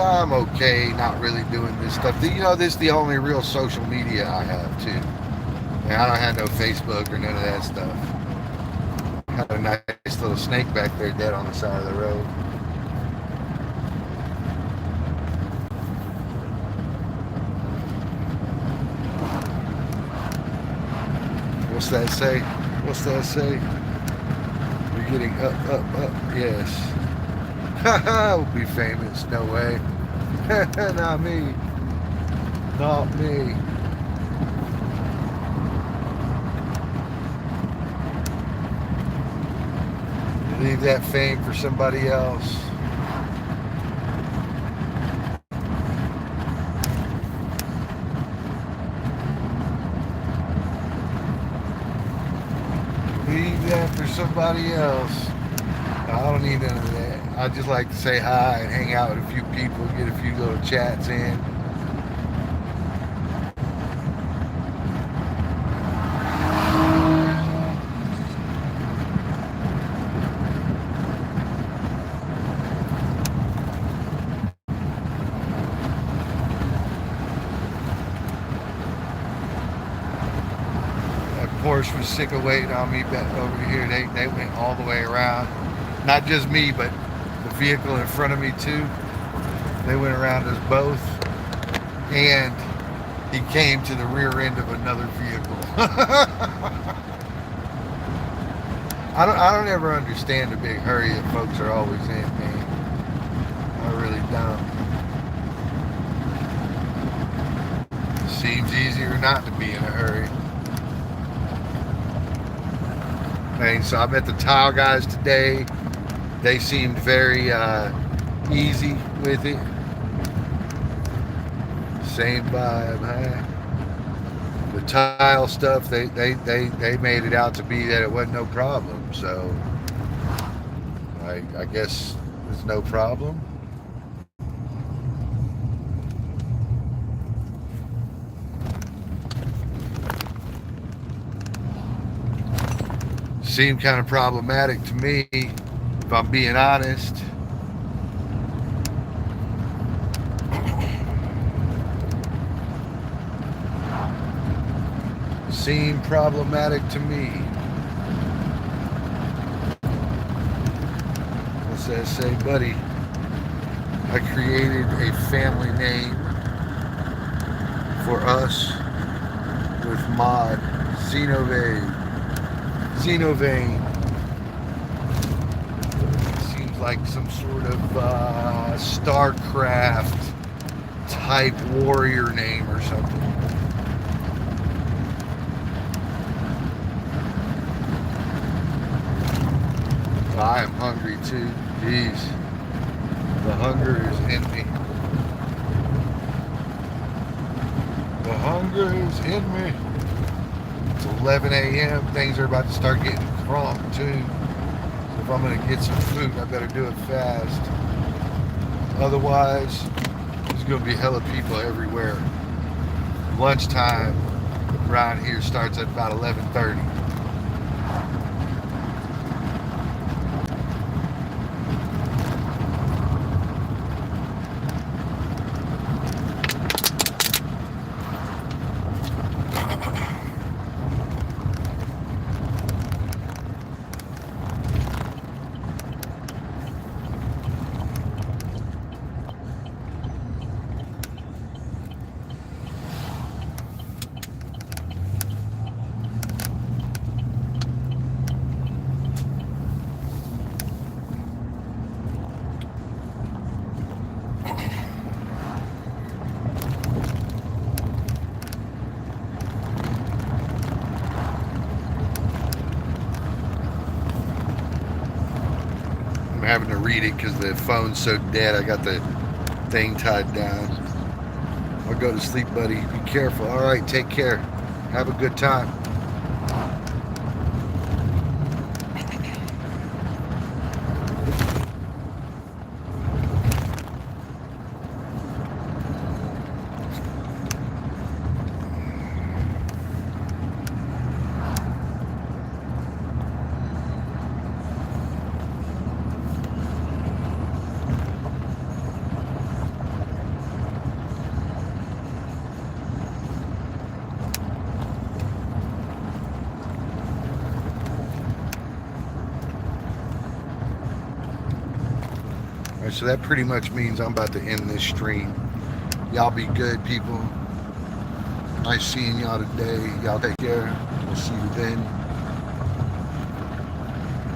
I'm okay not really doing this stuff. This is the only real social media I have, too. And I don't have no Facebook or none of that stuff. Got a nice little snake back there dead on the side of the road. What's that say? What's that say? You're getting up, yes. Haha, we'll be famous. No way. Not me. Not me. Leave that fame for somebody else. Leave that for somebody else. I don't need none of that. I just like to say hi and hang out with a few people, get a few little chats in. Porsche was sick of waiting on me back over here. They went all the way around. Not just me, but the vehicle in front of me too. They went around us both. And he came to the rear end of another vehicle. I don't ever understand the big hurry that folks are always in, man. I really don't. Seems easier not to be in a hurry. Okay, so I met the tile guys today. They seemed very easy with it. Same vibe, huh? The tile stuff, they made it out to be that it wasn't no problem. So I guess there's no problem. Seemed kind of problematic to me, if I'm being honest. Seemed problematic to me. What's that say, buddy? I created a family name for us with mod Xenovane. Seems like some sort of StarCraft type warrior name or something. I am hungry too. Jeez. The hunger is in me. The hunger is in me. It's 11 a.m. Things are about to start getting crunk too. So if I'm going to get some food, I better do it fast. Otherwise, there's going to be hella people everywhere. Lunchtime around here starts at about 11:30. I'm having to read it because the phone's so dead. I got the thing tied down. I'll go to sleep, buddy. Be careful. All right, take care. Have a good time. right, so that pretty much means I'm about to end this stream. Y'all be good, people. Nice seeing y'all today. Y'all take care. We'll see you then.